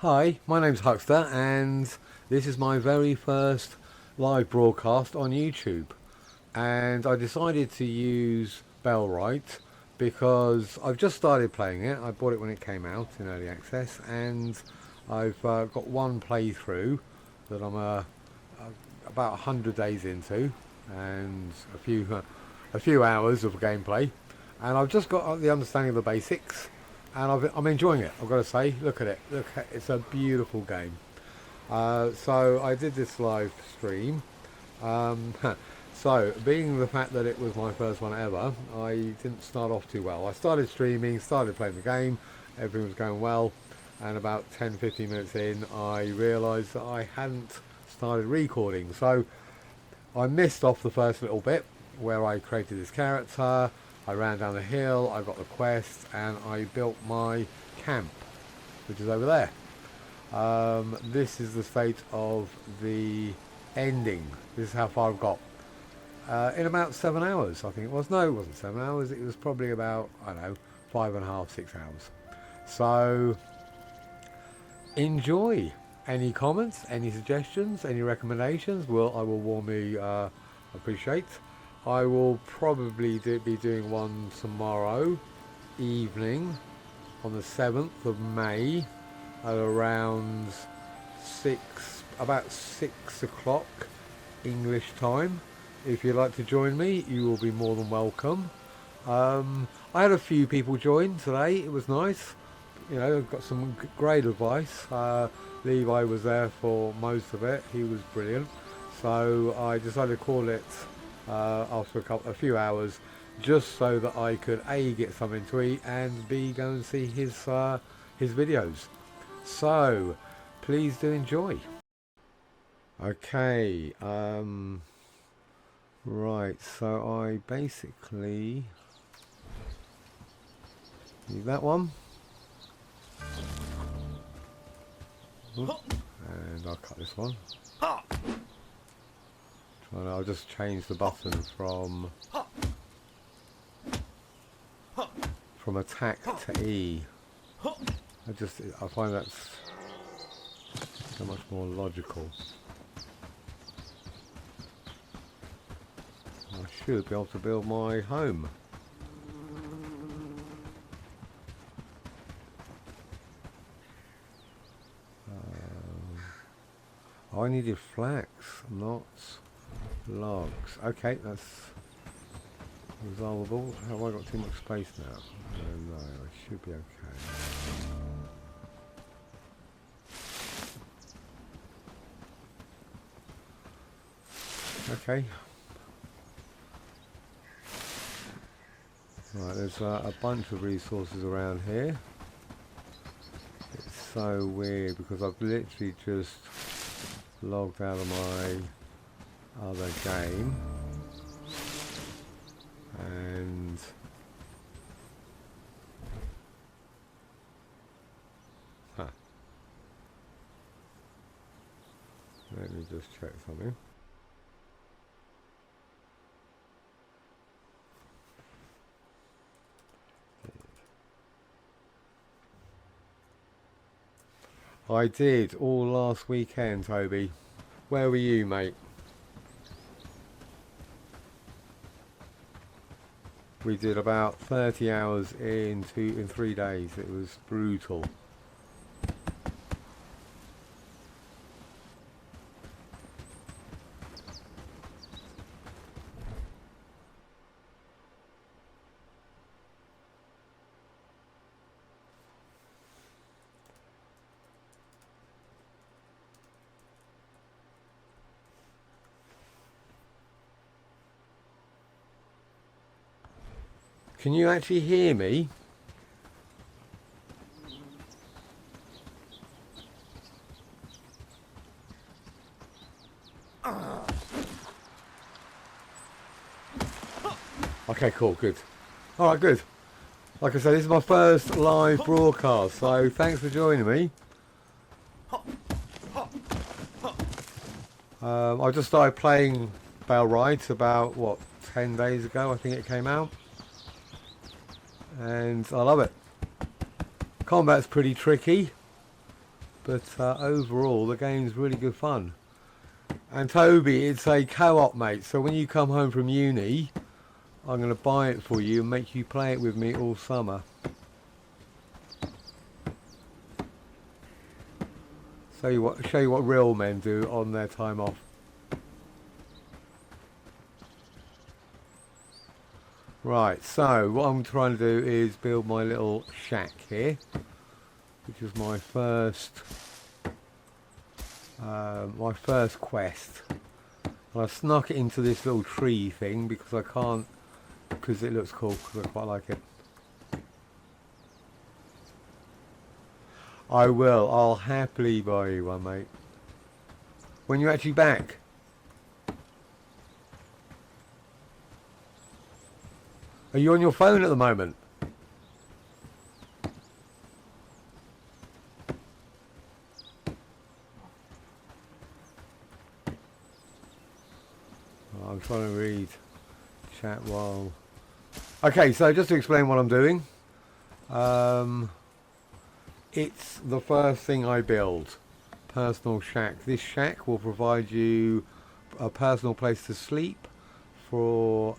Hi, my name's Huckster, and this is my very first live broadcast on YouTube. And I decided to use Bellwright because I've just started playing it. I bought it when it came out in early access, and I've got one playthrough that I'm about 100 days into, and a few hours of gameplay, and I've just got the understanding of the basics, and I'm enjoying it. I've got to say, look at it. It's a beautiful game. So I did this live stream. Um, so, being the fact that it was my first one ever, I didn't start off too well. I started streaming, started playing the game, everything was going well, and about 10-15 minutes in, I realised that I hadn't started recording. So I missed off the first little bit where I created this character, I ran down the hill, I got the quest, and I built my camp, which is over there. This is the state of the ending. This is how far I've got. In about 7 hours, I think it was. No, it wasn't 7 hours. It was probably about, I don't know, 5.5, 6 hours. So, enjoy. Any comments, any suggestions, any recommendations? I will warmly appreciate. I will probably be doing one tomorrow evening on the 7th of May at around about 6 o'clock English time. If you'd like to join me, you will be more than welcome. I had a few people join today. It was nice. You know, got some great advice. Levi was there for most of it. He was brilliant. So I decided to call it after a few hours, just so that I could A, get something to eat, and B, go and see his videos. So please do enjoy. Okay. Right. So I basically need that one. And I'll cut this one. I'll just change the button from attack to E. I find that's so much more logical. I should be able to build my home. I needed flax, not logs. Okay, that's resolvable. Have I got too much space now? No, I should be okay. Okay. Right, there's a bunch of resources around here. It's so weird because I've literally just logged out of my other game, and let me just check something. I did all last weekend, Toby. Where were you, mate? We did about 30 hours in 3 days. It was brutal. Can you actually hear me? Okay, cool, good. Alright, good. Like I said, this is my first live broadcast, so thanks for joining me. I just started playing Bellwright about, what, 10 days ago, I think it came out. And I love it. Combat's pretty tricky. but overall the game's really good fun. And Toby, it's a co-op, mate, so when you come home from uni, I'm going to buy it for you and make you play it with me all summer. Show you what real men do on their time off. Right, so what I'm trying to do is build my little shack here, which is my first quest. And I snuck it into this little tree thing because I can't, because it looks cool, because I quite like it. I will. I'll happily buy you one, mate. When you're actually back. Are you on your phone at the moment? Oh, I'm trying to read chat while... Okay, so just to explain what I'm doing. It's the first thing I build. Personal shack. This shack will provide you a personal place to sleep for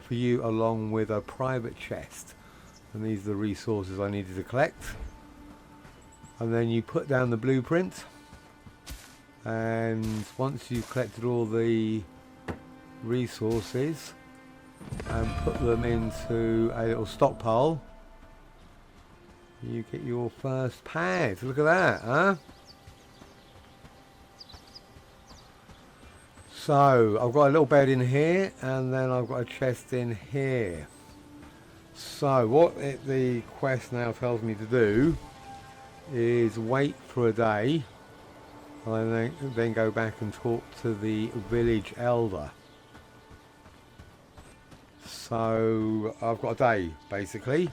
you, along with a private chest. And these are the resources I needed to collect. And then you put down the blueprint. And once you've collected all the resources and put them into a little stockpile, you get your first pad. Look at that, huh? So, I've got a little bed in here, and then I've got a chest in here. So, what the quest now tells me to do is wait for a day, and then go back and talk to the village elder. So, I've got a day, basically.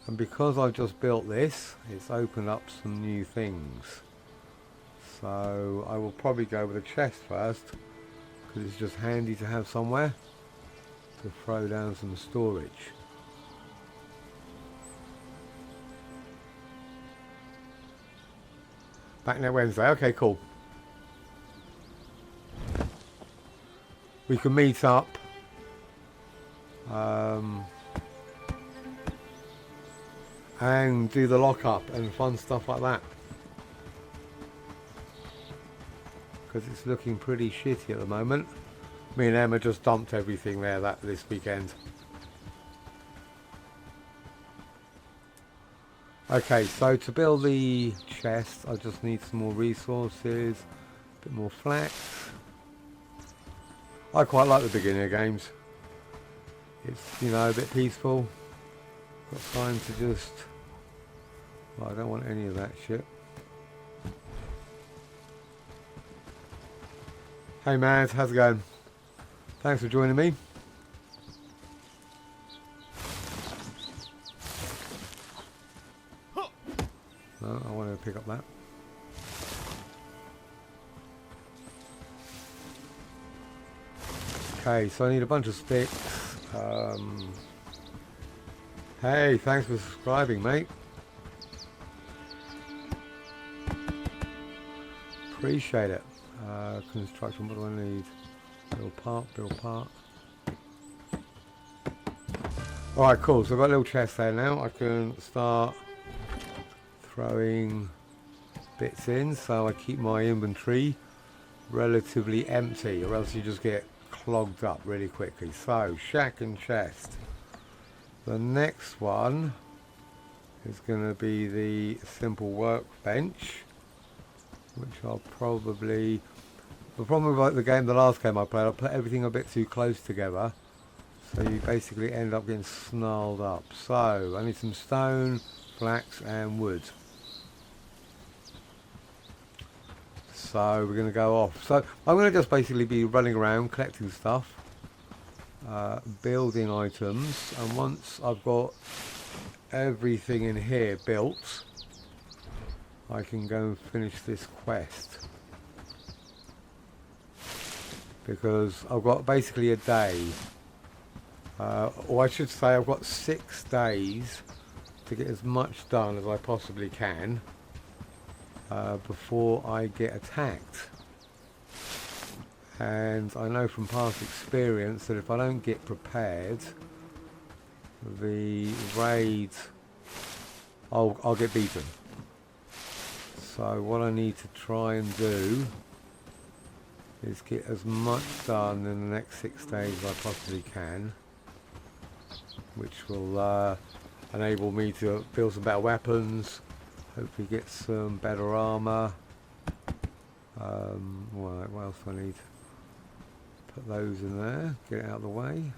And because I've just built this, it's opened up some new things. So I will probably go with a chest first, because it's just handy to have somewhere to throw down some storage. Back next Wednesday. Okay, cool. We can meet up. And do the lockup and fun stuff like that, because it's looking pretty shitty at the moment. Me and Emma just dumped everything there this weekend. Okay, so to build the chest I just need some more resources, a bit more flax. I quite like the beginner games. It's, you know, a bit peaceful. Got time to just... Well, I don't want any of that shit. Hey Mad, how's it going? Thanks for joining me. No, I want to pick up that. Okay, so I need a bunch of sticks. Hey, thanks for subscribing, mate. Appreciate it. Construction, what do I need? Build part. Alright, cool. So I've got a little chest there now. I can start throwing bits in, so I keep my inventory relatively empty, or else you just get clogged up really quickly. So, shack and chest. The next one is going to be the simple workbench, which I'll probably... The problem with the last game I played, I put everything a bit too close together, so you basically end up getting snarled up. So, I need some stone, flax and wood. So, we're going to go off. So, I'm going to just basically be running around, collecting stuff, building items, and once I've got everything in here built, I can go and finish this quest. Because I've got basically a day, or I should say I've got 6 days to get as much done as I possibly can. before I get attacked. And I know from past experience that if I don't get prepared, the raid, I'll get beaten. So what I need to try and do is get as much done in the next 6 days as I possibly can, which will enable me to build some better weapons, hopefully get some better armour. Right, what else do I need? Put those in there, get it out of the way.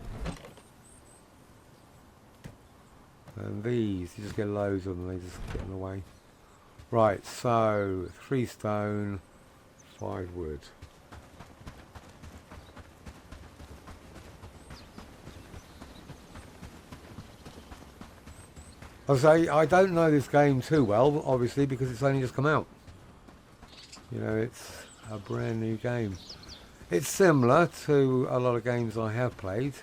And these, you just get loads of them, they just get in the way. Right, so 3 stone, 5 wood. I say I don't know this game too well, obviously, because it's only just come out. You know, it's a brand new game. It's similar to a lot of games I have played.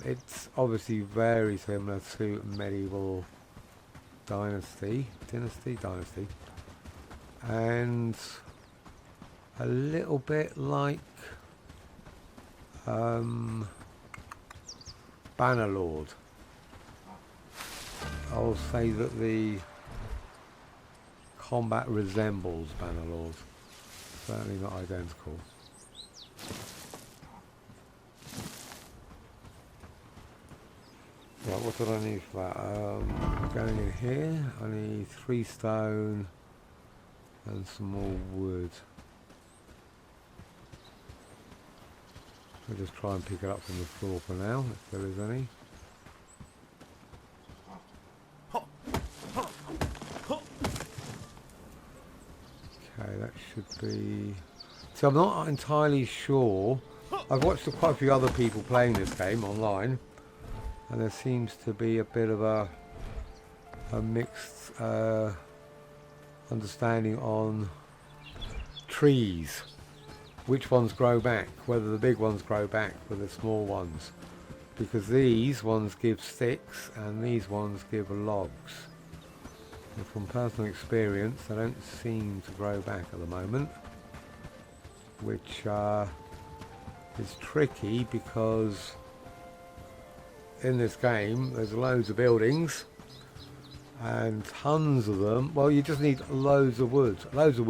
It's obviously very similar to Medieval Dynasty, and a little bit like Bannerlord. I'll say that the combat resembles Bannerlord, certainly not identical. Right, what did I need for that? Going in here, I need 3 stone and some more wood. I'll just try and pick it up from the floor for now, if there is any. Okay, that should be... So I'm not entirely sure. I've watched quite a few other people playing this game online, and there seems to be a bit of a mixed understanding on trees. Which ones grow back, whether the big ones grow back with the small ones. Because these ones give sticks and these ones give logs. And from personal experience, they don't seem to grow back at the moment. Which is tricky because in this game there's loads of buildings and tons of them. Well, you just need loads of wood, loads of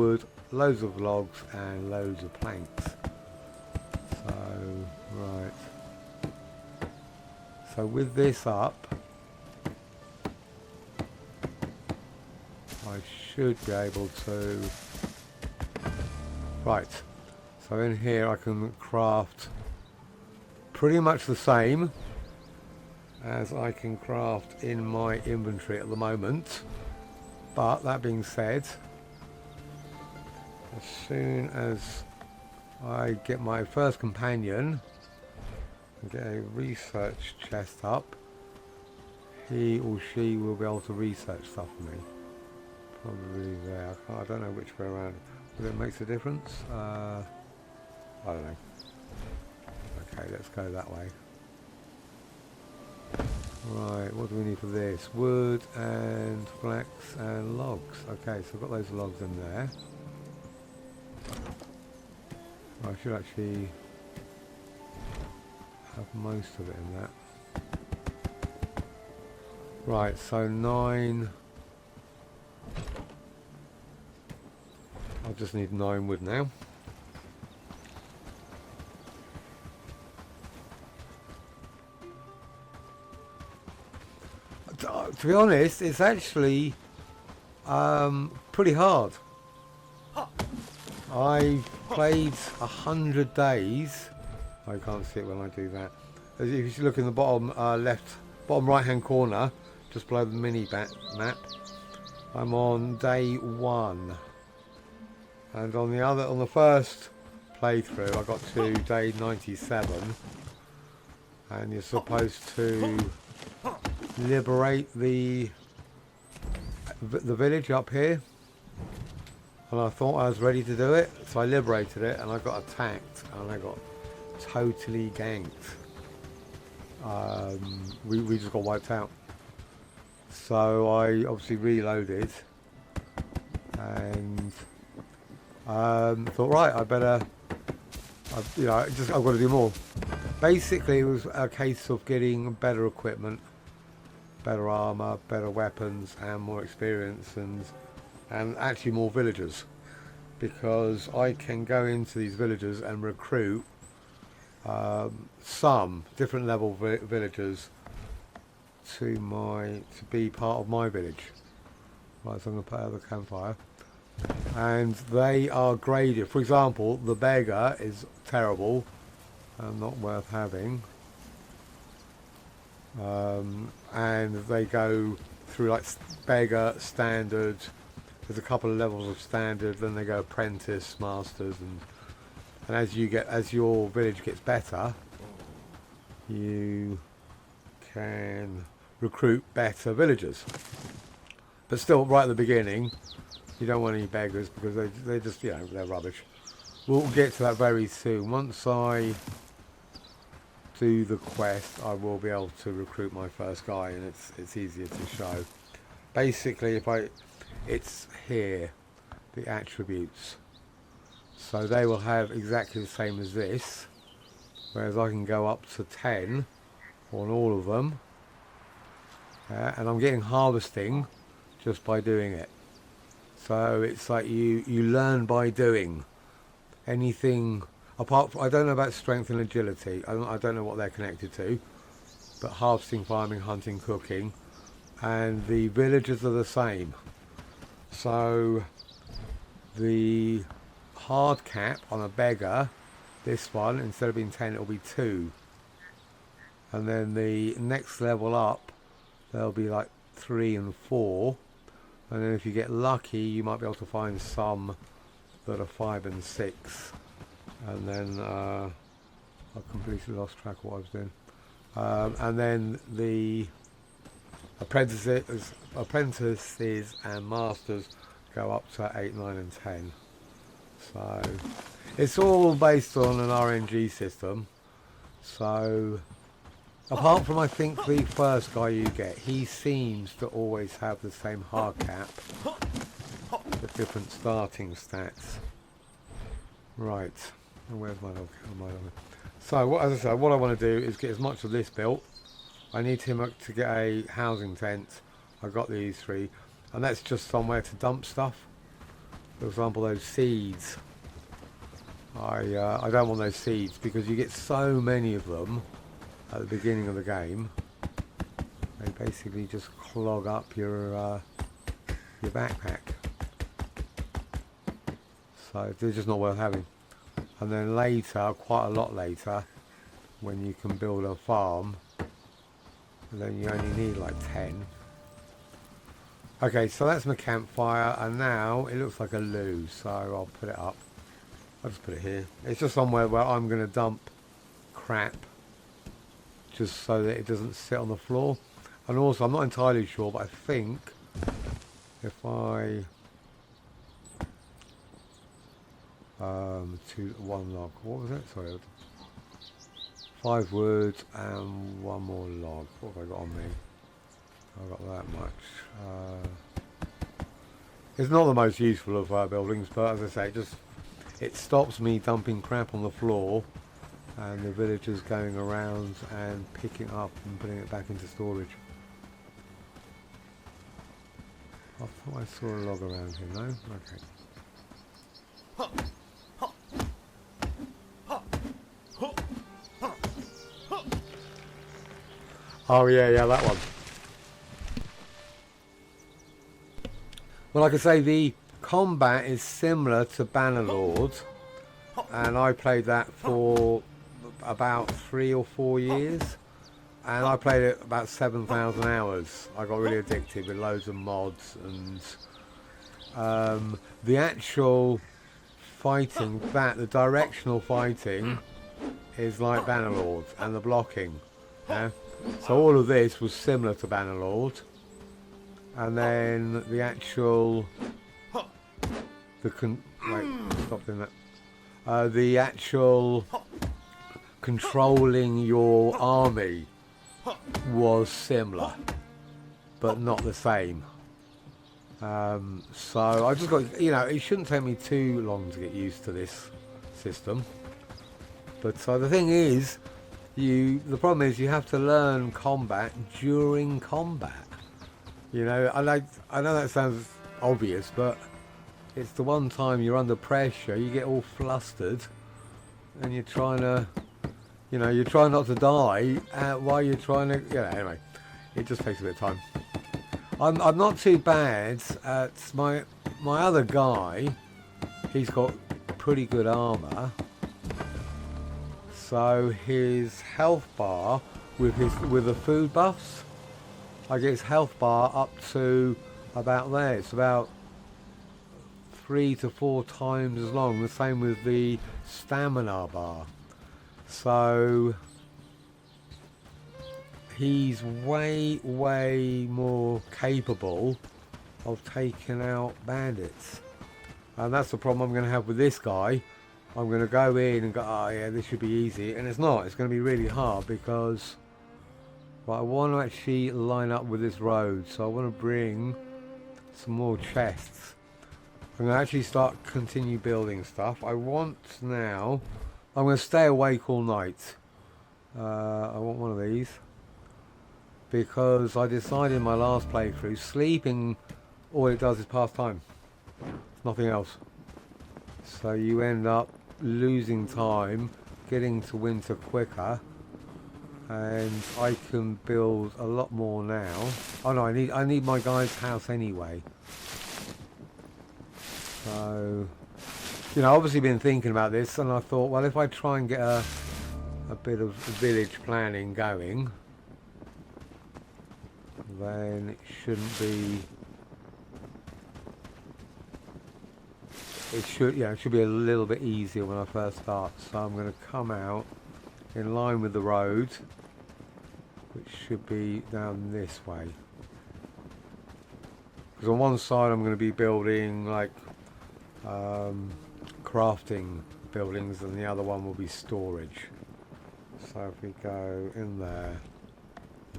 logs and loads of planks. So right, so with this up I should be able to, right, so in here I can craft pretty much the same as I can craft in my inventory at the moment. But that being said, as soon as I get my first companion and get a research chest up, he or she will be able to research stuff for me. Probably there. I don't know which way around. Whether it makes a difference? I don't know. Okay, let's go that way. Right, what do we need for this? Wood and flax and logs. Okay, so I've got those logs in there. I should actually have most of it in that. Right, so 9. I just need 9 wood now. To be honest, it's actually pretty hard. I played 100 days. I can't see it when I do that. If you look in the bottom bottom right hand corner, just below the mini map, I'm on day 1. And on the first playthrough I got to day 97, and you're supposed to liberate the village up here, and I thought I was ready to do it, so I liberated it and I got attacked and I got totally ganked. We just got wiped out, so I obviously reloaded and thought, right, I better, I've got to do more. Basically, it was a case of getting better equipment, better armor, better weapons, and more experience, and actually more villagers, because I can go into these villages and recruit some different level villagers to be part of my village. Right, so I'm going to put out the campfire, and they are graded. For example, the beggar is terrible and not worth having, and they go through like beggar, standard. There's a couple of levels of standard, then they go apprentice, masters, and as your village gets better, you can recruit better villagers. But still, right at the beginning, you don't want any beggars, because they just, they're rubbish. We'll get to that very soon. Once I do the quest, I will be able to recruit my first guy, and it's easier to show. Basically, it's here, the attributes. So they will have exactly the same as this, whereas I can go up to 10 on all of them, and I'm getting harvesting just by doing it. So it's like you learn by doing. Anything apart from, I don't know about strength and agility, I don't know what they're connected to, but harvesting, farming, hunting, cooking, and the villagers are the same. So the hard cap on a beggar, this one, instead of being 10, it'll be 2, and then the next level up there'll be like 3 and 4, and then if you get lucky you might be able to find some that are 5 and 6, and then I've completely lost track of what I was doing, and then the apprentices and masters go up to 8, 9 and 10. So it's all based on an RNG system. So apart from, I think, the first guy you get, he seems to always have the same hard cap with different starting stats. Right, and where's my log? So as I said, what I want to do is get as much of this built. I need him to get a housing tent. I got these 3, and that's just somewhere to dump stuff. For example, those seeds. I don't want those seeds, because you get so many of them at the beginning of the game. They basically just clog up your backpack. So they're just not worth having. And then later, quite a lot later, when you can build a farm, then you only need like 10. Okay, so that's my campfire, and now it looks like a loo, so I'll put it up. I'll just put it here. It's just somewhere where I'm going to dump crap, just so that it doesn't sit on the floor. And also, I'm not entirely sure, but I think if I to 1 log, what was it? Sorry, 5 wood and 1 more log. What have I got on me? I've got that much. It's not the most useful of buildings, but as I say, it stops me dumping crap on the floor and the villagers going around and picking it up and putting it back into storage. I thought I saw a log around here, no? Okay. Oh yeah, that one. Well, like I say, the combat is similar to Bannerlord, and I played that for about 3 or 4 years, and I played it about 7,000 hours. I got really addicted with loads of mods, and the actual fighting, the directional fighting is like Bannerlord, and the blocking. Yeah? So all of this was similar to Bannerlord. And then the actual, stop doing that. The actual controlling your army was similar, but not the same. So I just got, it shouldn't take me too long to get used to this system. But so the thing is, the problem is you have to learn combat during combat. I know that sounds obvious, but it's the one time you're under pressure, you get all flustered, and you're trying to, you're trying not to die while you're trying to, anyway, it just takes a bit of time. I'm not too bad at my other guy. He's got pretty good armor, so his health bar with the food buffs, I get his health bar up to about there. It's about 3 to 4 times as long. The same with the stamina bar. So he's way more capable of taking out bandits, and that's the problem I'm going to have with this guy. I'm going to go in and go, oh yeah, this should be easy, and it's not. It's going to be really hard because I want to actually line up with this road, so I want to bring some more chests. I'm going to actually continue building stuff. I'm going to stay awake all night. I want one of these, because I decided in my last playthrough, sleeping, all it does is pass time. Nothing else. So you end up losing time, getting to winter quicker, and I can build a lot more now. Oh no, I need my guy's house anyway. So, obviously been thinking about this, and I thought, well, if I try and get a bit of village planning going, then it shouldn't be. It should be a little bit easier when I first start. So I'm going to come out in line with the road, which should be down this way. Because on one side I'm going to be building like crafting buildings, and the other one will be storage. So if we go in there,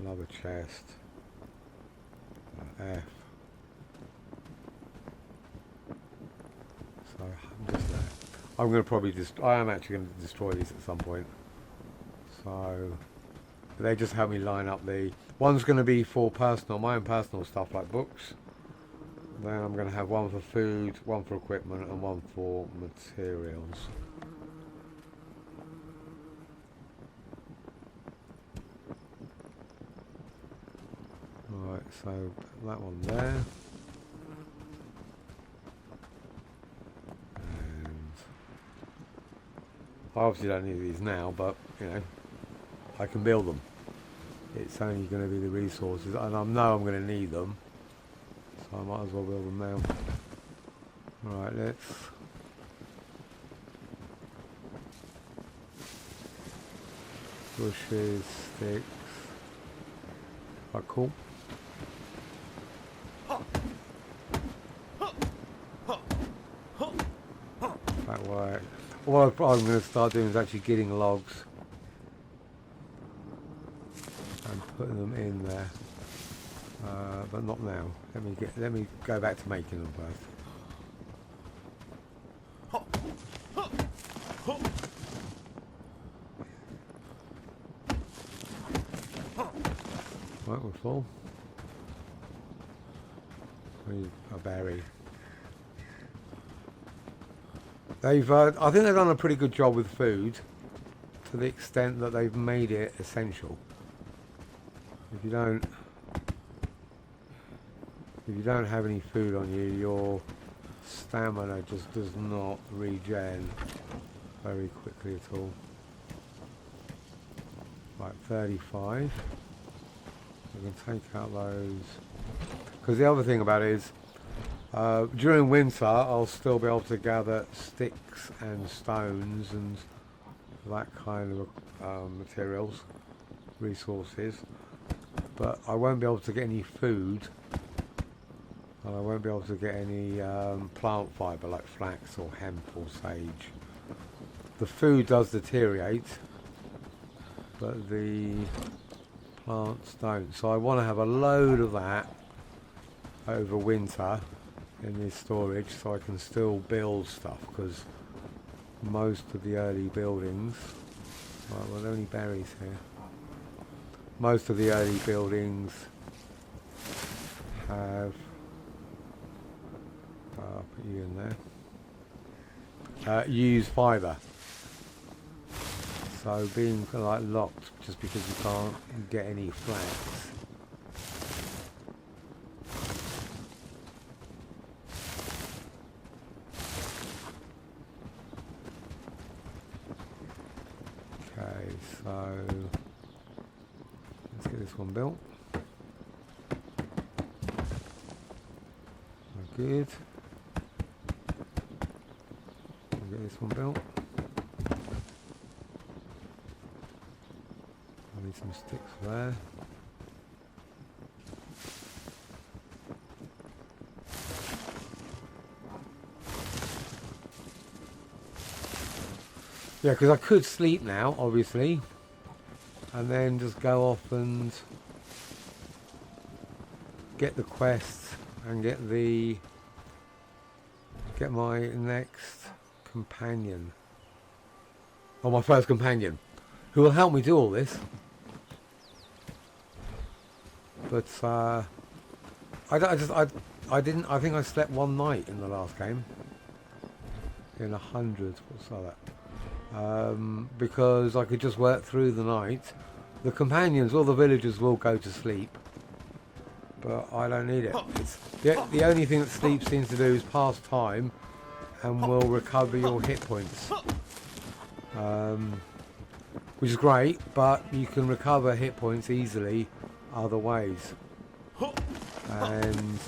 another chest, F. So I'm just there. I'm going to probably I am actually going to destroy these at some point. So they just help me line up one's going to be for my own personal stuff like books. Then I'm going to have one for food, one for equipment, and one for materials. Right, so that one there. And I obviously don't need these now, but I can build them. It's only going to be the resources, and I know I'm going to need them, so I might as well build them now. Right, let's bushes, sticks. Quite cool. That way. What I'm going to start doing is actually getting logs and putting them in there, but not now. Let me go back to making them first. Right, we're full. We a berry. I think they've done a pretty good job with food, to the extent that they've made it essential. If you don't have any food on you, your stamina just does not regen very quickly at all. Right, 35. We can take out those, because the other thing about it is, during winter I'll still be able to gather sticks and stones and that kind of materials, resources, but I won't be able to get any food, and I won't be able to get any plant fibre like flax or hemp or sage. The food does deteriorate, but the plants don't. So I want to have a load of that over winter in this storage, so I can still build stuff, because most of the early buildings, right, well, there are only berries here. Most of the early buildings have, I'll put you in there, use fibre. So being like locked just because you can't get any flags. Okay, so let's get this one built. Good. We'll get this one built. I need some sticks there. Yeah, because I could sleep now, obviously, and then just go off and get the quest and get my next companion, or my first companion, who will help me do all this. But I didn't. I think I slept one night in the last game. In 100, what's that? Because I could just work through the night. The companions, all the villagers, will go to sleep, but I don't need it. It's the only thing that sleep seems to do is pass time, and will recover your hit points, which is great. But you can recover hit points easily other ways, and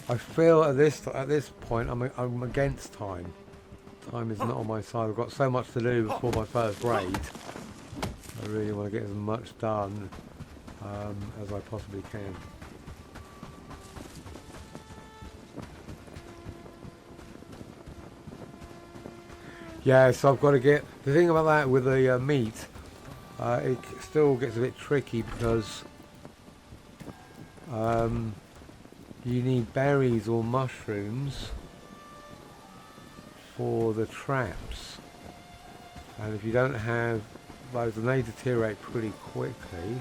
I feel at this point I'm against time. Time is not on my side. I've got so much to do before my first raid. I really want to get as much done as I possibly can. Yeah, so I've got to get... The thing about that with the meat, it still gets a bit tricky because you need berries or mushrooms for the traps, and if you don't have those, then they deteriorate pretty quickly.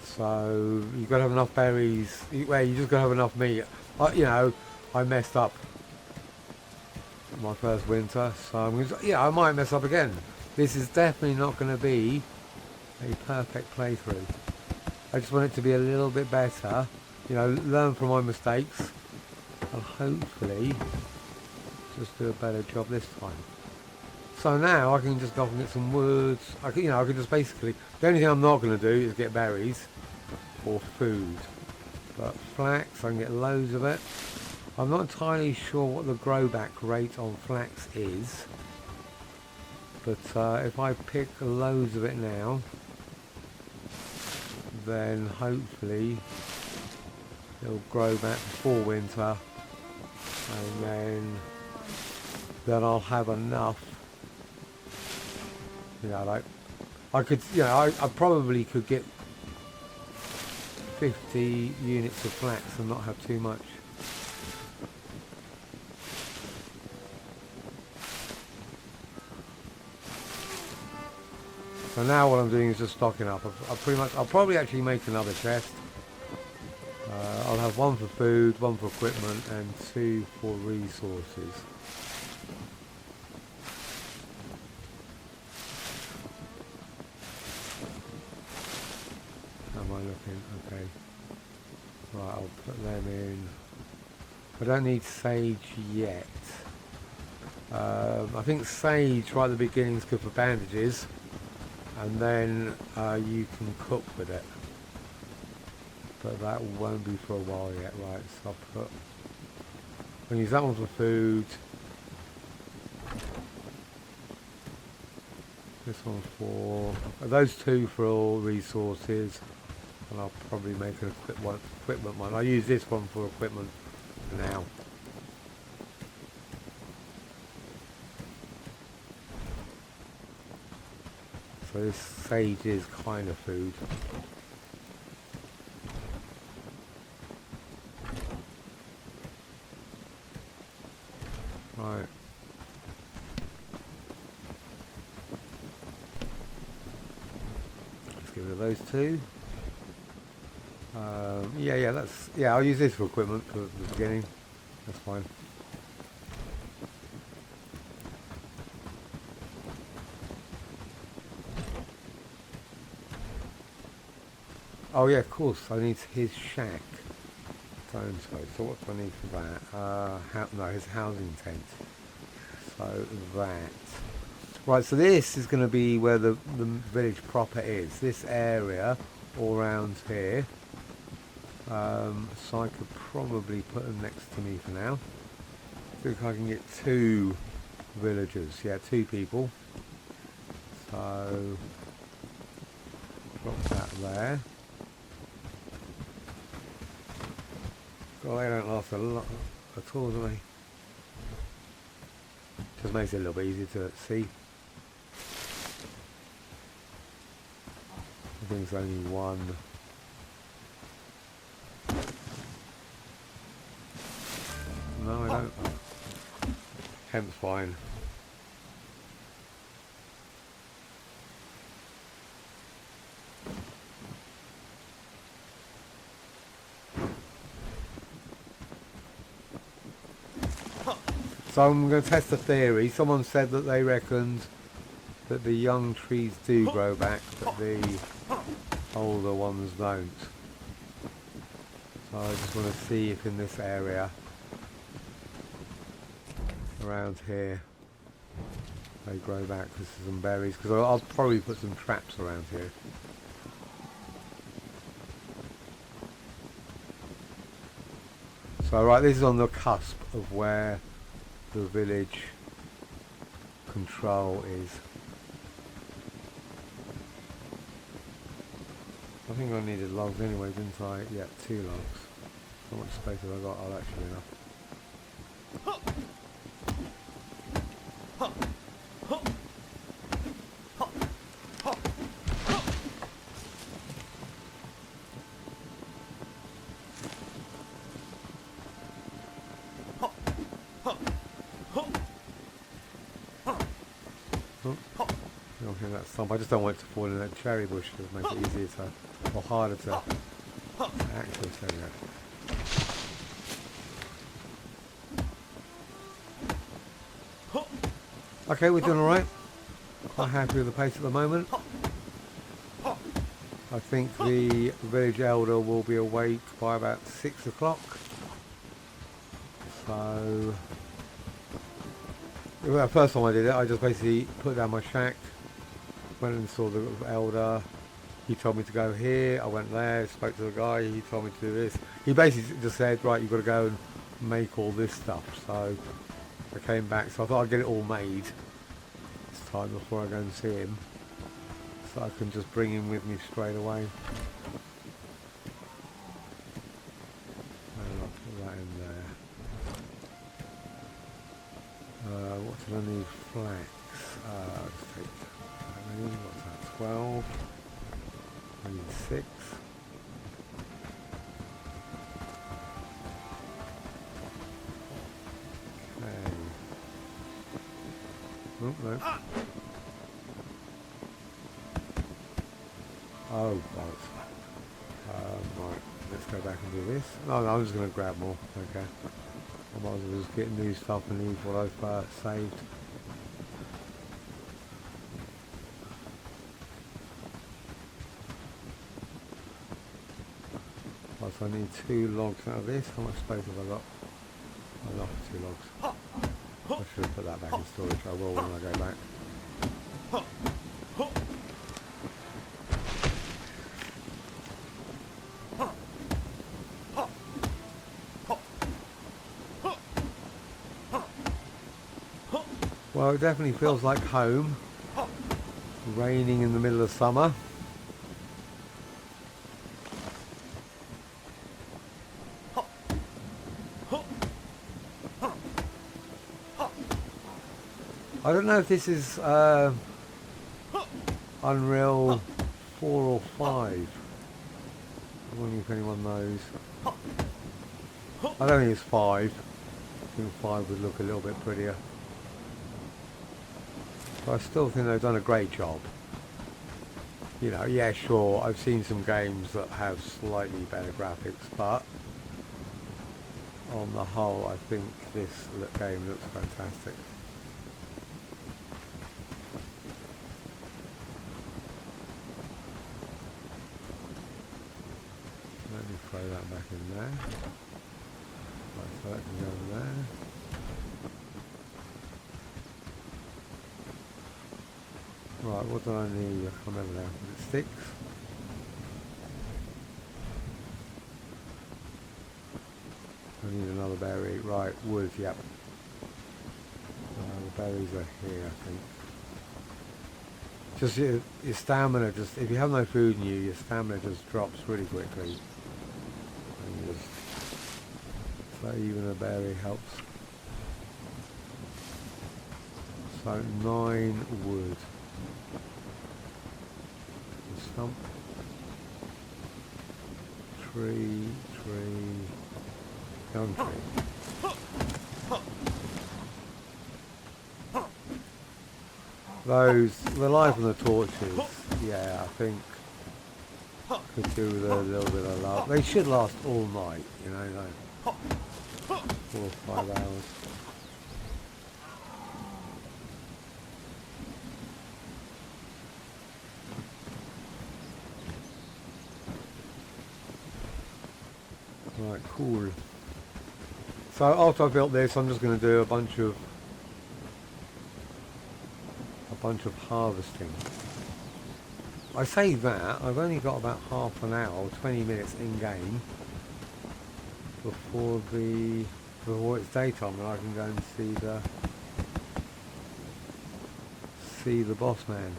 So you've got to have enough berries. Well, you just got to have enough meat. You know, I messed up my first winter, so I'm gonna, yeah, I might mess up again. This is definitely not going to be a perfect playthrough. I just want it to be a little bit better. You know, learn from my mistakes, and hopefully just do a better job this time. So now I can just go and get some woods. I can just basically, the only thing I'm not going to do is get berries or food, but flax, I can get loads of it. I'm not entirely sure what the grow back rate on flax is, but if I pick loads of it now, then hopefully it'll grow back before winter, and then I'll have enough. You know, like I could, you know, I probably could get 50 units of flax and not have too much. So now what I'm doing is just stocking up. I'll probably actually make another chest. I'll have one for food, one for equipment, and 2 for resources. How am I looking? Okay. Right, I'll put them in. I don't need sage yet. I think sage right at the beginning is good for bandages, and then you can cook with it. But that won't be for a while yet, right? So I'm gonna use that one for food. This one for those 2 for all resources, and I'll probably make an equipment one. I'll use this one for equipment for now. So this sage is kind of food. Right. Let's get rid of those two. Yeah, I'll use this for equipment for the beginning. That's fine. Oh yeah, of course, I need his shack. So what do I need for that? No, his housing tent. So that. Right, so this is going to be where the village proper is. This area all around here. So I could probably put them next to me for now. See if I can get 2 villagers. Yeah, 2 people. So drop that there. God, they don't last a lot at all, do they? Just makes it a little bit easier to see. I think it's only 1. No, I don't. Hemp's fine. So I'm going to test the theory. Someone said that they reckoned that the young trees do grow back, but the older ones don't. So I just want to see if in this area, around here, they grow back with some berries, because I'll probably put some traps around here. So right, this is on the cusp of where the village control is. I think I needed logs anyway, didn't I? Yeah, 2 logs. How much space have I got? Oh, actually enough. Okay, that's some. I just don't want it to fall in that cherry bush to make it easier to, or harder to access it. Okay, we're doing alright. Quite happy with the pace at the moment. I think the village elder will be awake by about 6 o'clock. So, the first time I did it, I just basically put down my shack, went and saw the elder. He told me to go here, I went there, spoke to the guy, he told me to do this. He basically just said, right, you've got to go and make all this stuff. So I came back, so I thought I'd get it all made this time before I go and see him, so I can just bring him with me straight away. And I'll put that in there. What did I need? Flax. Let's take how many? What's that? 12. I need 6. Okay. Oh, no. Oh, bollocks. Right, let's go back and do this. No, I'm just going to grab more. Okay. I might as well just get new stuff and leave what I've saved. Right, so I need 2 logs out of this. How much space have I got? Enough for 2 logs. I should have put that back in storage. I will when I go back. Well, it definitely feels like home. Raining in the middle of summer. I don't know if this is Unreal 4 or 5. I'm wondering if anyone knows. I don't think it's 5. think 5 would look a little bit prettier. But I still think they've done a great job. You know, yeah, sure, I've seen some games that have slightly better graphics, but on the whole, I think this game looks fantastic. Let me throw that back in there. Right, so that can go in there. Right, what do I need? I can't remember now. Is it sticks? I need another berry. Right, wood, yep. The berries are here, I think. Just your stamina, just if you have no food in you, your stamina just drops really quickly. And just, so even a berry helps. So 9 wood. A stump. Tree. Young tree. The light on the torches, yeah, I think could do with a little bit of love. They should last all night, you know, like 4 or 5 hours. Right, cool. So after I've built this, I'm just going to do a bunch of harvesting. I say that, I've only got about half an hour, 20 minutes in game before it's daytime and I can go and see the boss man.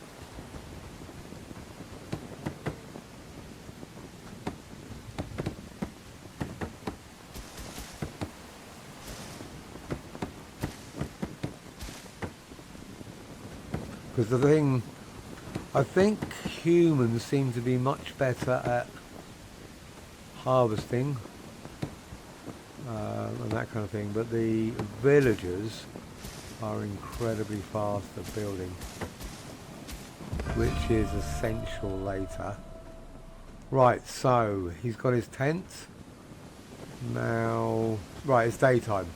Because the thing, I think humans seem to be much better at harvesting and that kind of thing, but the villagers are incredibly fast at building, which is essential later. Right, so he's got his tent now. Right, it's daytime,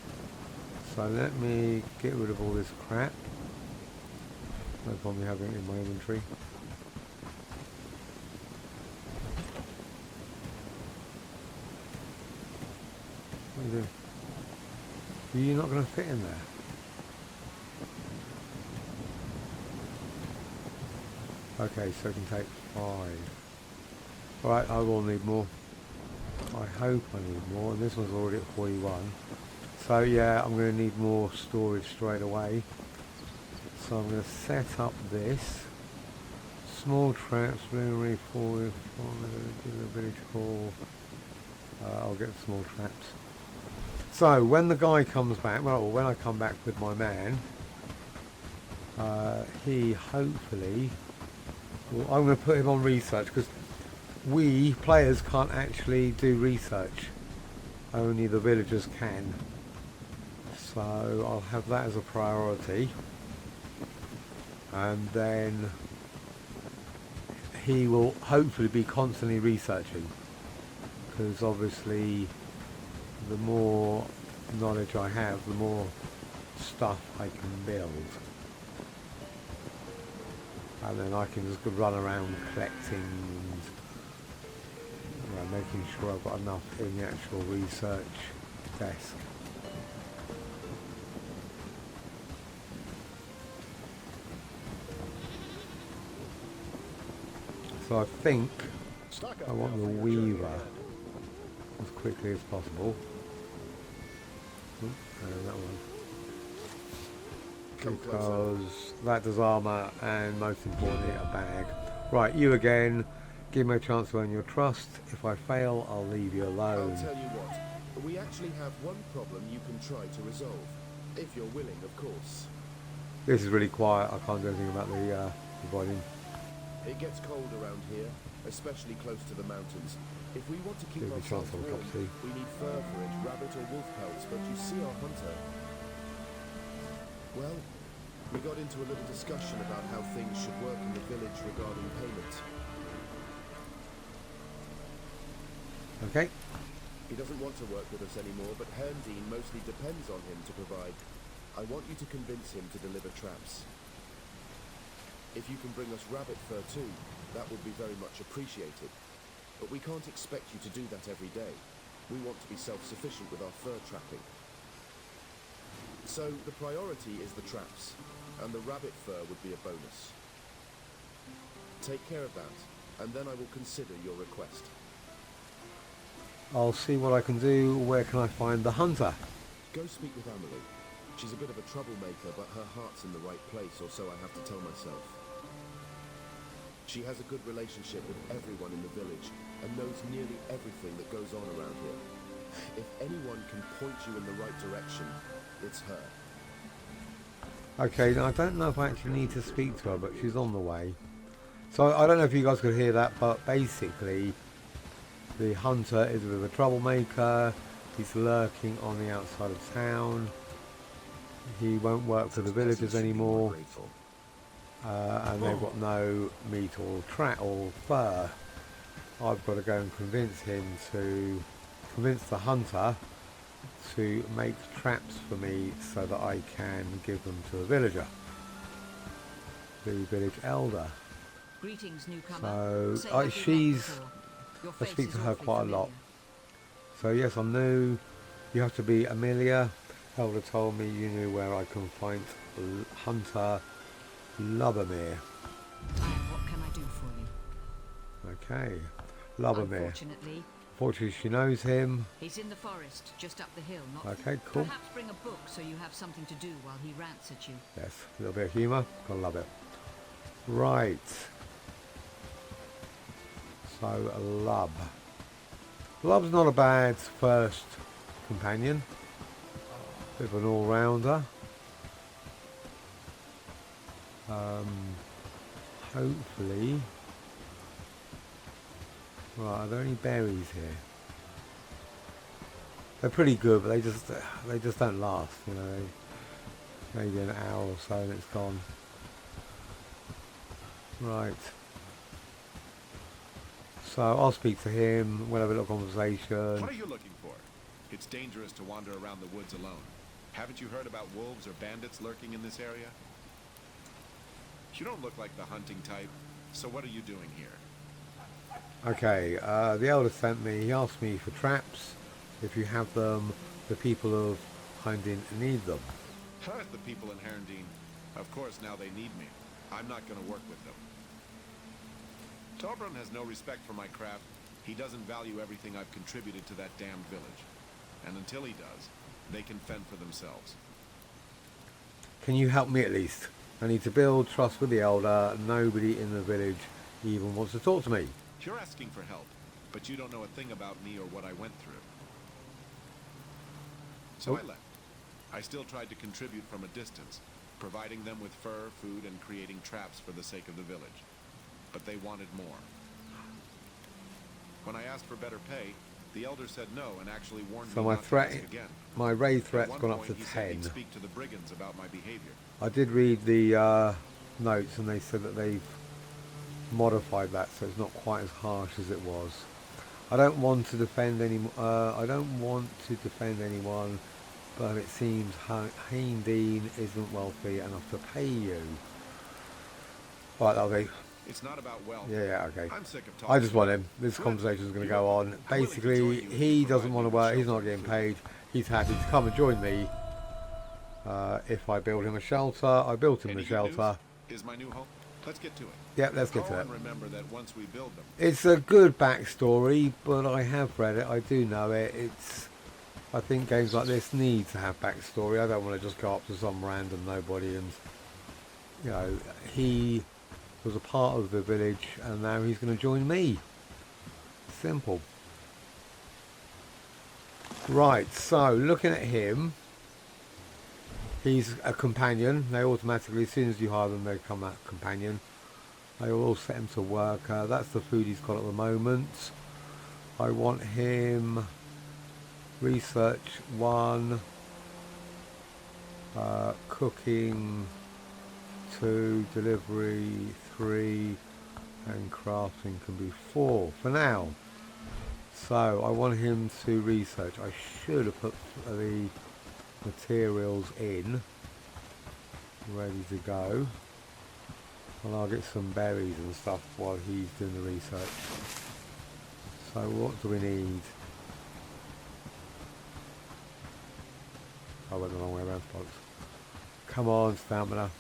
so let me get rid of all this crap. No problem having it in my inventory. What are you doing? You're not going to fit in there. Okay, so I can take 5. Right, I will need more. I hope I need more. And this one's already at 41. So yeah, I'm going to need more storage straight away. So I'm going to set up this. Small traps, preliminary for the village hall. I'll get the small traps. So when the guy comes back, well, when I come back with my man, he hopefully, well, I'm going to put him on research because we players can't actually do research. Only the villagers can. So I'll have that as a priority. And then he will hopefully be constantly researching, because obviously the more knowledge I have, the more stuff I can build, and then I can just run around collecting and, you know, making sure I've got enough in the actual research desk. So I think I want the weaver as quickly as possible. And that one. Because that does armour and most importantly a bag. Right, you again. Give me a chance to earn your trust. If I fail, I'll leave you alone. I'll tell you what. We actually have one problem you can try to resolve. If you're willing, of course. This is really quiet. I can't do anything about the volume. It gets cold around here, especially close to the mountains. If we want to keep Give me a chance ourselves on a cup warm, of tea. we need fur for it, rabbit or wolf pelts, but you see our hunter. Well, we got into a little discussion about how things should work in the village regarding payment. Okay. He doesn't want to work with us anymore, but Herndeen mostly depends on him to provide. I want you to convince him to deliver traps. If you can bring us rabbit fur too, that would be very much appreciated. But we can't expect you to do that every day. We want to be self-sufficient with our fur trapping. So the priority is the traps, and the rabbit fur would be a bonus. Take care of that, and then I will consider your request. I'll see what I can do. Where can I find the hunter? Go speak with Amelie. She's a bit of a troublemaker, but her heart's in the right place, or so I have to tell myself. She has a good relationship with everyone in the village, and knows nearly everything that goes on around here. If anyone can point you in the right direction, it's her. Okay, now I don't know if I actually need to speak to her, but she's on the way. So I don't know if you guys could hear that, but basically the hunter is a bit of a troublemaker. He's lurking on the outside of town. He won't work for the villagers anymore. And they've got no meat or fur. I've got to go and convince the hunter to make traps for me so that I can give them to the villager, the village elder. Greetings, newcomer. So I speak to her quite a lot. So yes, I'm new. You have to be Amelia. Elder told me you knew where I can find Hunter Lubomir. What can I do for you? Okay, Lubomir. Fortunately, she knows him. He's in the forest, just up the hill. Okay, cool. Perhaps bring a book so you have something to do while he rants at you. Yes, a little bit of humour. I love it. Right. So, Lub. Lub's not a bad first companion. Bit of an all-rounder. Hopefully. Right, are there any berries here? They're pretty good, but they just don't last. You know, maybe an hour or so and it's gone. Right. So I'll speak to him. We'll have a little conversation. What are you looking for? It's dangerous to wander around the woods alone. Haven't you heard about wolves or bandits lurking in this area? You don't look like the hunting type, so what are you doing here? Okay, the elder sent me, he asked me for traps. If you have them, the people of Herndeen need them. The people in Herndeen, of course now they need me. I'm not going to work with them. Torbjorn has no respect for my craft. He doesn't value everything I've contributed to that damned village. And until he does, they can fend for themselves. Can you help me at least? I need to build trust with the elder. Nobody in the village even wants to talk to me. You're asking for help, but you don't know a thing about me or what I went through. So I left. I still tried to contribute from a distance, providing them with fur, food, and creating traps for the sake of the village. But they wanted more. When I asked for better pay, the elder said no and actually warned me not to ask again. My raid threat's At one gone up point, to he said 10. he'd speak to the brigands about my behavior. I did read the notes and they said that they've modified that so it's not quite as harsh as it was. I don't want to defend anyone, but it seems Herndeen isn't wealthy enough to pay you. Right, okay. It's not about wealth. Yeah, okay. I'm sick of talking. I just want him. This conversation is going to go on. Basically, he doesn't want to work. He's not getting paid. He's happy to come and join me. If I build him a shelter, I built him a shelter. Is my new home? Let's get to it. Yeah, let's get to it. And remember that once we build them. It's a good backstory, but I have read it. I do know it. I think games like this need to have backstory. I don't want to just go up to some random nobody and, you know, he was a part of the village and now he's going to join me. Simple. Right, so looking at him, he's a companion. They automatically, as soon as you hire them, they become that companion. They will all set him to work. That's the food he's got at the moment. I want him research 1, cooking 2, delivery 3, and crafting can be 4 for now. So I want him to research. I should have put the materials in, ready to go. And I'll get some berries and stuff while he's doing the research. So what do we need? I went the wrong way around, folks. Come on, stamina.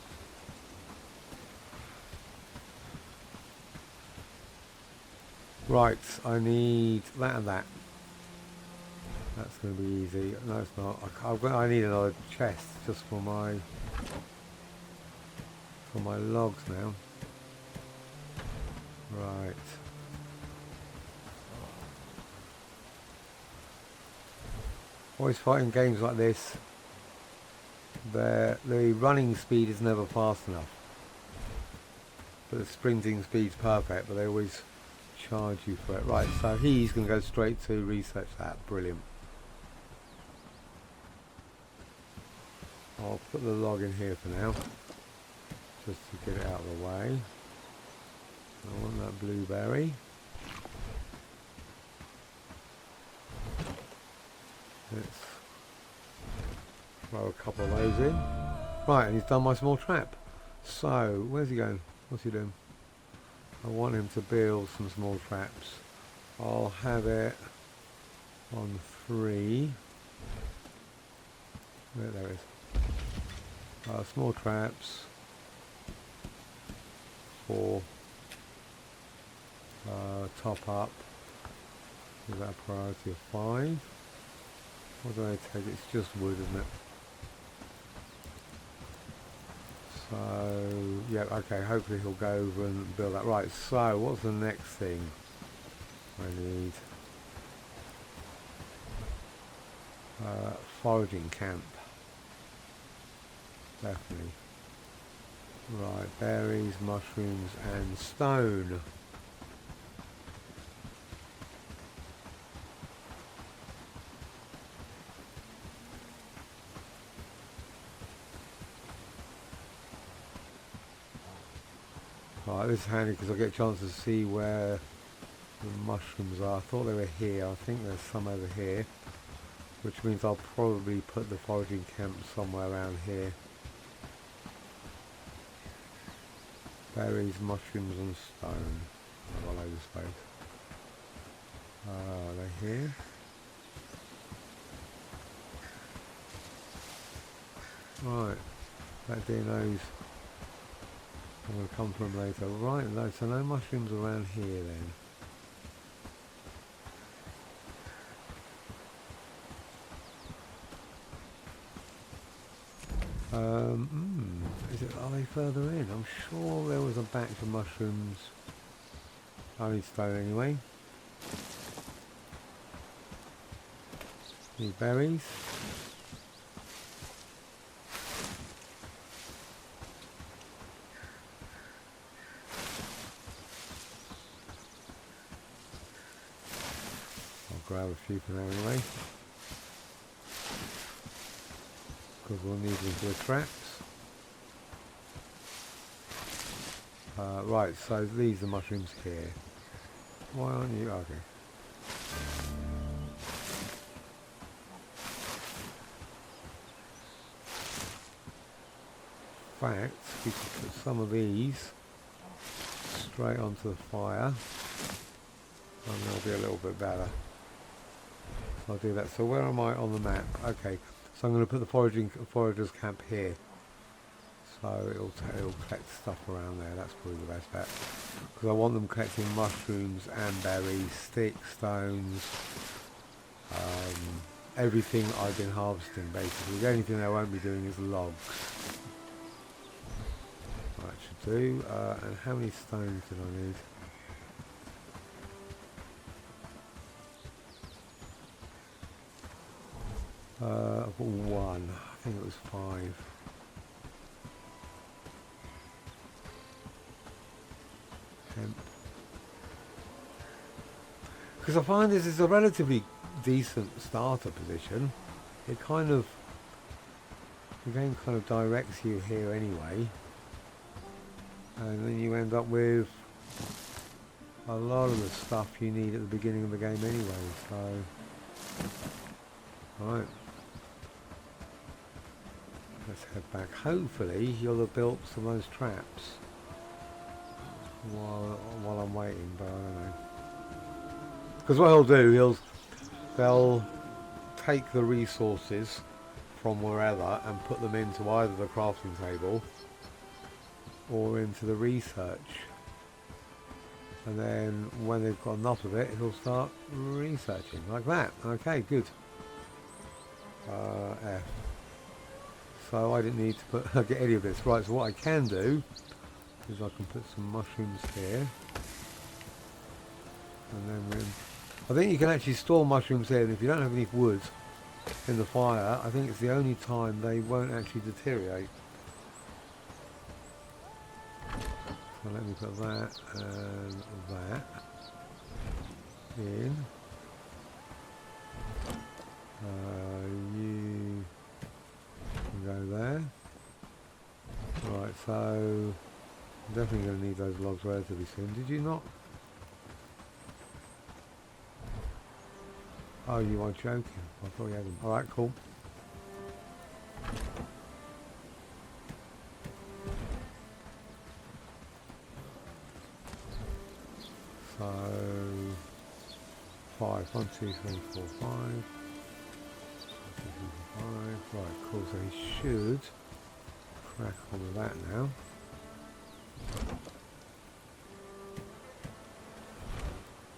Right, I need that and that. That's going to be easy. No, it's not. I need another chest just for my logs now. Right. Always fighting games like this. The running speed is never fast enough, but the sprinting speed's perfect. But they always charge you for it. Right. So he's going to go straight to research that. Brilliant. I'll put the log in here for now, just to get it out of the way. I want that blueberry. Let's throw a couple of those in. Right, and he's done my small trap. So, where's he going? What's he doing? I want him to build some small traps. I'll have it on 3. There it is. Small traps. 4. Top up. Is that a priority of 5? What do I take? It's just wood, isn't it? So, yeah, okay, hopefully he'll go over and build that. Right, so what's the next thing I need? Foraging camp. Definitely. Right, berries, mushrooms and stone. Right, this is handy because I get a chance to see where the mushrooms are. I thought they were here. I think there's some over here, which means I'll probably put the foraging camp somewhere around here. Berries, mushrooms and stone. All over space. Are they here? Right, that dear knows I'm going to come from later. Right, no, so no mushrooms around here then. Are they further in? I'm sure there was a batch of mushrooms. I need stone anyway. Need berries. I'll grab a few for now anyway, because we'll need them for the traps. Right, so these are mushrooms here. Why aren't you? Okay. In fact, we could put some of these straight onto the fire, and they'll be a little bit better. So I'll do that. So where am I on the map? Okay, so I'm going to put the foragers camp here. So it'll collect stuff around there. That's probably the best bet, because I want them collecting mushrooms and berries, sticks, stones, everything I've been harvesting basically. The only thing I won't be doing is logs. That should do. And how many stones did I need? I've got 1. I think it was 5. Because I find this is a relatively decent starter position. It kind of, the game kind of directs you here anyway, and then you end up with a lot of the stuff you need at the beginning of the game anyway. So, right, let's head back. Hopefully you'll have built some of those traps while I'm waiting, but I don't know. Because what he'll do, they'll take the resources from wherever and put them into either the crafting table or into the research. And then when they've got enough of it, he'll start researching like that. Okay, good. F. So I didn't need to get any of this. Right, so what I can do is I can put some mushrooms here. And then I think you can actually store mushrooms here, and if you don't have any wood in the fire, I think it's the only time they won't actually deteriorate. So let me put that and that in. You can go there. Right, so I'm definitely going to need those logs relatively soon. Did you not? Oh, you are joking. I thought you had them. Alright, cool. So 5, 1, 2, 3, 4, 5. 1, 2, 3, 4, 5. Right, cool. So he should crack on with that now.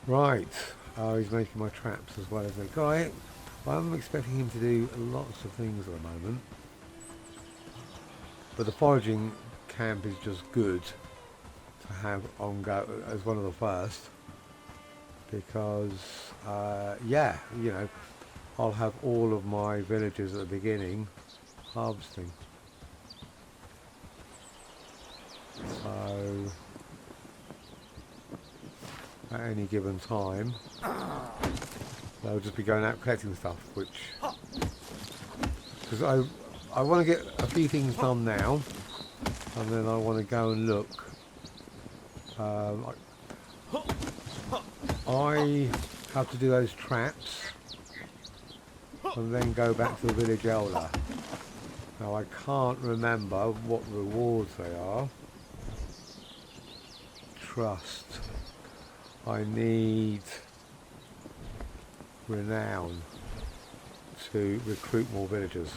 Right. Oh, he's making my traps as well as they go. I'm expecting him to do lots of things at the moment. But the foraging camp is just good to have on go as one of the first. Because, yeah, you know, I'll have all of my villagers at the beginning harvesting. So, at any given time, they'll just be going out collecting stuff, which, because I want to get a few things done now, and then I want to go and look. I have to do those traps and then go back to the village elder. Now I can't remember what rewards they are. Trust. I need renown to recruit more villagers.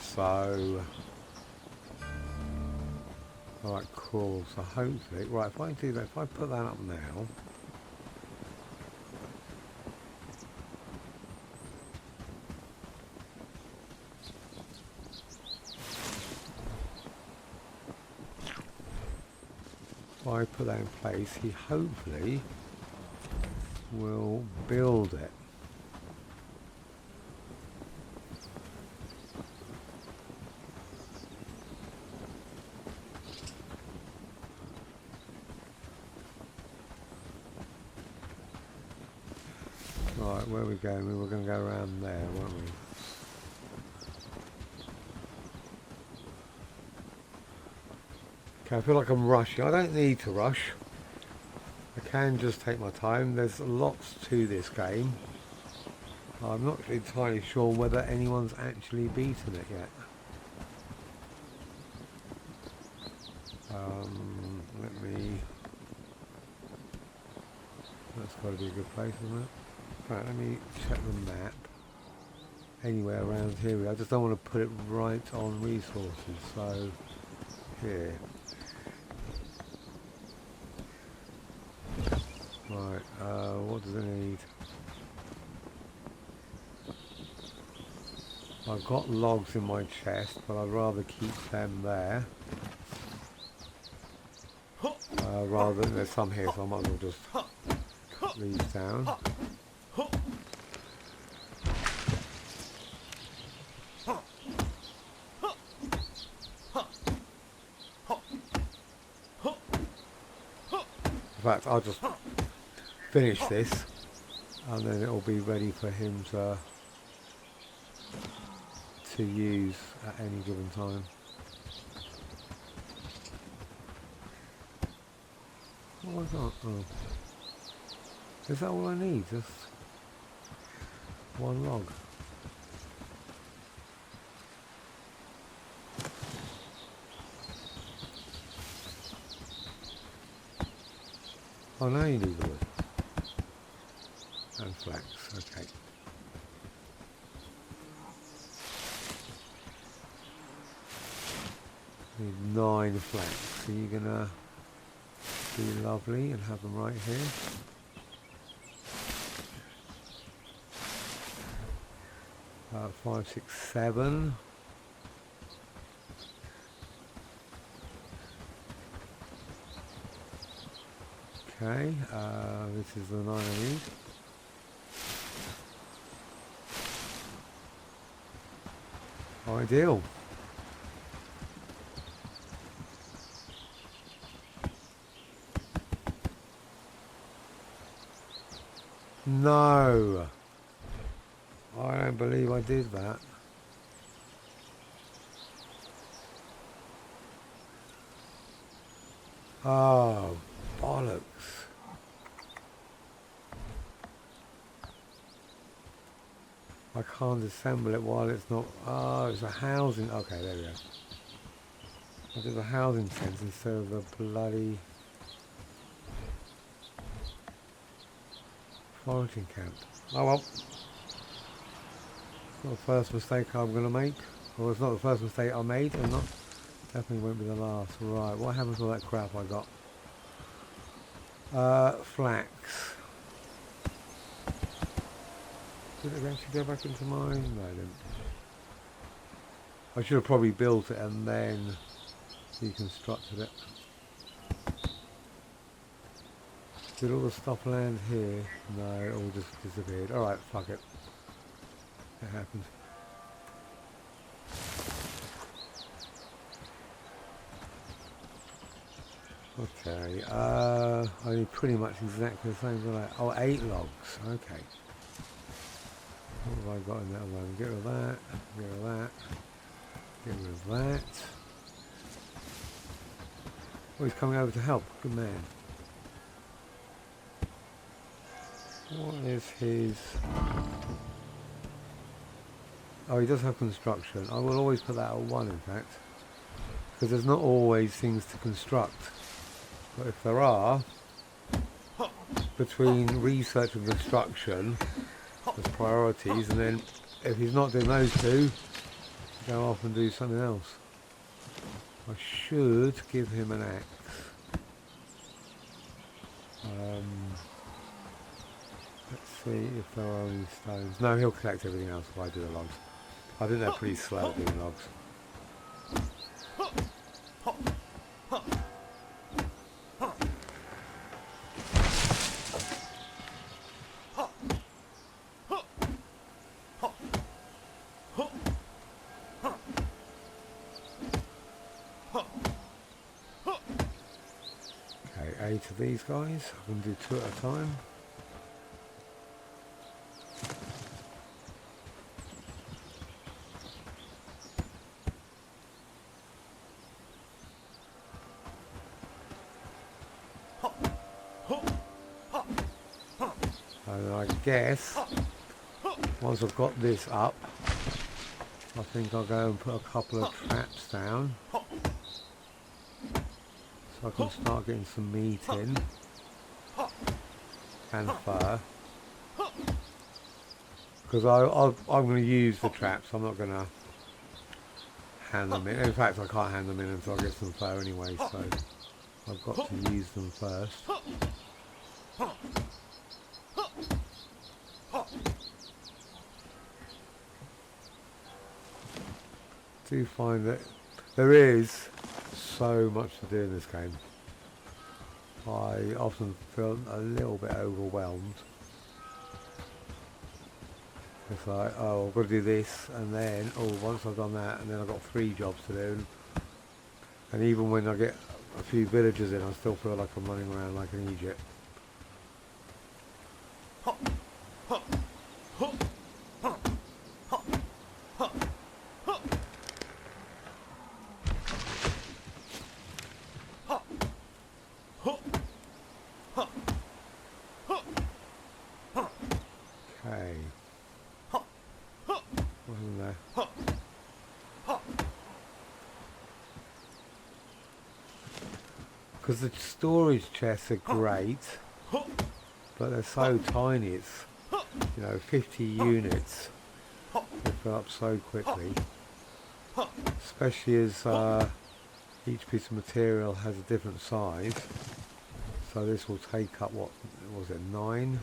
So, alright, cool. So hopefully, right, if I do that, if I put that up now, if I put that in place, he hopefully will build it. Right, where are we going? We were going to go around there, weren't we? Okay, I feel like I'm rushing. I don't need to rush. I can just take my time. There's lots to this game. I'm not entirely sure whether anyone's actually beaten it yet. Let me... That's got to be a good place, isn't it? Right, let me check the map. Anywhere around here. I just don't want to put it right on resources. So, here. Right, what does it need? I've got logs in my chest, but I'd rather keep them there. Rather than there's some here, so I might as well just cut these down. In fact, I'll just finish this, and then it'll be ready for him to use at any given time. What was that? Oh. Is that all I need? Just one log. Oh, now you need the wood. And flax, okay. Need 9 flax. So you're gonna be lovely and have them right here. About 5, 6, 7. Okay, this is the 9 I need. Ideal. No, I don't believe I did that. Oh, bollocks. I can't assemble it while it's not... Oh, it's a housing... Okay, there we go. I did the housing fence instead of the bloody... foraging camp. Oh well. It's not the first mistake I'm going to make. Or it's not the first mistake I made, and not... Definitely won't be the last. Right, what happens to all that crap I got? Flax. Did it actually go back into mine? No, it didn't. I should have probably built it and then deconstructed it. Did all the stuff land here? No, it all just disappeared. Alright, fuck it. It happened. Okay, I need pretty much exactly the same as that. Oh, 8 logs, okay. What have I got in that one? Get rid of that, get rid of that, get rid of that. Oh, he's coming over to help. Good man. What is his... Oh, he does have construction. I will always put that at 1, in fact. Because there's not always things to construct. But if there are, between research and construction, there's priorities, and then if he's not doing those two, go off and do something else. I should give him an axe. Let's see if there are any stones. No, he'll collect everything else if I do the logs. I think they're pretty slow at doing logs. Okay, 8 of these guys. I can do 2 at a time. And I guess once I've got this up, I think I'll go and put a couple of traps down so I can start getting some meat in and fur, because I'm going to use the traps. I'm not going to hand them in. In fact, I can't hand them in until I get some fur anyway, so I've got to use them first. I do find that there is so much to do in this game. I often feel a little bit overwhelmed. It's like, oh, I've got to do this, and then, oh, once I've done that, and then I've got 3 jobs to do. And even when I get a few villagers in, I still feel like I'm running around like an idiot. Okay. Wasn't there? Because the storage chests are great, but they're so tiny. It's, you know, 50 units. They fill up so quickly, especially as each piece of material has a different size. So this will take up, what was it, 9?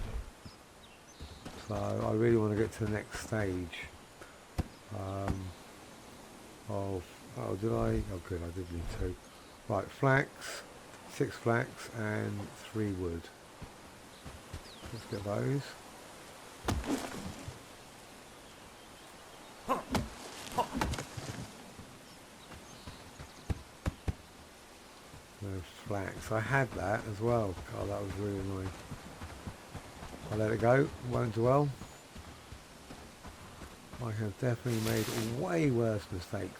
So I really want to get to the next stage of, oh did I? Oh good, I did need 2. Right, flax, 6 flax and 3 wood. Let's get those. No flax. I had that as well. God, that was really annoying. I let it go. Won't do well. I have definitely made way worse mistakes.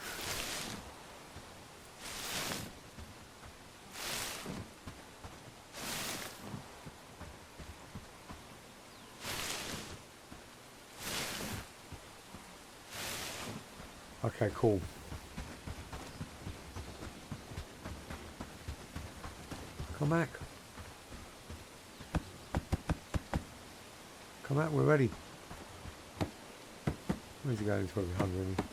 Okay, cool. Come back. Come back, we're ready. Where's he going? He's probably hungry, isn't he?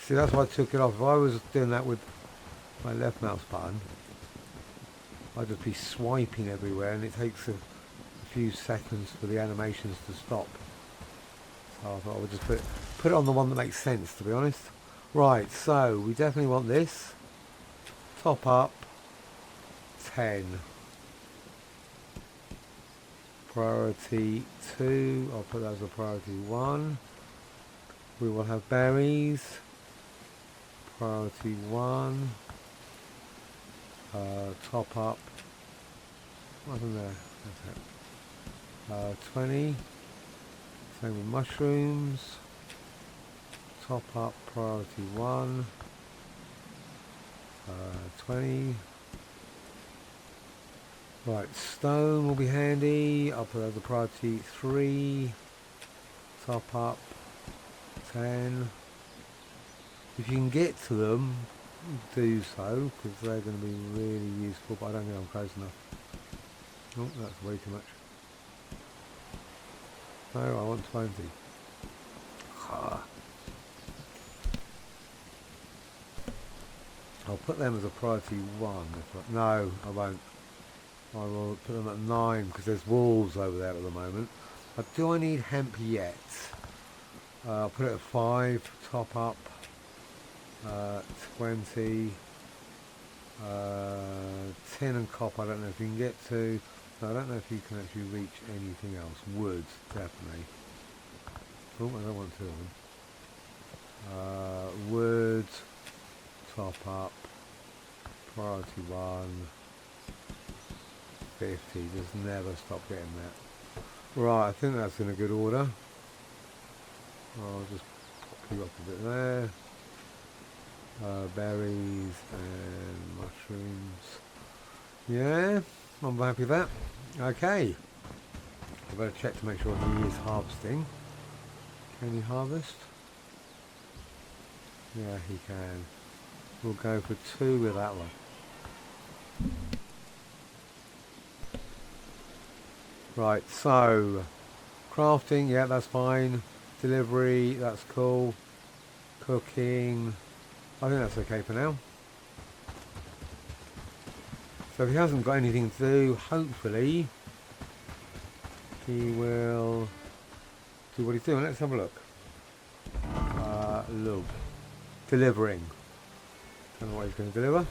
See, that's why I took it off. If I was doing that with my left mouse button, I'd just be swiping everywhere, and it takes a few seconds for the animations to stop. So I thought I would just put it on the one that makes sense, to be honest. Right, so we definitely want this. Top up 10. Priority 2, I'll put that as a priority 1. We will have berries. Priority 1. Top up. Nothing there. That's it. 20. Same with mushrooms. Top up priority 1. 20. Right, stone will be handy. I'll put that as a priority 3. Top up 10. If you can get to them, do so, because they're going to be really useful, but I don't think I'm close enough. Oh, that's way too much. No, I want 20. I'll put them as a priority 1. No, I won't. I will put them at 9 because there's wolves over there at the moment. But do I need hemp yet? I'll put it at 5. Top up 20. Tin and copper. I don't know if you can get to. No, I don't know if you can actually reach anything else. Wood, definitely. Oh, I don't want 2 of them. Wood. Top up. Priority 1. 50. Just never stop getting that. Right, I think that's in a good order. I'll just pop you up a bit there. Berries and mushrooms. Yeah, I'm happy with that. Okay. I better check to make sure he is harvesting. Can he harvest? Yeah, he can. We'll go for 2 with that one. Right, so crafting, yeah, that's fine. Delivery, that's cool. Cooking, I think that's okay for now. So if he hasn't got anything to do, hopefully he will do what he's doing. Let's have a look. Look, delivering. Don't know what he's going to deliver.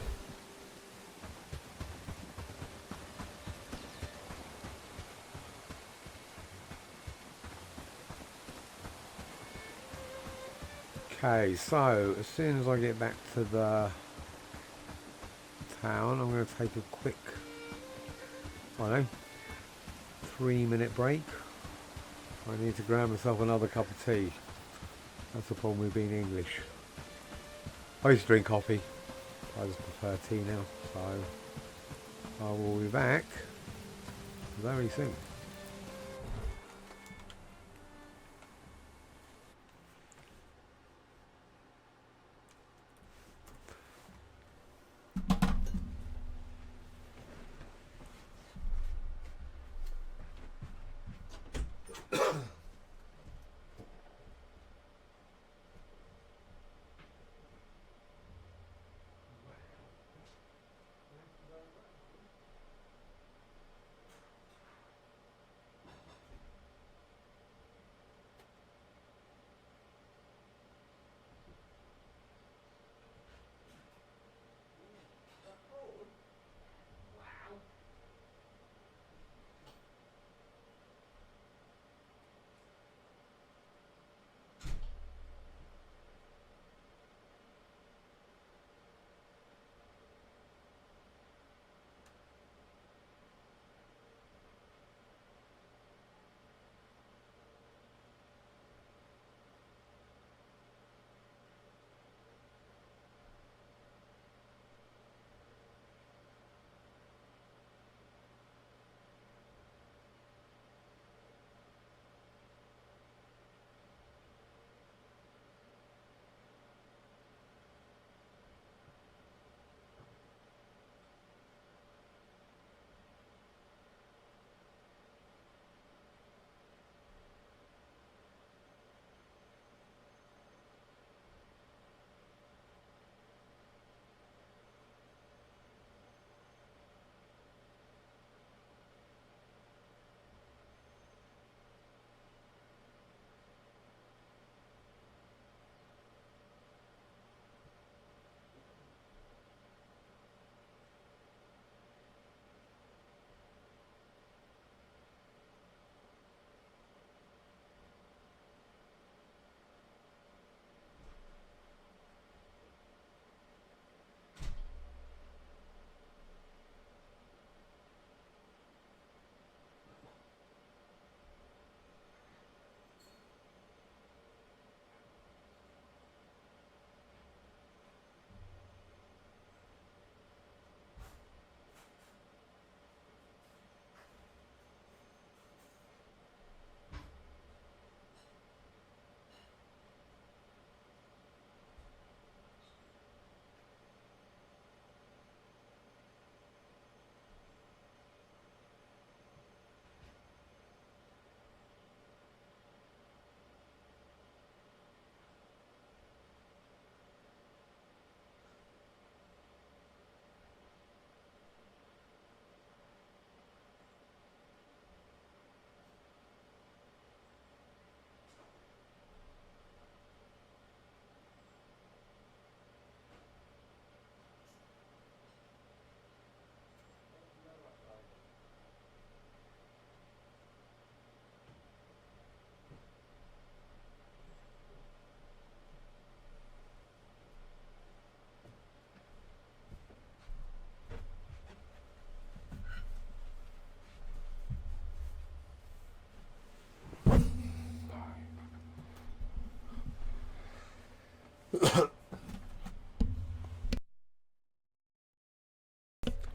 Okay, so as soon as I get back to the town, I'm going to take a quick, I don't know, 3-minute break. I need to grab myself another cup of tea. That's the problem with being English. I used to drink coffee. I just prefer tea now. So I will be back very soon.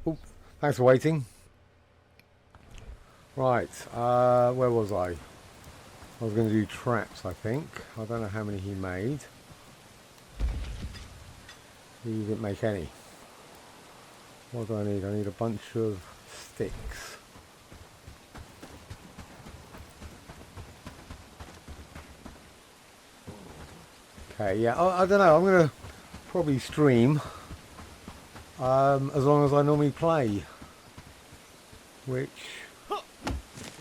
Oh, thanks for waiting. Right, where was I? I was going to do traps, I think. I don't know how many he made. He didn't make any. What do I need? I need a bunch of sticks. Okay, yeah, I don't know. I'm going to probably stream as long as I normally play, which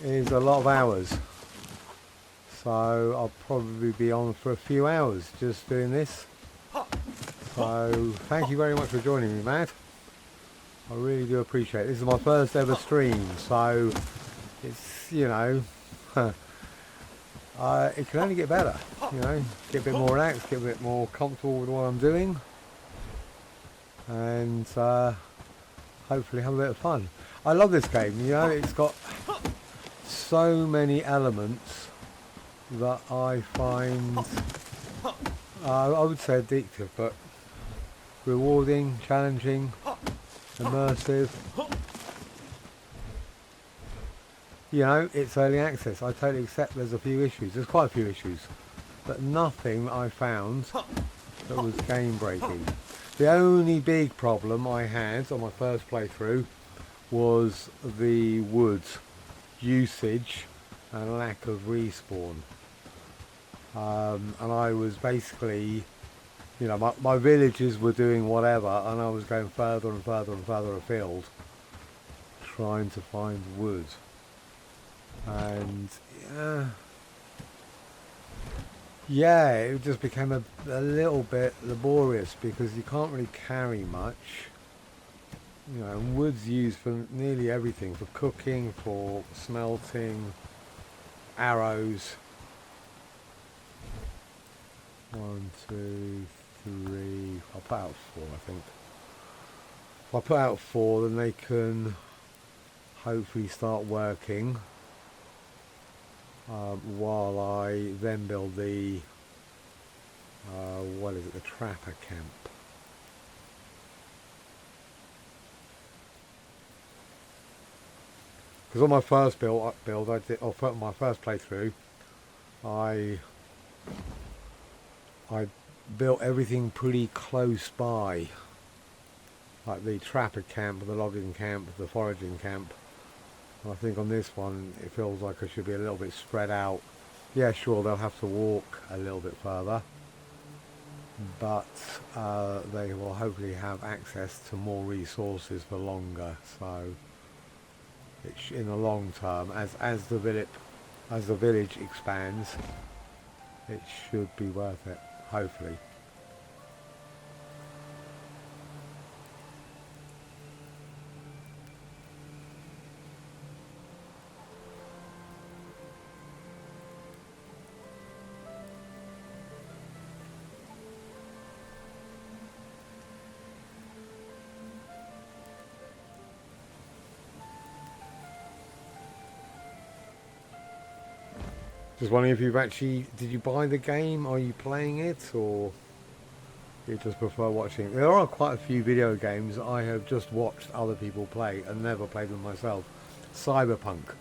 is a lot of hours. So I'll probably be on for a few hours just doing this. So thank you very much for joining me, Matt. I really do appreciate it. This is my first ever stream, so it's, you know, it can only get better, you know, get a bit more relaxed, get a bit more comfortable with what I'm doing, and hopefully have a bit of fun. I love this game, you know, it's got so many elements that I find, I would say addictive, but rewarding, challenging, immersive. You know, it's early access. I totally accept there's a few issues. There's quite a few issues, but nothing I found that was game breaking. The only big problem I had on my first playthrough was the wood usage and lack of respawn. And I was basically, you know, my villages were doing whatever, and I was going further and further and further afield trying to find wood. And yeah, it just became a little bit laborious because you can't really carry much. You know, and wood's used for nearly everything, for cooking, for smelting, arrows. 1, 2, 3, I'll put out 4 I think. If I put out 4 then they can hopefully start working. While I then build the, what is it, the trapper camp. Because on my first build I did, or my first playthrough, I built everything pretty close by, like the trapper camp, the logging camp, the foraging camp. I think on this one it feels like I should be a little bit spread out. Yeah, sure, they'll have to walk a little bit further, but they will hopefully have access to more resources for longer. So it's in the long term, as the village expands, it should be worth it, hopefully. Just wondering if you've actually, did you buy the game? Are you playing it, or you just prefer watching it? There are quite a few video games I have just watched other people play and never played them myself. Cyberpunk,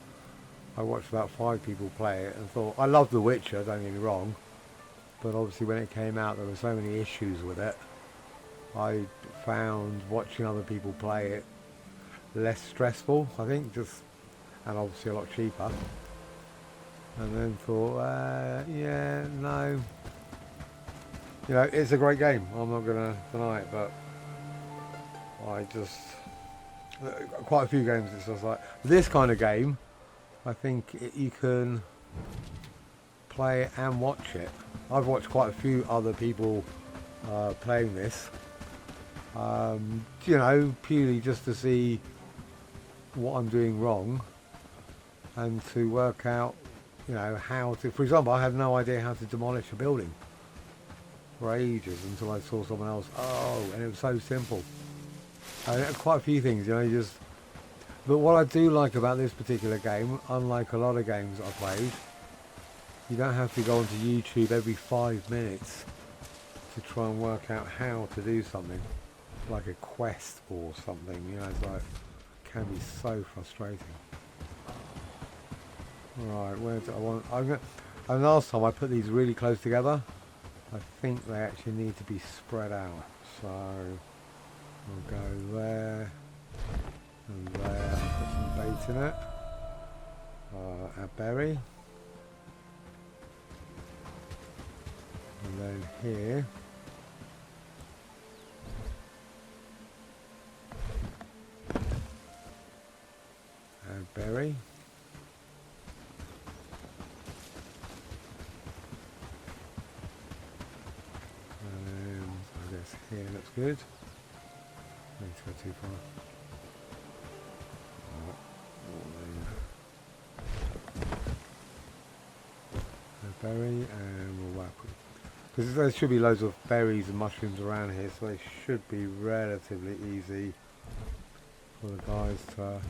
I watched about 5 people play it and thought, I love The Witcher, don't get me wrong, but obviously when it came out there were so many issues with it. I found watching other people play it less stressful, I think, and obviously a lot cheaper. And then thought, yeah, no. You know, it's a great game. I'm not going to deny it, but quite a few games it's just like, this kind of game, I think you can play it and watch it. I've watched quite a few other people playing this, you know, purely just to see what I'm doing wrong and to work out, you know, how to, for example, I had no idea how to demolish a building for ages until I saw someone else. Oh, and it was so simple. Quite a few things, you know, but what I do like about this particular game, unlike a lot of games I've played, you don't have to go onto YouTube every 5 minutes to try and work out how to do something, like a quest or something, you know, it's like, it can be so frustrating. Right, where do I want? And last time I put these really close together. I think they actually need to be spread out. So we'll go there and there. Put some bait in it. A berry, and then here. A berry. Here looks good. Need to go too far. berry, and we'll whack it. Because there should be loads of berries and mushrooms around here, so it should be relatively easy for the guys to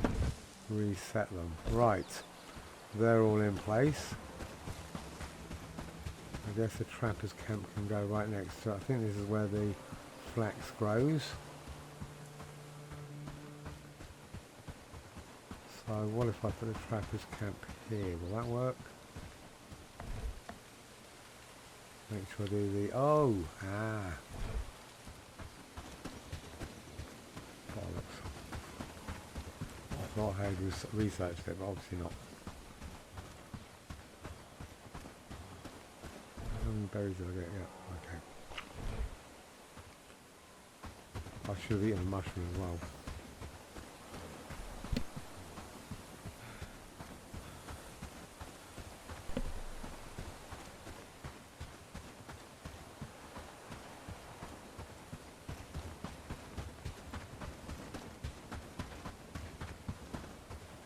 reset them. Right, they're all in place. I guess the trappers camp can go right next to it. I think this is where the flax grows. So what if I put the trappers camp here? Will that work? Make sure I do the... oh! Ah! Bollocks. I thought I had researched it, but obviously not. How many berries did I get? Yeah, okay. I should have eaten a mushroom as well.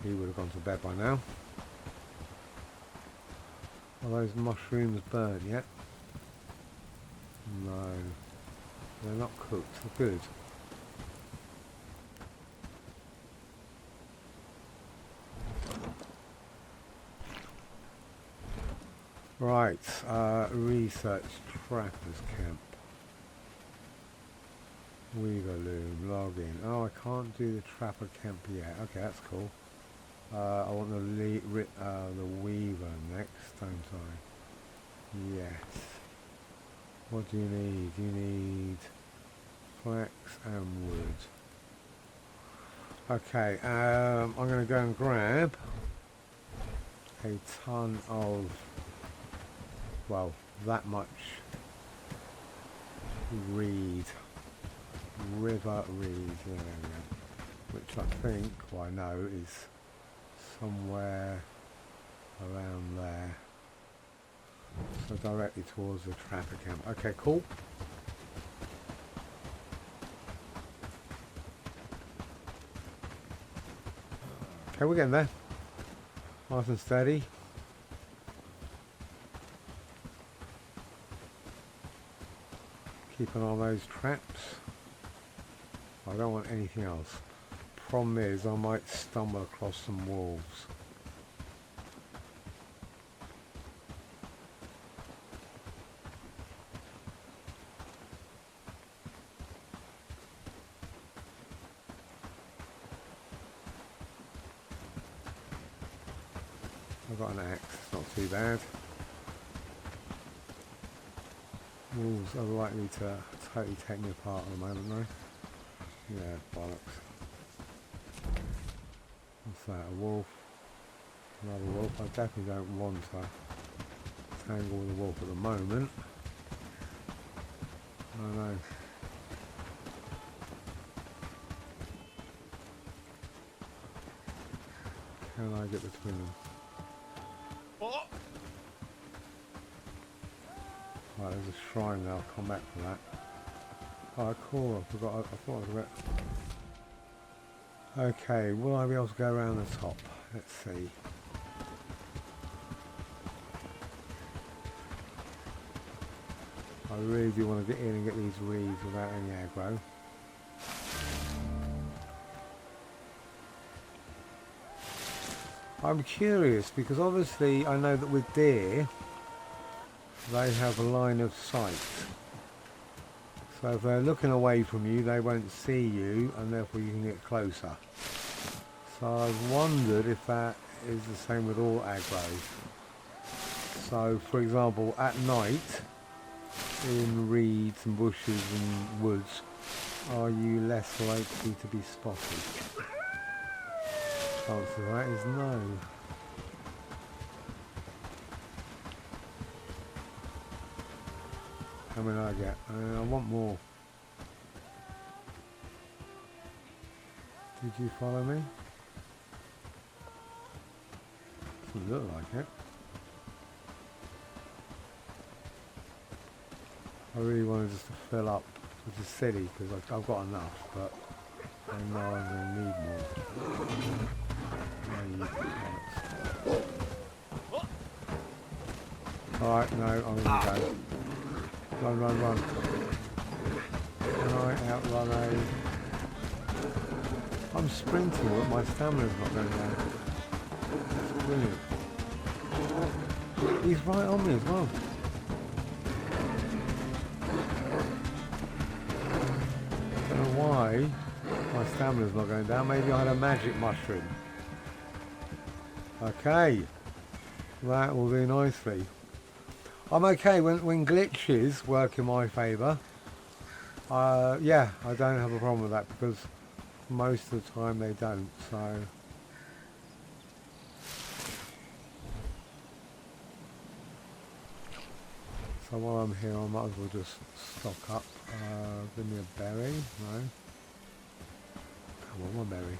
He would have gone to bed by now. Are those mushrooms burnt yet? No. They're not cooked. They're good. Right. Research trappers camp. Weaver loom. Log in. Oh, I can't do the trapper camp yet. Okay, that's cool. I want the weaver next, don't I? Yes. What do you need? You need flax and wood. Okay, I'm going to go and grab a ton of, well, that much reed. River reed, there we go. Which I think, well, I know is somewhere around there, so directly towards the trapper camp. Okay, cool. Okay, we're getting there. Nice and steady. Keep an eye on those traps. I don't want anything else. Problem is, I might stumble across some wolves. I've got an axe, it's not too bad. Wolves are likely to totally take me apart at the moment though. Yeah, bollocks. What's that, a wolf? Another wolf. I definitely don't want to tangle with a wolf at the moment. I know. Can I get between them? Oh! Right, there's a shrine there, I'll come back for that. Oh, cool, I forgot, I thought I was a bit... Okay, will I be able to go around the top? Let's see. I really do want to get in and get these reeds without any aggro. I'm curious because obviously I know that with deer they have a line of sight. So if they're looking away from you, they won't see you, and therefore you can get closer. So I've wondered if that is the same with all aggro. So for example, at night, in reeds and bushes and woods, are you less likely to be spotted? Answer to that is no. How many do I get? I want more. Did you follow me? Doesn't look like it. I really wanted just to fill up, which is silly because I've got enough, but I know I'm going to need more. Alright, no, I'm gonna go. Run, run, run. Right, outrun A. I'm sprinting, but my stamina's not going down. That's brilliant. He's right on me as well. I don't know why my stamina's not going down. Maybe I had a magic mushroom. Okay. That will do nicely. I'm okay when glitches work in my favour. Yeah, I don't have a problem with that because most of the time they don't. So while I'm here, I might as well just stock up. Give me a berry. No. Come on, one berry.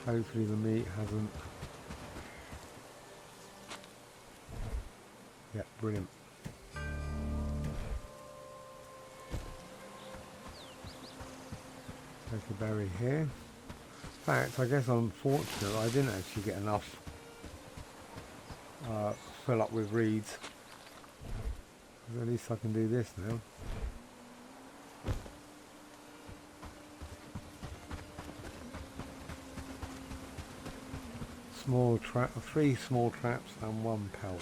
Hopefully the meat hasn't... Yeah, brilliant. Take a berry here. In fact, I guess I'm fortunate I didn't actually get enough fill up with reeds. At least I can do this now. Small trap, 3 small traps and 1 pelt.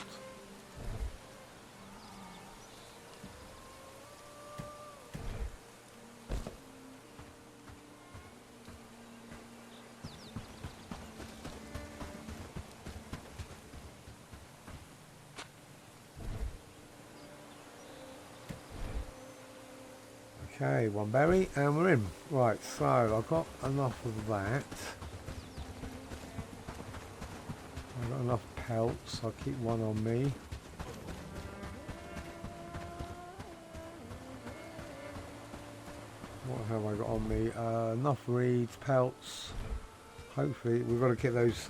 Okay, 1 berry and we're in. Right, so I've got enough of that. I've got enough pelts, I'll keep 1 on me. What have I got on me? Enough reeds, pelts. Hopefully, we've got to get those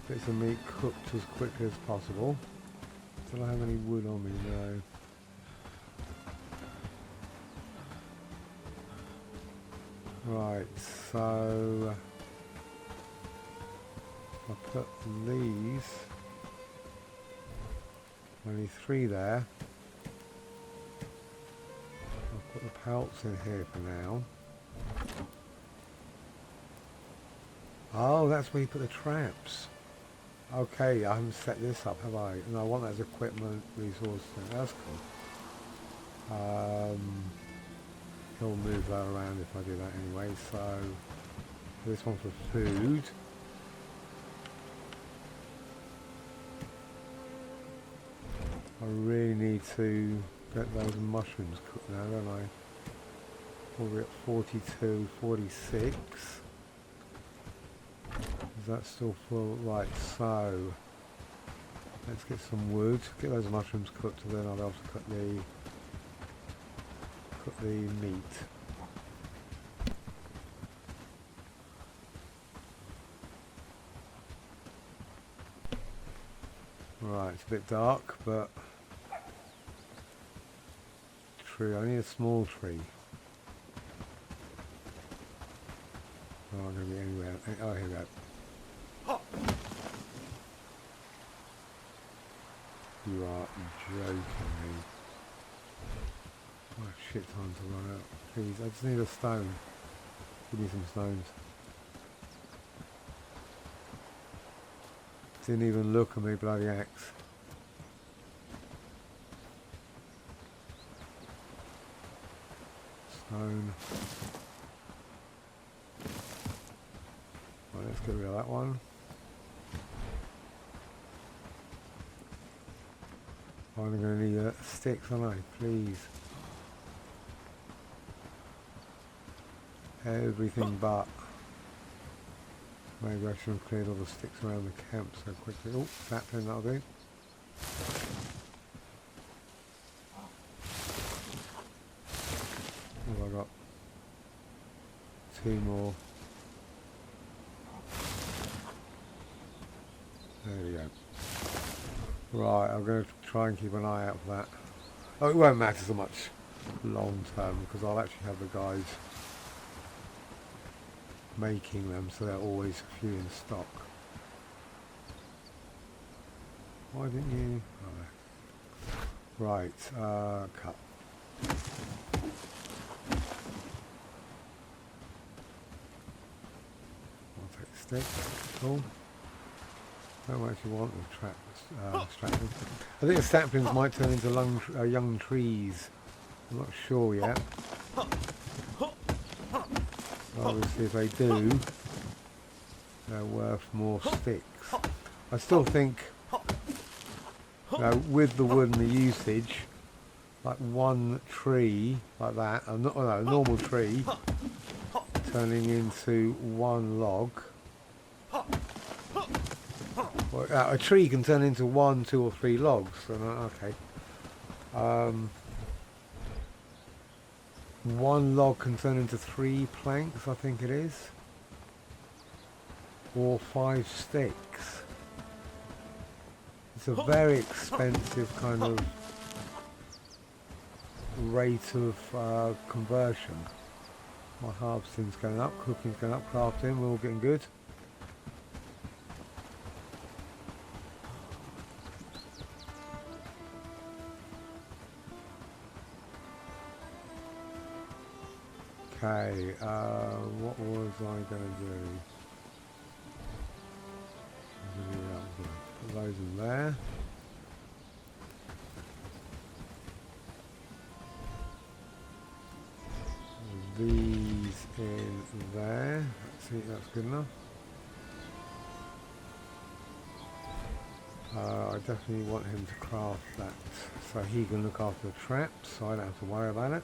bits of meat cooked as quickly as possible. Do I have any wood on me? No. Right, so I'll put these, only 3 there. I'll put the pelts in here for now. Oh, that's where you put the traps. Okay, I haven't set this up, have I? And I want that as equipment resource thing. That's cool. He'll move that around if I do that anyway. So this one for food. I really need to get those mushrooms cooked now, don't I? We're at 42, 46. Is that still full? Right, so let's get some wood, get those mushrooms cooked, and then I'll be able to cook the meat. Right, it's a bit dark, but tree. I need a small tree. Oh, I'm going to be anywhere. Oh, here we go. You are joking me. Oh shit, time to run out. Please, I just need a stone. Give me some stones. Didn't even look at me bloody axe. Stone. Right, let's get rid of that one. I'm going to need sticks, aren't I? Please. Everything but. Maybe I should have cleared all the sticks around the camp so quickly. Oh, sapling, that'll do. What have I got? 2 more. There we go. Right, I'm going to try and keep an eye out for that. Oh, it won't matter so much long term because I'll actually have the guys making them, so they're always a few in stock. Why didn't you? Oh. Right, cut. I'll take stick. Cool. Don't actually want the saplings. I think the saplings might turn into young trees. I'm not sure yet. Obviously, if they do, they're worth more sticks. I still think, with the wood and the usage, like one tree like that, a normal tree, turning into one log. Well, a tree can turn into 1, 2 or 3 logs. So, okay. One log can turn into 3 planks, I think it is, or 5 sticks. It's a very expensive kind of rate of conversion. My harvesting's going up, cooking's going up, crafting, we're all getting good. Okay, what was I going to do? Put those in there. These in there. Let's see if that's good enough. I definitely want him to craft that so he can look after the traps, so I don't have to worry about it.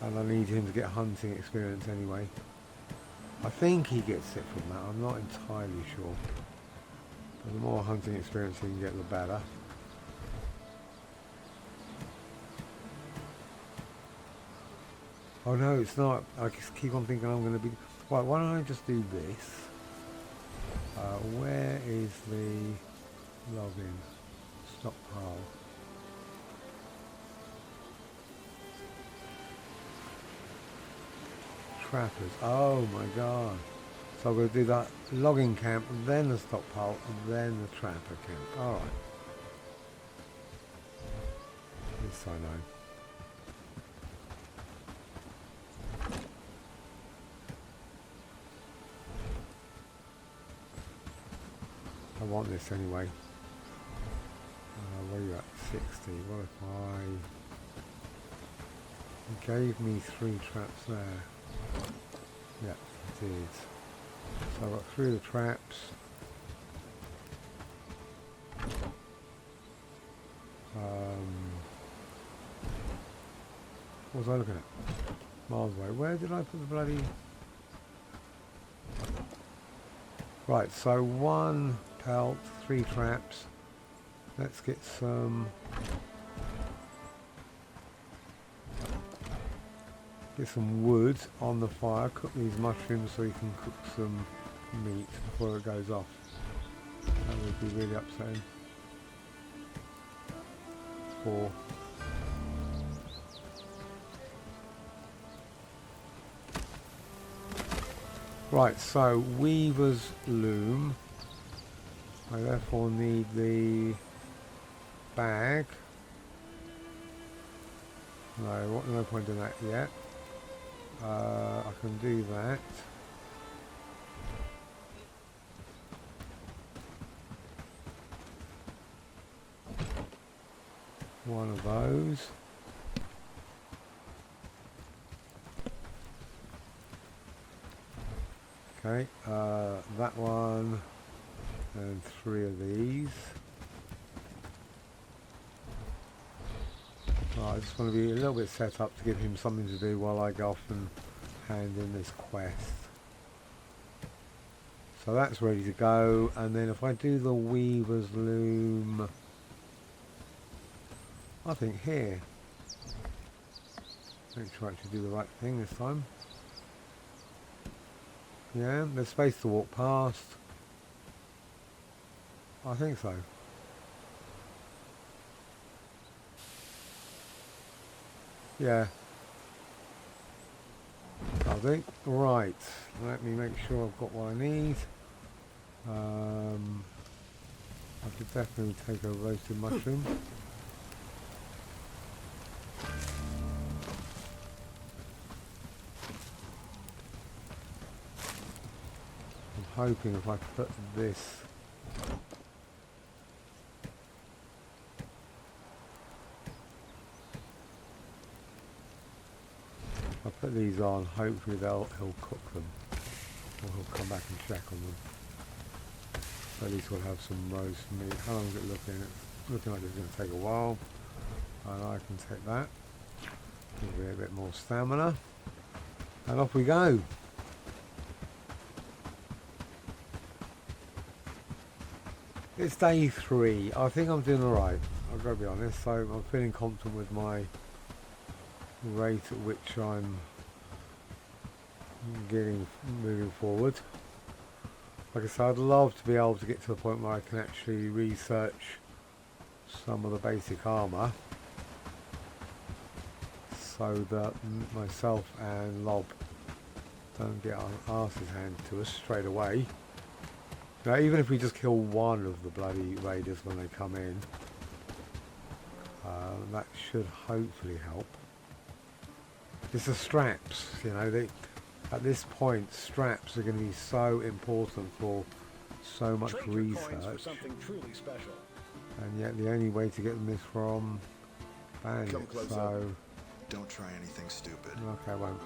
And I need him to get hunting experience anyway. I think he gets it from that, I'm not entirely sure. But the more hunting experience he can get, the better. Oh no, it's not. I just keep on thinking I'm going to be... Right, why don't I just do this? Where is the login? Stockpile. Trappers. Oh my god. So I'm going to do that logging camp, then the stockpile, and then the trapper camp. Alright. This I know. I want this anyway. Where are you at? 60. What if I... You gave me 3 traps there. Yeah, it did. So I've got 3 of the traps. What was I looking at? Miles away. Where did I put the bloody... Right, so 1 pelt, 3 traps. Let's get some... Get some wood on the fire, cook these mushrooms so you can cook some meat before it goes off. That would be really upsetting. 4. Right, so weaver's loom. I therefore need the bag. No point in that yet. I can do that. One of those. Okay, that one and 3 of these. I just want to be a little bit set up to give him something to do while I go off and hand in this quest. So that's ready to go, and then if I do the weaver's loom, I think here. Make sure I actually do the right thing this time. Yeah, there's space to walk past. I think so. Yeah. Oh, that'll do. Right, let me make sure I've got what I need. I could definitely take a roasted mushroom. I'm hoping if I put this I put these on, hopefully he'll cook them, or he'll come back and check on them. So at least we'll have some roast meat. How long is it looking? It's looking like it's going to take a while, and I can take that. Give me a bit more stamina, and off we go. It's day 3. I think I'm doing alright, I've got to be honest. So I'm feeling confident with my rate at which I'm moving forward. Like I said, I'd love to be able to get to the point where I can actually research some of the basic armour so that myself and Lob don't get our asses handed to us straight away. Now, even if we just kill one of the bloody raiders when they come in, that should hopefully help. It's the straps, you know, at this point straps are going to be so important for so much research, something truly special. and yet the only way to get them is from bandits, so... Don't try anything stupid. Okay, I won't.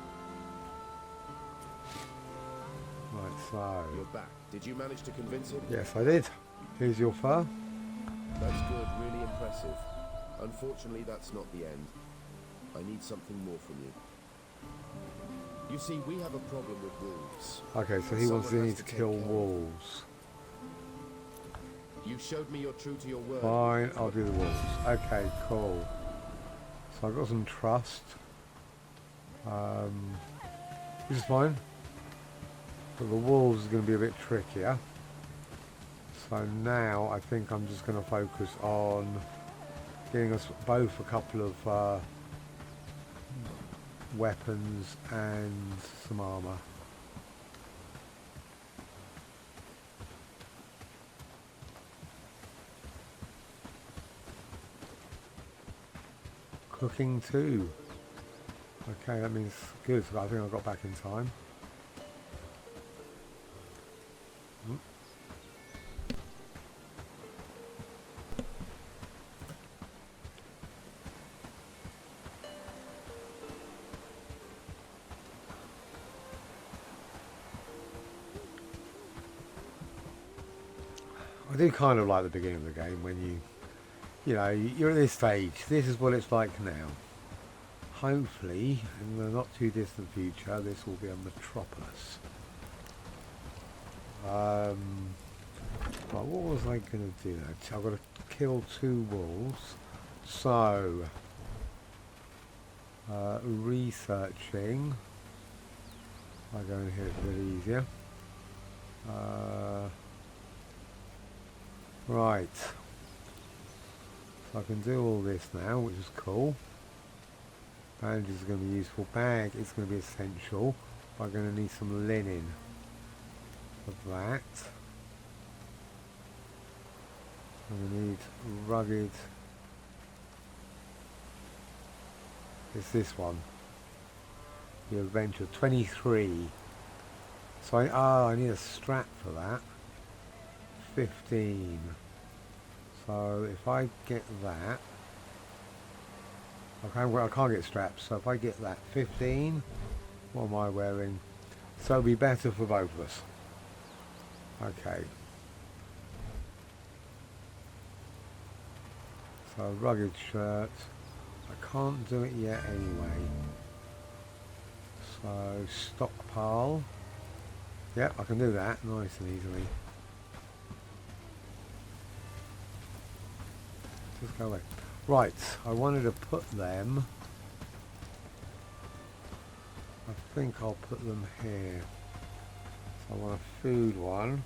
Right, so... You're back. Did you manage to convince him? Yes, I did. Here's your fur. That's good, really impressive. Unfortunately, that's not the end. I need something more from you. You see, we have a problem with wolves. Okay, so he wants Someone me has to to kill take care of wolves. You showed me you're true to your word. Fine, I'll do the wolves. Okay, cool. So I've got some trust. Which is fine. But the wolves is going to be a bit trickier. So now I think I'm just going to focus on getting us both a couple of weapons and some armour. Cooking too. Okay, that means good. So I think I got back in time. I do kind of like the beginning of the game when you know, you're at this stage. This is what it's like now. Hopefully, in the not too distant future, this will be a metropolis. Right, what was I going to do? I've got to kill 2 wolves. So, researching. I go in here, it's a bit easier. Right. So I can do all this now, which is cool. Bandages are going to be useful. Bag is going to be essential. I'm going to need some linen for that. I'm going to need rugged. It's this one. The adventure 23. So I need a strap for that. 15. So if I get that, I can't get straps. So if I get that 15, what am I wearing? So it'll be better for both of us. Okay. So rugged shirt. I can't do it yet anyway. So stockpile. Yep, I can do that nice and easily. Just go away. Right, I wanted to put them. I think I'll put them here. So I want a food one.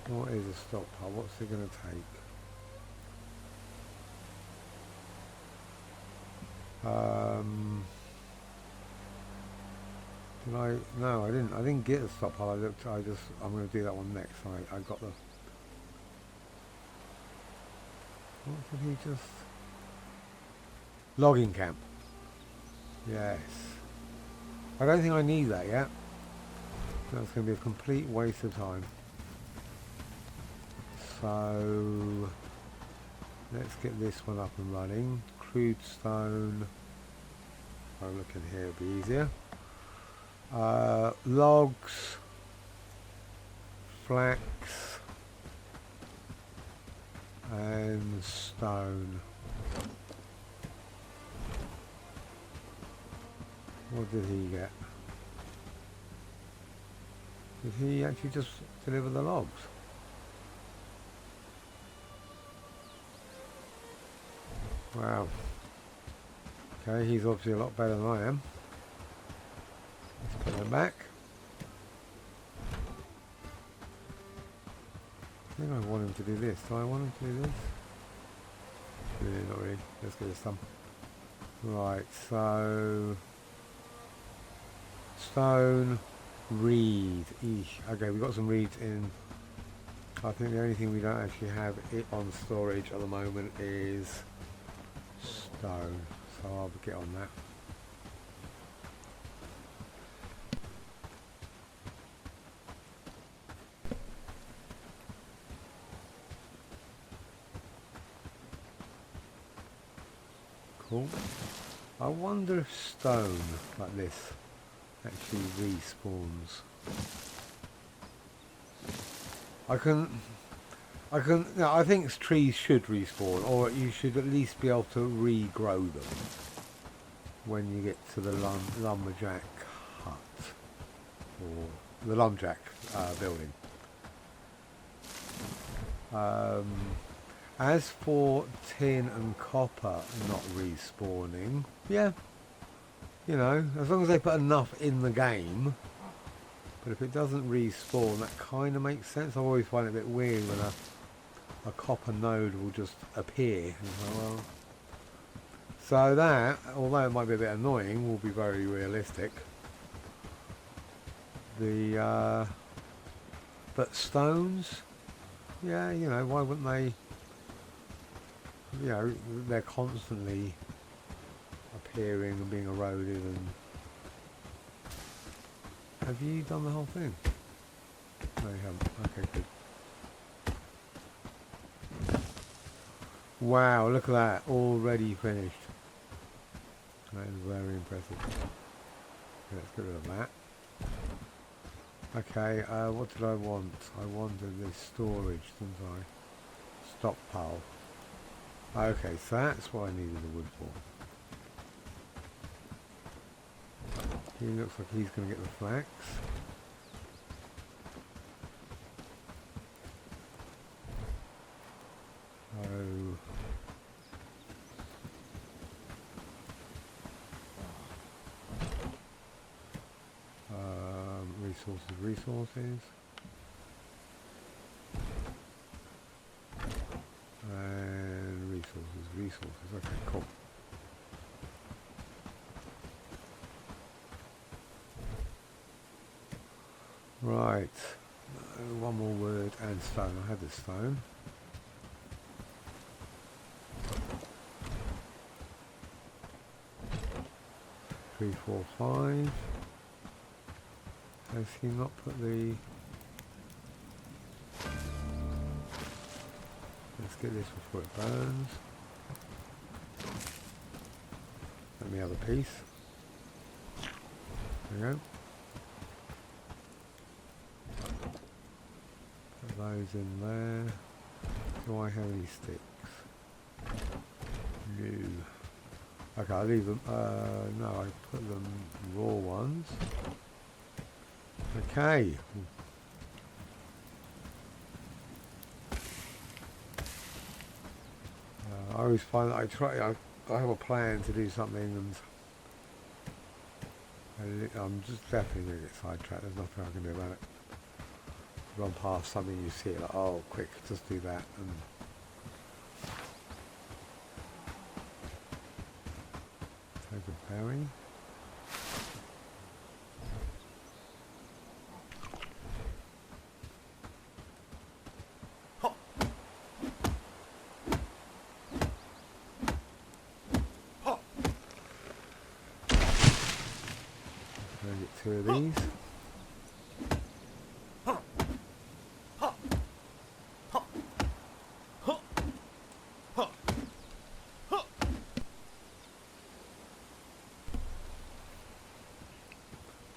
What is a stockpile? What's it going to take? Did I? No, I didn't. I didn't get the stockpile. I looked. I'm going to do that one next. I got the. What did he just? Logging camp. Yes. I don't think I need that yet. That's going to be a complete waste of time. So let's get this one up and running. Crude stone. I'll look in here, it'll be easier. Logs, flax, and stone. What did he get? Did he actually just deliver the logs? Wow. Okay, he's obviously a lot better than I am. Let's put them back. I think I want him to do this. Do I want him to do this? Really, not really. Let's get this done. Right, so stone, reed. Eesh. Okay, we've got some reeds in. I think the only thing we don't actually have it on storage at the moment is stone. So I'll get on that. Cool. I wonder if stone like this actually respawns. No, I think trees should respawn, or you should at least be able to regrow them when you get to the lumberjack hut, or the lumberjack building. As for tin and copper not respawning, yeah, you know, as long as they put enough in the game. But if it doesn't respawn, that kind of makes sense. I always find it a bit weird when a copper node will just appear. Well, so that, although it might be a bit annoying, will be very realistic. But stones, yeah, you know, why wouldn't they? You know, they're constantly appearing and being eroded. And have you done the whole thing? No, you haven't. Okay, good. Wow, look at that, already finished. That is very impressive. Let's get rid of that. Okay, what did I want? I wanted this storage, didn't I? Stockpile. Okay, so that's what I needed the wood for. He looks like he's going to get the flax. Resources. And resources. Okay, cool. Right. One more word and stone. I had the stone. Three, 4, 5. Has he not put the... Let's get this before it burns. Let me have a piece. There we go. Put those in there. Do I have any sticks? No. Okay, I'll leave them. No, I put them raw ones. Okay. I always find that I have a plan to do something and I'm just definitely going to get sidetracked. There's nothing I can do about it. Run past something, you see it like, oh, quick, just do that. And take a berry. these.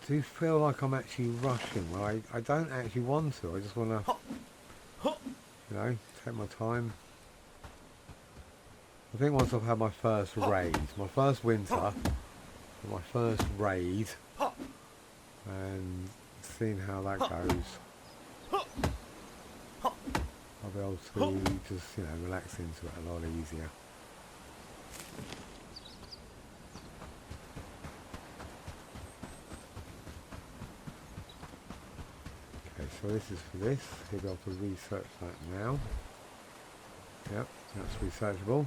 I do feel like I'm actually rushing. Well, I don't actually want to. I just want to, you know, take my time. I think once I've had my first raid, my first winter, my first raid, and seeing how that goes, I'll be able to just, you know, relax into it a lot easier. Okay, so this is for this. He'll be able to research that now. Yep, that's researchable.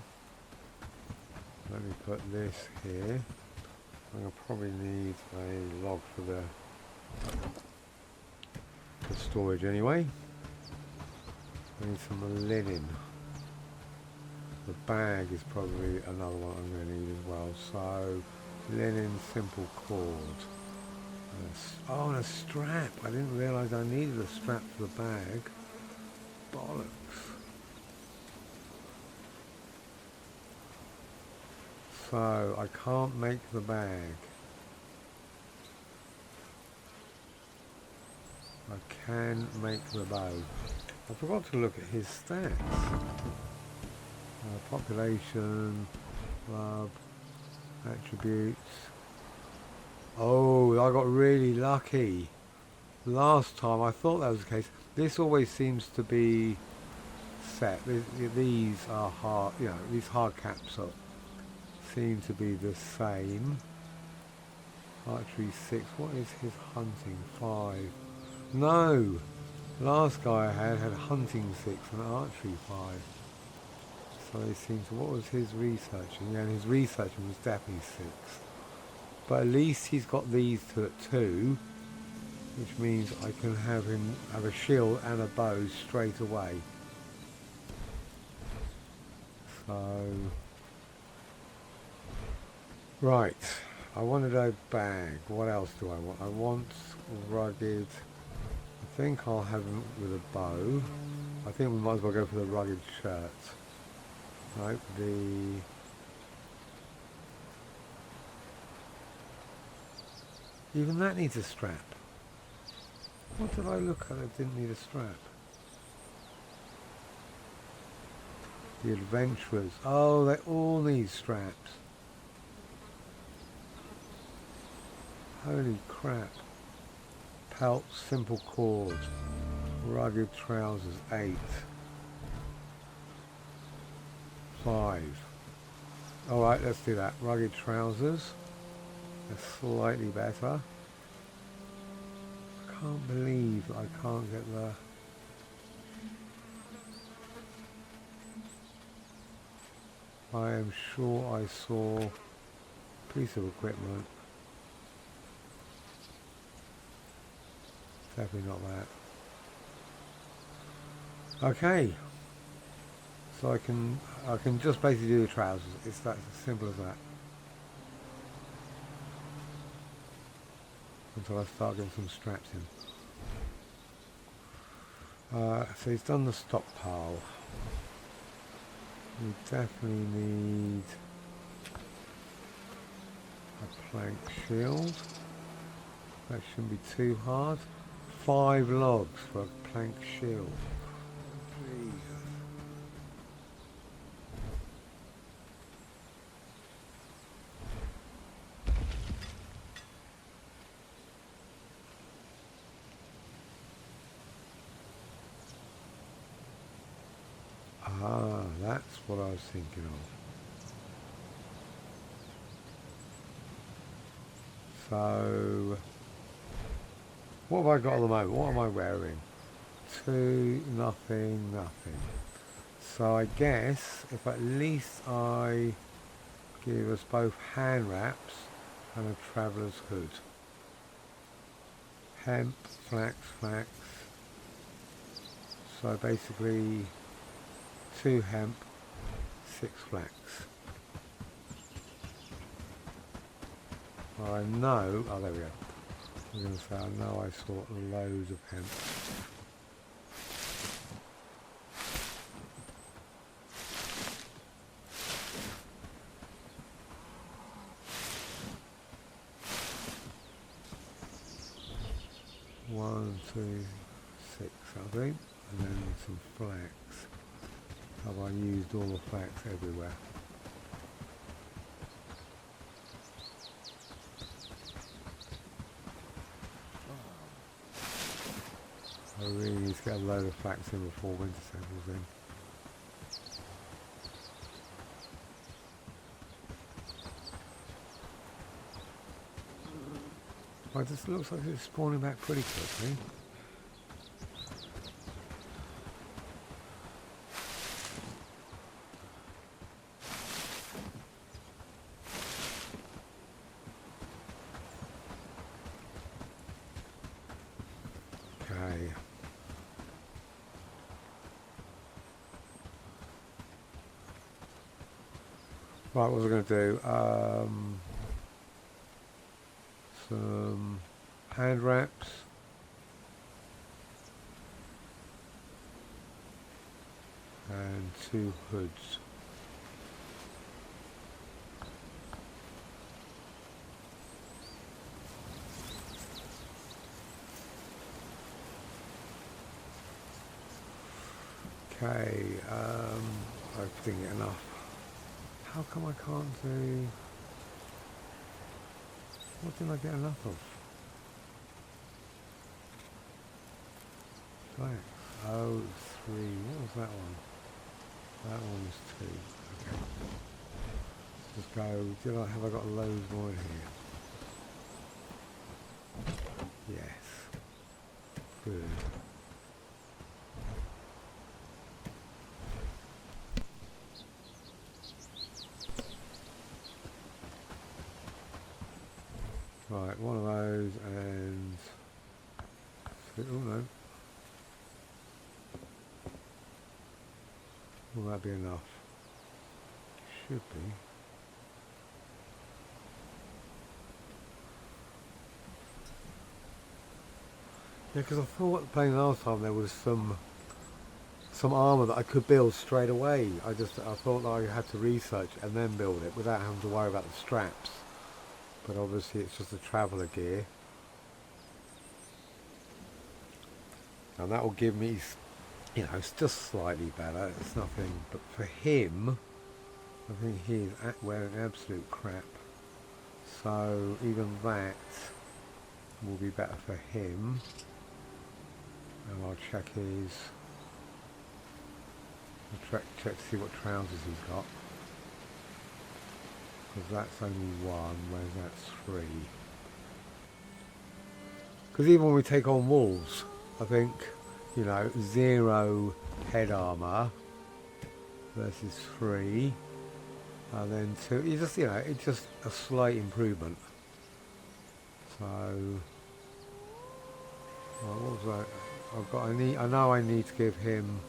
Let me put this here. I'm going to probably need a log for the storage anyway. I need some linen. The bag is probably another one I'm going to need as well. So, linen, simple cord. Oh, and a strap. I didn't realise I needed a strap for the bag. Bollocks. So, I can't make the bag. I can make the bow. I forgot to look at his stats. Population, club, attributes. Oh, I got really lucky. Last time I thought that was the case. This always seems to be set. These are hard, you know, these hard caps seem to be the same. Archery 6. What is his hunting? 5. No! Last guy I had hunting 6 and archery 5. So they seem to... What was his researching? Yeah, his researching was definitely 6. But at least he's got these two at 2, which means I can have him have a shield and a bow straight away. So... Right, I wanted a bag. What else do I want? I want rugged. I think I'll have him with a bow. I think we might as well go for the rugged shirt. Right, even that needs a strap. What did I look at that didn't need a strap? The adventurers. Oh, they all need straps. Holy crap. Pelt, simple cord. Rugged trousers, 8. 5. Alright, let's do that. Rugged trousers. They're slightly better. I can't believe I can't get the... I am sure I saw a piece of equipment. Definitely not that. Okay. So I can just basically do the trousers. It's that simple as that. Until I start getting some straps in. So he's done the stockpile. We definitely need a plank shield. That shouldn't be too hard. 5 logs for a plank shield. Jesus. Ah, that's what I was thinking of. So, what have I got at the moment? What am I wearing? 2, nothing, nothing. So I guess if at least I give us both hand wraps and a traveller's hood. Hemp, flax, flax. So basically 2 hemp, 6 flax. I know, oh there we go. I'm going to say I know I saw loads of hemp. One, two, 6, I think, and then some flax. Have I used all the flax everywhere? I really need to get a load of flax in before winter settles in. It just looks like it's spawning back pretty quickly. Okay. Right, what was I going to do? Some hand wraps. And 2 hoods. Okay, I think enough. How come I can't do... What did I get enough of? Flax. Oh, 3. What was that one? That one was 2. Okay. Just go. Have I got loads more in here? Yes. Good. Right, one of those and... Oh no. Will that be enough? Should be. Yeah, because I thought playing last time there was some armour that I could build straight away. I thought that I had to research and then build it without having to worry about the straps. But obviously it's just a traveller gear. And that will give me, you know, it's just slightly better. It's nothing, but for him, I think he's wearing absolute crap. So even that will be better for him. And I'll check check to see what trousers he's got. Because that's only 1, whereas that's 3. Because even when we take on wolves, I think, you know, 0 head armour versus 3, and then 2. You just, you know, it's just a slight improvement. So, well, what was that? I know I need to give him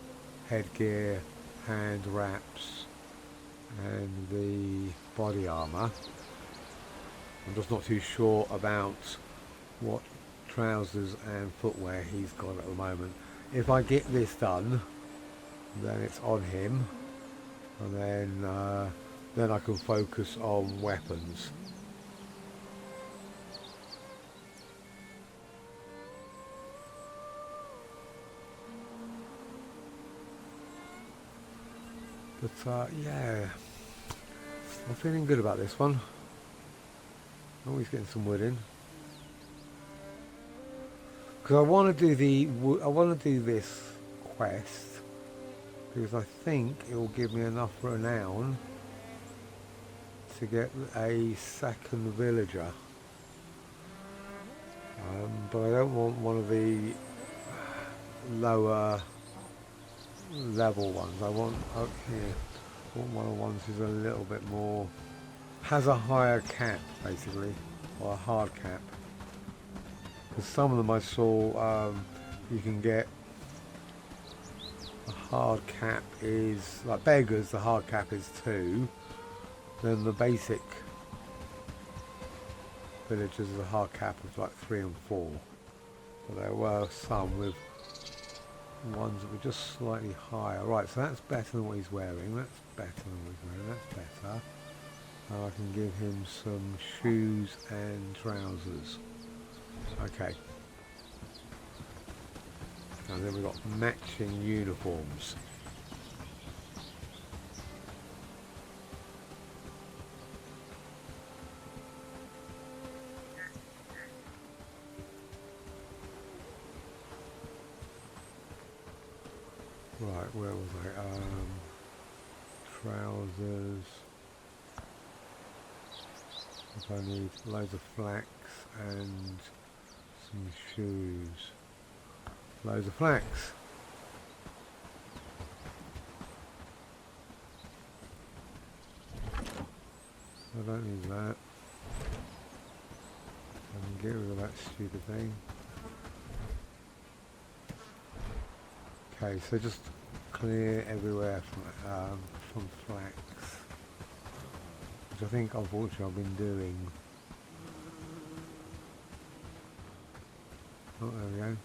headgear, hand wraps, and the body armour. I'm just not too sure about what trousers and footwear he's got at the moment. If I get this done, then it's on him, and then I can focus on weapons. But yeah, I'm feeling good about this one. Always getting some wood in. Because I want to do this quest because I think it will give me enough renown to get a second villager. But I don't want one of the lower level ones. I want up here. I want one of the ones who's a little bit more, has a higher cap basically, or a hard cap. Because some of them I saw you can get a hard cap is like beggars. The hard cap is 2. Then the basic villagers is a hard cap of like 3 and 4. But there were some with ones that were just slightly higher. Right, so that's better than what he's wearing. That's better than what he's wearing. That's better. And I can give him some shoes and trousers. Okay. And then we've got matching uniforms. Right, where was I? Trousers. I need loads of flax and some shoes. Loads of flax. I don't need that. I can get rid of that stupid thing. Okay, so just clear everywhere from flax, which I think unfortunately I've been doing. Oh, there we go.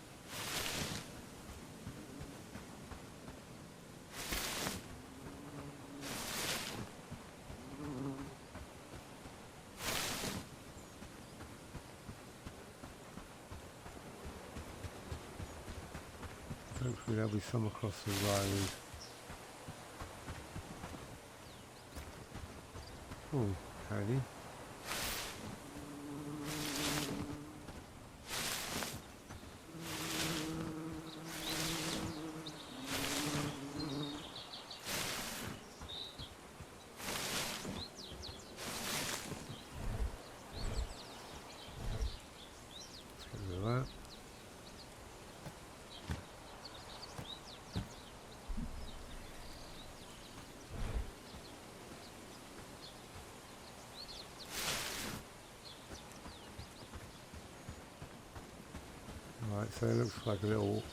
Hopefully there'll be some across the road. Oh, howdy. Let's get rid of that. Right, so it looks like a little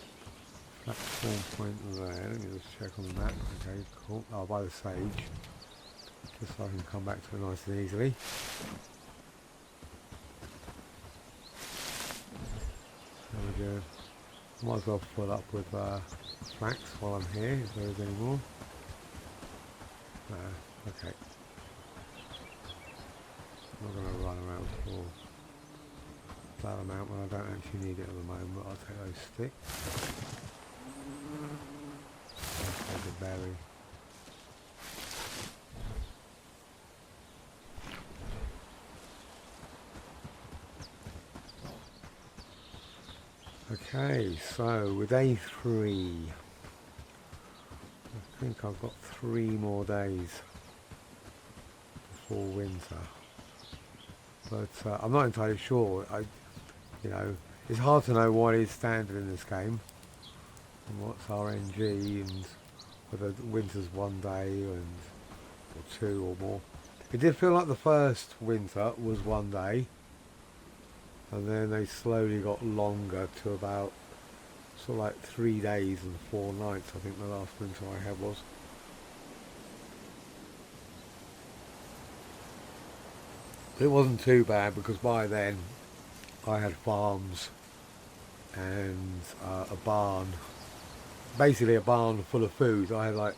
platform point there. Let me just check on the map. Okay, cool. Oh, by the sage. Just so I can come back to it nice and easily. There we go. Might as well fill up with flax while I'm here, if there is any more. Okay. I'm not going to run around for that amount when I don't actually need it at the moment. I'll take those sticks. I'll take a berry. Okay, so with day 3, I think I've got 3 more days before winter. But I'm not entirely sure. You know, it's hard to know what is standard in this game and what's RNG and whether winter's 1 day and or 2 or more. It did feel like the first winter was 1 day, and then they slowly got longer to about sort of like 3 days and 4 nights. I think the last winter I had was. It wasn't too bad because by then I had farms and a barn, basically a barn full of food. I had like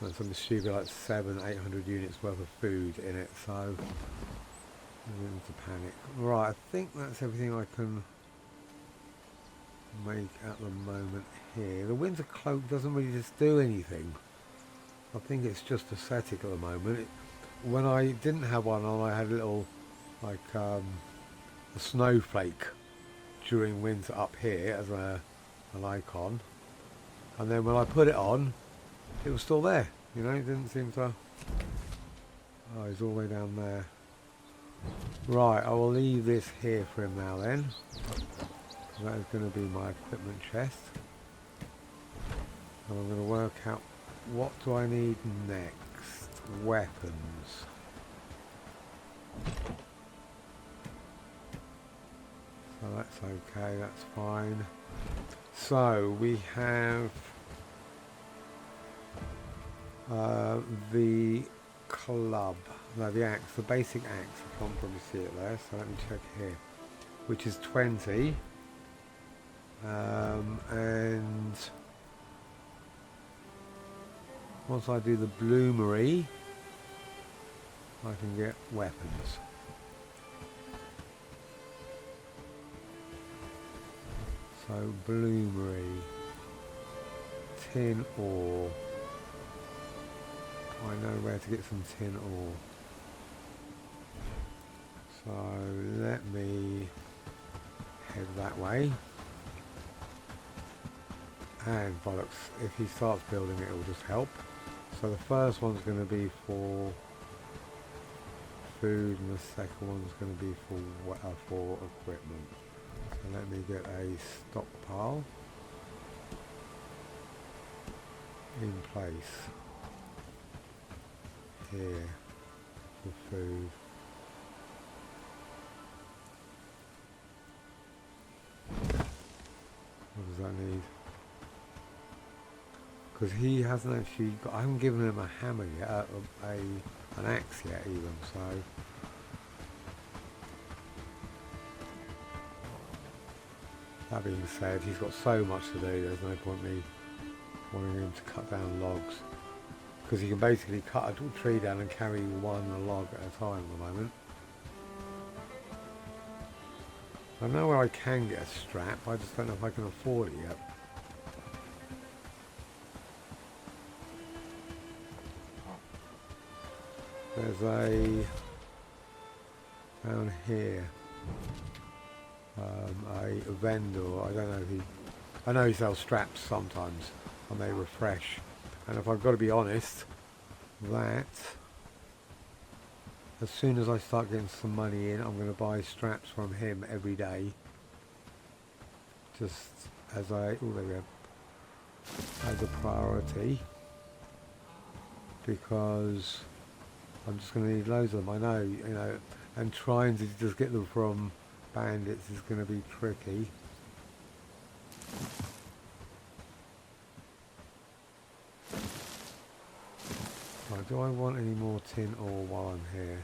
something stupid like 700-800 units worth of food in it, so I didn't to panic. Right, I think that's everything I can make at the moment here. The winter cloak doesn't really just do anything. I think it's just aesthetic at the moment. When I didn't have one on, I had a little like a snowflake during winter up here as an icon, and then when I put it on, it was still there. You know, it didn't seem to. Oh, he's all the way down there. Right, I will leave this here for him now then. That is going to be my equipment chest, and I'm going to work out what do I need next. Weapons. So that's okay, that's fine. So we have the club. No, the axe, the basic axe. You can't probably see it there, so let me check here. Which is 20. And once I do the bloomery, I can get weapons. So bloomery, tin ore. I know where to get some tin ore. So let me head that way. And bollocks, if he starts building it, it will just help. So the first one's going to be for food, and the second one's going to be for equipment. So let me get a stockpile in place here for food. What does that need? Because he hasn't actually got, I haven't given him a hammer yet, an axe yet even, so. That being said, he's got so much to do, there's no point me wanting him to cut down logs. Because he can basically cut a tree down and carry one log at a time at the moment. I know where I can get a strap, I just don't know if I can afford it yet. There's a, down here, a vendor. I don't know if I know he sells straps sometimes, and they refresh. And if I've got to be honest, that as soon as I start getting some money in, I'm going to buy straps from him every day. Just as there we go, as a priority, because I'm just going to need loads of them. I know, you know, and trying to just get them from bandits is going to be tricky. Right, do I want any more tin ore while I'm here?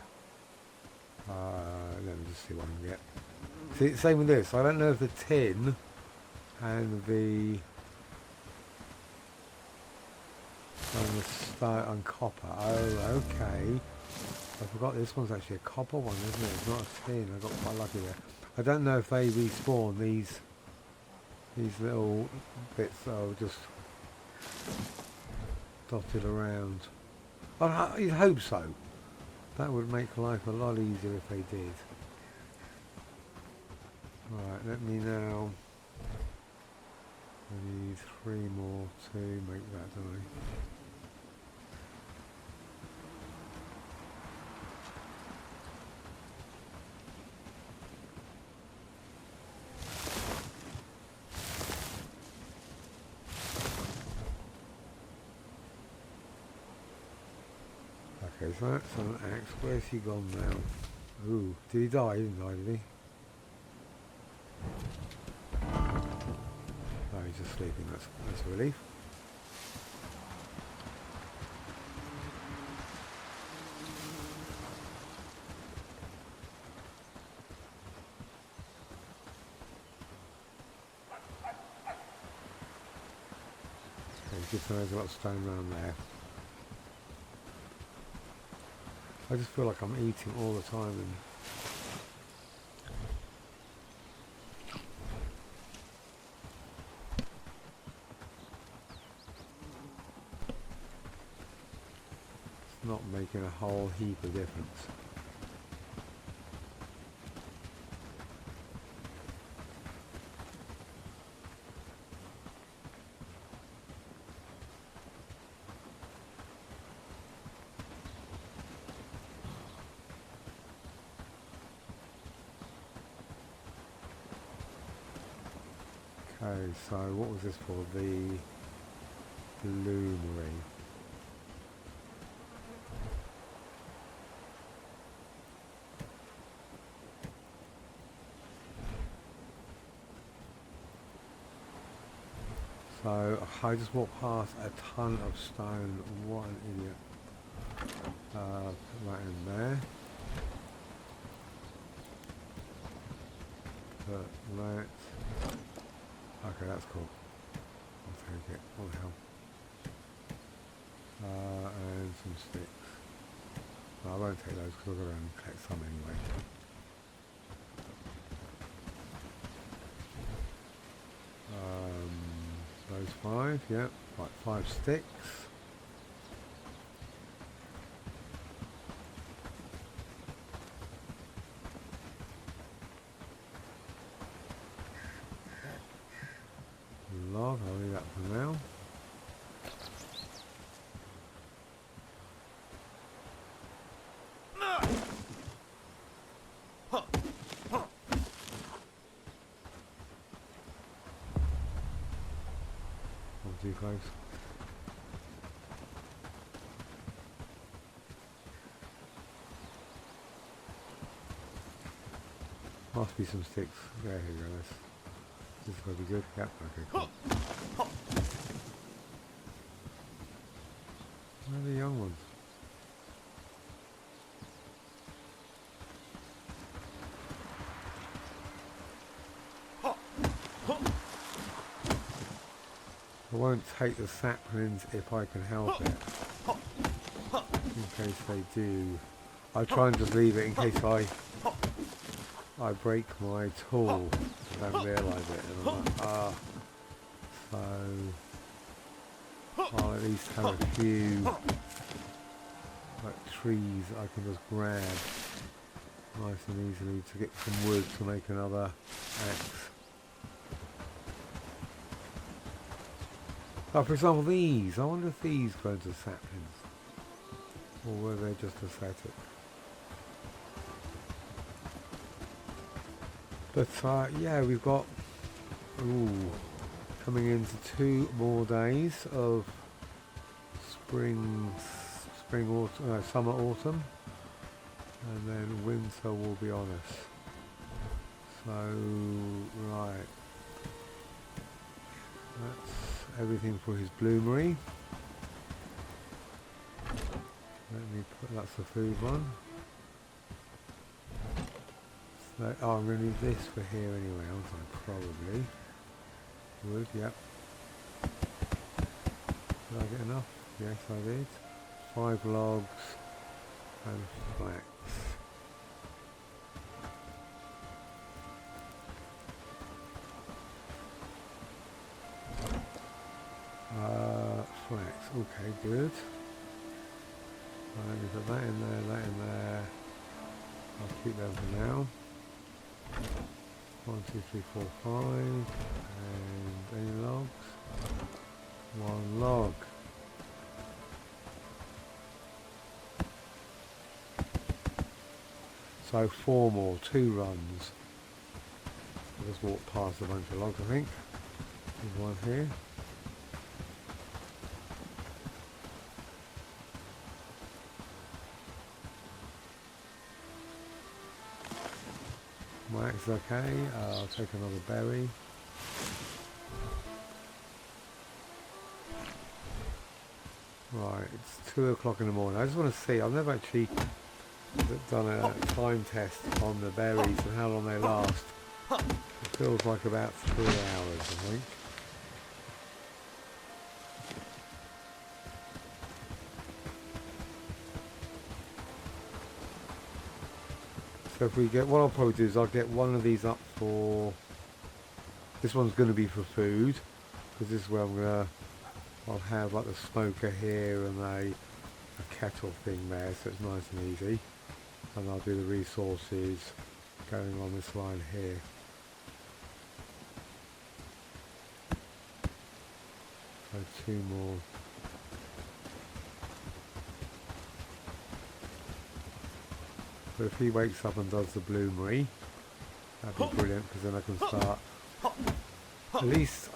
Let me just see what I can get. See, same with this. I don't know if the tin and the stone and copper. Oh, okay. I forgot this one's actually a copper one, isn't it? It's not a tin. I got quite lucky there. I don't know if they respawn these little bits that are just dotted around. I hope so. That would make life a lot easier if they did. Right, let me now. I need 3 more to make that, don't I? Okay, so that's an axe. Where's he gone now? Ooh, did he die? He didn't die, did he? Oh, he's just sleeping. That's a relief. Okay, just know there's a lot of stone around there. I just feel like I'm eating all the time and it's not making a whole heap of difference. Okay, so what was this for? The bloomery. So I just walked past a ton of stone. What an idiot. Put that in there. Put that. Okay, that's cool. I'll take it. What the hell? And some sticks. No, I won't take those because I'll go around and collect some anyway. Those 5, yep. Right, 5 sticks. Log, I'll leave that for now. Not too close. Must be some sticks. Yeah, here we go. This is going to be good. Yep, okay, cool. Where are the young ones? I won't take the saplings if I can help it. In case they do. I try and just leave it in case I break my tool. I don't realise it, and I'm like, ah. So I'll at least have a few like trees I can just grab nice and easily to get some wood to make another axe. Oh, for example, these. I wonder if these go into saplings, or were they just aesthetic? But yeah, we've got coming into 2 more days of summer, autumn, and then winter will be on us. So right, that's everything for his bloomery. Let me put, that's the food one. So, oh, I'm going to need this for here anyway, aren't I? Probably. Wood, yep. Did I get enough? Yes, I did. 5 logs and flax. Flax, okay, good. Let me put that in there, that in there. I'll keep that for now. 1, 2, 3, 4, 5. And any logs? 1 log. So 4 more, 2 runs. I just walked past a bunch of logs, I think. There's one here. My axe is okay. I'll take another berry. Right, it's 2 o'clock in the morning. I just want to see. I've never actually done a time test on the berries and how long they last. It feels like about 3 hours, I think. So if we get, what I'll probably do is I'll get one of these up for, this one's going to be for food, because this is where I'll have like the smoker here and a kettle thing there, so it's nice and easy. And I'll do the resources going along this line here. So 2 more. But if he wakes up and does the bloomery, that'd be brilliant, because then I can start at least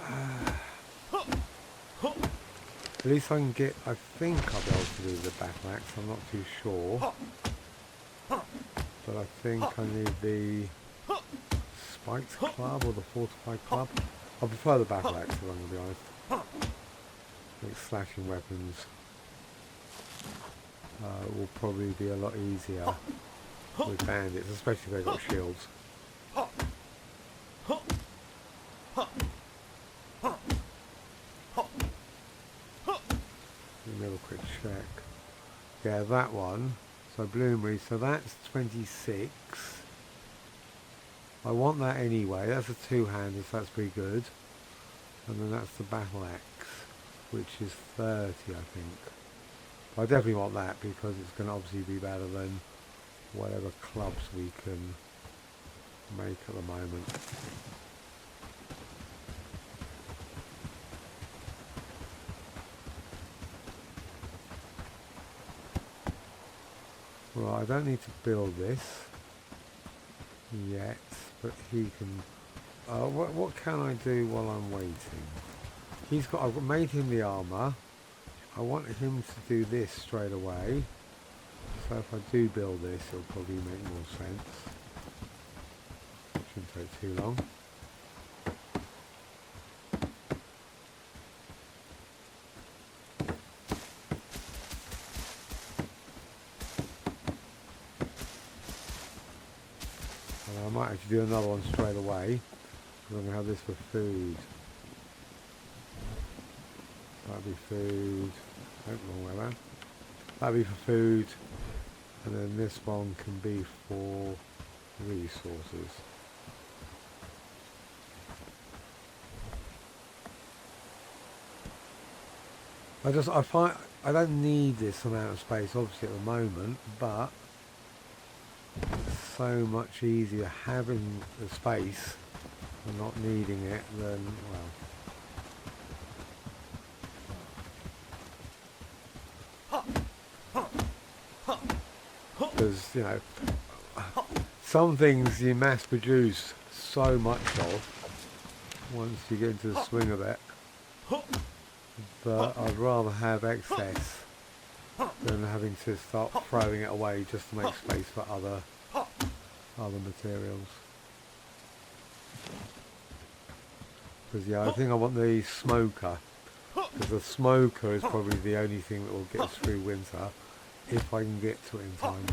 I can get, I think I'll be able to do the battle axe, I'm not too sure. But I think I need the spiked club or the fortified club. I prefer the battle axe, if I'm going to be honest. Like slashing weapons. will probably be a lot easier with bandits, especially if they've got shields. Let me have a quick check. Yeah, that one. So Bloomery, so that's 26. I want that anyway. That's a two-hander, so that's pretty good. And then that's the battle axe, which is 30, I think. I definitely want that because it's going to obviously be better than whatever clubs we can make at the moment. Well, I don't need to build this yet, but he can. What can I do while I'm waiting? I've made him the armour. I want him to do this straight away. So if I do build this, it'll probably make more sense. Shouldn't take too long. And I might actually do another one straight away. I'm going to have this for food. That'll be food. Oh, wrong way around. That'll be for food. And then this one can be for resources. I find I don't need this amount of space obviously at the moment, but it's so much easier having the space and not needing it than, well, because, you know, some things you mass produce so much of once you get into the swing of it, but I'd rather have excess than having to start throwing it away just to make space for other materials. Because yeah, I think I want the smoker, because the smoker is probably the only thing that will get us through winter if I can get to it in time.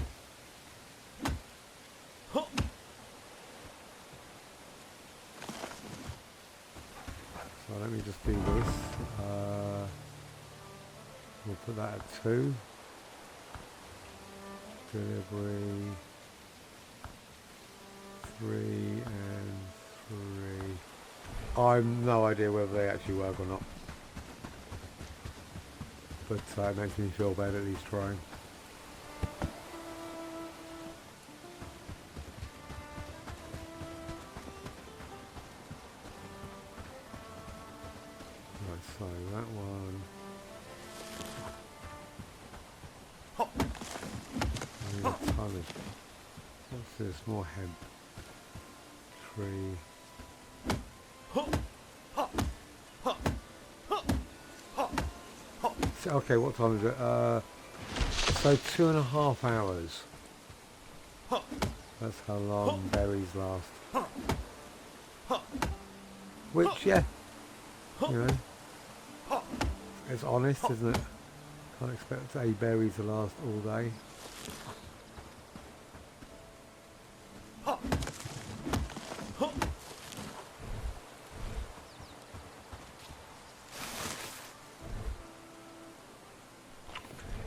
So let me just do this. We'll put that at 2. Delivery 3 and 3. I've no idea whether they actually work or not, but it makes me feel bad at least trying. Right, so that one. I need a ton of. What's this? More hemp. Tree. So, okay, what time is it? So 2.5 hours. That's how long berries last. Which, yeah, you know, it's honest, isn't it? Can't expect a berry to last all day.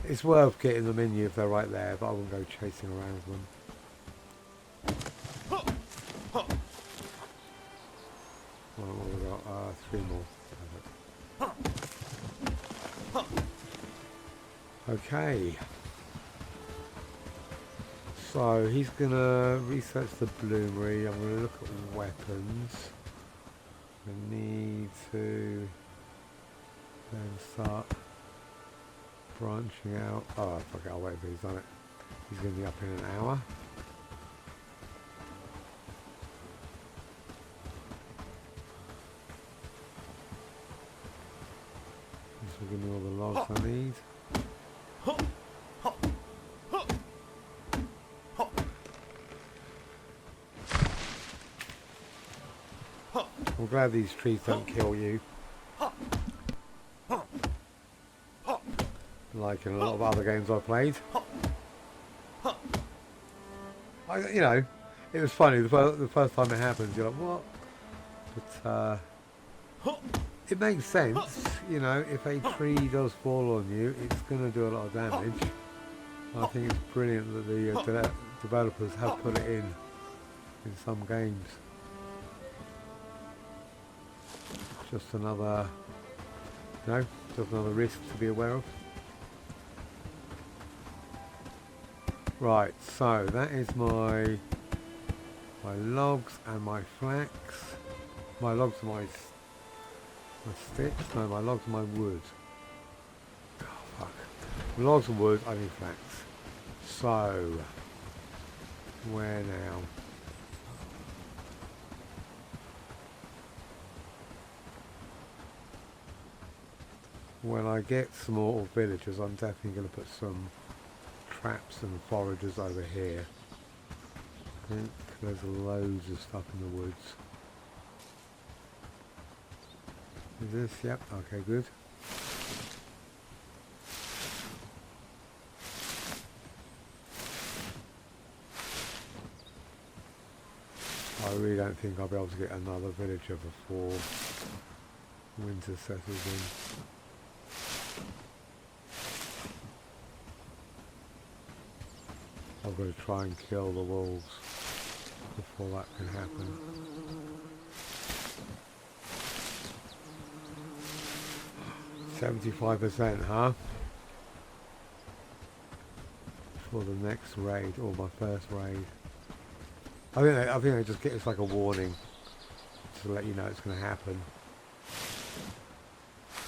It's worth getting them in you if they're right there, but I won't go chasing around them. Well, what have we got? 3 more. Okay. So he's gonna research the bloomery. I'm gonna look at weapons. I need to then start branching out. Oh, fuck it, I'll wait until he's done it. He's going to be up in an hour. This will give me all the logs I need. I'm glad these trees don't kill you. like in a lot of other games I've played. You know, it was funny the first time it happens. You're like, what? But it makes sense. You know, if a tree does fall on you, it's going to do a lot of damage. I think it's brilliant that the developers have put it in some games. Just another, you know, just another risk to be aware of. Right, so that is my logs and my flax. My logs and my sticks. No, my logs and my wood. Oh fuck. Logs and wood. I need flax. So where now? When I get some more villagers, I'm definitely going to put some traps and foragers over here. I think there's loads of stuff in the woods. Is this? Yep. Okay, good. I really don't think I'll be able to get another villager before winter settles in. I've got to try and kill the wolves before that can happen. %75%, huh? For the next raid, or my first raid. I think they just get, it's like a warning to let you know it's going to happen.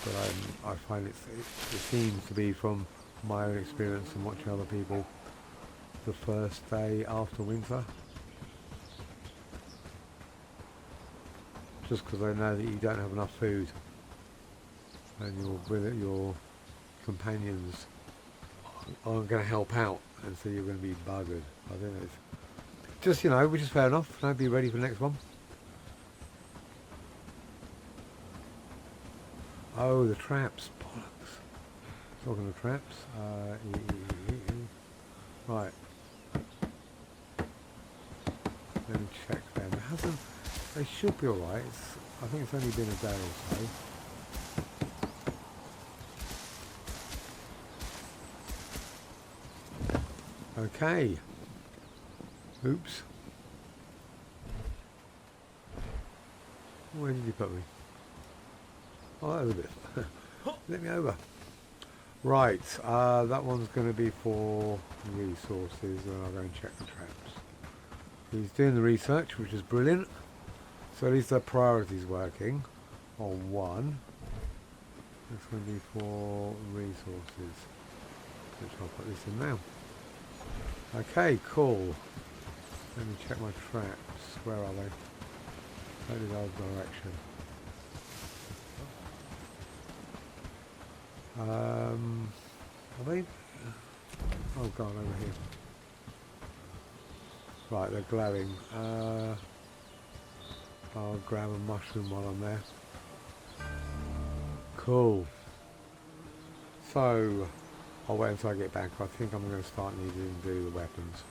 But I find it seems to be, from my own experience and watching other people, the first day after winter. Just because they know that you don't have enough food and your companions aren't going to help out, and so you're going to be buggered. I think it's just, you know, which is fair enough. Now be ready for the next one. Oh, the traps, bollocks. Talking of traps, right. Let me check them. It hasn't. They should be alright. I think it's only been a day or so. Okay. Oops. Where did you put me? Oh, that was a bit. Let me over. Right. That one's going to be for resources, and I'll go and check the traps. He's doing the research, which is brilliant. So at least the priority's working on one. It's going to be for resources, which I'll put this in now. Okay, cool. Let me check my traps. Where are they? Totally the other direction. Are they? Oh god, over here. Right, they're glowing. I'll grab a mushroom while I'm there. Cool. So, I'll wait until I get back. I think I'm going to start needing to do the weapons.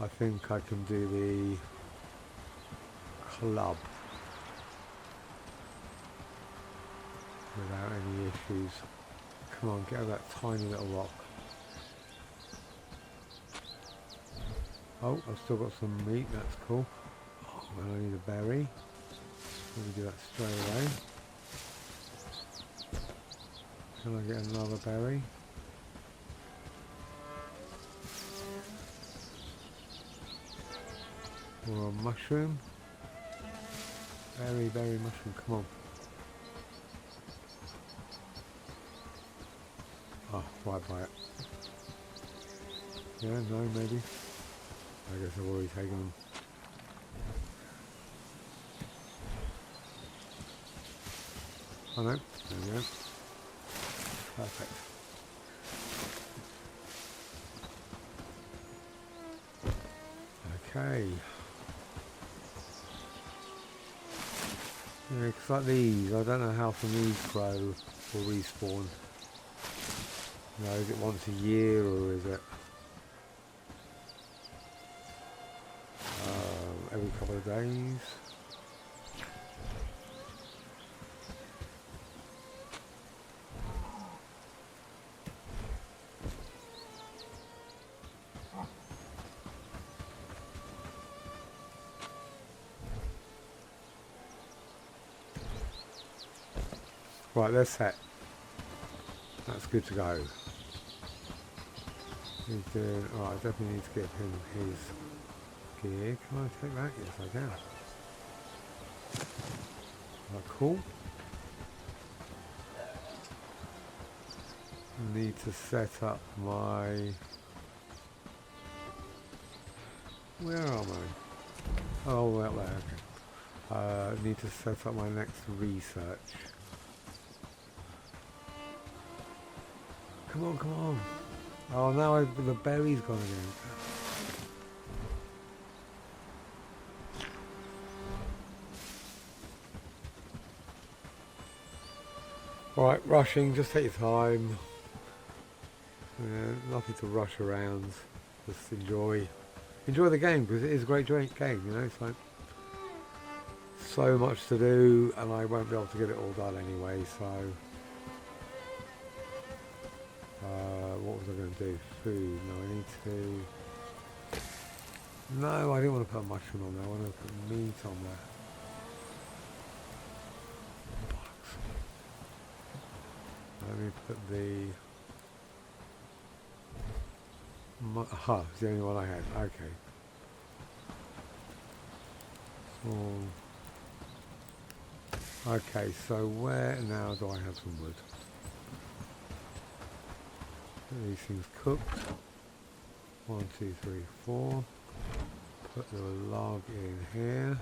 I think I can do the club without any issues. Come on, get over that tiny little rock. Oh, I've still got some meat, that's cool. Oh, and I need a berry. Let me do that straight away. Can I get another berry? Or a mushroom? Berry, mushroom, come on. Oh, right by it. Yeah, no, maybe. I guess I've already taken them. Oh no, there we go. Perfect. Okay. Yeah, it's like these. I don't know how often these grow or respawn. No, is it once a year or is it every couple of days? Right, they're set. That's good to go. He's doing, alright, I definitely need to give him his gear. Can I take that? Yes, I can. Cool. Need to set up my... Where am I? Oh, well there, okay. Need to set up my next research. Come on, come on. Oh, now the berry's gone again. Alright, rushing, just take your time. Nothing to rush around. Just enjoy the game, because it is a great game, you know. It's like so much to do, and I won't be able to get it all done anyway, so... what was I going to do? Food. No, I need to... No, I didn't want to put a mushroom on there. I want to put meat on there. Let me put the... Aha, it's the only one I had. Okay. So... Okay, so where now do I have some wood? These things cooked. 1, 2, 3, 4. Put the log in here.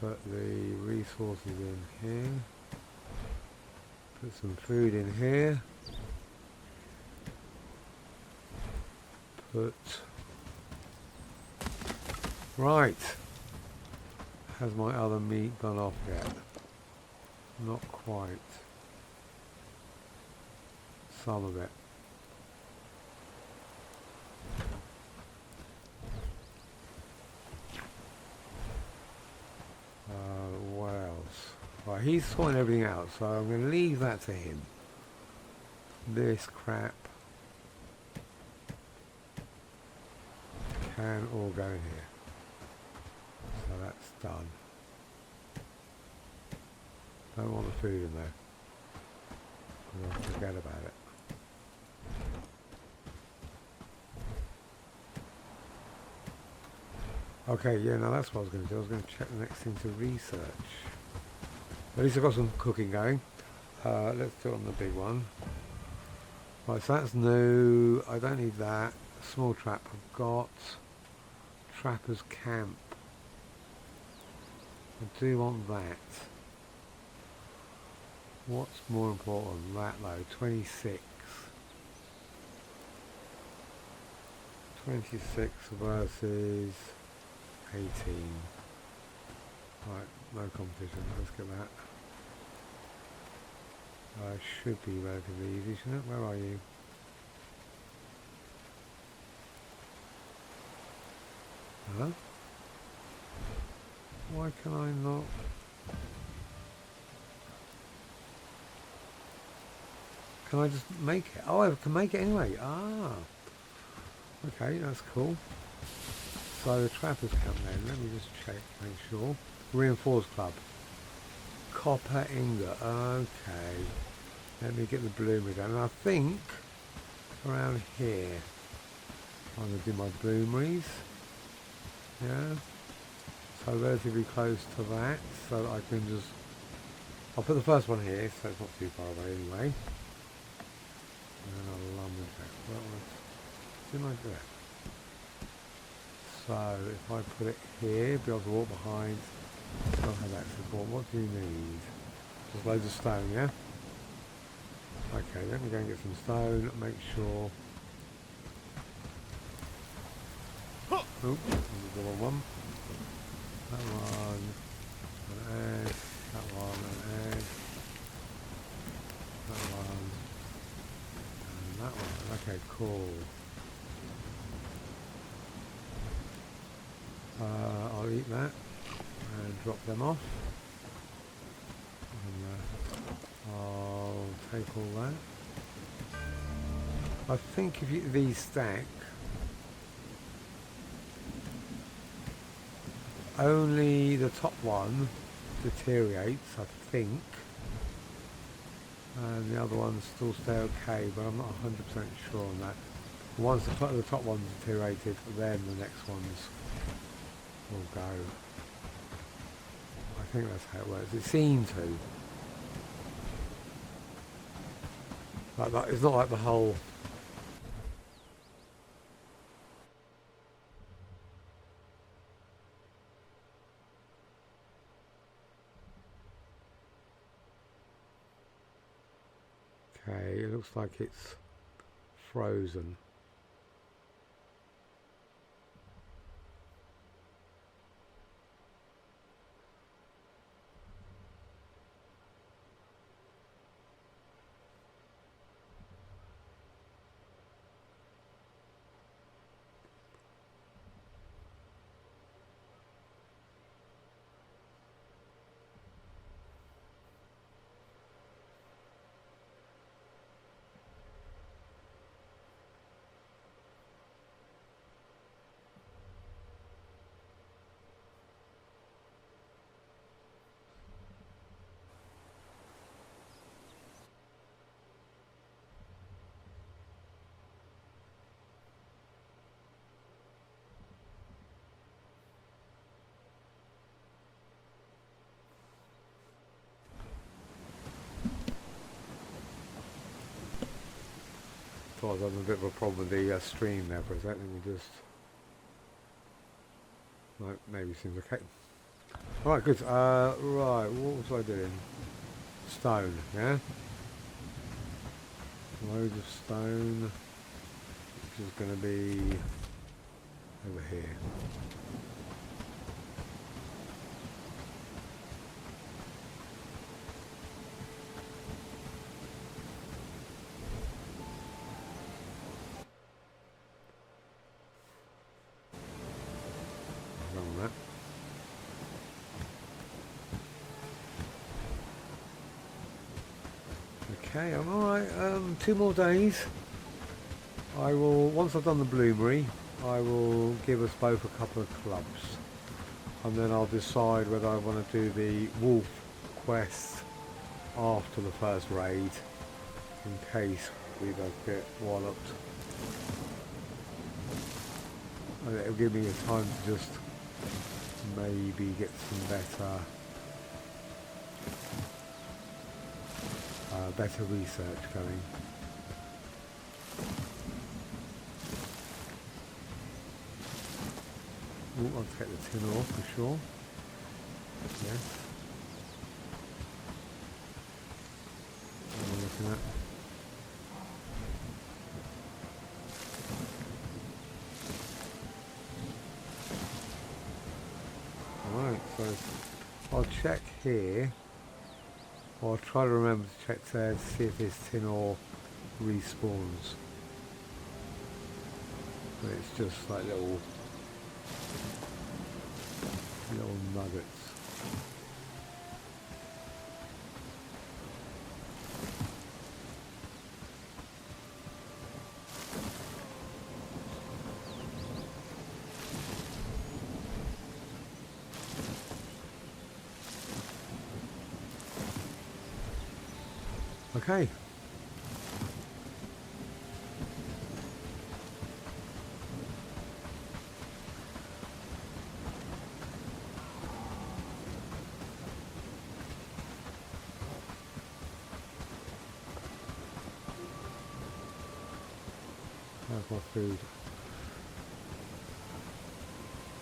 Put the resources in here. Put some food in here. Put... Right. Has my other meat gone off yet? Not quite. Some of it. What else? Right, he's sorting everything out, so I'm going to leave that to him. This crap can all go in here. So that's done. Don't want the food in there. I'll forget about it. Okay, yeah, now that's what I was going to do. I was going to check the next thing to research. At least I've got some cooking going. Let's do it on the big one. Right, so that's new. I don't need that. Small trap I've got. Trapper's camp. I do want that. What's more important? That though, 26. 26 versus 18. Right, no competition. Let's get that. Should be relatively easy, shouldn't it? Where are you? Huh? Why can I not? Can I just make it? Oh, I can make it anyway. Ah. Okay, that's cool. So the Trapper's Camp then, let me just check, make sure. Reinforced Club. Copper ingot, okay. Let me get the bloomer down. And I think around here I'm going to do my bloomeries. Yeah. So relatively close to that, so that I can just... I'll put the first one here, so it's not too far away anyway. And then I'll lumberjack. What didn't I do it? So if I put it here, be able to walk behind, don't have that support. What do you need? Just loads of stone, yeah? Okay, let me go and get some stone, make sure. Oop, the wrong one. That one, and add, that one, and add, that one, Okay, cool. I'll eat that and drop them off. And, I'll take all that. I think if these stack, only the top one deteriorates, I think, and the other ones still stay okay, but I'm not 100% sure on that. Once the top one's deteriorated, then the next ones will go. I think that's how it works. It seemed to. Like that, it's not like the whole. Okay, it looks like it's frozen. I was having a bit of a problem with the stream there for a second. We just like maybe seems okay. Right, good. Right, what was I doing? Stone, yeah. Loads of stone, which is going to be over here. Okay, I'm alright. 2 more days. I will, once I've done the bloomery, I will give us both a couple of clubs. And then I'll decide whether I want to do the wolf quest after the first raid, in case we don't get walloped. And it'll give me a time to just maybe get some better research going. Ooh, I'll take the tin off for sure. Yes. What am I looking at? Alright, so I'll check here. I'll try to remember to check there to see if this tin ore respawns. But it's just like little nuggets. Okay. How's my food?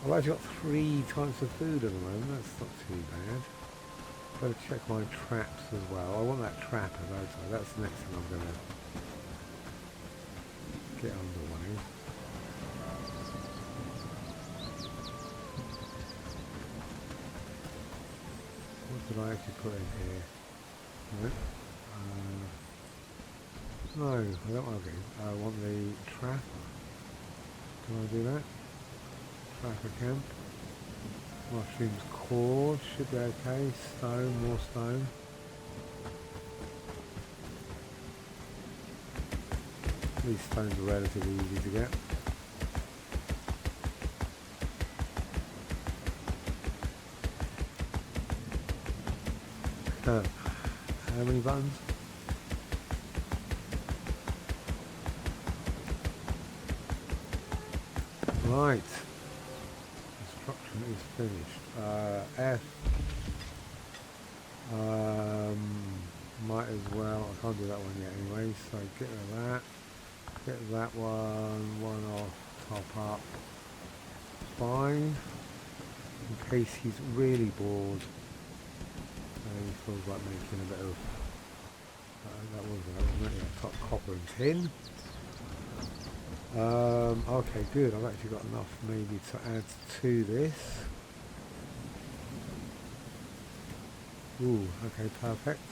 I've actually got 3 types of food at the moment, that's not too bad. Better check my traps as well. I want that trapper, don't I? That's the next thing I'm going to get underway. What did I actually put in here? No. No, I don't want to get. I want the trapper. Can I do that? Trapper camp. Mushrooms cord should be okay. Stone, more stone. These stones are relatively easy to get. How many buttons? Right. Construction is finished. F. Might as well. I can't do that one yet anyway. So get rid of that. Get that one off. Top up. Fine. In case he's really bored. And he feels like making a bit of. That was wasn't it? Yeah, top copper and tin. Okay, good. I've actually got enough maybe to add to this. Ooh, okay, perfect.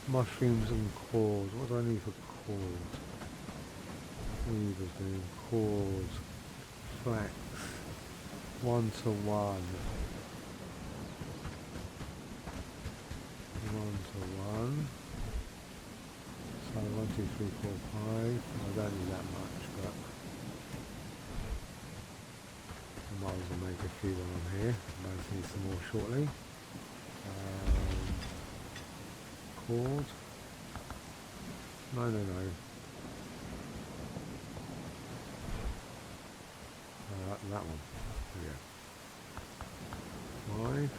Mushrooms and cores. What do I need for cores? Weavers doing cores. Flax. 1 to 1. 1 to 1. So 1, 2, 3, 4, 5. I don't need that much, but I might as well make a few while I'm here. I might need some more shortly. Cord. No. That one. There we go. 5.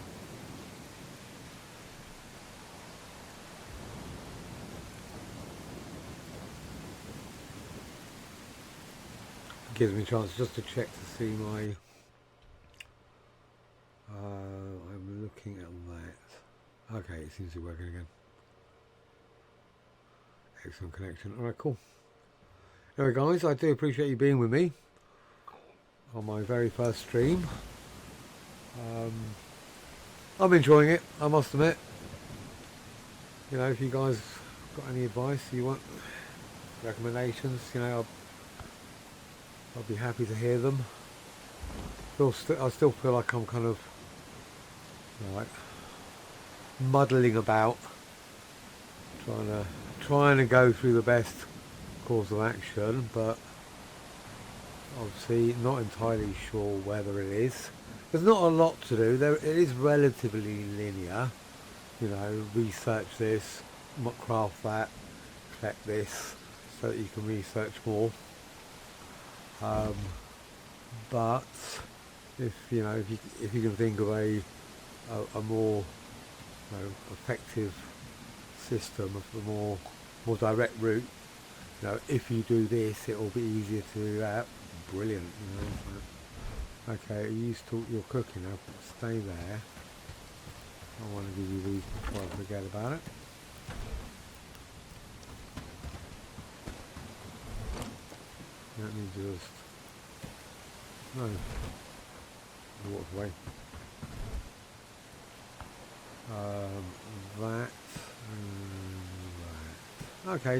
Gives me a chance just to check to see my. I'm looking at that. Okay, it seems to be working again. Excellent connection. Alright, cool. Anyway guys, I do appreciate you being with me on my very first stream. I'm enjoying it, I must admit. You know, if you guys got any advice, you want recommendations, you know, I'll be happy to hear them. I still feel like I'm kind of like muddling about, trying to go through the best course of action, but obviously not entirely sure whether it is. There's not a lot to do. It is relatively linear. You know, research this, craft that, collect this, so that you can research more. But if you can think of a more effective system, of a more direct route, you know, if you do this, it will be easier to do that. Brilliant. You know, so. Okay, you still you're cooking now. Stay there. I want to give you these before I forget about it. Let me just walk away. That and that. Okay,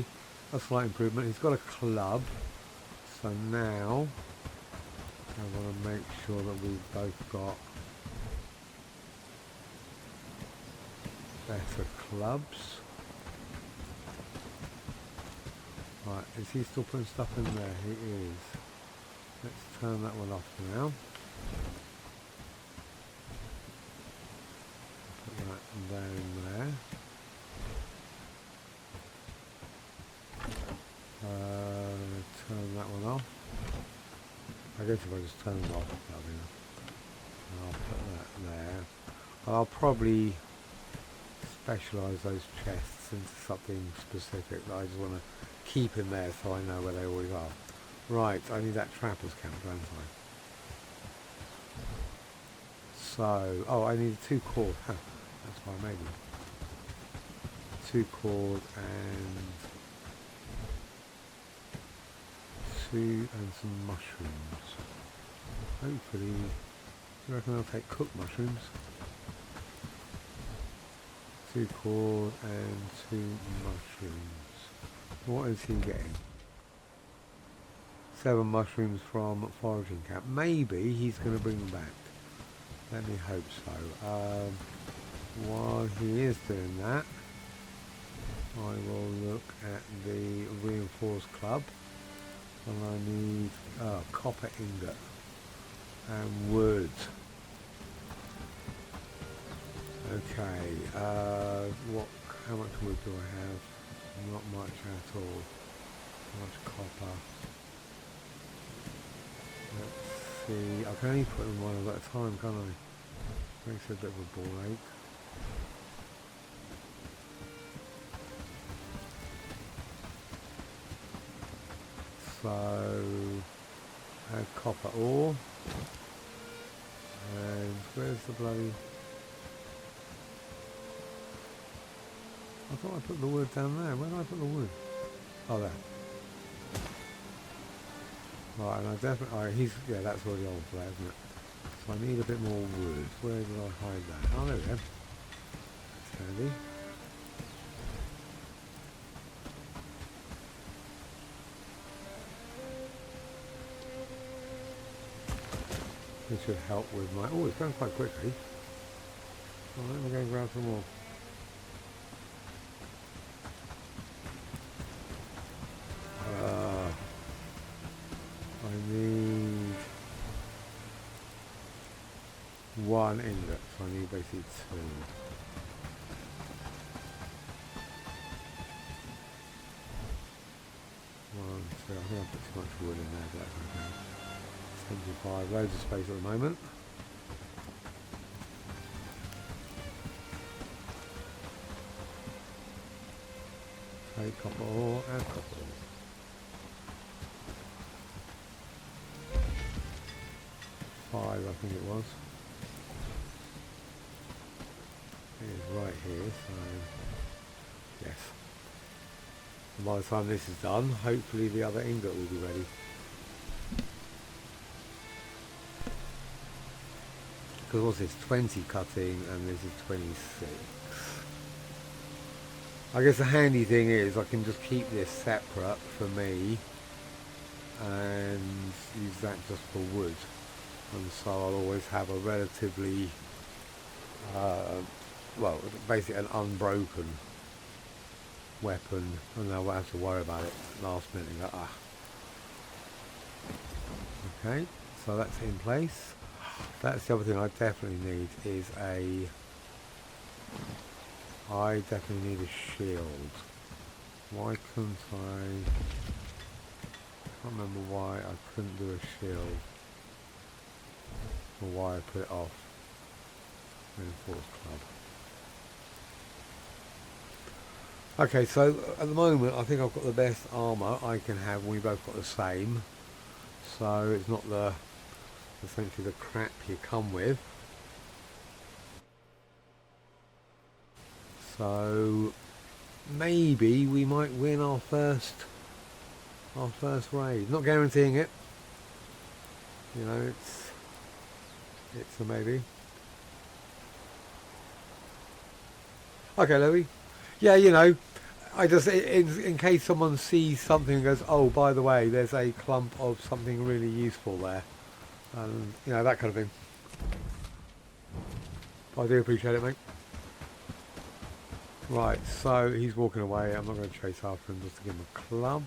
a slight improvement. He's got a club, so now I want to make sure that we've both got better clubs. Right, is he still putting stuff in there? He is. Let's turn that one off now. Put that down there. Turn that one off. I guess if I just turn it off, that'll be enough. I'll put that there. I'll probably specialise those chests into something specific that I just want to keep in there so I know where they always are. Right, I need that trapper's camp, don't I? So, oh, I need 2 cord. Huh, that's why I made them. 2 cord and 2 and some mushrooms. Hopefully, I reckon I'll take cooked mushrooms. 2 cord and 2 mushrooms. What is he getting? 7 mushrooms from foraging camp. Maybe he's going to bring them back. Let me hope so. While he is doing that, I will look at the reinforced club, and I need copper ingot and wood. Okay, how much wood do I have? Not much at all. How much copper? Let's see, I can only put them one at a time, can't I? Makes it a bit of a ball ache. So, add copper ore. And where's the bloody... I thought I put the wood down there. Where did I put the wood? Oh, there. Right, and I definitely... yeah, that's already on for that, isn't it? So I need a bit more wood. Where did I hide that? Oh, there we go. That's handy. This should help with my... Oh, it's going quite quickly. Well, let me go and grab some more. I need 1 ingot, so I need basically 2. 1, 2. I think I put too much wood in there, but that's okay. 75, loads of space at the moment. Take copper ore, add copper ore. 5, I think it was. It is right here, so yes. And by the time this is done, hopefully the other ingot will be ready. Because what's this? 20 cutting, and this is 26. I guess the handy thing is I can just keep this separate for me and use that just for wood. And so I'll always have a relatively, well, basically an unbroken weapon, and I won't have to worry about it last minute and go, Okay, so that's in place. That's the other thing I definitely need is I definitely need a shield. Why couldn't I can't remember why I couldn't do a shield. Or why I put it off. Reinforced club. Okay, so at the moment I think I've got the best armour I can have. We both got the same. So it's not the essentially the crap you come with. So maybe we might win our first raid. Not guaranteeing it. You know, it's a maybe. Okay, Louis. Yeah, you know, I just in case someone sees something and goes, oh, by the way, there's a clump of something really useful there, and you know, that kind of thing. I do appreciate it, mate. Right, so he's walking away. I'm not going to chase after him just to give him a club.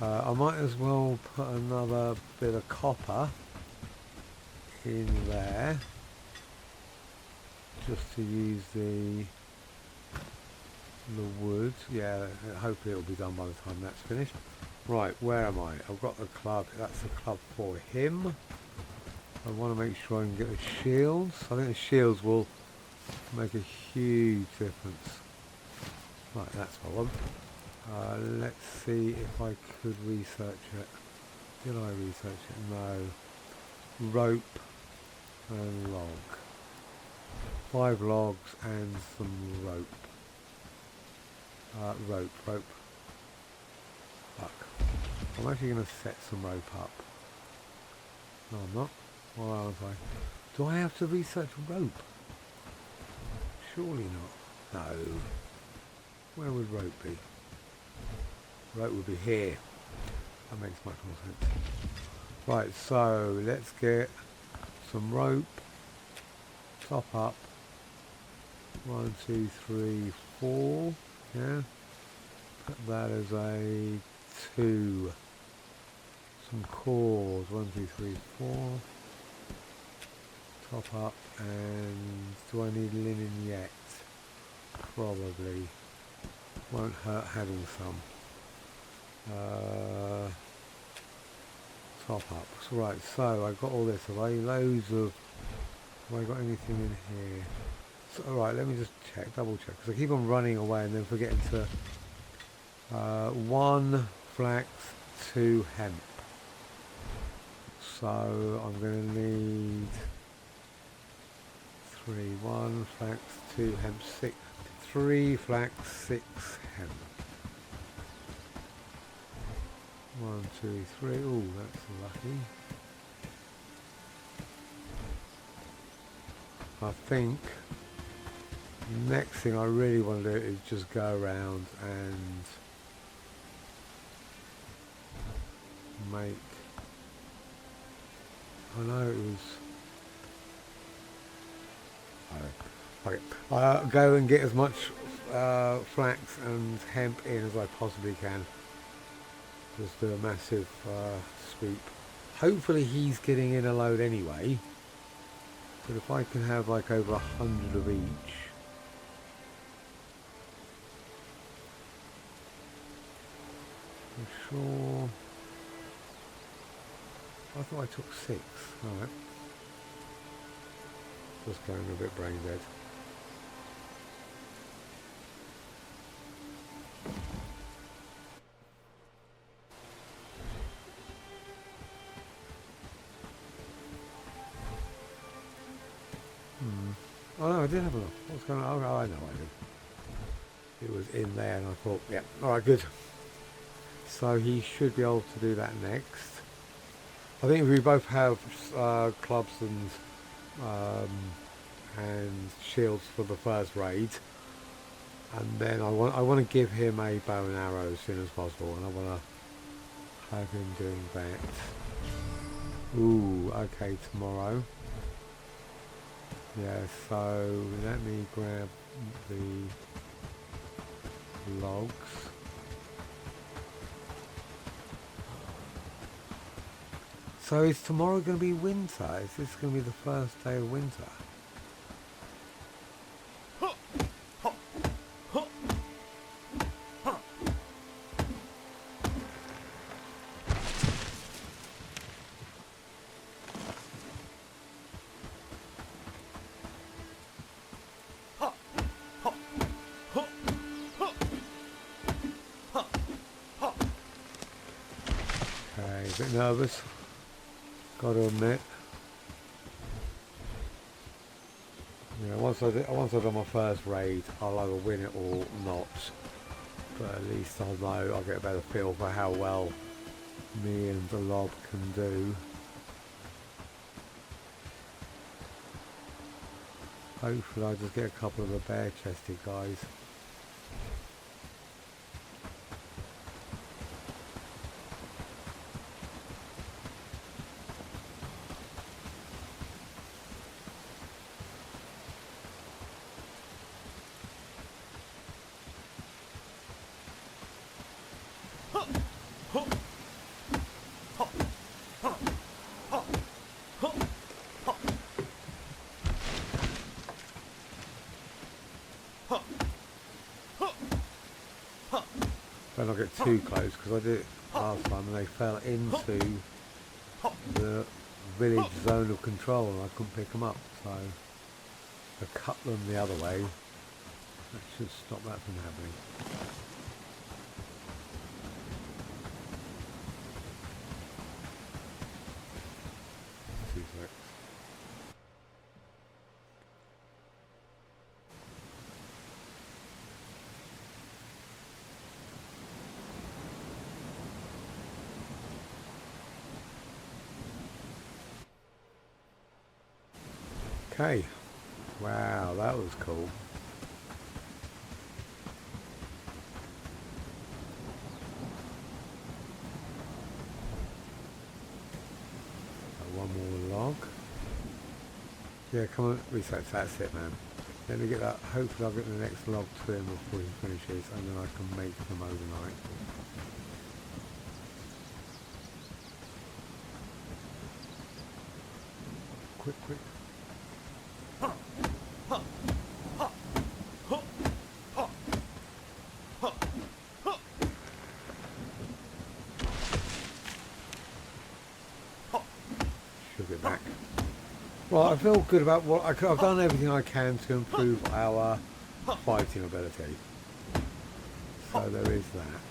I might as well put another bit of copper in there just to use the wood. Yeah, hopefully it'll be done by the time that's finished. Right, where am I? I've got the club. That's the club for him. I want to make sure I can get the shields. I think the shields will make a huge difference. Right, that's what I want. Let's see if I could research it. Did I research it? No. Rope and log. 5 logs and some rope. Rope. Fuck. I'm actually going to set some rope up. No, I'm not. Why aren't I? Do I have to research rope? Surely not. No. Where would rope be? Rope would be here. That makes much more sense. Right, so let's get some rope. Top up. 1, 2, 3, 4. Yeah. Put that as a 2. Some cores. 1, 2, 3, 4. Top up, and do I need linen yet? Probably. Won't hurt having some. Top up. So, right, so I've got all this. Have I got anything in here? So, alright, let me just check, double check, because I keep on running away and then forgetting to 1 flax, 2 hemp. So I'm going to need 3, 1 flax, 2 hemp, 6, 3 flax, 6 hemp. 1, 2, 3. Oh, that's lucky. I think the next thing I really want to do is just go around and make. I know it was. Okay. Go and get as much flax and hemp in as I possibly can. Just do a massive sweep. Hopefully he's getting in a load anyway. But if I can have like over 100 of each. I'm sure. I thought I took 6. Alright. Just going a bit brain dead. Oh no, I did have a look. What's going on? Oh, I know I did. It was in there and I thought, yeah, alright, good. So he should be able to do that next. I think if we both have clubs and shields for the first raid, and then I want to give him a bow and arrow as soon as possible, and I want to have him doing that. Ooh, okay, tomorrow. Yeah, so let me grab the logs. So is tomorrow going to be winter? Is this going to be the first day of winter? Okay, a bit nervous. Got to admit. Yeah, once I've done my first raid, I'll either win it or not. But at least I'll know, I'll get a better feel for how well me and the lob can do. Hopefully I'll just get a couple of the bare-chested guys. Better not get too close, because I did it last time and they fell into the village zone of control and I couldn't pick them up, so I cut them the other way. That should stop that from happening. Two seconds. Okay, wow, that was cool. one more log. Yeah, come on, research, that's it, man. Let me get that, hopefully I'll get the next log to him before he finishes, and then I can make them overnight. Quick, quick. Shook it back. Well, I feel good about what I've done everything I can to improve our fighting ability. So there is that.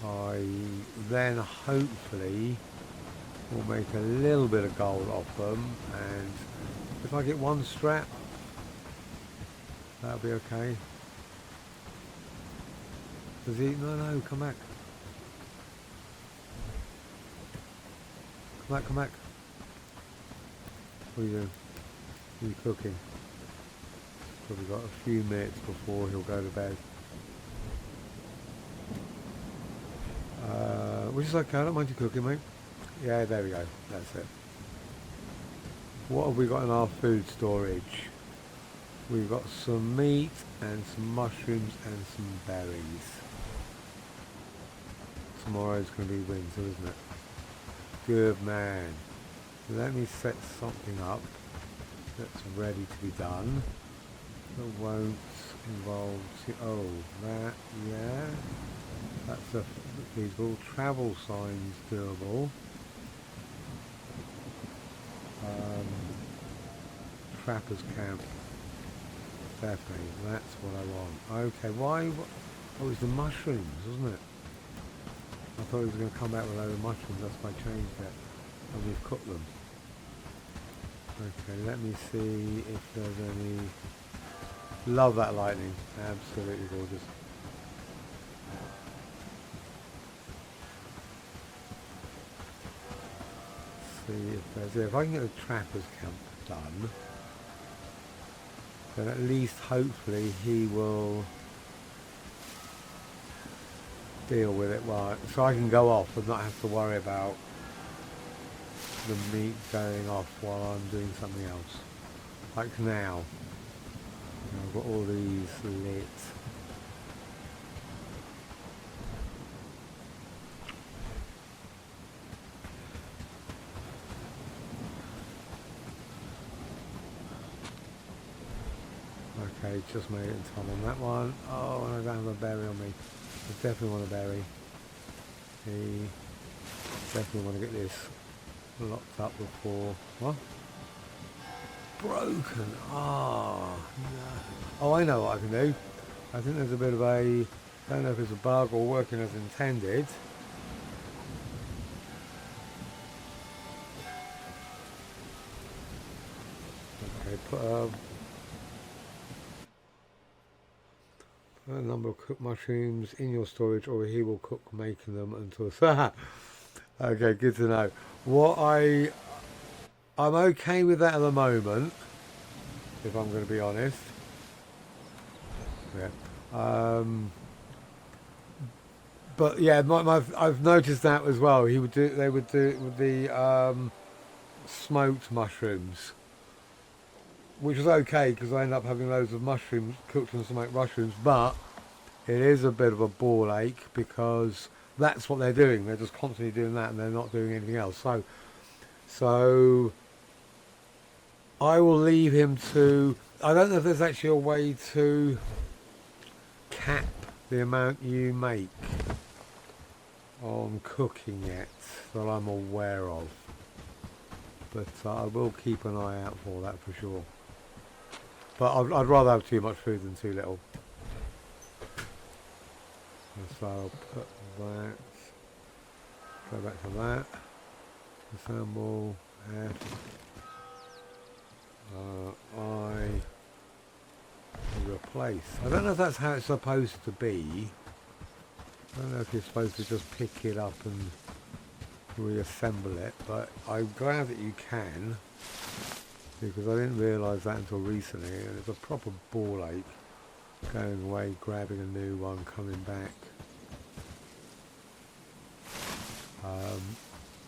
I then hopefully will make a little bit of gold off them, and if I get one strap, that'll be okay. Does he? No, come back. Come back, come back. What are you doing? Are you cooking? Probably got a few minutes before he'll go to bed. Which is okay, I don't mind you cooking, mate. Yeah, there we go, that's it. What have we got in our food storage? We've got some meat and some mushrooms and some berries. Tomorrow's going to be winter, isn't it? Good man. Let me set something up that's ready to be done. That won't involve... Oh, that, yeah. That's a feasible. Travel signs doable. Trappers camp. Definitely. That's what I want. Okay, why? Oh, it's the mushrooms, wasn't it? I thought he was going to come back with a load of mushrooms. That's why I changed it. And we've cooked them. Okay, let me see if there's any... Love that lightning. Absolutely gorgeous. See if there's... If I can get the trappers camp done, then at least hopefully he will deal with it while, so I can go off and not have to worry about the meat going off while I'm doing something else. Like now. I've got all these lit. Okay, just made it in time on that one. Oh, and I don't have a berry on me. I definitely want a berry. Definitely want to get this locked up before... What? Broken. Ah, no. Oh, I know what I can do. I think there's a bit of a... I don't know if it's a bug or working as intended. Okay, put a number of cooked mushrooms in your storage, or he will cook making them until... Okay, good to know. I'm okay with that at the moment, if I'm going to be honest. Yeah. But yeah, I've noticed that as well. They would do it with the smoked mushrooms, which was okay because I ended up having loads of mushrooms, cooked and smoked mushrooms. But it is a bit of a ball ache because that's what they're doing. They're just constantly doing that and they're not doing anything else. So I will leave him to... I don't know if there's actually a way to cap the amount you make on cooking yet that I'm aware of. But I will keep an eye out for that for sure. But I'd rather have too much food than too little. So I'll put that, go back to that, assemble, F, I, replace. I don't know if that's how it's supposed to be. I don't know if you're supposed to just pick it up and reassemble it, but I'm glad that you can, because I didn't realise that until recently, and it's a proper ball ache going away, grabbing a new one, coming back.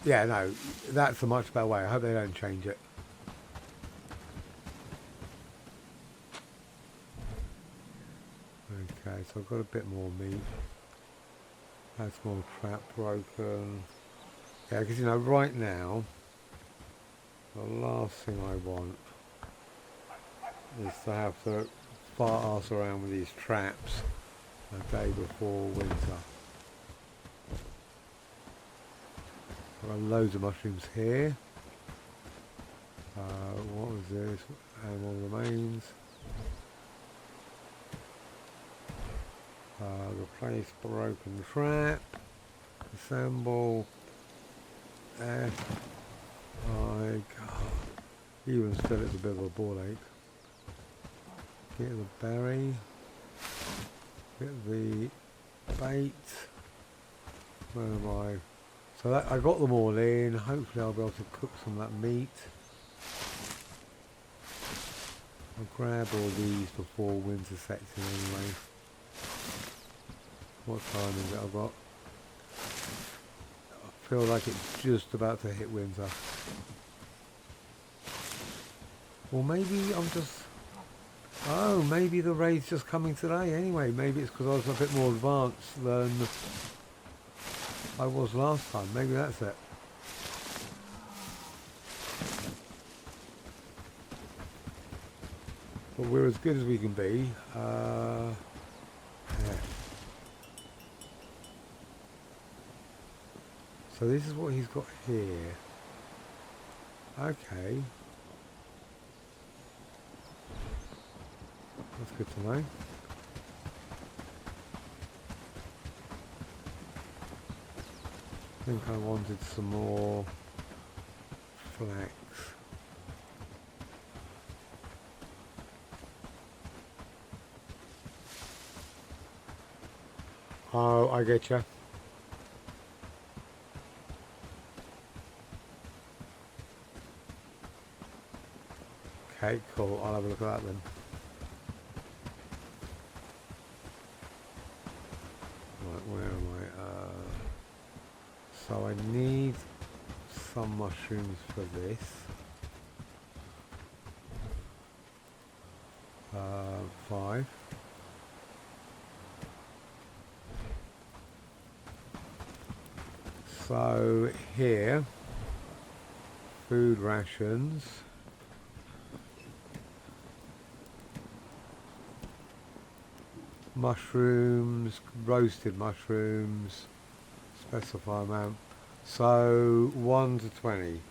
Yeah, no, that's a much better way. I hope they don't change it. Okay, so I've got a bit more meat. That's more trap broken. Yeah, because you know, right now, the last thing I want is to have to fart ass around with these traps the day before winter. I've got loads of mushrooms here. What was this? Animal remains. Replace broken trap. Assemble. F. I God. Even still, it's a bit of a ball ache. Get the berry. Get the bait. Where am I? So that, I got them all in. Hopefully I'll be able to cook some of that meat. I'll grab all these before winter sets in anyway. What time is it I've got? I feel like it's just about to hit winter. Or maybe I'm just... Oh, maybe the raid's just coming today anyway. Maybe it's because I was a bit more advanced than I was last time. Maybe that's it. But we're as good as we can be. Yeah. So this is what he's got here. Okay. That's good to know. I think I wanted some more flax. Oh, I get you. Okay, cool. I'll have a look at that then. Right, where am I? So I need some mushrooms for this. 5. So here, food rations. Mushrooms, roasted mushrooms, specify amount. So 1 to 20.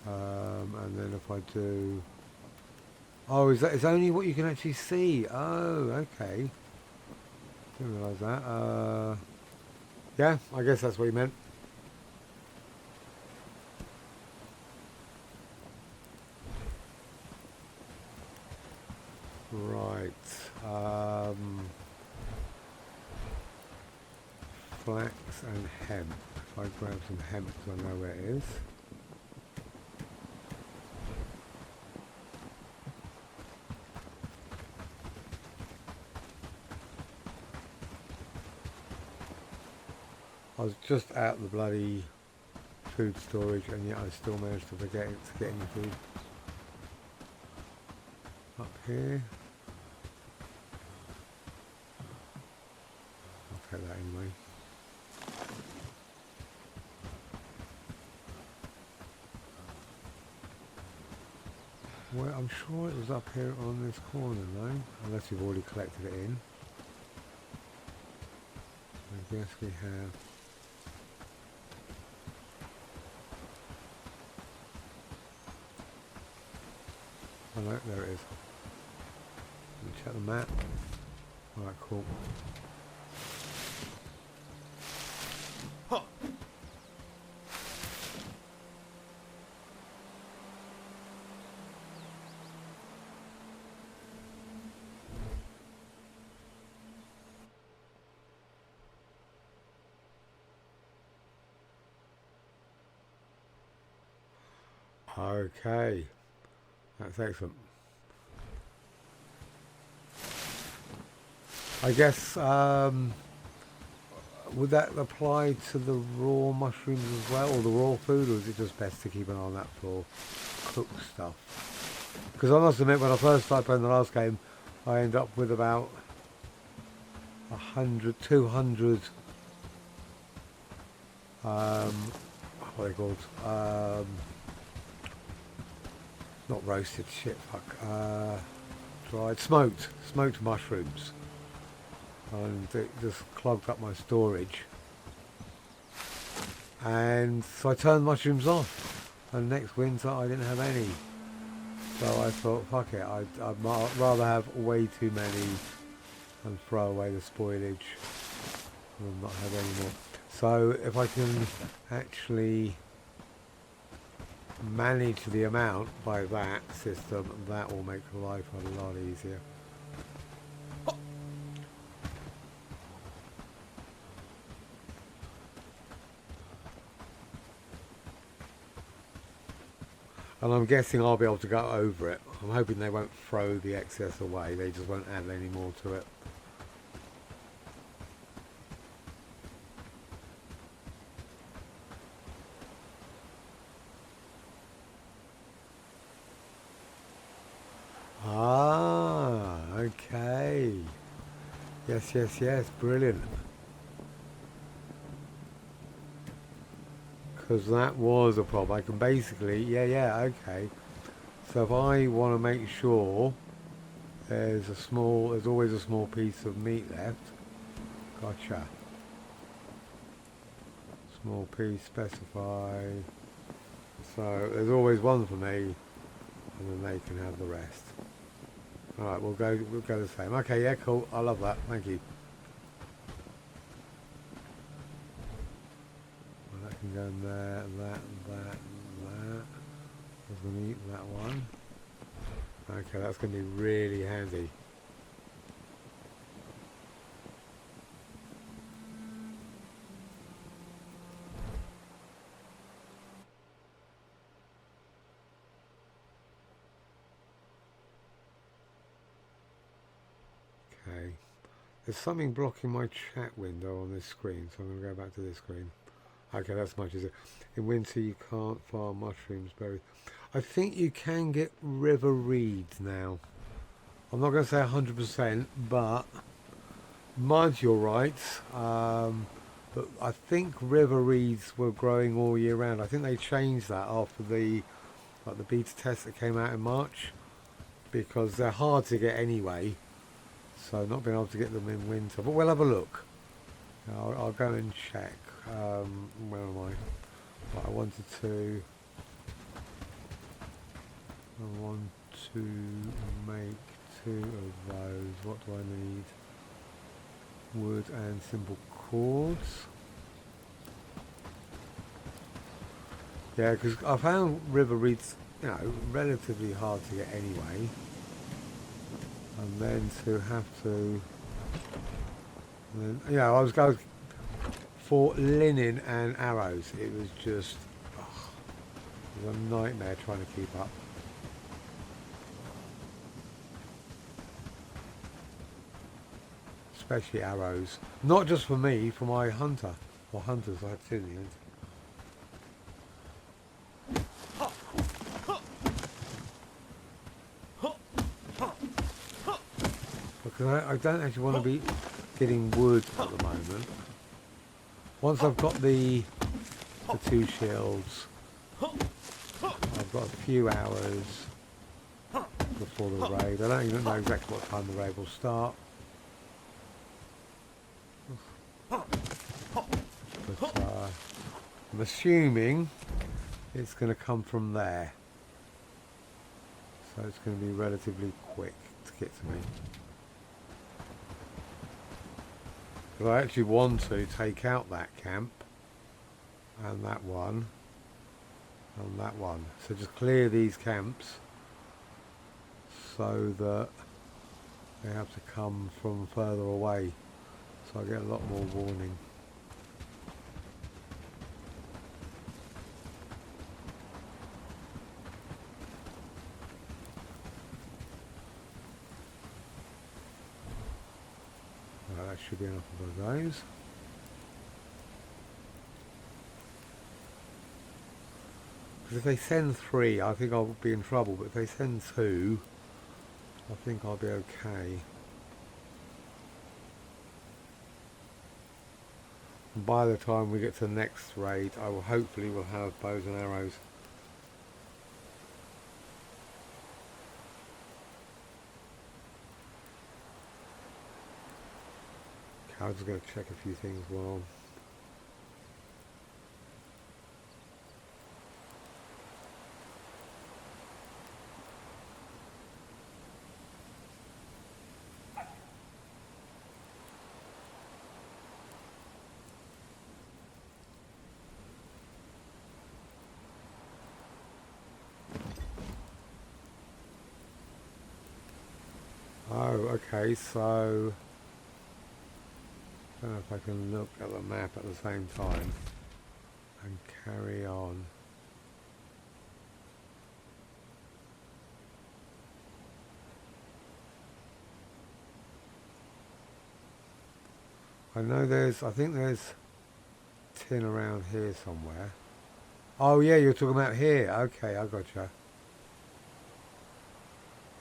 And then if I do, oh, is that? It's only what you can actually see. Oh, okay. Didn't realise that. Yeah, I guess that's what he meant. Right. Flax and hemp. If I grab some hemp, because I know where it is. I was just at the bloody food storage and yet I still managed to forget to get any food. Up here. I'll take that anyway. Well, I'm sure it was up here on this corner though, unless you've already collected it in. I guess we have. Oh no, there it is. Let me check the map. Alright, cool. Huh. Okay. That's excellent. I guess, would that apply to the raw mushrooms as well, or the raw food, or is it just best to keep an eye on that for cooked stuff? Because I must admit, when I first started playing the last game, I ended up with about 100, 200, what are they called? Not roasted, shit, fuck. Dried, smoked mushrooms. And it just clogged up my storage. And so I turned mushrooms off. And next winter I didn't have any. So I thought, fuck it, I'd rather have way too many and throw away the spoilage than not have any more. So if I can actually manage the amount by that system, that will make life a lot easier. And I'm guessing I'll be able to go over it. I'm hoping they won't throw the excess away, they just won't add any more to it. Ah, okay. Yes, yes, yes, brilliant. Because that was a problem. I can basically, yeah, okay. So if I want to make sure there's always a small piece of meat left. Gotcha. Small piece, specify. So there's always one for me, and then they can have the rest. All right, we'll go the same. Okay, yeah, cool. I love that. Thank you. Well, that can go in there, that. There's going to eat that one. Okay, that's going to be really handy. Okay. There's something blocking my chat window on this screen, so I'm going to go back to this screen. Okay, that's much easier. In winter you can't farm mushrooms, berries. I think you can get river reeds now. I'm not going to say 100%, but might you're right. But I think river reeds were growing all year round. I think they changed that after the beta test that came out in March, because they're hard to get anyway. So not being able to get them in winter, but we'll have a look. I'll go and check. Where am I? Right, I want to make 2 of those. What do I need? Wood and simple cords. Yeah, because I found river reeds, relatively hard to get anyway. And then to have to, I was going for linen and arrows. It was just, it was a nightmare trying to keep up. Especially arrows. Not just for me, for my hunter. Or hunters, I had 2 in the end. Because I don't actually want to be getting wood at the moment. Once I've got the 2 shields, I've got a few hours before the raid. I don't even know exactly what time the raid will start. But I'm assuming it's going to come from there. So it's going to be relatively quick to get to me. But I actually want to take out that camp and that one and that one. So just clear these camps so that they have to come from further away. So I get a lot more warning. that should be enough of those. Because if they send 3, I think I'll be in trouble, but if they send 2, I think I'll be okay. And by the time we get to the next raid, I will hopefully will have bows and arrows. Okay, I'm just going to check a few things while. Oh, okay, so I don't know if I can look at the map at the same time and carry on. I know I think there's tin around here somewhere. Oh yeah, you're talking about here. Okay, I gotcha.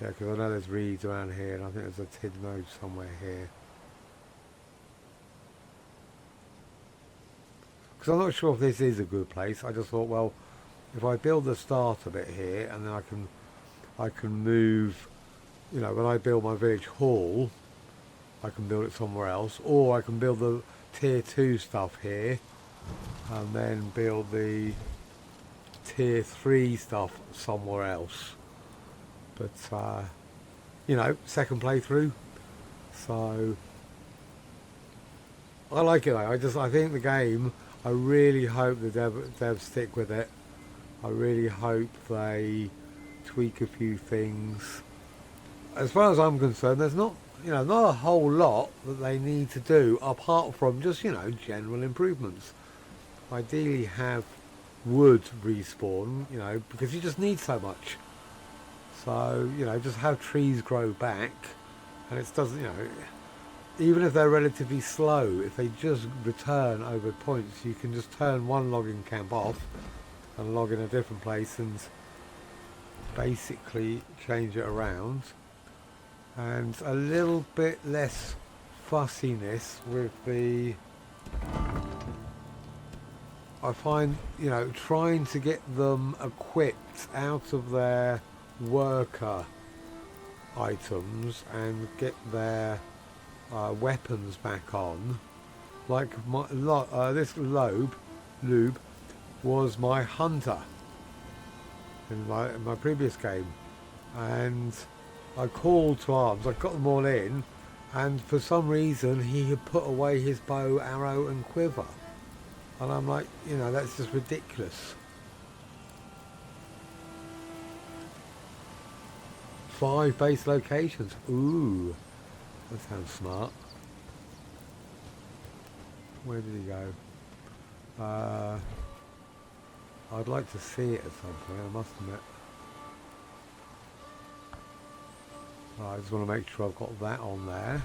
Yeah, because I know there's reeds around here, and I think there's a tin node somewhere here. Because I'm not sure if this is a good place. I just thought, well, if I build the starter bit here, and then I can move, you know, when I build my village hall, I can build it somewhere else, or I can build the tier 2 stuff here, and then build the tier 3 stuff somewhere else. But you know, second playthrough, so I like it though. I think the game, I really hope the devs stick with it. I really hope they tweak a few things. As far as I'm concerned, there's not, you know, not a whole lot that they need to do apart from just, you know, general improvements. Ideally have wood respawn, you know, because you just need so much. So, you know, just have trees grow back, and it doesn't, you know, even if they're relatively slow, if they just return over points, you can just turn one logging camp off and log in a different place and basically change it around. And a little bit less fussiness with the, I find, you know, trying to get them equipped out of their worker items and get their weapons back on. Like this lube was my hunter in my previous game, and I called to arms, I got them all in, and for some reason he had put away his bow, arrow and quiver, and I'm like, you know, that's just ridiculous. 5 base locations. Ooh, that sounds smart. Where did he go? I'd like to see it at some point, I must admit. I just want to make sure I've got that on there.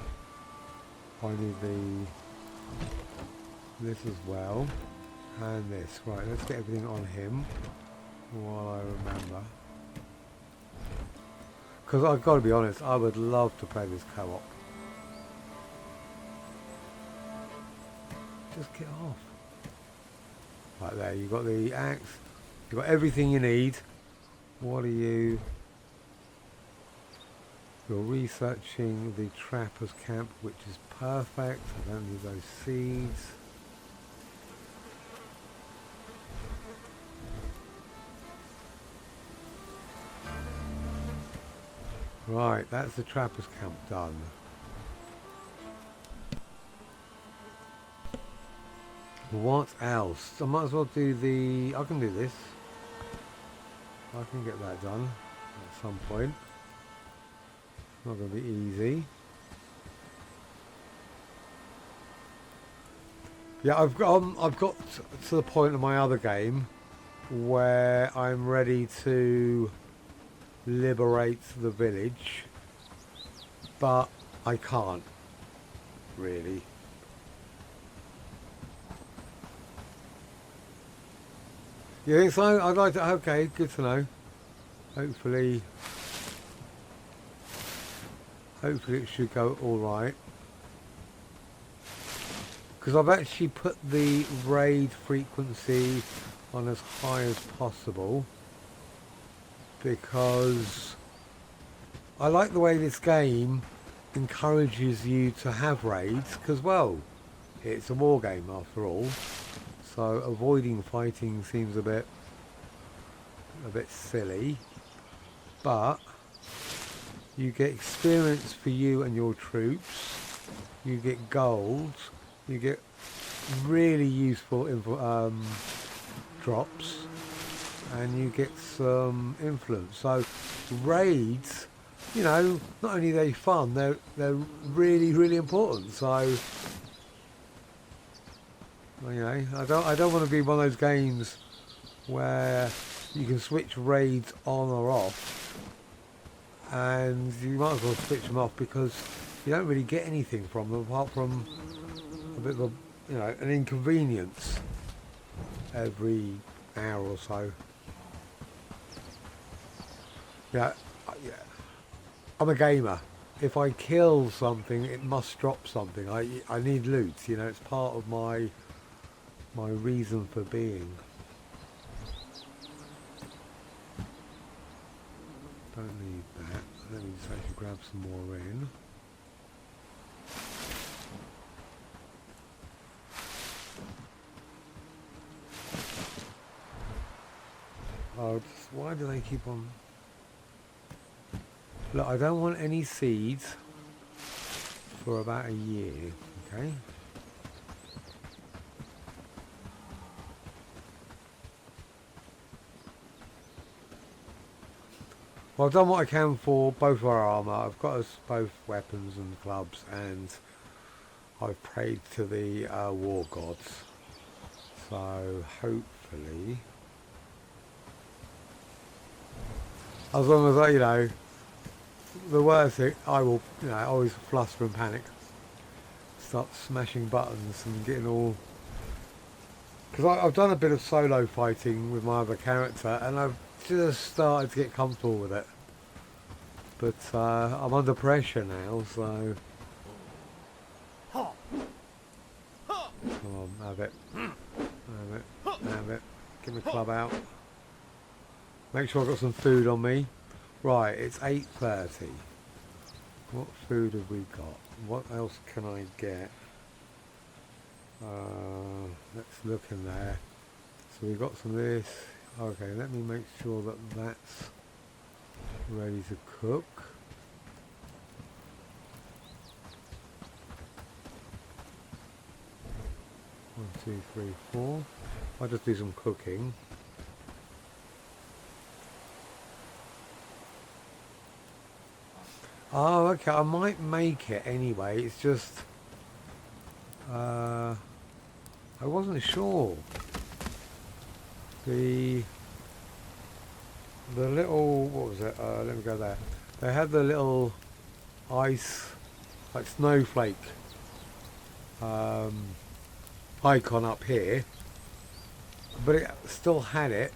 I need this as well, and this. Right, let's get everything on him while I remember. Because I've got to be honest, I would love to play this co-op. Just get off. Right there, you've got the axe, you've got everything you need. What are you? You're researching the trapper's camp, which is perfect. I don't need those seeds. Right, that's the trapper's camp done. What else? I might as well do I can do this. I can get that done at some point. Not going to be easy. Yeah, I've got to the point of my other game where I'm ready to liberate the village, but I can't. really. You think so? I'd like to. Okay, good to know. Hopefully it should go all right. Because I've actually put the raid frequency on as high as possible, because I like the way this game encourages you to have raids, because, well, it's a war game after all, so avoiding fighting seems a bit silly, but you get experience for you and your troops, you get gold, you get really useful drops, and you get some influence. So raids, you know, not only are they fun, they're really, really important. So, you know, I don't want to be one of those games where you can switch raids on or off, and you might as well switch them off because you don't really get anything from them apart from a bit of a, you know, an inconvenience every hour or so. Yeah, I'm a gamer. If I kill something, it must drop something. I need loot. You know, it's part of my reason for being. Don't need that. Let me just actually grab some more in. Oh, why do they keep on... Look, I don't want any seeds for about a year, okay? Well, I've done what I can for both our armour. I've got us both weapons and clubs, and I've prayed to the war gods. So, hopefully... As long as I, you know, the worst thing, I will, you know, always fluster and panic. Start smashing buttons and getting all... Because I've done a bit of solo fighting with my other character, and I've just started to get comfortable with it. But I'm under pressure now, so... Come on, have it. Have it. Have it. Get my club out. Make sure I've got some food on me. Right, it's 8:30. What food have we got? What else can I get? Let's look in there. So we've got some of this. Okay, let me make sure that that's ready to cook. One, two, three, four. I'll just do some cooking. Oh, okay, I might make it anyway. It's just... I wasn't sure. The little... What was it? Let me go there. They had the little ice, like snowflake icon up here. But it still had it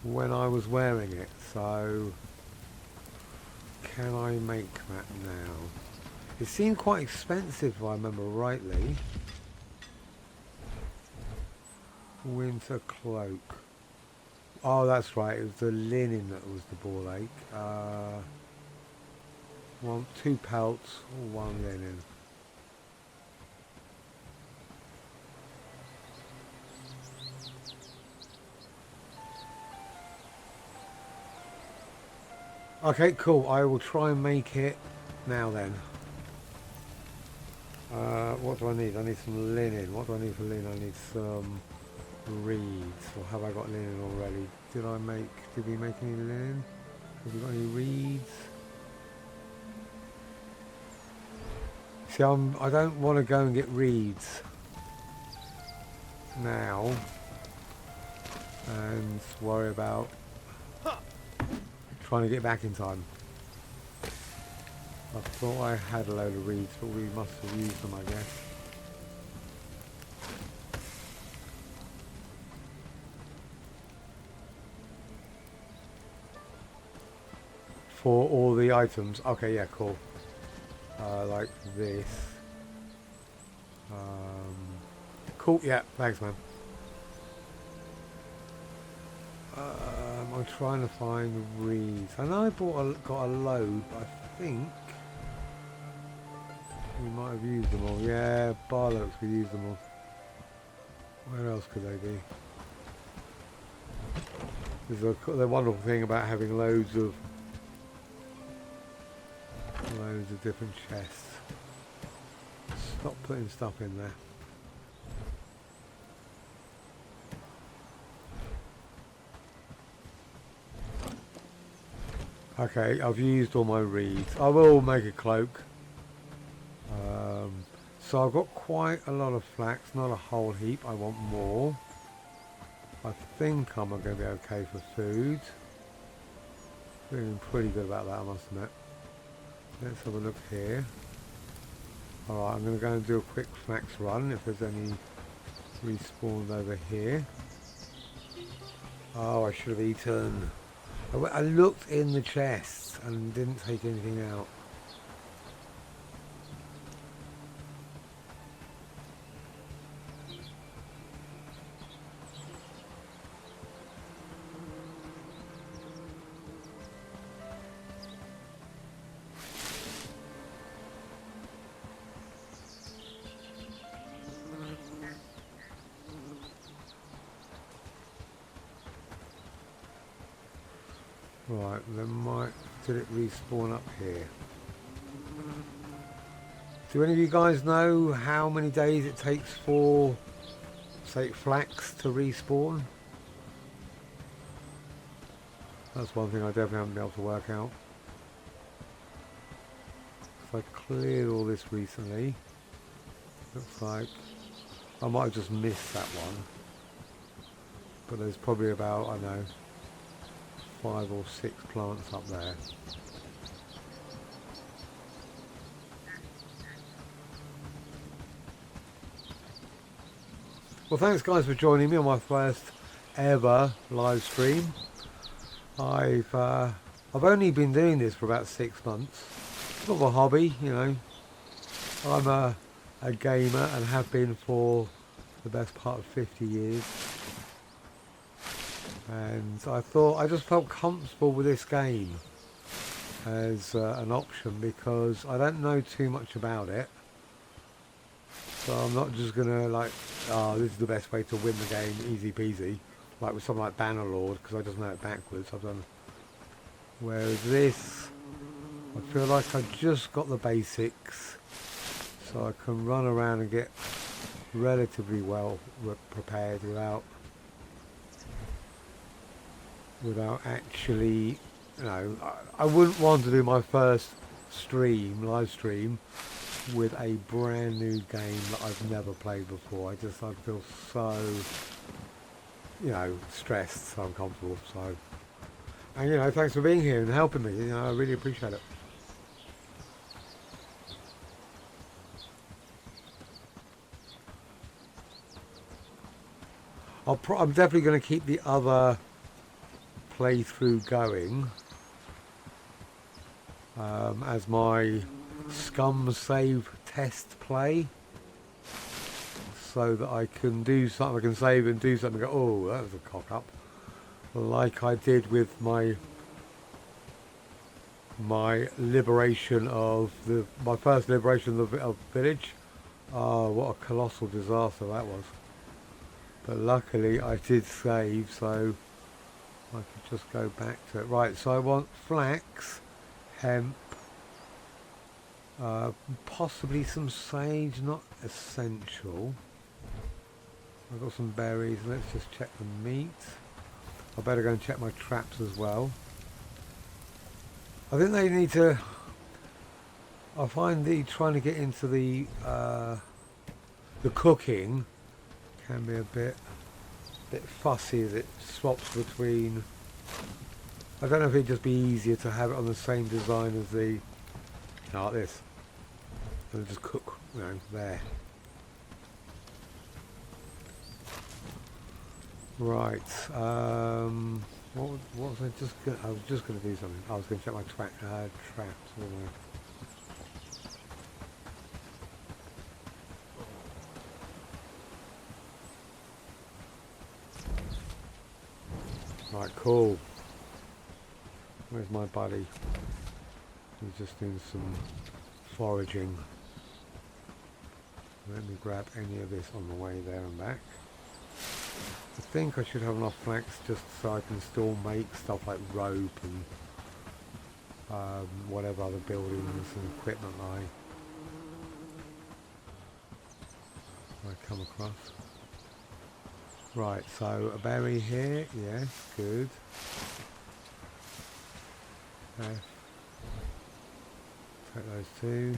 when I was wearing it, so... Can I make that now? It seemed quite expensive if I remember rightly. Winter cloak. Oh, that's right, it was the linen that was the ball ache. Two pelts, one linen. Okay, cool. I will try and make it now then. What do I need? I need some linen. What do I need for linen? I need some reeds. Or have I got linen already? Did we make any linen? Have we got any reeds? See, I don't want to go and get reeds now and worry about trying to get back in time. I thought I had a load of reeds, but we must have used them, I guess. For all the items. Okay, yeah, cool. Like this. Cool, yeah, thanks, man. I'm trying to find reeds. I know I got a load, but I think we might have used them all. Yeah, bollocks, we used them all. Where else could they be? There's the wonderful thing about having loads of different chests. Stop putting stuff in there. Okay, I've used all my reeds. I will make a cloak. So I've got quite a lot of flax, not a whole heap. I want more. I think I'm going to be okay for food. Feeling pretty good about that, I must admit. Let's have a look here. Alright, I'm going to go and do a quick flax run if there's any respawned over here. Oh, I should have eaten. I looked in the chest and didn't take anything out. Right, did it respawn up here? Do any of you guys know how many days it takes for, say, flax to respawn? That's one thing I definitely haven't been able to work out. So I cleared all this recently. Looks like I might have just missed that one. But there's probably about, I don't know, 5 or 6 plants up there. Well, thanks guys for joining me on my first ever live stream. I've only been doing this for about 6 months. Sort of a hobby, you know. I'm a gamer and have been for the best part of 50 years. And I just felt comfortable with this game as an option because I don't know too much about it. So I'm not just gonna like, oh, this is the best way to win the game, easy peasy, like with something like Bannerlord, because I just know it backwards. I've done. Whereas this, I feel like I've just got the basics, so I can run around and get relatively well prepared without actually, you know, I wouldn't want to do my first live stream with a brand new game that I've never played before. I feel so, you know, stressed, so uncomfortable. So, and you know, thanks for being here and helping me. You know, I really appreciate it. I'm definitely going to keep the other playthrough going as my scum save test play, so that I can do something. I can save and do something and go, oh, that was a cock up, like I did with my liberation of my first liberation of the village. Oh, what a colossal disaster that was. But luckily I did save, so I could just go back to it. Right, so I want flax, hemp, possibly some sage, not essential. I've got some berries. Let's just check the meat. I better go and check my traps as well. I think they need to. I find trying to get into the cooking can be a bit fussy as it swaps between. I don't know if it'd just be easier to have it on the same design as the Like this. And just cook, you know, there. Right. What was I just gonna? I was just gonna do something. I was gonna check my traps. Wasn't I? Right. Cool. Where's my buddy? He's just doing some foraging. Let me grab any of this on the way there and back. I think I should have enough flax just so I can still make stuff like rope and whatever other buildings and equipment I come across. Right, so a berry here, yes, good. Okay. Take those two.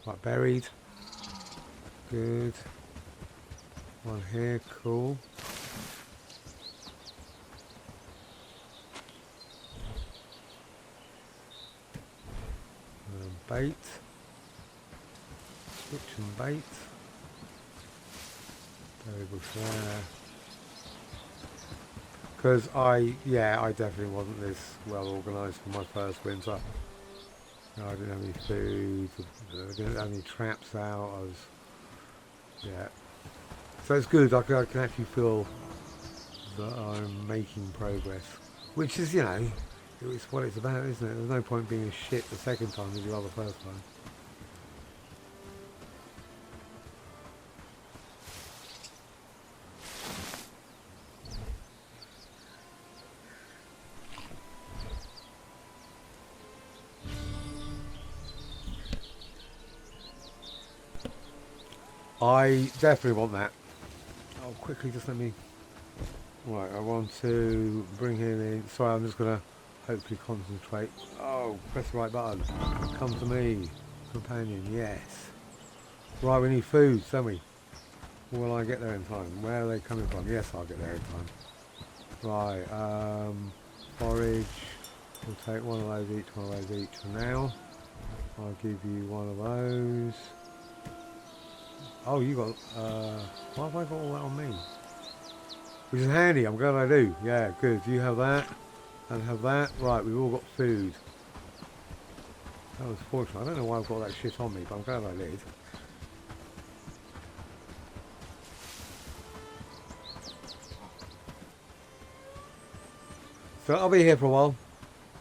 Right, buried. Good. One here, cool. Bait. Switch and bait. Very good there. Because I definitely wasn't this well organised for my first winter. I didn't have any food, I didn't have any traps out, I was, yeah. So it's good, I can actually feel that I'm making progress. Which is, you know, it's what it's about, isn't it? There's no point being a shit the second time as you are the first time. I definitely want that. Oh, quickly, just let me... Right, I want to bring him in. Sorry, I'm just going to hopefully concentrate. Oh, press the right button. Come to me. Companion, yes. Right, we need food, don't we? Will I get there in time? Where are they coming from? Yes, I'll get there in time. Right, forage. We'll take one of those each, one of those each for now. I'll give you one of those. Oh, you got, why have I got all that on me? Which is handy, I'm glad I do. Yeah, good. You have that, and have that. Right, we've all got food. That was fortunate. I don't know why I've got that shit on me, but I'm glad I did. So I'll be here for a while.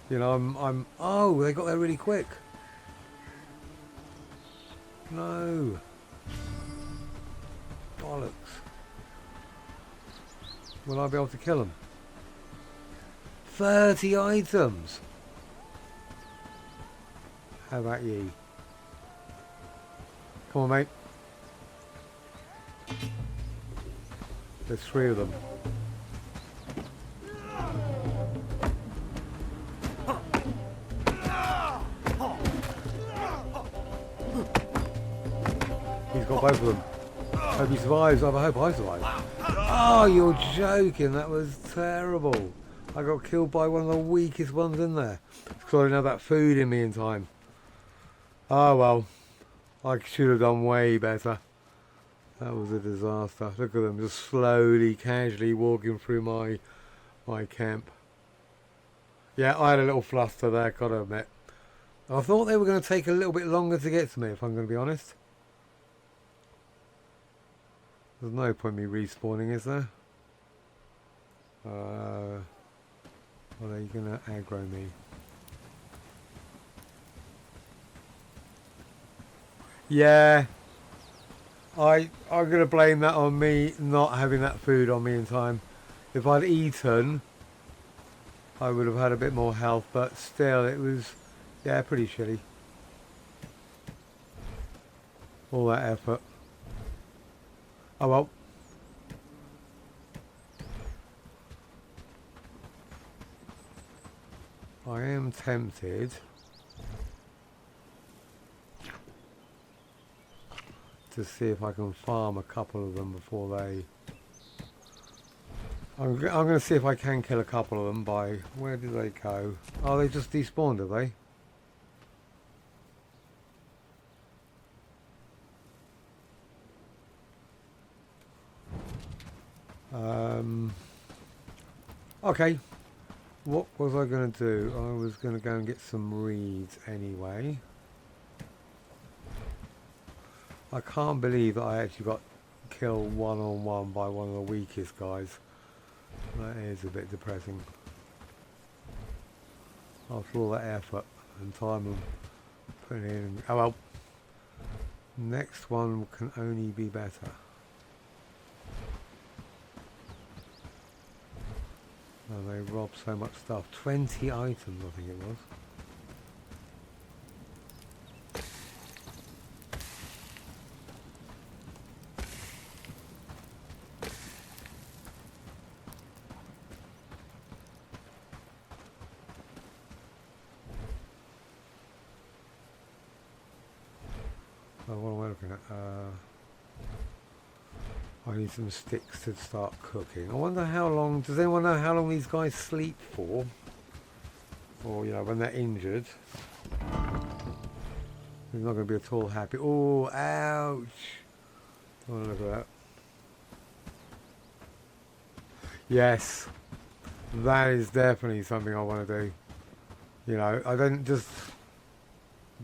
You know, oh, they got there really quick. No. Bollocks. Will I be able to kill them? 30 items! How about you? Come on, mate. There's 3 of them. He's got both of them. Hope he survives. I hope I survive. Oh, you're joking. That was terrible. I got killed by one of the weakest ones in there. Because I didn't have that food in me in time. Oh well. I should have done way better. That was a disaster. Look at them just slowly, casually walking through my camp. Yeah, I had a little fluster there, gotta admit. I thought they were going to take a little bit longer to get to me, if I'm going to be honest. There's no point me respawning, is there? Are they going to aggro me? Yeah. I'm going to blame that on me not having that food on me in time. If I'd eaten, I would have had a bit more health, but still, it was, yeah, pretty shitty. All that effort. Oh well. I am tempted to see if I can farm a couple of them before they... I'm going to see if I can kill a couple of them by... Where did they go? Oh, they just despawned, have they? Okay, what was I going to do? I was going to go and get some reeds anyway. I can't believe that I actually got killed one-on-one by one of the weakest guys. That is a bit depressing. After all that effort and time I'm putting in. Oh well. Next one can only be better. And they robbed so much stuff. 20 items I think it was. Oh, what am I looking at? I need some sticks to start cooking. I wonder how long, does anyone know how long these guys sleep for? Or, you know, when they're injured. They're not going to be at all happy. Oh, ouch! I want to look at that. Yes, that is definitely something I want to do. You know, I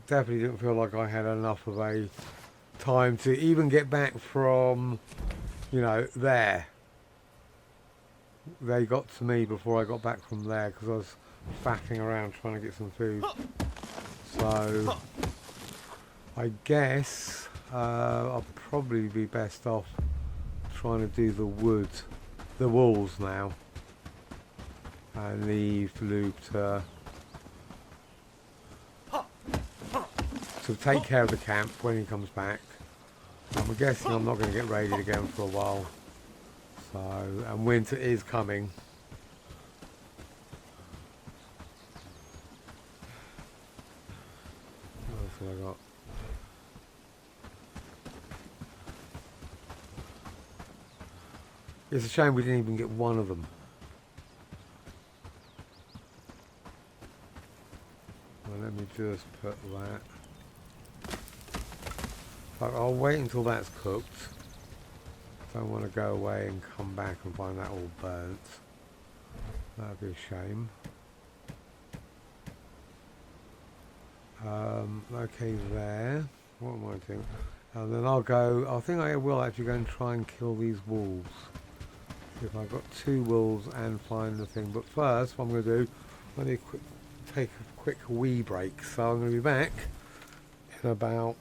definitely didn't feel like I had enough of a time to even get back from, you know, there. They got to me before I got back from there because I was faffing around trying to get some food. So I guess I'll probably be best off trying to do the walls now, and leave Luke to take care of the camp when he comes back. I'm guessing I'm not going to get raided again for a while. So, and winter is coming. What else have I got? It's a shame we didn't even get one of them. Well, let me just put that. I'll wait until that's cooked. Don't want to go away and come back and find that all burnt. That'd be a shame. Okay, there. What am I doing? And then I'll go. I think I will actually go and try and kill these wolves. If I've got 2 wolves and find the thing. But first, what I'm going to do, let me take a quick wee break. So I'm going to be back in about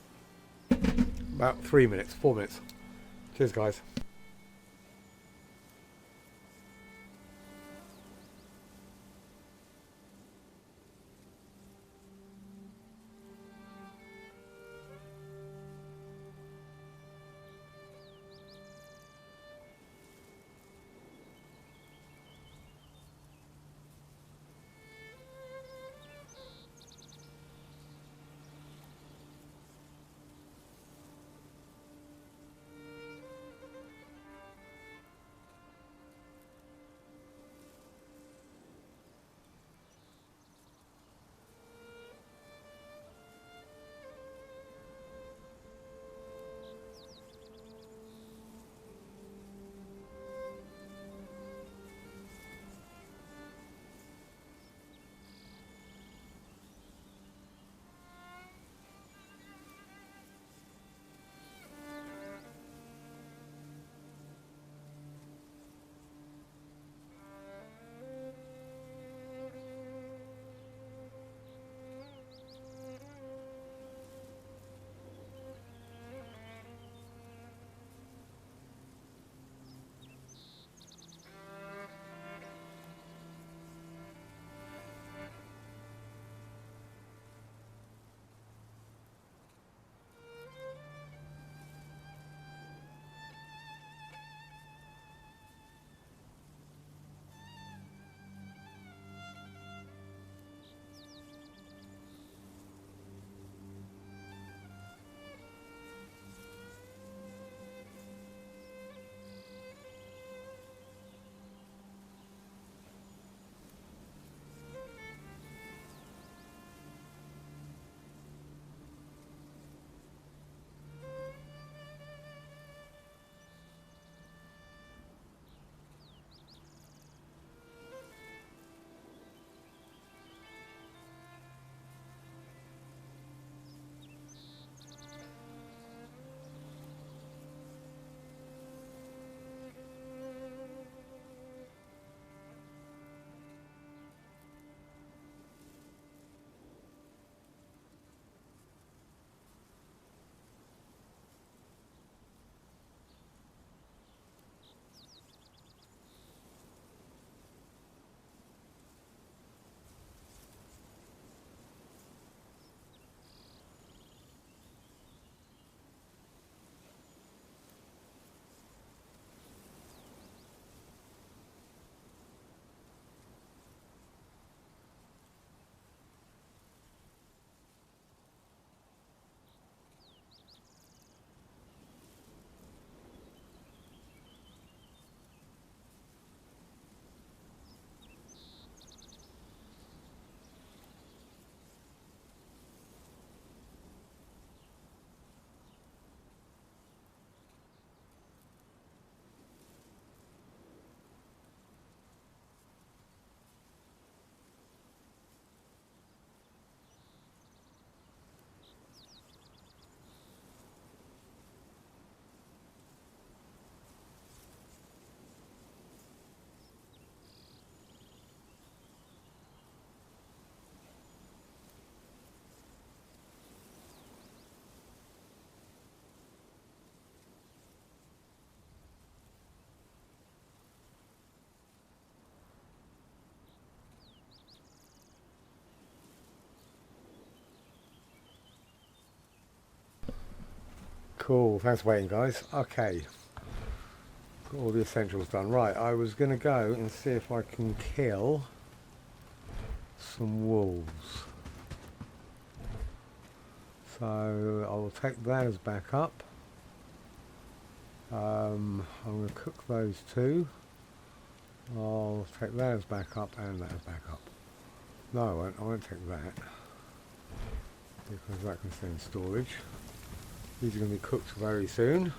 3 minutes, 4 minutes. Cheers, guys. Cool, thanks for waiting, guys. Okay, got all the essentials done. Right, I was going to go and see if I can kill some wolves. So I will take those back up. I'm going to cook those two. I'll take those back up and those back up. No, I won't take that because that can stay in storage. These are going to be cooked very soon.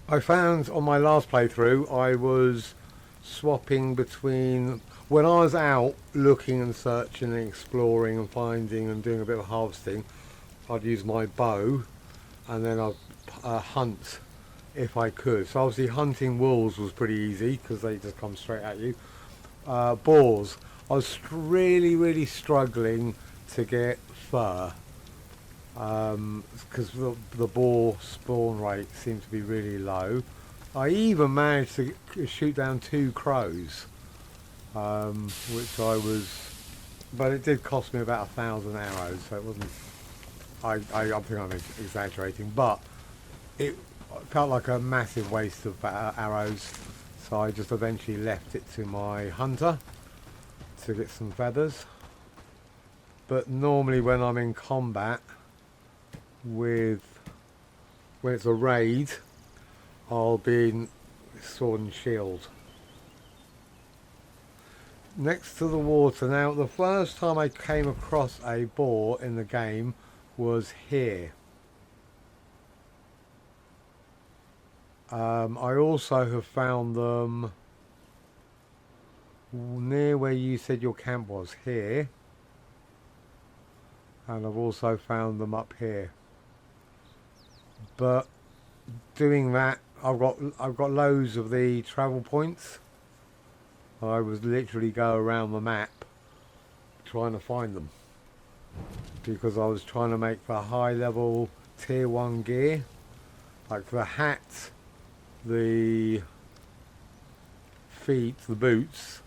I found on my last playthrough I was swapping between, when I was out looking and searching and exploring and finding and doing a bit of harvesting, I'd use my bow and then I'd hunt if I could. So obviously hunting wolves was pretty easy because they just come straight at you. Boars, I was really struggling to get fur because the boar spawn rate seemed to be really low. I even managed to shoot down 2 crows, which I was, but it did cost me about 1,000 arrows, so it wasn't, I think I'm exaggerating, but it felt like a massive waste of arrows, so I just eventually left it to my hunter to get some feathers. But normally when I'm in combat when it's a raid, I'll be in sword and shield. Next to the water. Now, the first time I came across a boar in the game was here. I also have found them near where you said your camp was, here, and I've also found them up here. But doing that, I've got loads of the travel points. I was literally go around the map trying to find them because I was trying to make the high level tier 1 gear, like the hat, the feet, the boots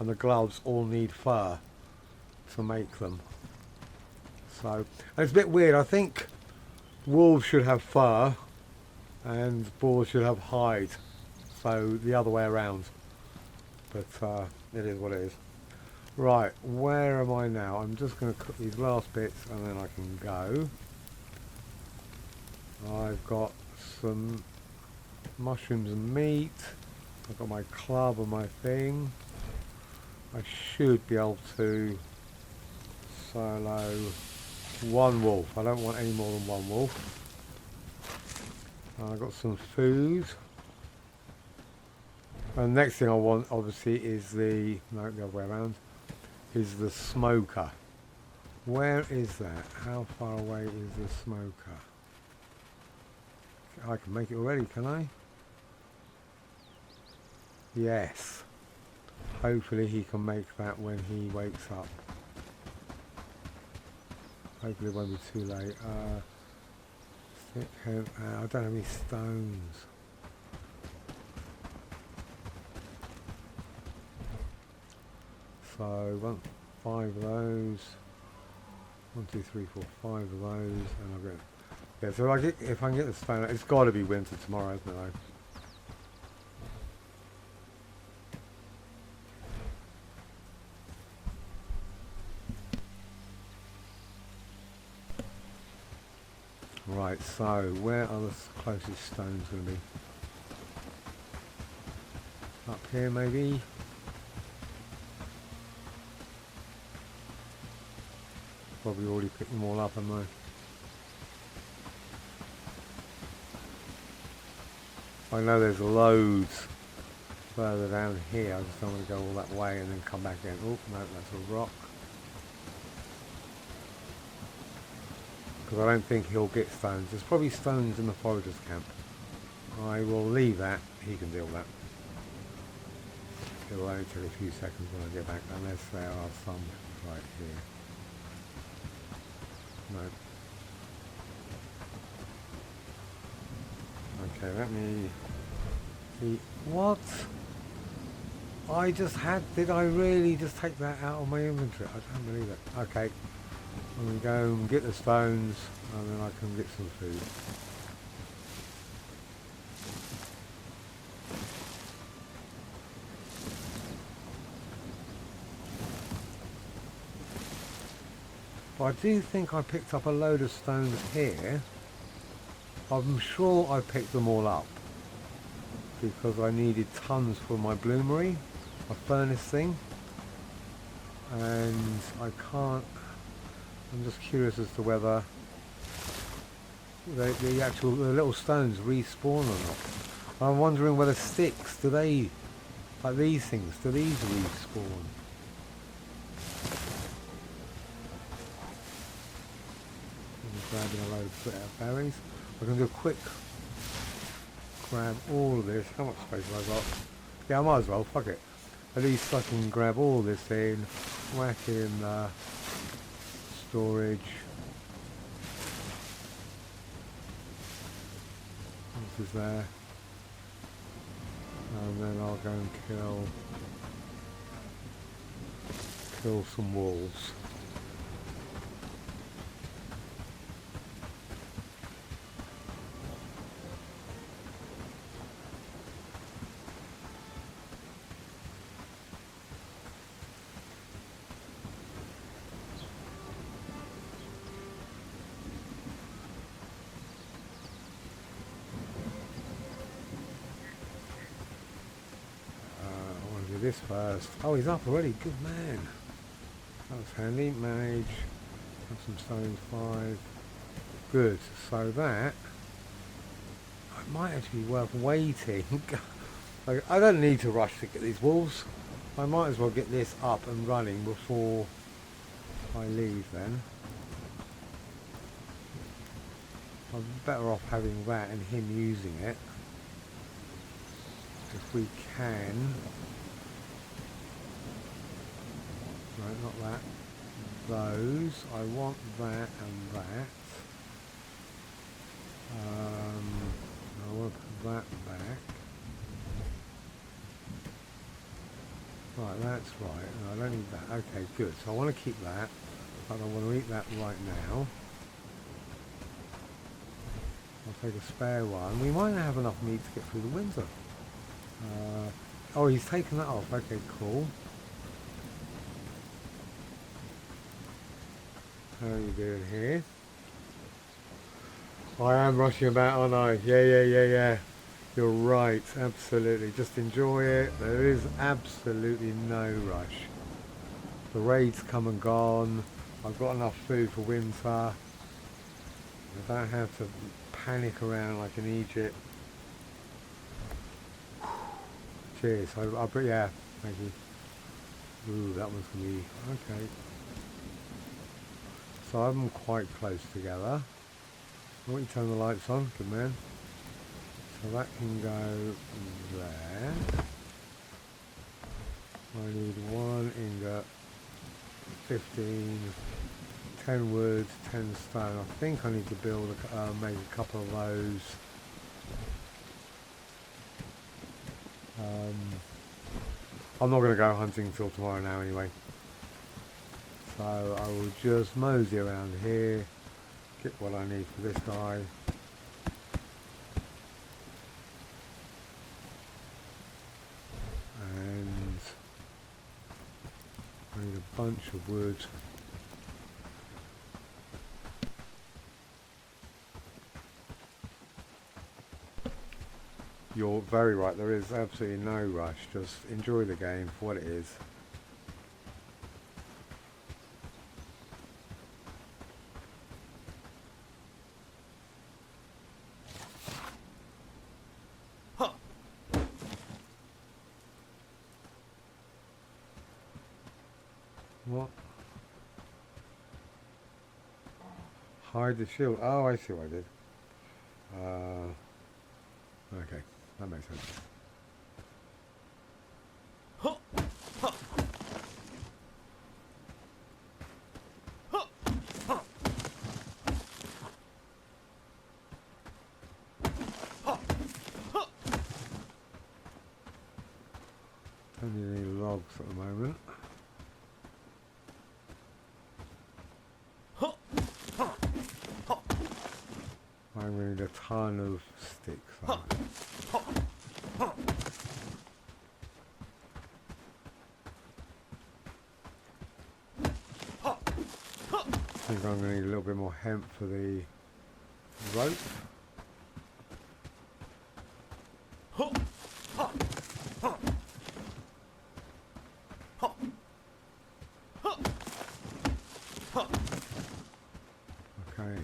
and the gloves all need fur to make them. So, and it's a bit weird. I think wolves should have fur and boars should have hide, so the other way around, but it is what it is. Right, where am I now? I'm just going to cook these last bits and then I can go. I've got some mushrooms and meat, I've got my club and my thing. I should be able to solo 1 wolf. I don't want any more than 1 wolf. I've got some food. And the next thing I want obviously is the other way around, is the smoker. Where is that? How far away is the smoker? I can make it already, can I? Yes. Hopefully he can make that when he wakes up. Hopefully it won't be too late. I don't have any stones. So I want 5 of those. 1, 2, 3, 4, 5 of those, and I'll get. Yeah, so if I can get the stone, it's got to be winter tomorrow, isn't it? Right, so where are the closest stones going to be? Up here maybe? Probably already picked them all up, haven't I? I know there's loads further down here, I just don't want to go all that way and then come back in. Oh, no, that's a rock. Because I don't think he'll get stones. There's probably stones in the forager's camp. I will leave that. He can deal with that. It'll only take a few seconds when I get back, unless there are some right here. No. Okay, let me see. What? I just had, did I really just take that out of my inventory? I don't believe it. Okay, I'm going to go and get the stones and then I can get some food. But I do think I picked up a load of stones here. I'm sure I picked them all up because I needed tons for my bloomery, my furnace thing, and I can't, I'm just curious as to whether the little stones respawn or not. I'm wondering whether sticks, do they, like these things, do these respawn? I'm grabbing a load of berries. I can do a quick grab all of this. How much space have I got? Yeah, I might as well, fuck it. At least I can grab all this in, whack in storage. This is there. And then I'll go and kill some wolves. This first. Oh, he's up already. Good man. That was handy. Manage. Have some stones. 5. Good. So that it might actually be worth waiting. I don't need to rush to get these wolves. I might as well get this up and running before I leave then. I'm better off having that and him using it. If we can. Right, not that. Those. I want that and that. I want to put that back. Right, that's right. No, I don't need that. Okay, good. So I want to keep that. But I want to eat that right now. I'll take a spare one. We might have enough meat to get through the winter. Oh, he's taken that off. Okay, cool. How are you doing here? I am rushing about, aren't I? Yeah. You're right, absolutely. Just enjoy it. There is absolutely no rush. The raid's come and gone. I've got enough food for winter. I don't have to panic around like in Egypt. Cheers. Yeah, thank you. Ooh, that one's going to be... Okay. So I'm quite close together. Why don't you turn the lights on? Good man. So that can go there. I need 1 ingot, 15, 10 wood, 10 stone. I think I need to build, make a couple of those. I'm not going to go hunting until tomorrow now anyway. So I will just mosey around here, get what I need for this guy. And I need a bunch of wood. You're very right, there is absolutely no rush, just enjoy the game for what it is. What? Hide the shield. Oh, I see what I did. Okay, that makes sense. Don't need any logs at the moment. I'm going to need a ton of sticks though. I think I'm going to need a little bit more hemp for the rope. Okay.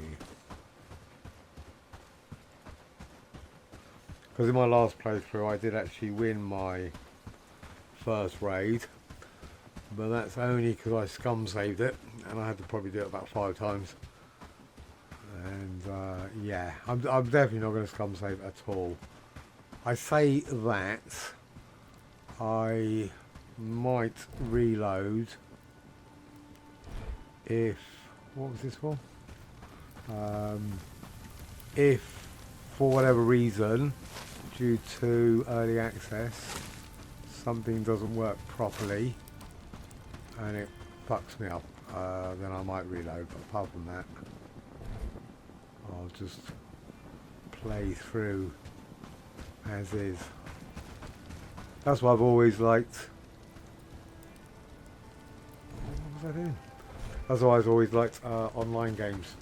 Because in my last playthrough I did actually win my first raid, but that's only because I scum saved it and I had to probably do it about 5 times. And yeah, I'm definitely not going to scum save at all. I say that I might reload if, what was this for? If for whatever reason, due to early access, something doesn't work properly and it fucks me up, then I might reload. But apart from that, I'll just play through as is. That's what I've always liked. What was I doing? That's why I've always liked online games,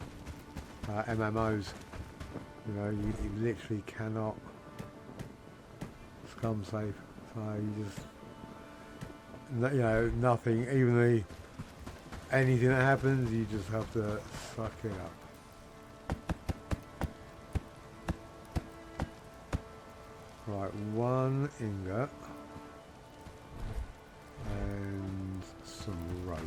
MMOs. You know, you literally cannot scum save. So you just, you know, nothing, even anything that happens, you just have to suck it up. Right, 1 ingot and some rope.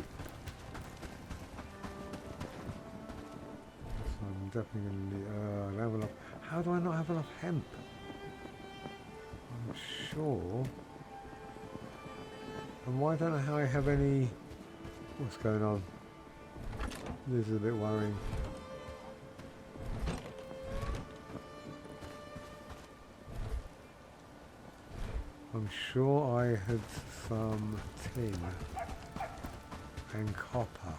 So I'm definitely going to need, have enough. How do I not have enough hemp? I'm sure. And why don't I how I have any? What's going on? This is a bit worrying. I'm sure I had some tin and copper.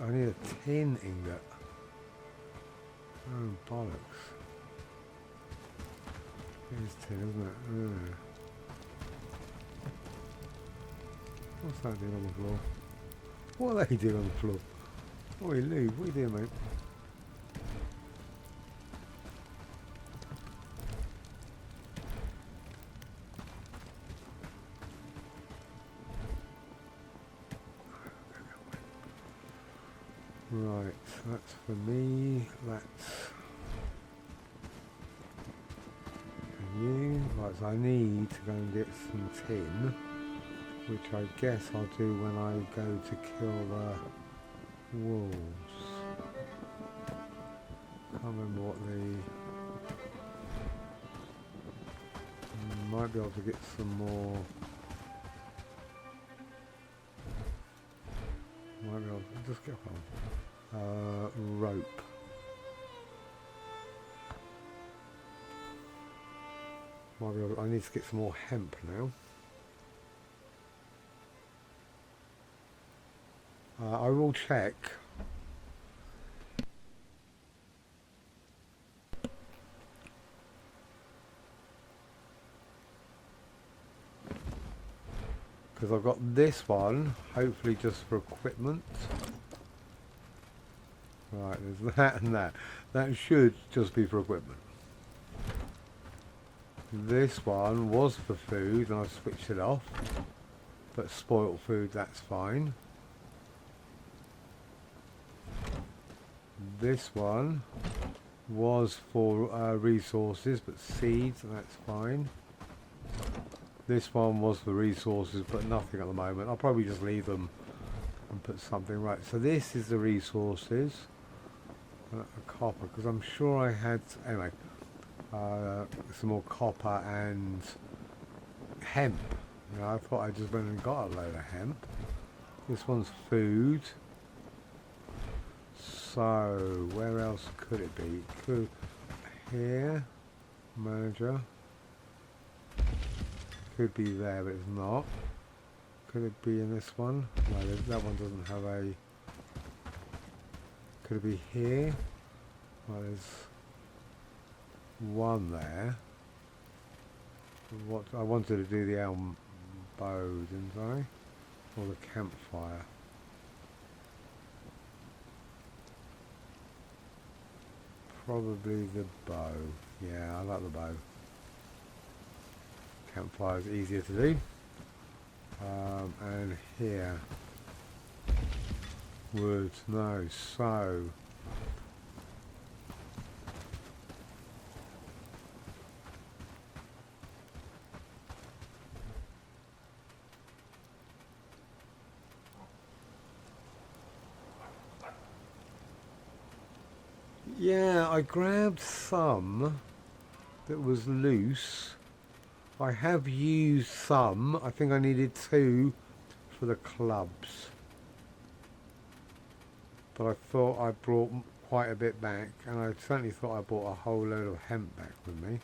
I need a tin ingot. Oh bollocks. It is tin, isn't it? Ugh. What's that doing on the floor? What are they doing on the floor? Oi, Lou, what are you doing, mate? Right, that's for me, that's for you. Right, so I need to go and get some tin, which I guess I'll do when I go to kill the wolves. Can't remember what might be able to get some more. Might be able to just get one. Rope. Might be able, I need to get some more hemp now. I will check. Because I've got this one, hopefully just for equipment. Right, there's that and that. That should just be for equipment. This one was for food and I switched it off. But spoiled food, that's fine. This one was for resources, but seeds, that's fine. This one was for resources, but nothing at the moment. I'll probably just leave them and put something right. So this is the resources. Copper, because I'm sure I had, anyway, some more copper and hemp. You know, I thought I just went and got a load of hemp. This one's food. So, where else could it be? Could here. Manager. Could be there, but it's not. Could it be in this one? No, that one doesn't have a... Could it be here? Well, there's one there. What I wanted to do the elm bow, didn't I? Or the campfire. Probably the bow. Yeah, I like the bow. Campfire is easier to do. And here. Wood, no, so. Yeah, I grabbed some that was loose. I have used some. I think I needed 2 for the clubs. But I thought I brought quite a bit back, and I certainly thought I brought a whole load of hemp back with me.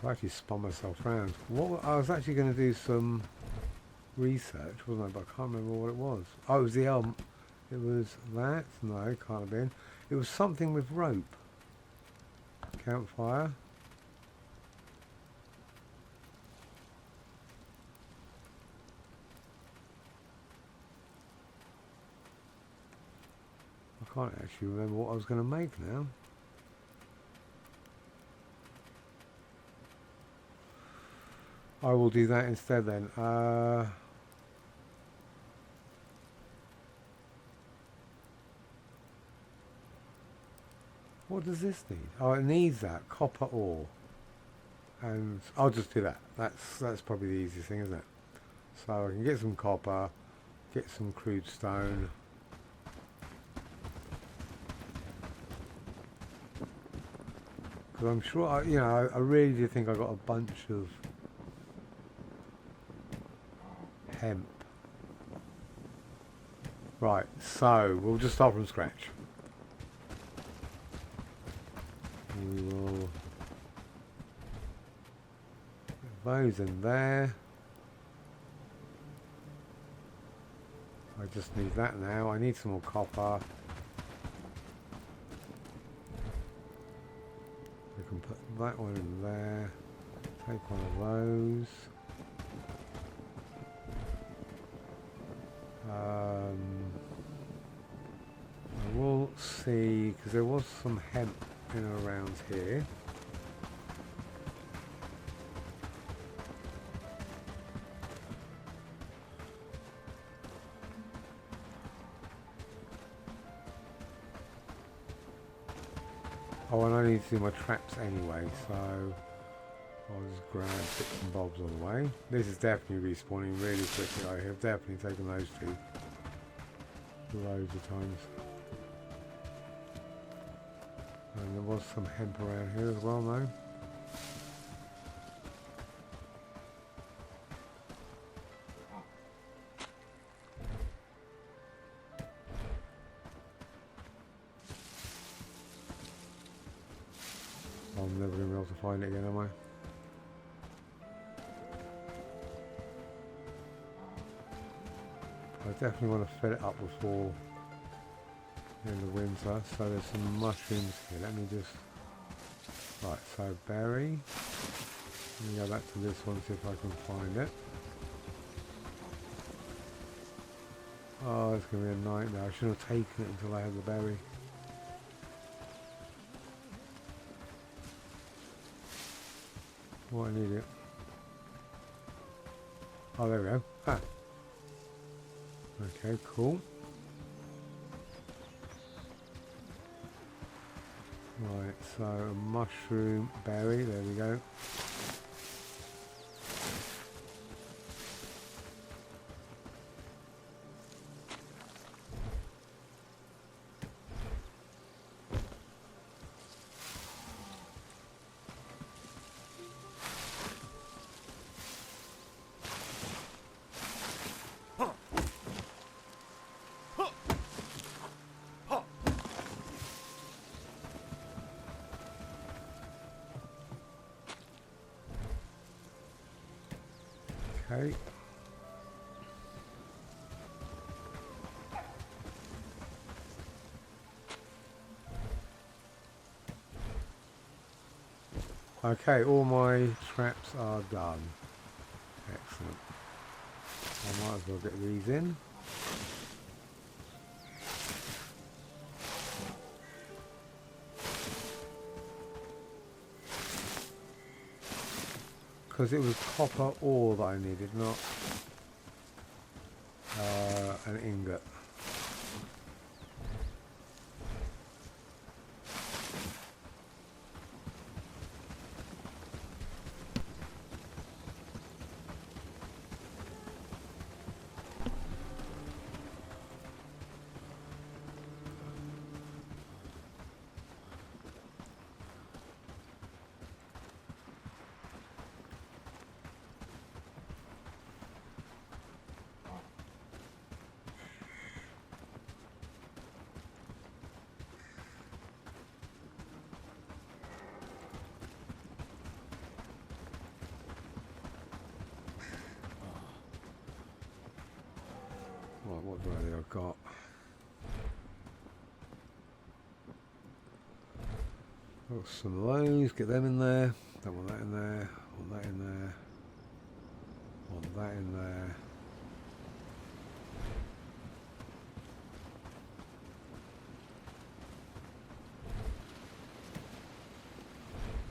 I actually spun myself round. What I was actually going to do some research, wasn't I? But I can't remember what it was. Oh, it was the elm. It was that. No, it can't have been. It was something with rope. Campfire. I can't actually remember what I was going to make now. I will do that instead then. What does this need? Oh, it needs that copper ore, and I'll just do that. That's probably the easiest thing, isn't it? So I can get some copper, get some crude stone. Because I'm sure, I really do think I got a bunch of hemp. Right, so we'll just start from scratch. We will put those in there. I just need that now. I need some more copper. We can put that one in there. Take one of those. I will see, because there was some hemp in and around here. Oh, and I need to do my traps anyway, so I'll just grab bits and bobs on the way. This is definitely respawning really quickly. I have definitely taken those 2 loads of times. And there was some hemp around here as well, though. I'm never going to be able to find it again, am I? I definitely want to fill it up before in the winter. So there's some mushrooms here. Let me just... Right, so berry. Let me go back to this one, see if I can find it. Oh, it's going to be a nightmare. I should have taken it until I had the berry. What I need it. Oh, there we go. Ah. Okay, cool. Right, so a mushroom berry, there we go. Okay. Okay, all my traps are done. Excellent. I might as well get these in. Because it was copper ore that I needed, not an ingot. Right, what value I've got? Got some of those, get them in there. Don't want that in there, want that in there, want that in there.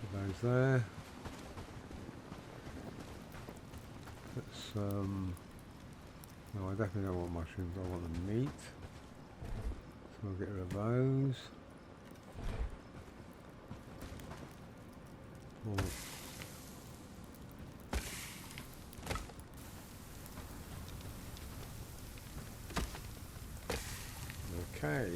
Put those there. Let's no, I definitely don't want mushrooms, I want the meat. So I'll get rid of those. Okay.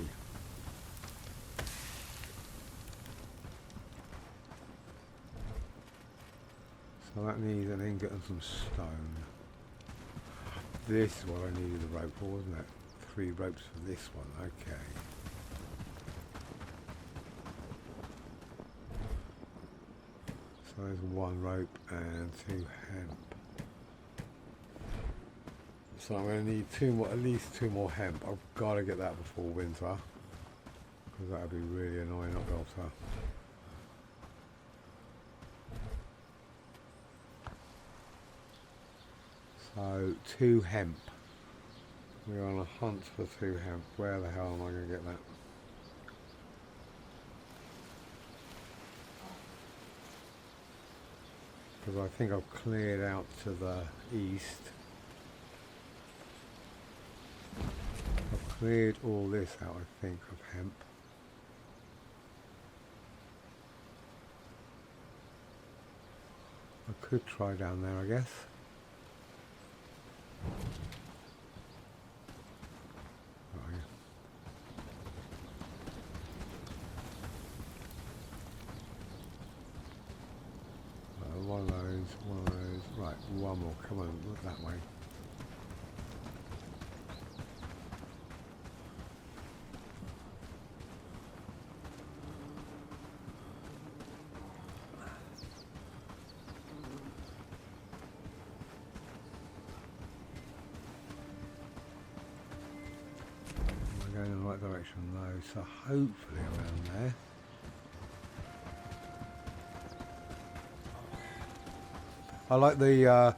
So that needs an ingot and some stone. This is what I needed the rope for, wasn't it? 3 ropes for this one, okay. So there's 1 rope and 2 hemp. So I'm going to need 2 more, at least 2 more hemp. I've got to get that before winter, because that would be really annoying not able to. So 2 hemp. We're on a hunt for 2 hemp. Where the hell am I going to get that? Because I think I've cleared out to the east. I've cleared all this out, I think, of hemp. I could try down there, I guess. Oh, yeah. One of those, right, 1 more, come on, look that way. Am I going in the right direction? No, so hopefully around there. I like the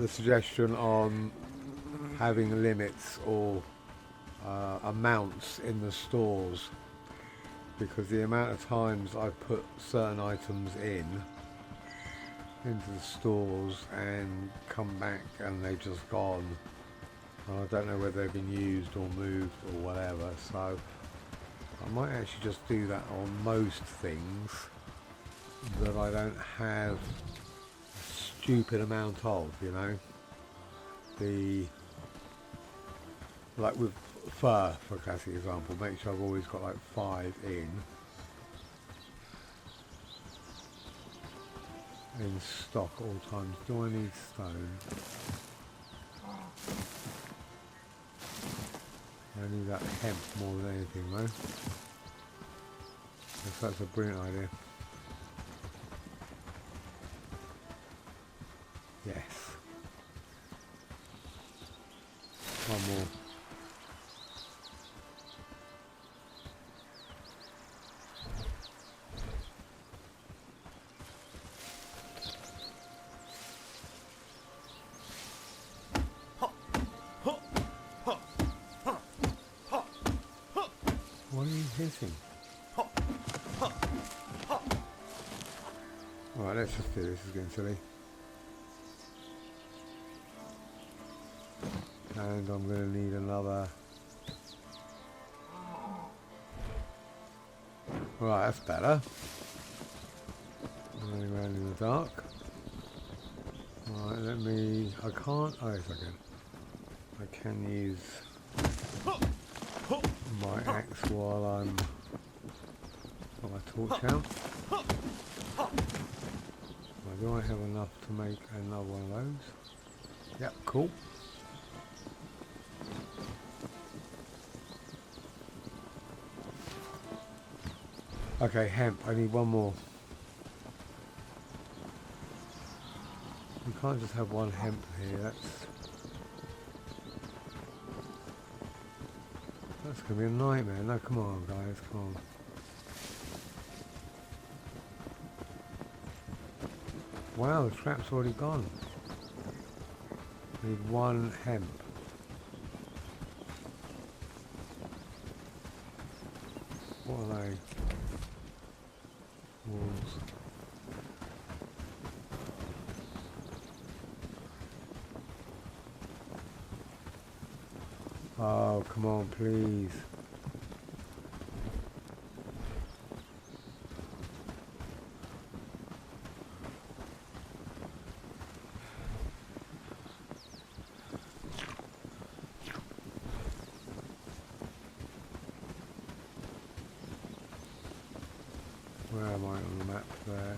suggestion on having limits or amounts in the stores, because the amount of times I've put certain items into the stores and come back and they've just gone, and I don't know whether they've been used or moved or whatever, so I might actually just do that on most things that I don't have stupid amount of, you know. Like with fur, for a classic example, make sure I've always got like 5 in stock at all times. Do I need stone? I need that hemp more than anything though. If that's a brilliant idea. Yes. more. What are you hitting? Alright, let's just do this. This is getting silly. And I'm going to need another. Right, that's better. Running around in the dark. Right, let me. I can't. Oh, yes, I can. I can use my axe while I'm. Got my torch out. Right, do I have enough to make another one of those? Yep, cool. Okay, hemp. I need one more. You can't just have one hemp here. That's gonna be a nightmare. No, come on, guys, come on. Wow, the trap's already gone. I need one hemp. What are they? Wolves. Oh, come on, please. Where am I on the map there?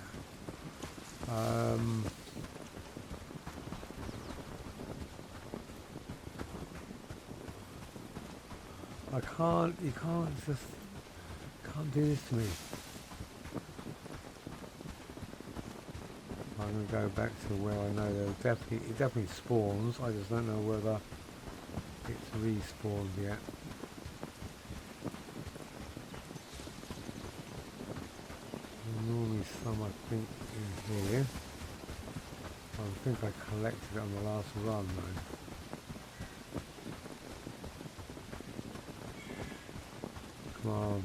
You can't do this to me. I'm going to go back to where I know it definitely spawns. I just don't know whether it's respawned yet. Normally some I think in here. I think I collected it on the last run though. Come on.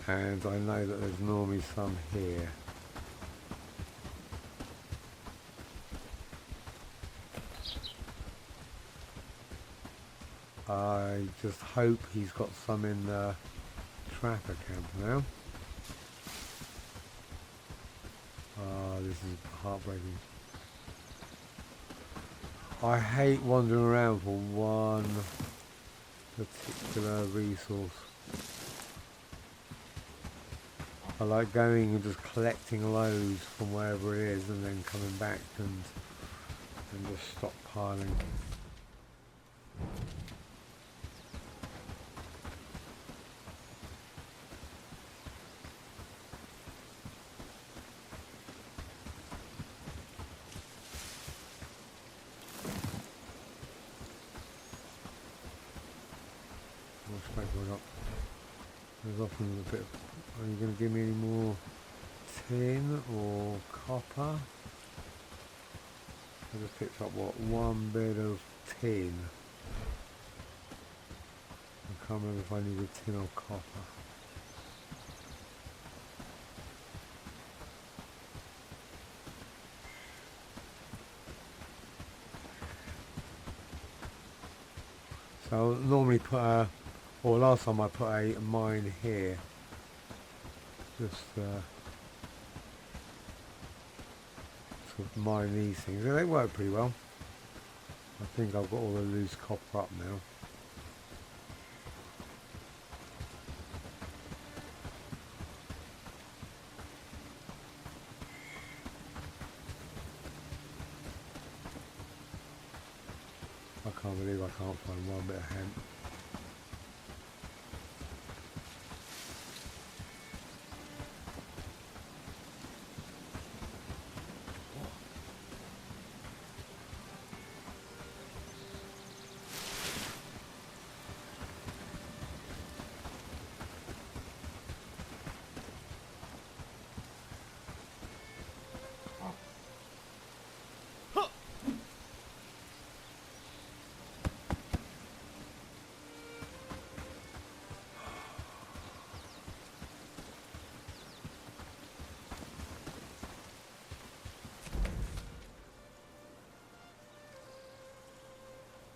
And I know that there's normally some here. I just hope he's got some in the trapper camp now. This is heartbreaking. I hate wandering around for one particular resource. I like going and just collecting loads from wherever it is and then coming back and just stockpiling. There's often a bit of, are you going to give me any more tin or copper? I just picked up what, one bit of tin. I can't remember if I needed tin or copper. So I'll normally put a, or last time I put a mine here, just sort of mine these things. They work pretty well. I think I've got all the loose copper up now. I can't believe I can't find one bit of hemp.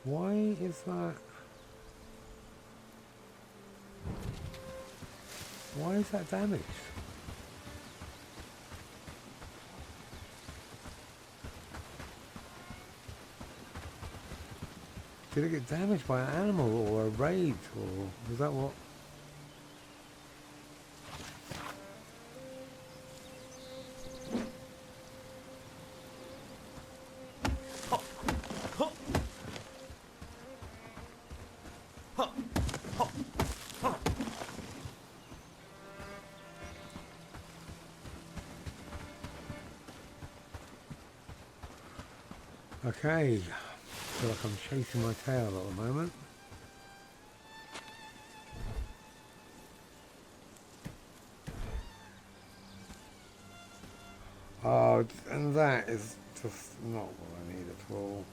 Why is that? Why is that damaged? Did it get damaged by an animal or a raid, or was that what? Okay, feel like I'm chasing my tail at the moment. Oh, and that is just not what I need at all.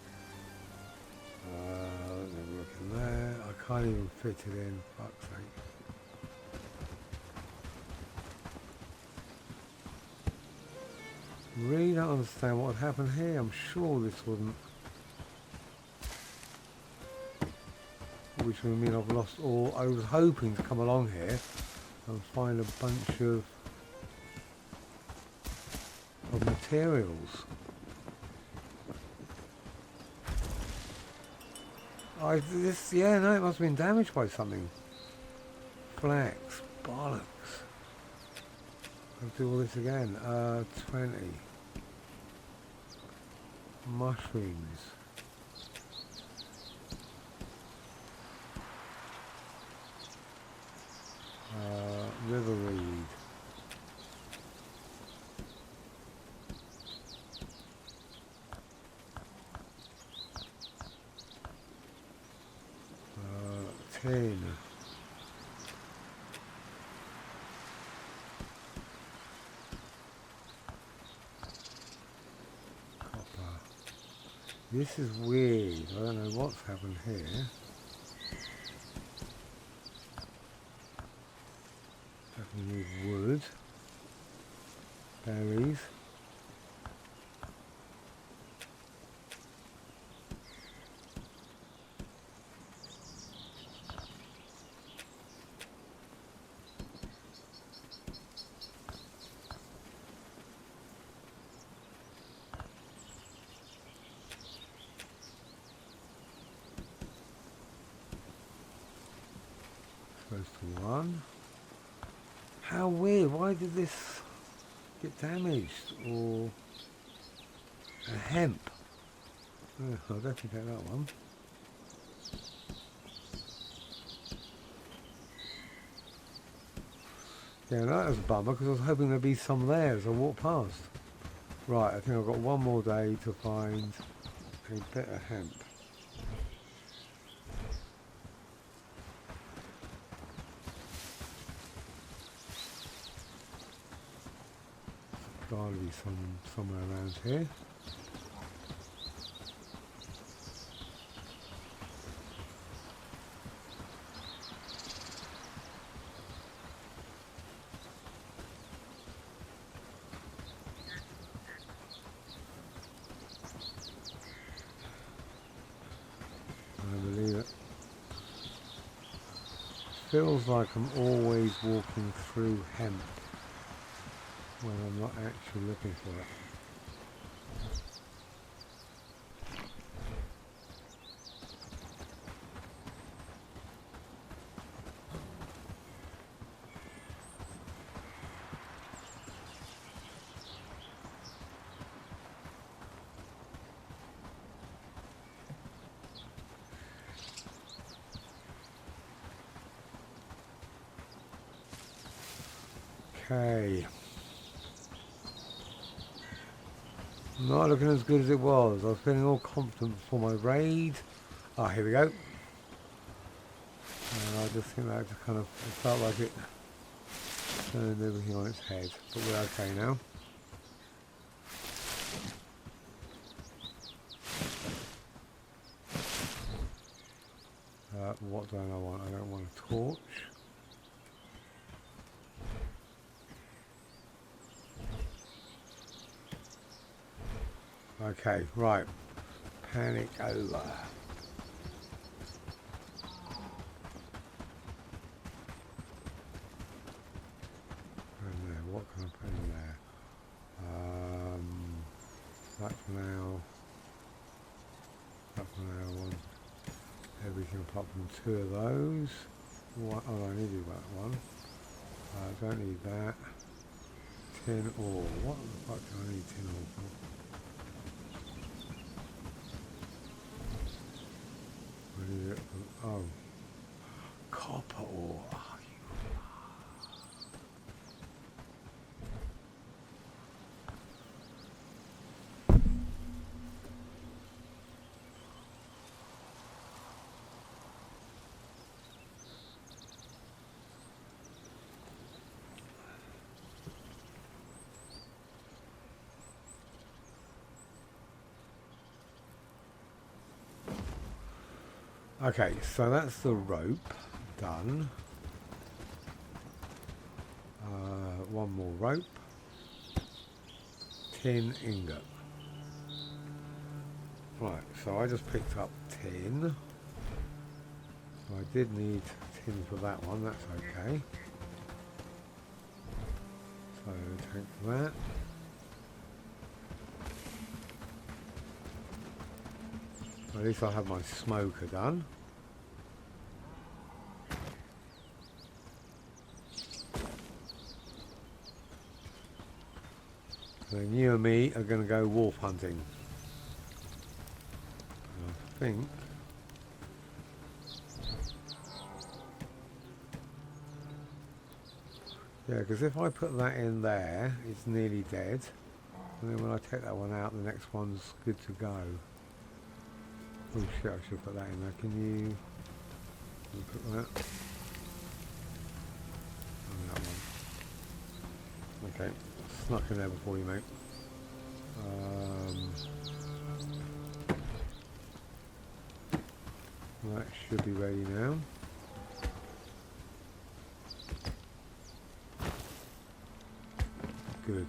Let's have a look in there. I can't even fit it in, fuck's sake. Really don't understand what would happen here. I'm sure this wouldn't. Which would mean I've lost all. I was hoping to come along here and find a bunch of materials. Yeah, no, it must have been damaged by something. Flax, bollocks. Let's do all this again. 20. Mushrooms. River reed. Tin. Copper. This is weird. I don't know what's happened here. I can use wood. Berries. Close to one. How weird, why did this get damaged? Or a hemp. Oh, I'll definitely take that one. Yeah, that was a bummer because I was hoping there'd be some there as I walked past. Right, I think I've got one more day to find a bit of hemp. Gotta be somewhere around here. I believe it. Feels like I'm always walking through hemp when I'm not actually looking for it. Okay. Not looking as good as it was. I was feeling all confident for my raid. Ah, here we go. I just think that kind of, it felt like it turned everything on its head. But we're okay now. What don't I want? I don't want a torch. Okay, right. Panic over. And there, what can I put in there? That for now. That for now. One. Everything apart from 2 of those. One, oh, I needed that one. I don't need that. Tin ore. What the fuck do I need tin ore for? I need it for, oh. Copper ore. Oh, okay, so that's the rope done. One more rope. Tin ingot. Right, so I just picked up tin. So I did need tin for that one, that's okay. So take that. At least I have my smoker done. Then you and me are going to go wolf hunting. I think. Yeah, because if I put that in there, it's nearly dead. And then when I take that one out, the next one's good to go. Oh shit, I should put that in there. Can you put that? Oh, that one. Okay, snuck in there before you, mate. That should be ready now. Good.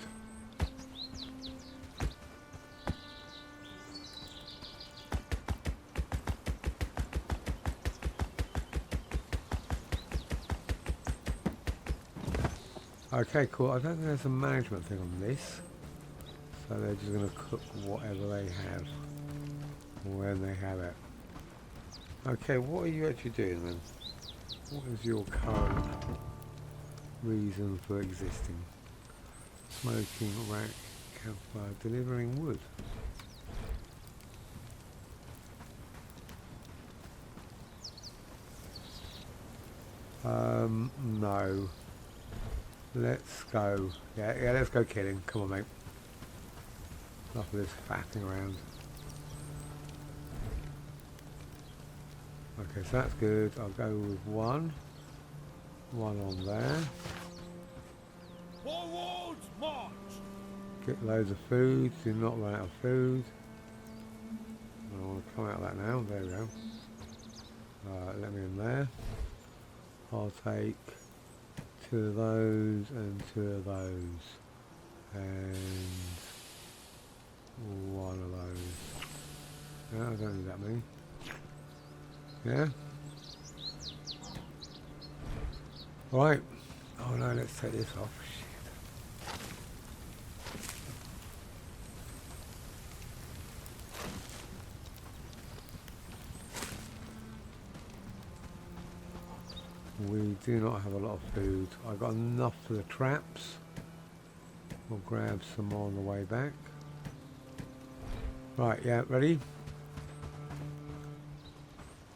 Okay, cool. I don't think there's a management thing on this. So they're just going to cook whatever they have when they have it. Okay, what are you actually doing then? What is your current reason for existing? Smoking, rack, campfire, delivering wood. No. Let's go. Yeah, let's go killing. Come on, mate. Enough of this fatting around. Okay, so that's good. I'll go with one. One on there. Forward march! Get loads of food. Do not run out of food. I want to come out of that now. There we go. Let me in there. I'll take 2 of those and 2 of those. And 1 of those. No, I don't need that many. Yeah? Right. Oh no, let's take this off. Shit. We do not have a lot of food. I got enough for the traps. We'll grab some more on the way back. Right, yeah, ready?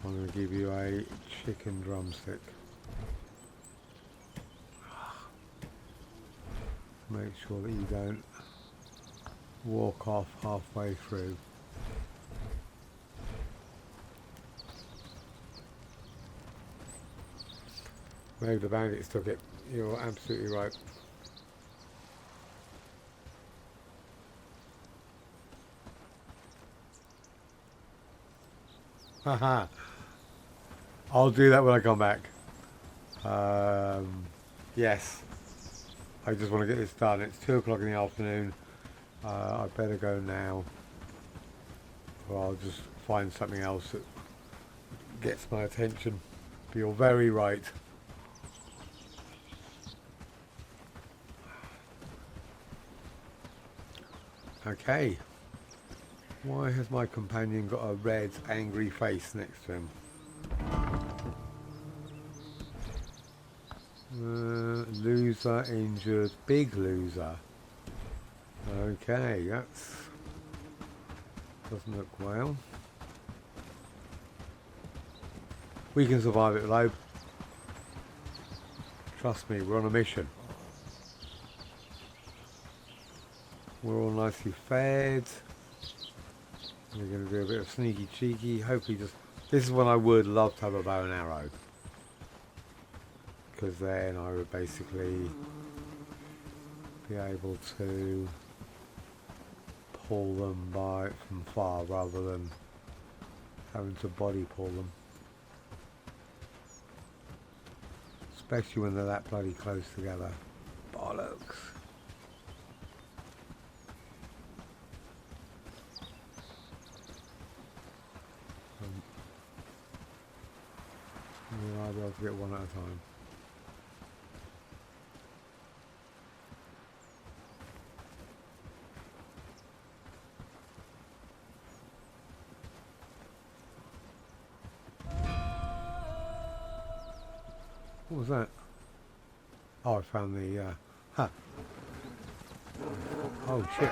I'm going to give you a chicken drumstick. Make sure that you don't walk off halfway through. Maybe the bandits took it. You're absolutely right. Haha. I'll do that when I come back. Yes. I just want to get this done. It's 2 o'clock in the afternoon. I better go now. Or I'll just find something else that gets my attention. But you're very right. Okay. Why has my companion got a red, angry face next to him? Loser injured, big loser. Okay, that's doesn't look well. We can survive it, though. Trust me, we're on a mission. We're all nicely fed. We're going to do a bit of sneaky cheeky. Hopefully, this is when I would love to have a bow and arrow, because then I would basically be able to pull them from far rather than having to body pull them, especially when they're that bloody close together. Bollocks. I'll be able to get one at a time. What was that? Oh, I found the, oh shit.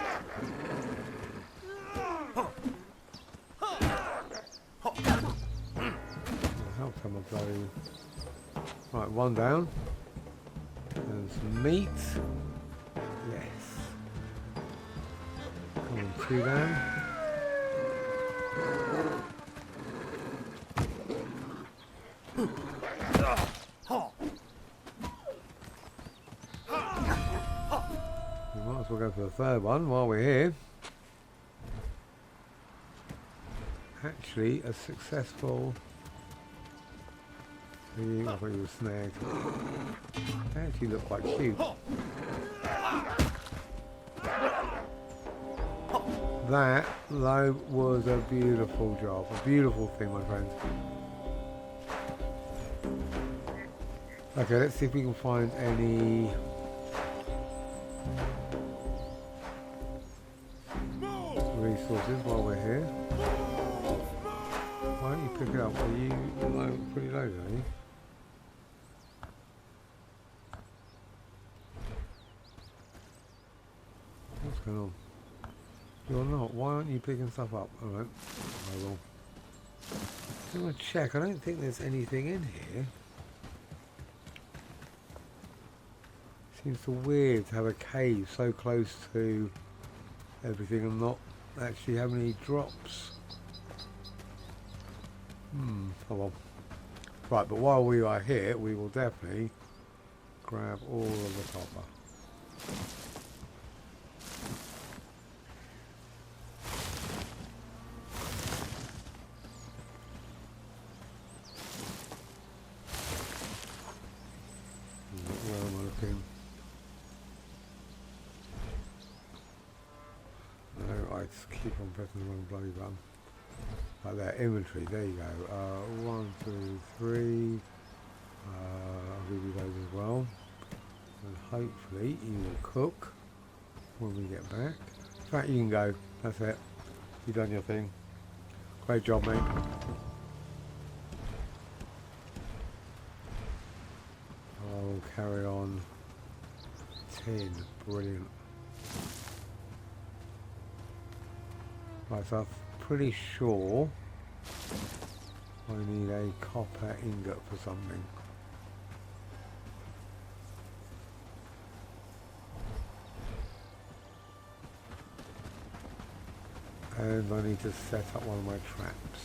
How come I bloody... Right, one down. And some meat. Yes. Come on, 2 down. Might as well go for the 3rd one while we're here. Actually, a successful... I thought you were snagged. They actually look quite cute. That, though, was a beautiful job. A beautiful thing, my friends. Okay, let's see if we can find any... resources while we're here. Why don't you pick it up? Are you pretty low, are you? What's going on? You're not. Why aren't you picking stuff up? Alright, I will. I'm going to check. I don't think there's anything in here. Seems so weird to have a cave so close to everything and not actually have any drops. Oh well. Right, but while we are here, we will definitely grab all of the copper. Where am I looking? No, I just keep on pressing the wrong bloody button. Like that, inventory, there you go. 1, 2, 3. I'll give you those as well. And hopefully you will cook when we get back. In fact, you can go. That's it. You've done your thing. Great job, mate. I'll carry on. 10. Brilliant. Right, so I'm pretty sure I need a copper ingot for something. And I need to set up one of my traps.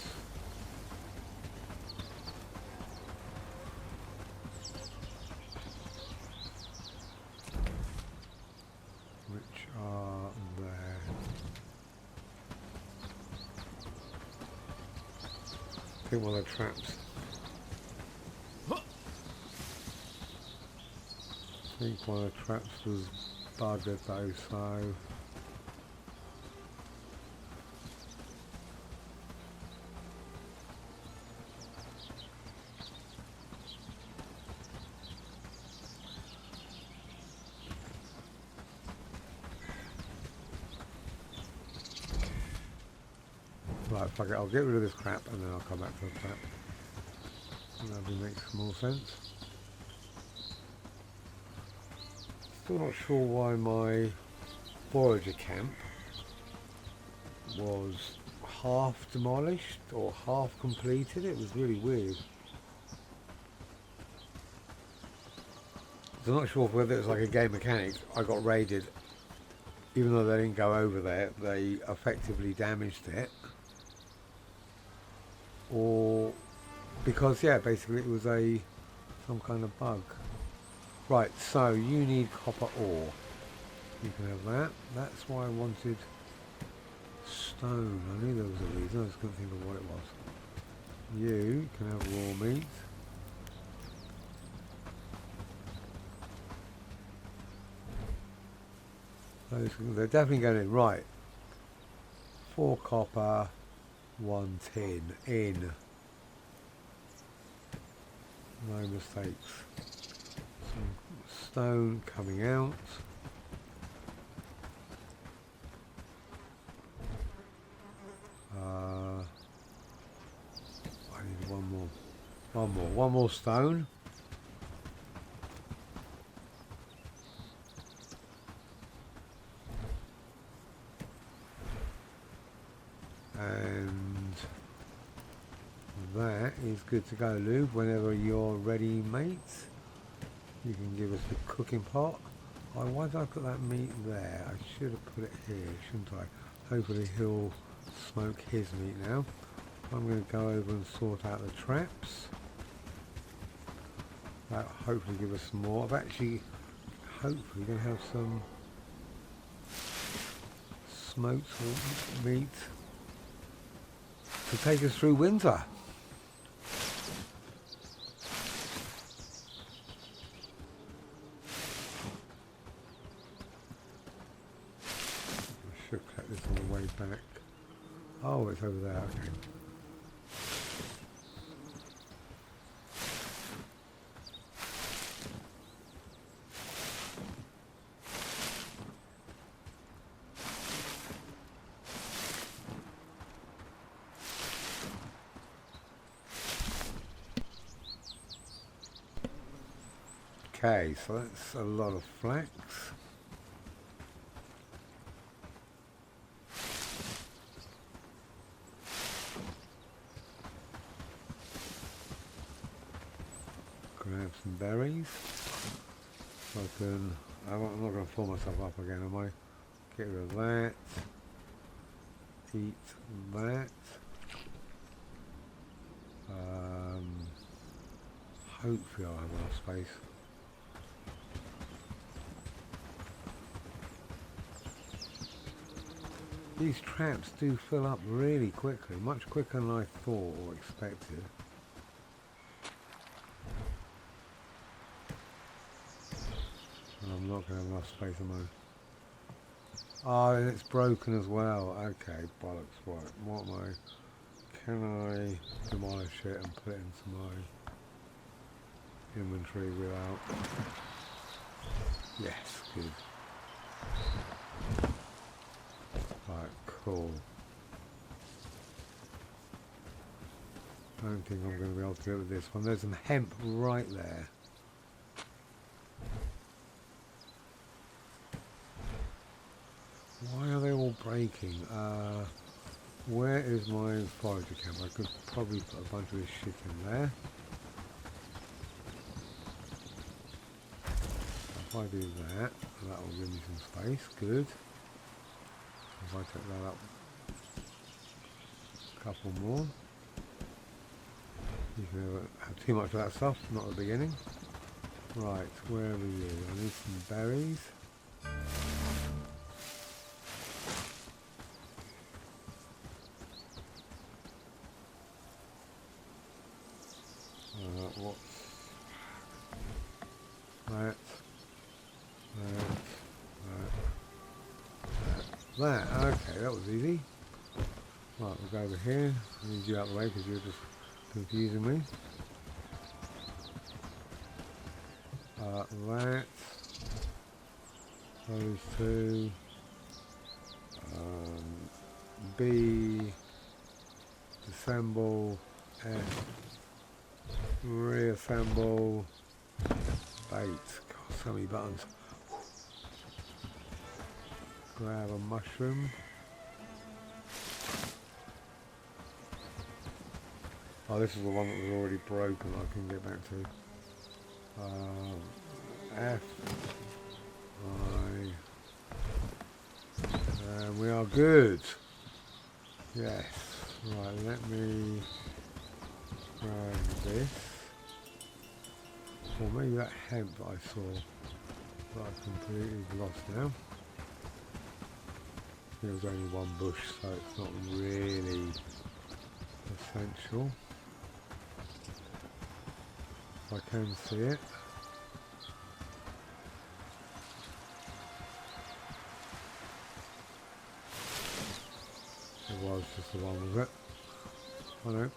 Which are there. I think one of the traps. I think one of the traps was buggered though, so right, fuck it, I'll get rid of this crap and then I'll come back to the trap. That makes more sense. Still not sure why my forager camp was half demolished or half completed. It was really weird. So I'm not sure whether it's like a game mechanic. I got raided, even though they didn't go over there, they effectively damaged it. Or because, yeah, basically it was some kind of bug. Right, so you need copper ore. You can have that. That's why I wanted stone. I knew there was a reason, I just couldn't think of what it was. You can have raw meat. They're definitely going in. Right. 4 copper, 1 tin. In. No mistakes. Some stone coming out. I need one more stone. And that is good to go, Lube. Whenever you're ready, mate, you can give us the cooking pot. Oh, why did I put that meat there? I should have put it here, shouldn't I? Hopefully he'll smoke his meat now. I'm going to go over and sort out the traps. That'll hopefully give us some more. I've actually hopefully going to have some smoked meat to take us through winter. I should cut this on the way back. Oh, it's over there, okay. Okay, so that's a lot of flax. Grab some berries. So I'm not going to fill myself up again, am I? Get rid of that. Eat that. Hopefully I'll have enough space. These traps do fill up really quickly, much quicker than I thought or expected. And I'm not going to have enough space on mine. Oh, and it's broken as well. Okay, bollocks. Right, what am I? Can I demolish it and put it into my inventory without? Yes, good. Right, cool. I don't think I'm going to be able to do it with this one. There's some hemp right there. Why are they all breaking? Where is my forager camp? I could probably put a bunch of this shit in there. If I do that, that will give me some space. Good. If I take that up Couple more. You can never have too much of that stuff, not at the beginning. Right, where are you? I need some berries. What's that? That. Okay, that was easy. Right, we'll go over here. I need you out of the way because you're just confusing me. That. Those two. B. Disassemble. F. Reassemble. Bait. God, so many buttons. Grab a mushroom. Oh, this is the one that was already broken. I can get back to. F. I. And we are good. Yes. Right. Let me grab this. Or maybe that hemp that I saw. But I've completely lost now. There was only one bush, so it's not really essential. I can see it. It was just the one, was it? I know.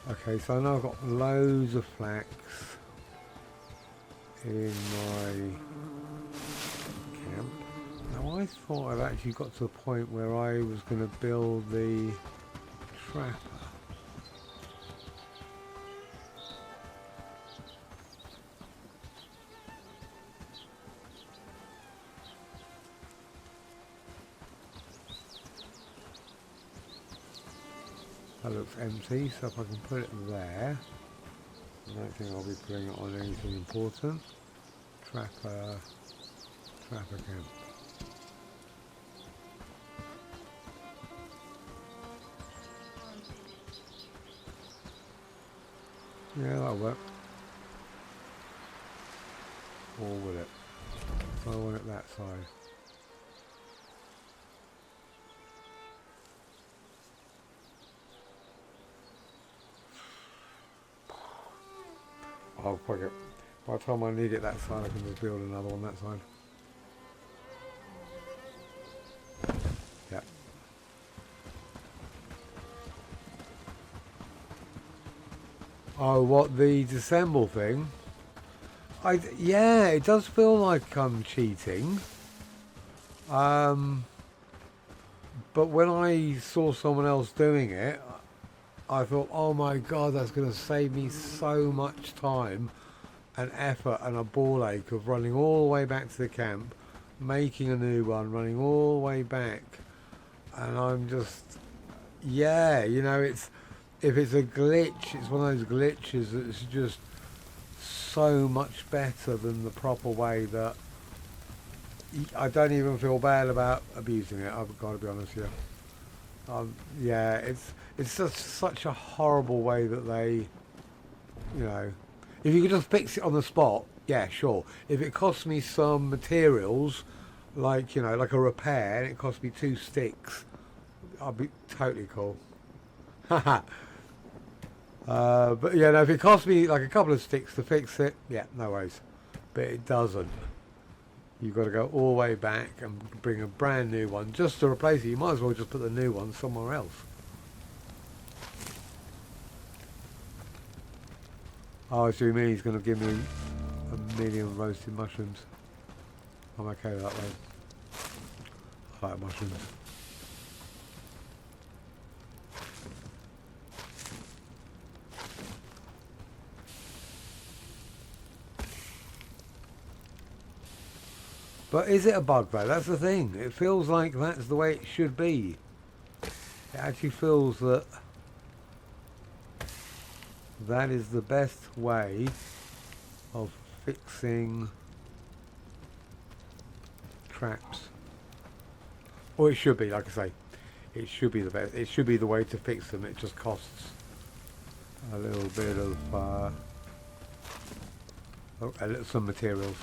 Okay, so I know I've got loads of flax in my camp. Now I thought I'd actually got to a point where I was going to build the trapper. That looks empty, so if I can put it there, I don't think I'll be putting it on anything important. Trapper camp. Yeah, that'll work. Or will it? I want it that side. I'll plug it. By the time I need it that side, I can just build another one that side. Yeah. Oh, what, the disassemble thing? Yeah, it does feel like I'm cheating. But when I saw someone else doing it, I thought, oh my god, that's going to save me so much time and effort and a ball ache of running all the way back to the camp, making a new one, running all the way back. And I'm just, yeah, you know, if it's a glitch, it's one of those glitches that's just so much better than the proper way that I don't even feel bad about abusing it, I've got to be honest with you. Yeah, it's just such a horrible way that they, you know, if you could just fix it on the spot, yeah, sure. If it costs me some materials, like, you know, like a repair, and it costs me 2 sticks, I'll be totally cool. Haha. But yeah, no, if it costs me like a couple of sticks to fix it, yeah, no worries. But it doesn't. You've got to go all the way back and bring a brand new one just to replace it. You might as well just put the new one somewhere else. Oh, so you mean he's going to give me 1,000,000 roasted mushrooms? I'm okay with that though. I like mushrooms. But is it a bug though? That's the thing. It feels like that's the way it should be. It actually feels that that is the best way of fixing traps. Or it should be, like I say, it should be the best. It should be the way to fix them. It just costs a little bit of some materials.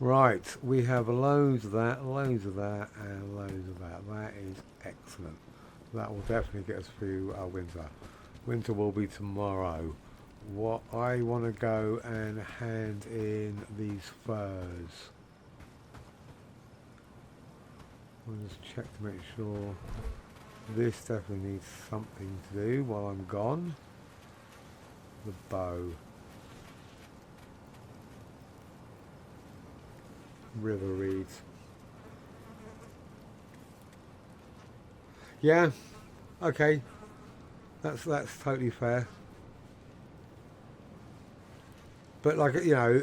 Right, we have loads of that, and loads of that. That is excellent. That will definitely get us through winter. Winter will be tomorrow. What I want to go and hand in these furs. I'll just check to make sure. This definitely needs something to do while I'm gone. The bow. River reeds. Yeah, okay. That's totally fair. But like, you know,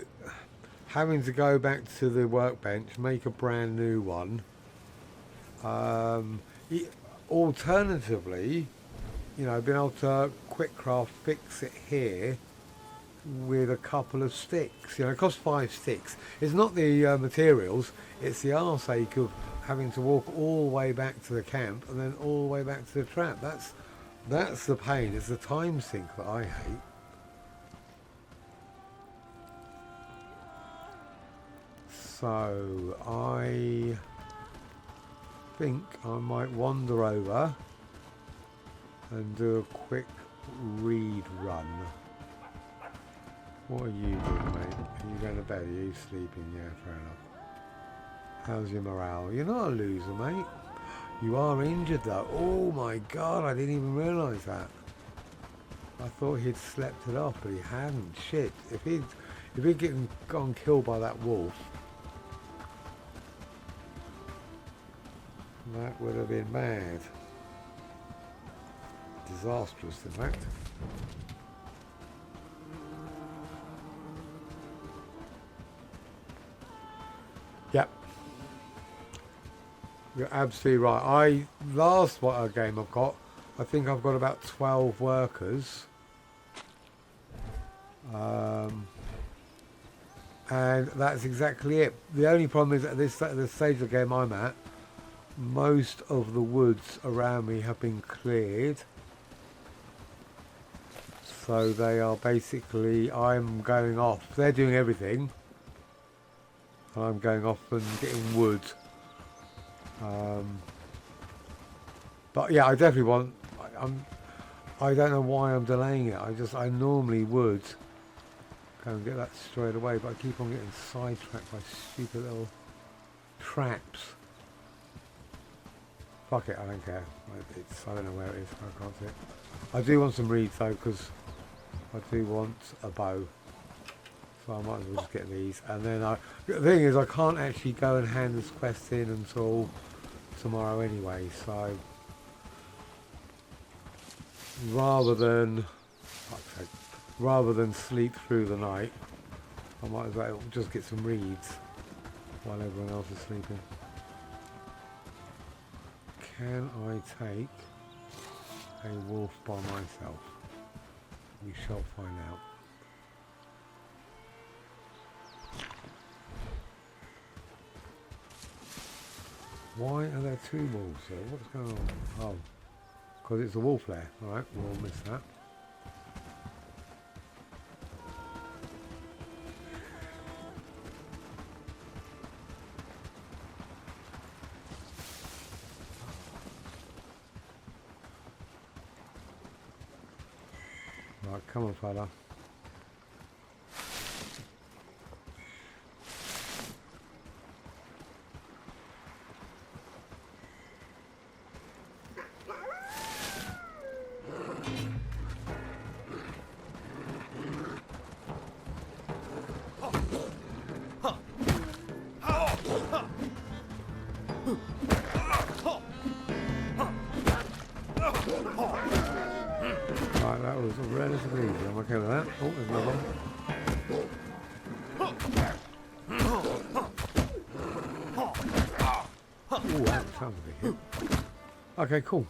having to go back to the workbench, make a brand new one. Alternatively, you know, being able to quick craft fix it here with a couple of sticks. You know, it costs 5 sticks. It's not the materials, it's the arse ache of having to walk all the way back to the camp and then all the way back to the trap. That's the pain. It's the time sink that I hate. So I think I might wander over and do a quick read run. What are you doing, mate? Are you going to bed? Are you sleeping? Yeah, fair enough. How's your morale? You're not a loser, mate. You are injured though. Oh my god, I didn't even realise that. I thought he'd slept it off, but he hadn't. Shit. If he'd gone killed by that wolf, that would have been bad. Disastrous, in fact. Yep. You're absolutely right. Last game I've got, I think I've got about 12 workers. And that's exactly it. The only problem is at this stage of the game I'm at, most of the woods around me have been cleared. So they are basically, I'm going off. They're doing everything. And I'm going off and getting wood. But yeah, I definitely want, I don't know why I'm delaying it. I normally would go and get that straight away, but I keep on getting sidetracked by stupid little traps. Fuck it, I don't care. I don't know where it is. I can't see it. I do want some reeds though, because I do want a bow. So I might as well just get these. And then the thing is, I can't actually go and hand this quest in until tomorrow anyway. So rather than sleep through the night, I might as well just get some reeds while everyone else is sleeping. Can I take a wolf by myself? We shall find out. Why are there 2 wolves here? What's going on? Oh, because it's a wolf lair. Alright, we'll miss that. Right, come on, fella. Right, that was relatively easy. I'm okay with that. Oh, there's another one. Ooh, that sounds a big hit. Okay, cool.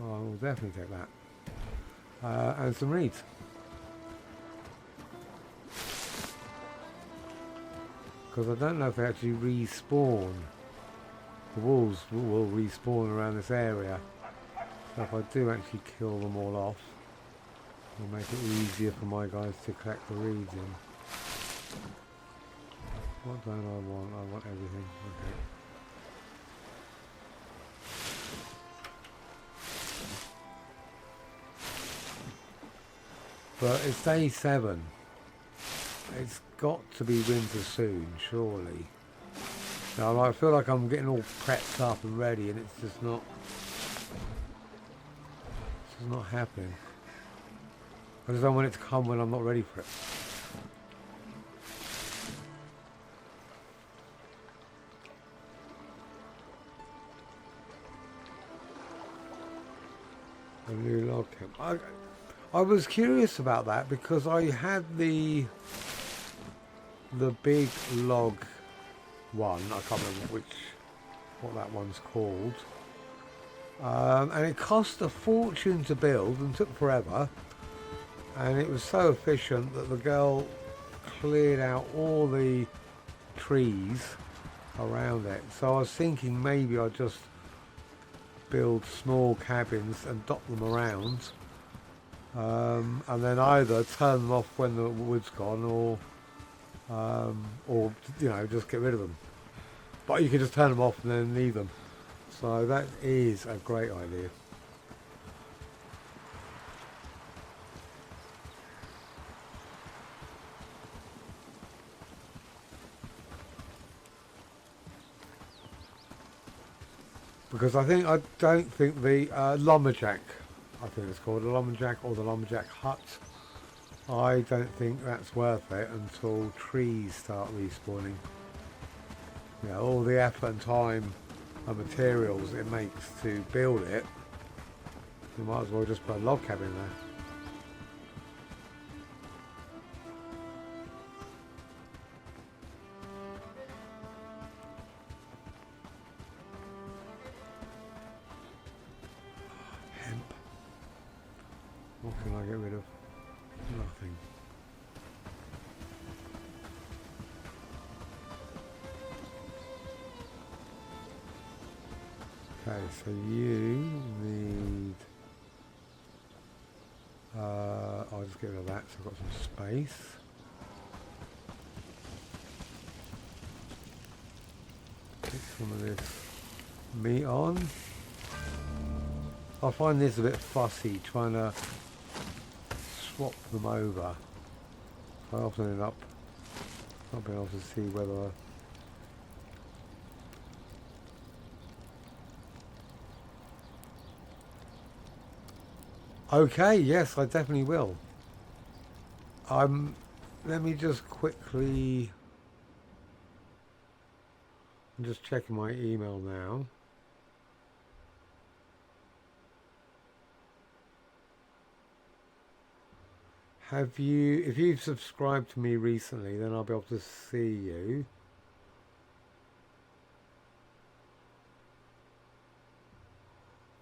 will definitely take that. And some reeds. Because I don't know if they actually respawn. The wolves will respawn around this area. So if I do actually kill them all off, it'll make it easier for my guys to collect the reeds in. What don't I want? I want everything. Okay. But it's day 7. It's got to be winter soon, surely. Now I feel like I'm getting all prepped up and ready, and it's just not happening. I just don't want it to come when I'm not ready for it. A new log camp. I was curious about that because I had the big log one. I can't remember what that one's called. And it cost a fortune to build and took forever. And it was so efficient that the girl cleared out all the trees around it. So I was thinking maybe I'd just build small cabins and dot them around. And then either turn them off when the wood's gone, or you know, just get rid of them. But you can just turn them off and then leave them. So that is a great idea. Because I don't think the lumberjack, I think it's called a lumberjack, or the lumberjack hut, I don't think that's worth it until trees start respawning. You know, all the effort and time and materials it makes to build it, you might as well just put a log cabin there. Hemp. What can I get rid of? Nothing. Okay, so you need... I'll just get rid of that, so I've got some space. Put some of this meat on. I find this a bit fussy, trying to swap them over. I often end up not being able to see whether... Okay, yes, I definitely will. Let me just quickly... I'm just checking my email now. If you've subscribed to me recently, then I'll be able to see you.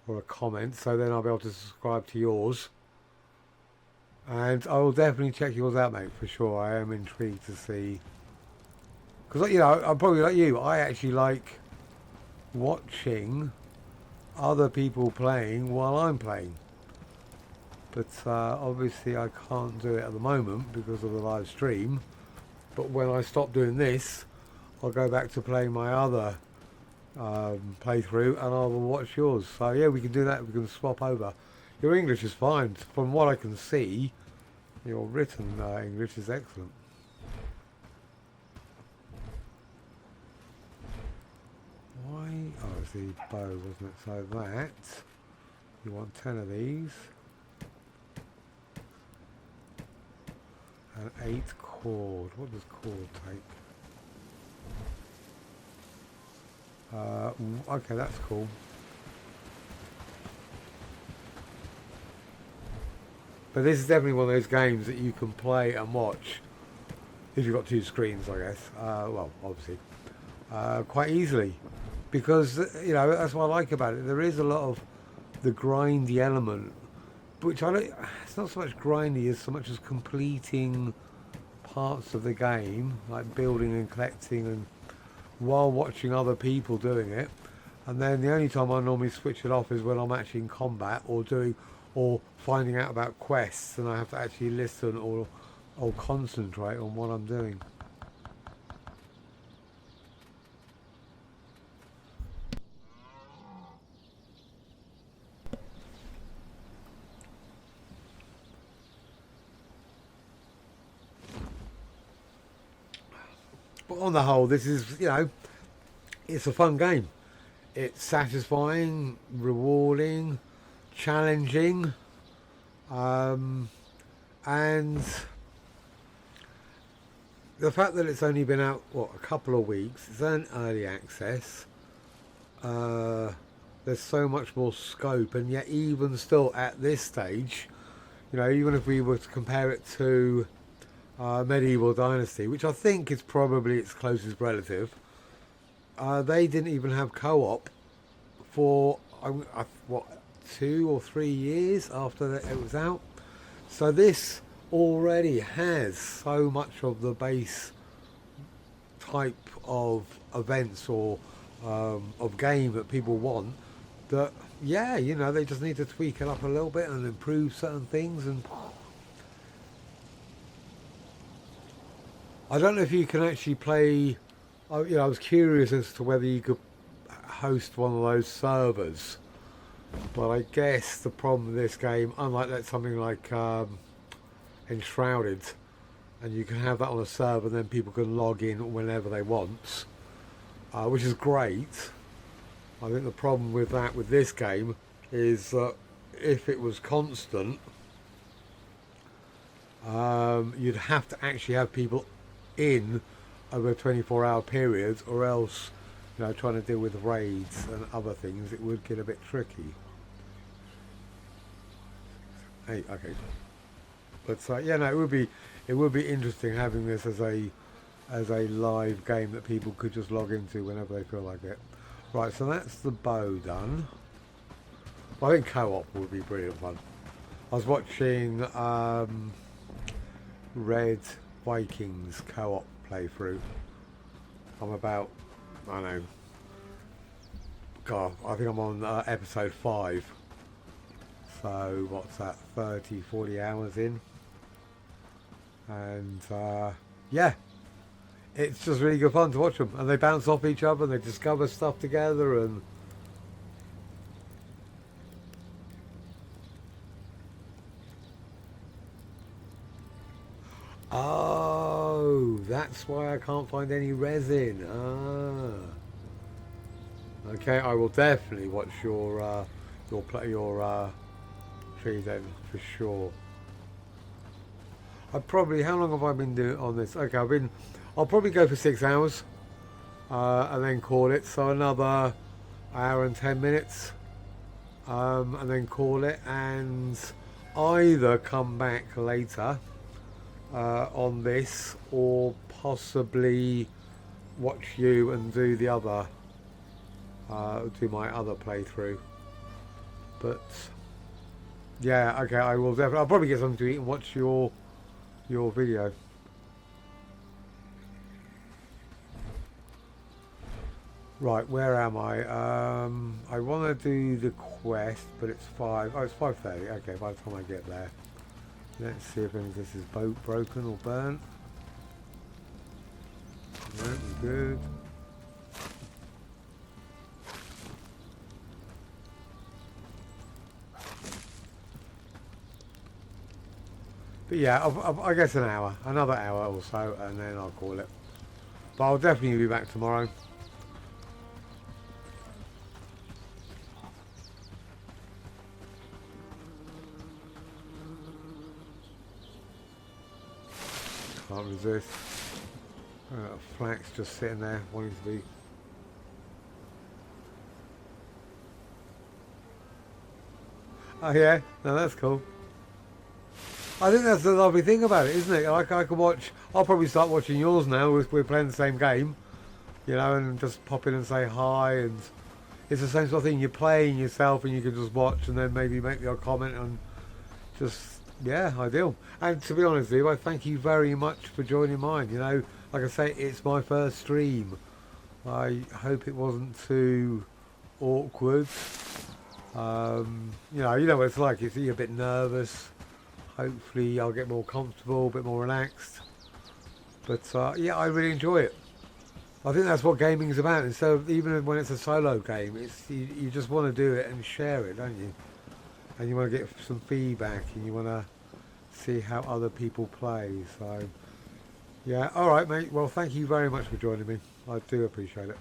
Or a comment, so then I'll be able to subscribe to yours. And I will definitely check yours out, mate, for sure. I am intrigued to see. Because, you know, I'm probably like you. I actually like watching other people playing while I'm playing. But obviously I can't do it at the moment because of the live stream. But when I stop doing this, I'll go back to playing my other playthrough, and I will watch yours. So yeah, we can do that. We can swap over. Your English is fine. From what I can see, your written English is excellent. Why? Oh, it's the bow, wasn't it? So that, you want 10 of these. And 8 cord. What does cord take? Okay, that's cool. But this is definitely one of those games that you can play and watch if you've got 2 screens, I guess. Well, obviously, quite easily, because you know, that's what I like about it. There is a lot of the grindy element, which I don't. It's not so much grindy as so much as completing parts of the game, like building and collecting, and while watching other people doing it. And then the only time I normally switch it off is when I'm actually in combat or finding out about quests, and I have to actually listen or concentrate on what I'm doing. But on the whole, this is, it's a fun game. It's satisfying, rewarding, challenging, and the fact that it's only been out, a couple of weeks, it's an early access, there's so much more scope, and yet even still at this stage, even if we were to compare it to Medieval Dynasty, which I think is probably its closest relative, they didn't even have co-op for, 2 or 3 years after it was out. So this already has so much of the base type of events or of game that people want, that they just need to tweak it up a little bit and improve certain things. And I don't know if you can actually play. I was curious as to whether you could host one of those servers, but I guess the problem with this game, unlike something like Enshrouded, and you can have that on a server and then people can log in whenever they want, which is great. I think the problem with this game is that if it was constant, you'd have to actually have people in over a 24-hour period, or else, trying to deal with raids and other things, it would get a bit tricky. Hey, okay. But it would be interesting having this as a live game that people could just log into whenever they feel like it. Right, so that's the bow done. I think co-op would be brilliant fun. I was watching Red Vikings co-op playthrough. I'm about, I don't know, God, I think I'm on episode 5. So what's that, 30, 40 hours in? And it's just really good fun to watch them, and they bounce off each other and they discover stuff together. And oh, that's why I can't find any resin. Okay, I will definitely watch your tree then, for sure. How long have I been doing on this? Okay, I'll probably go for 6 hours, and then call it. So another hour and 10 minutes, and then call it, and either come back later on this, or possibly watch you and do the other, do my other playthrough. But yeah, okay, I will definitely. I'll probably get something to eat and watch your video. Right, where am I? I want to do the quest, but it's 5. Oh, it's 5:30. Okay, by the time I get there, let's see if any of this is broken or burnt. No, good. But yeah, I guess another hour or so, and then I'll call it. But I'll definitely be back tomorrow. Can't resist. Flax just sitting there wanting to be. Oh yeah, no, that's cool. I think that's the lovely thing about it, isn't it? Like, I can watch. I'll probably start watching yours now if we're playing the same game, and just pop in and say hi, and it's the same sort of thing. You're playing yourself and you can just watch and then maybe make your comment and just, yeah, ideal. And to be honest with you, I thank you very much for joining mine. You know, like I say, it's my first stream. I hope it wasn't too awkward. You know what it's like. You're a bit nervous. Hopefully I'll get more comfortable, a bit more relaxed. But yeah, I really enjoy it. I think that's what gaming is about. And so even when it's a solo game, it's you just want to do it and share it, don't you? And you want to get some feedback and you want to see how other people play. So yeah, all right, mate. Well, thank you very much for joining me. I do appreciate it.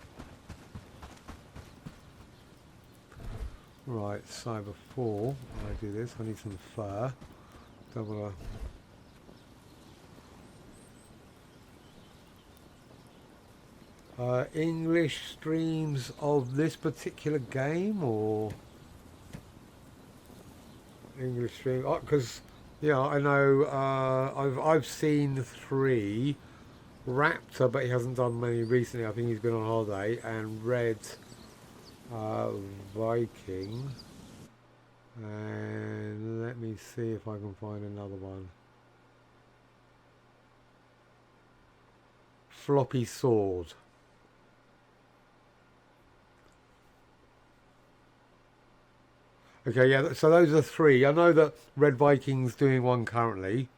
Right, so before I do this, I need some fur. Double English streams of this particular game or English stream? Because yeah, I know I've seen 3 Raptor, but he hasn't done many recently. I think he's been on holiday. And Red Viking. And let me see if I can find another one. Floppy Sword. Okay, yeah, so those are 3. I know that Red Viking's doing one currently.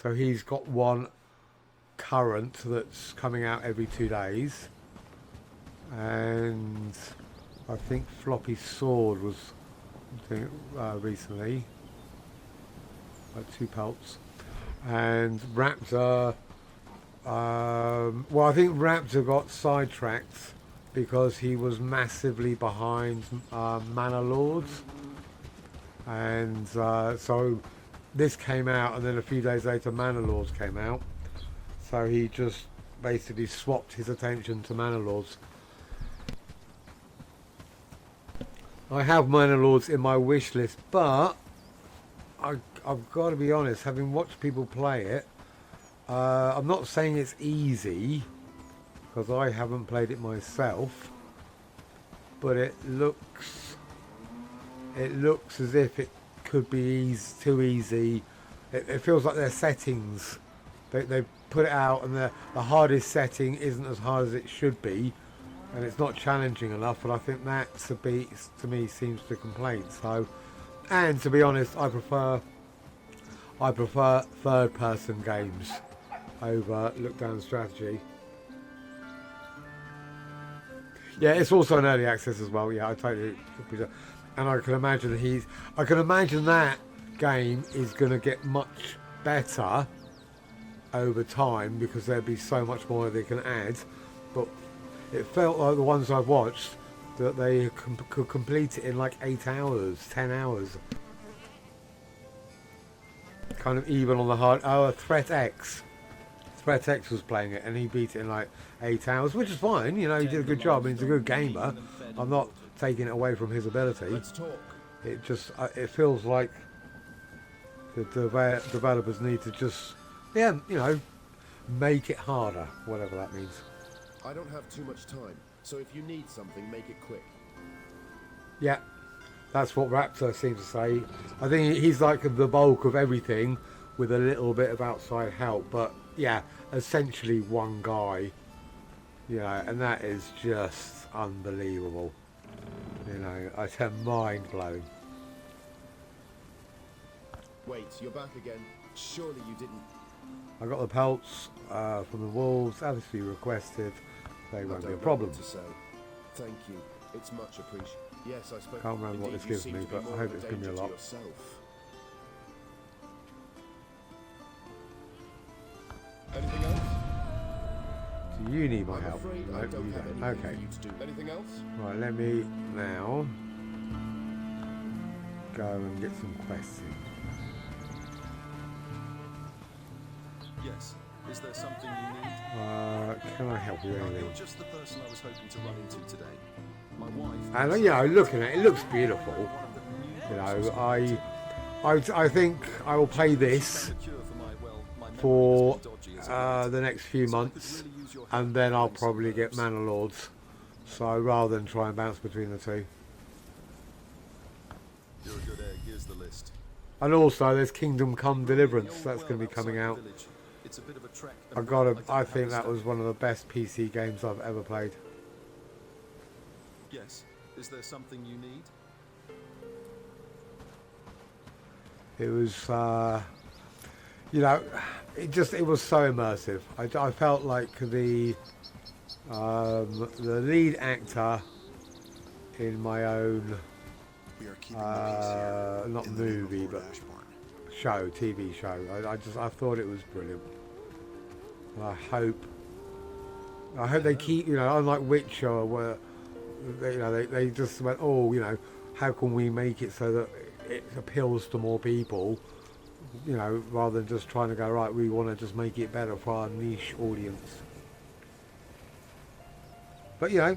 So he's got one current that's coming out every 2 days. And I think Floppy Sword was doing it recently. Like 2 pelts. And Raptor... well, I think Raptor got sidetracked because he was massively behind Mana Lords. And so this came out, and then a few days later Mana Lords came out. So he just basically swapped his attention to Mana Lords. I have Mana Lords in my wish list, but I've got to be honest, having watched people play it, I'm not saying it's easy, because I haven't played it myself, but it looks as if it could be too easy. It feels like their settings, they put it out and the hardest setting isn't as hard as it should be, and it's not challenging enough, and I think that to me seems the complaint. So, and to be honest, I prefer third person games over look down strategy. Yeah, it's also an early access as well. Yeah, I totally. And I can imagine that game is going to get much better over time because there'll be so much more they can add. But it felt like the ones I've watched that they could complete it in like 8 hours, 10 hours. Kind of even on the hard. Oh, Threat X was playing it and he beat it in like 8 hours, which is fine. You know, he did a good job. He's a good gamer. I'm not taking it away from his ability. Let's talk. It just it feels like the developers need to just, yeah, you know, make it harder, whatever that means. I don't have too much time, so if you need something, make it quick. Yeah, that's what Raptor seems to say. I think he's like the bulk of everything with a little bit of outside help, but yeah, essentially one guy, you know, and that is just unbelievable. You know, I'm mind blown. Wait, you're back again. Surely you didn't... I got the pelts from the wolves, as you requested. They won't be a problem. To say. Thank you. It's much appreciated. Yes, I spoke. Can't remember what this gives me, but I hope it's going to be a lot. Anything else? Do you need my I'm help? afraid No, I don't you have don't. anything Okay. for you to do. Anything else? Right, let me now go and get some questions. Yes. Is there something you need? Can I help you with anything? You're just the person I was hoping to run into today. My wife. And you know, looking at it, it looks beautiful. You know, I think I will play this for the next few months, and then I'll probably get Mana Lords So rather than try and bounce between the two. You're a good egg. Here's the list. And also there's Kingdom Come The Deliverance, old that's well going to be coming outside the out. village. It's a bit of a trek. I think that was one of the best PC games I've ever played. Yes. Is there something you need? It was, you know, it was so immersive. I felt like the lead actor in my own We are keeping the peace here. not in the name of movie, Lord but Ashbourne. TV show. I thought it was brilliant. And I hope they keep, you know, unlike Witcher, where they just went, oh, you know, how can we make it so that it appeals to more people, you know, rather than just trying to go, right, we want to just make it better for our niche audience. But, you know,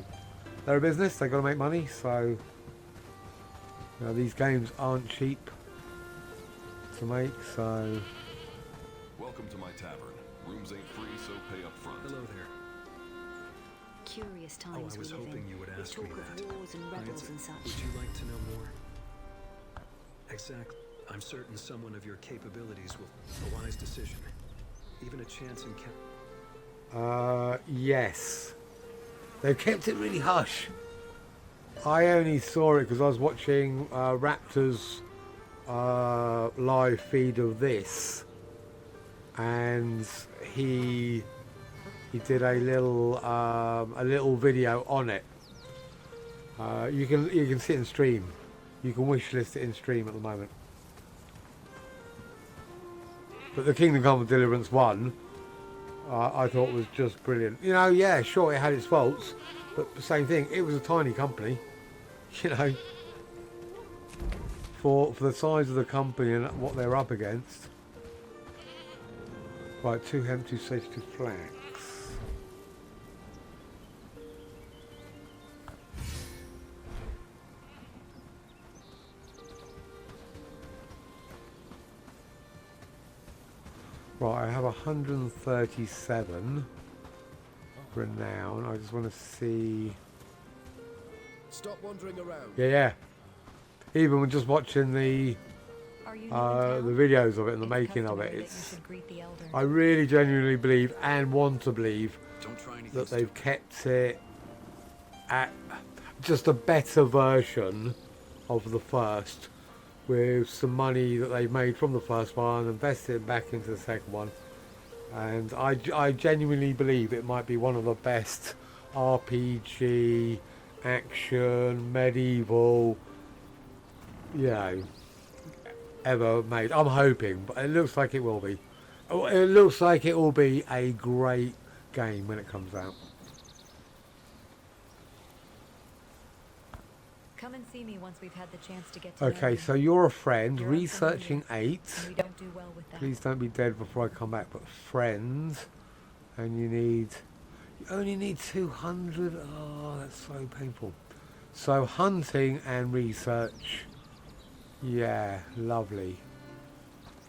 they're a business, they've got to make money, so, you know, these games aren't cheap to make, so... Welcome to my tavern. Rooms ain't free, so pay up front. Hello there. Curious times I was we live hoping in. you would With ask me talk that. of wars and rebels Nancy, and such. would you like to know more? Exactly. I'm certain someone of your capabilities will... A wise decision. Even a chance encounter. Yes. They've kept it really hush. I only saw it because I was watching Raptor's live feed of this, and he did a little video on it. You can see it in stream. You can wishlist it in stream at the moment. But the Kingdom Come Deliverance one, I thought was just brilliant. You know, yeah, sure, it had its faults, but the same thing. It was a tiny company, you know, for the size of the company and what they're up against. Right, 2 hemp, 2 sage, 2 flax. Right, I have 137 renown. I just want to see. Stop wandering around. Yeah. Even when just watching the Are you new in town? videos of it and the It's making of customary it, that you it's. should greet the elder. I really genuinely believe and want to believe Don't try anything that stupid. they've kept it at just a better version of the first, with some money that they've made from the first one, invested it back into the second one, and I genuinely believe it might be one of the best RPG, action, medieval, you know, ever made. I'm hoping, but it looks like it will be. It looks like it will be a great game when it comes out. Come and see me once we've had the chance to get to know Okay, you. so you're a friend, You're researching unfamiliar, 8. and we don't do well with that. Please don't be dead before I come back, but friends, and you only need 200. Oh, that's so painful. So hunting and research, yeah, lovely.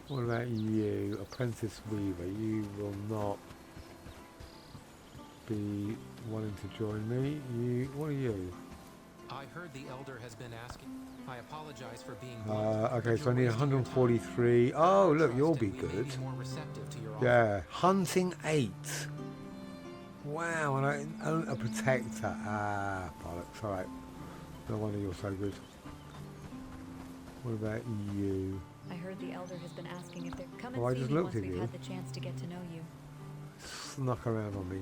What about you, apprentice weaver? You will not be wanting to join me. What are you? I heard the elder has been asking. I apologize for being Okay, so I need 143. Oh, look, you'll be good. Yeah, hunting 8. Wow, and I own a protector. Ah, bollocks. Alright. No wonder you're so good. What about you? I heard the elder has been asking if they're come Oh, I and see just me looked once at we've you. had the chance to get to know you. Snuck around on me.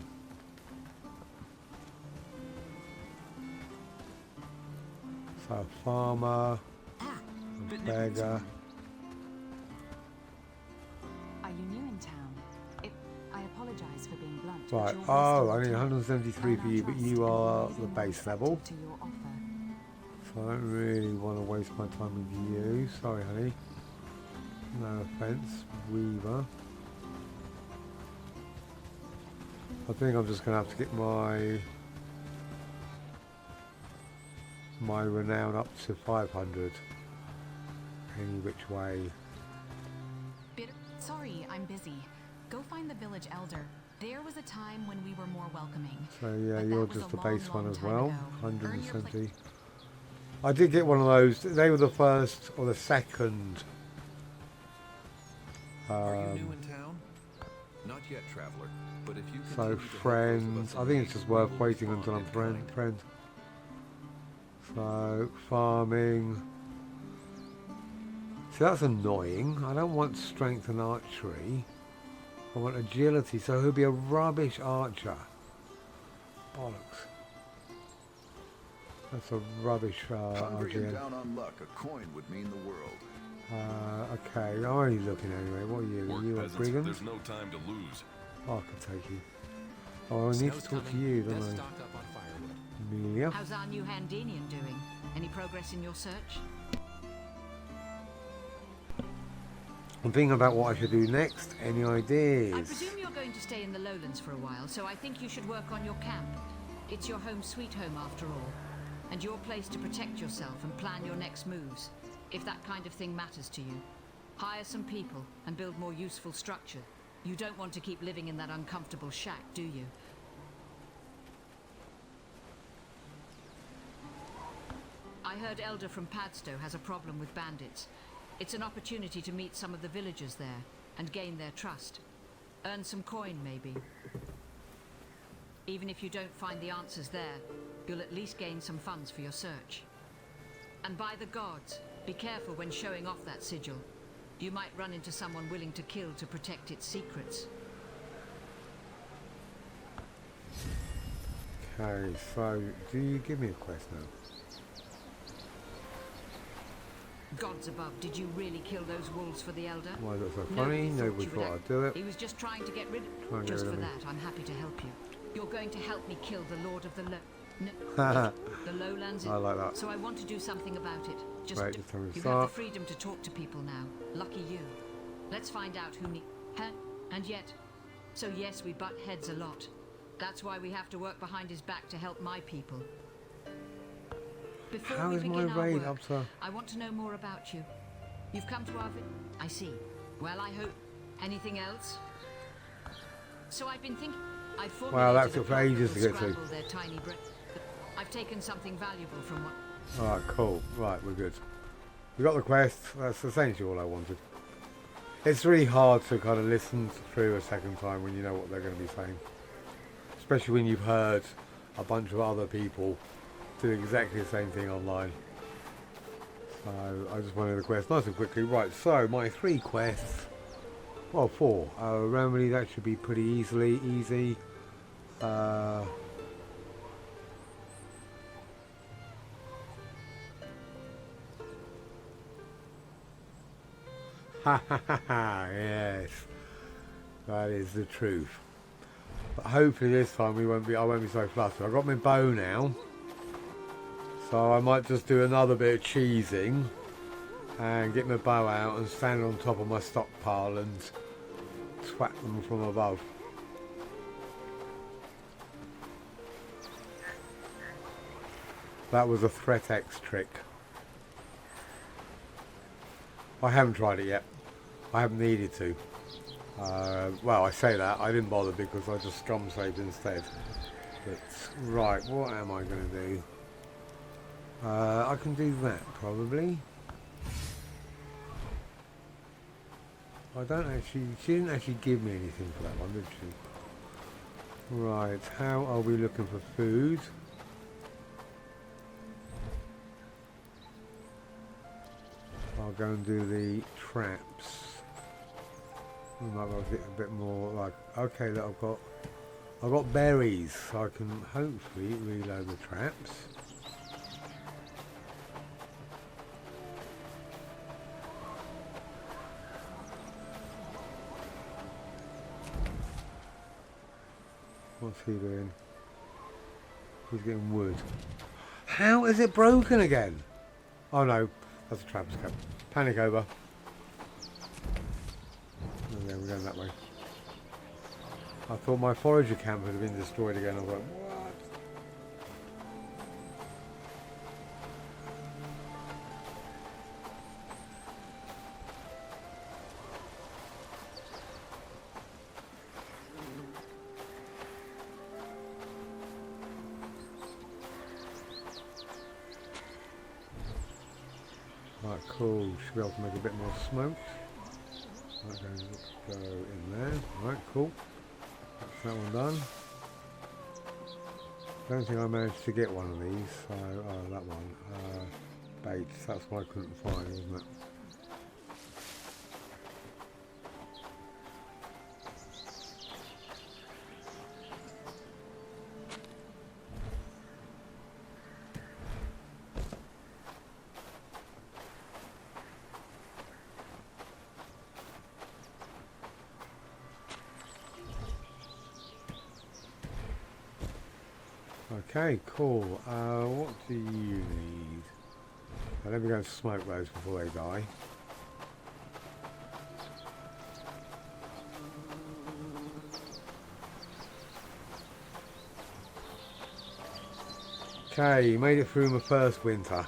So, farmer, a beggar. Are you new in town? I apologize for being blunt. but Right, you're oh, I wasting need your time. 173 for you, but you are the base level. To your offer. So I don't really want to waste my time with you. Sorry, honey. No offense, Weaver. I think I'm just going to have to get my renown up to 500. Any which way. Sorry, I'm busy. Go find the village elder. There was a time when we were more welcoming. So yeah, but you're that was just a the base long, one long as time well. ago. Earn your 170. I did get one of those. They were the first or the second. Are you new in town? Not yet, traveler. But if you So continue to help those of friends. us I in think need, it's just we worth will waiting respond until I'm in kind. friend. So farming. See, that's annoying. I don't want strength and archery. I want agility. So he'll be a rubbish archer. Bollocks. That's a rubbish Hungry and RGM. down on luck, a coin would mean the world. Okay, I'm only looking anyway. What are you? Work, You a peasants. brigand? There's no time to lose. Oh, I can take you. Oh, I need to Snow's talk to coming. you, Best don't stock up on firewood. I? Amelia. How's our new Handenian doing? Any progress in your search? I'm thinking about what I should do next. Any ideas? I presume you're going to stay in the lowlands for a while, so I think you should work on your camp. It's your home sweet home after all, and your place to protect yourself and plan your next moves, if that kind of thing matters to you. Hire some people and build more useful structure. You don't want to keep living in that uncomfortable shack, do you? I heard Elder from Padstow has a problem with bandits. It's an opportunity to meet some of the villagers there and gain their trust. Earn some coin, maybe. Even if you don't find the answers there, you'll at least gain some funds for your search. And by the gods, be careful when showing off that sigil. You might run into someone willing to kill to protect its secrets. Okay, so do you give me a quest now? Gods above, did you really kill those wolves for the Elder? Why is that so funny? Nobody you would thought act- I'd do it. He was just trying to get rid Try and get Just rid for of me. that, I'm happy to help you. You're going to help me kill the Lord of the Haha. the Lowlands. I like that. So I want to do something about it. Right, just tell me to you start. have the freedom to talk to people now. Lucky you. Let's find out who need. And yet, so yes, we butt heads a lot. That's why we have to work behind his back to help my people. Before How we is my begin our raid work, up to? I want to know more about you. You've come to our I see. Well, I hope. Anything else? So I've been thinking. I've Wow, that formulated a took plot that ages will to get to. scramble their tiny I've taken something valuable from what. Alright, cool. Right, we're good. We got the quest. That's essentially all I wanted. It's really hard to kind of listen through a second time when you know what they're going to be saying. Especially when you've heard a bunch of other people do exactly the same thing online. So I just wanted the quest nice and quickly. Right, so my 3 quests. Well, 4. Remedy, that should be pretty easy. Ha ha ha ha, yes. That is the truth. But hopefully this time I won't be so flustered. I've got my bow now. So I might just do another bit of cheesing and get my bow out and stand on top of my stockpile and swat them from above. That was a threat X trick. I haven't tried it yet. I haven't needed to. Well, I say that. I didn't bother because I just scum saved instead. But, right, what am I going to do? I can do that, probably. I don't actually... She didn't actually give me anything for that one, did she? Right, how are we looking for food? I'll go and do the traps. I might well get a bit more like, okay, that I've got berries, so I can hopefully reload the traps. What's he doing? He's getting wood. How is it broken again? Oh no, that's a trap scope. Panic over. And then we're going that way. I thought my forager camp had been destroyed again. I was like, what? Right, cool. Should be able to make a bit more smoke. Right, go in there. Right, cool. That's that one done. Don't think I managed to get one of these. So, that one. Baits. That's what I couldn't find, wasn't it? Okay, cool. What do you need? Let me go and smoke those before they die. Okay, made it through my first winter.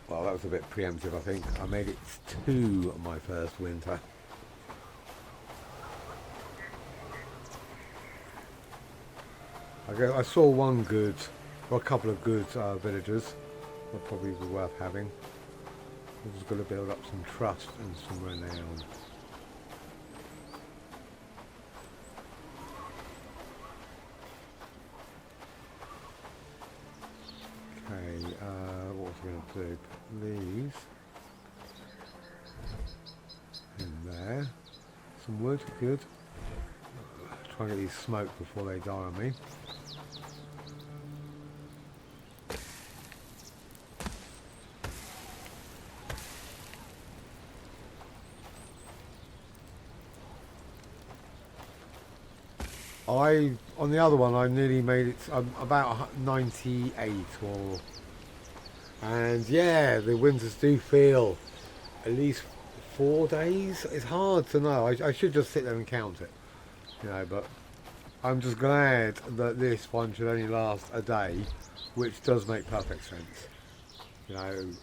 Well, that was a bit preemptive, I think. I made it to my first winter. I saw one good, or a couple of good villagers that probably be worth having. I'm just going to build up some trust and some renown. Okay, what was I going to do? Put these in there. Some wood, good. Try and get these smoked before they die on me. On the other one, I nearly made it about 98 and yeah, the winters do feel at least 4 days. It's hard to know. I should just sit there and count it, you know, but I'm just glad that this one should only last a day, which does make perfect sense. You know,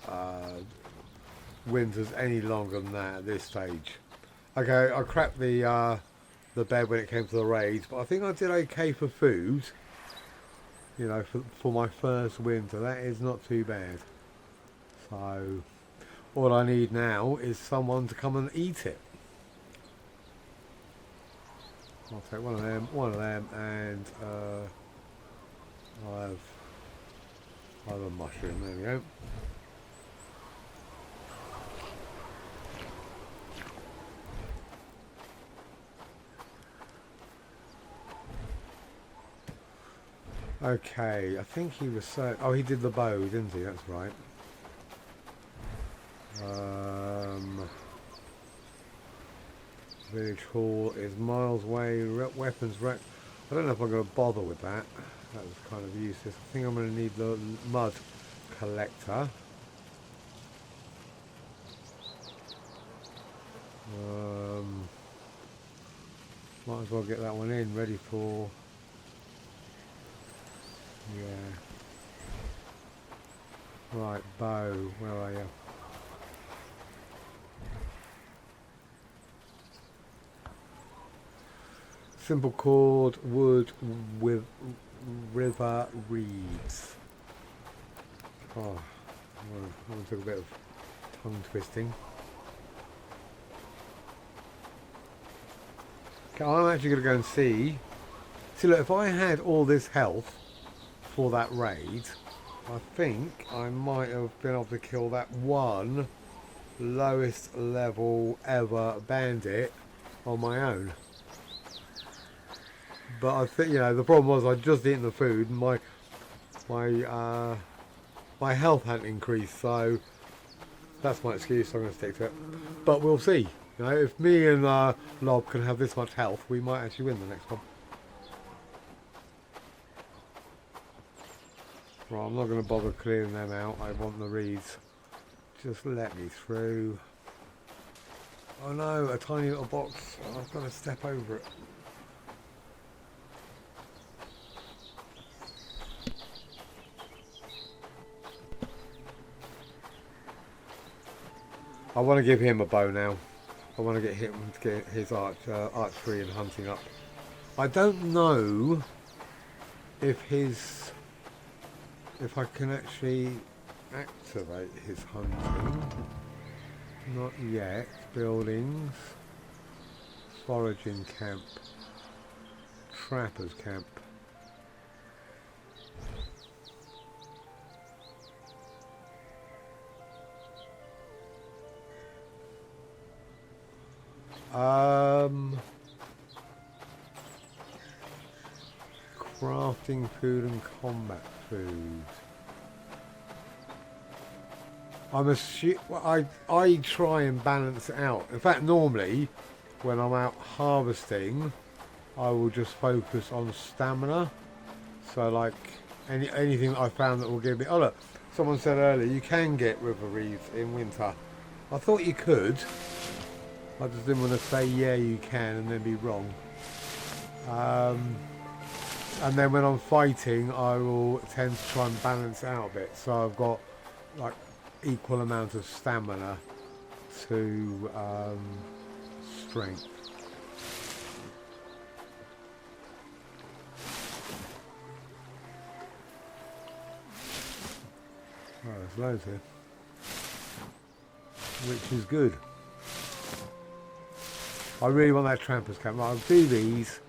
winters any longer than that at this stage. Okay, I crapped the bed when it came to the raids, but I think I did okay for food, you know, for my first winter. That is not too bad. So all I need now is someone to come and eat it. I'll take one of them, and I'll have a mushroom. There we go. Okay, I think he was so... Oh, he did the bow, didn't he? That's right. Village hall is miles away. Weapons rack. I don't know if I'm going to bother with that. That was kind of useless. I think I'm going to need the mud collector. Might as well get that one in, ready for... Yeah. Right, bow, where are you? Simple cord, wood with river reeds. Oh, I want to do a bit of tongue twisting. Okay, I'm actually going to go and see. See, look, if I had all this health for that raid, I think I might have been able to kill that one lowest level ever bandit on my own. But I think, you know, the problem was I'd just eaten the food and my health hadn't increased, so that's my excuse, so I'm going to stick to it. But we'll see. You know, if me and Lob can have this much health, we might actually win the next one. Right, I'm not going to bother clearing them out. I want the reeds. Just let me through. Oh no, a tiny little box. Oh, I've got to step over it. I want to give him a bow now. I want to get him to get his archery and hunting up. I don't know if his if I can actually activate his hunting. Not yet. Buildings. Foraging camp. Trappers camp. Crafting food and combat food. I try and balance it out. In fact, normally when I'm out harvesting, I will just focus on stamina. So like anything I found that will give me. Oh look, someone said earlier you can get river reeds in winter. I thought you could. I just didn't want to say yeah you can and then be wrong. And then when I'm fighting, I will tend to try and balance it out a bit. So I've got like equal amount of stamina to strength. Oh, there's loads here, which is good. I really want that trappers camp. I'll do these,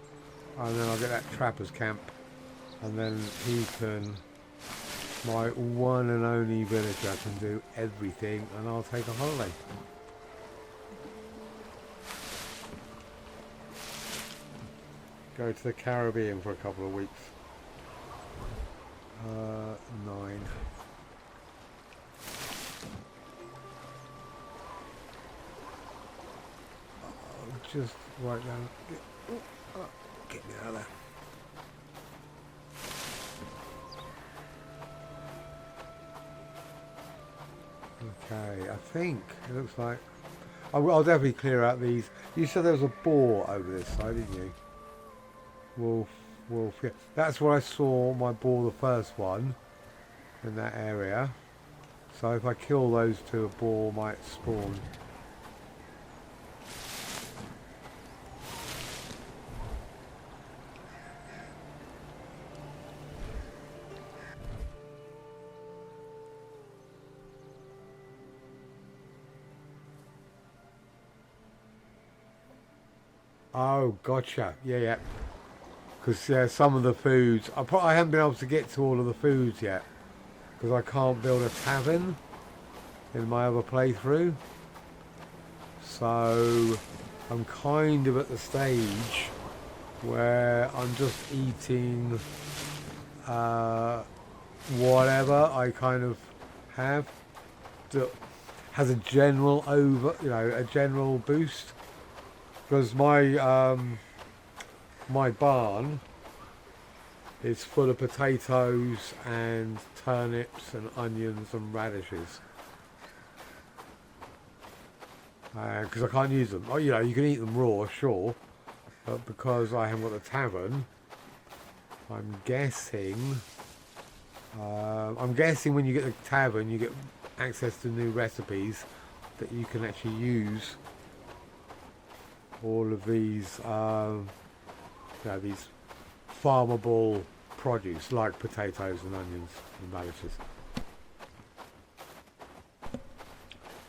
and then I'll get that trappers camp, and then he can, my one and only villager, can do everything, and I'll take a holiday. Go to the Caribbean for a couple of weeks. 9. Just right down. Get me out of there. Okay, I think it looks like I'll definitely clear out these. You said there was a boar over this side, didn't you? Wolf. Yeah. That's where I saw my boar, the first one, in that area. So if I kill those two, a boar might spawn. Oh, gotcha. Yeah. Because some of the foods, I haven't been able to get to all of the foods yet. Because I can't build a tavern in my other playthrough. So I'm kind of at the stage where I'm just eating whatever I kind of have that has a general a general boost. Because my barn is full of potatoes and turnips and onions and radishes. Because I can't use them. Oh, you can eat them raw, sure, but because I haven't got the tavern, I'm guessing when you get the tavern, you get access to new recipes that you can actually use. All of these, these farmable produce like potatoes and onions and radishes.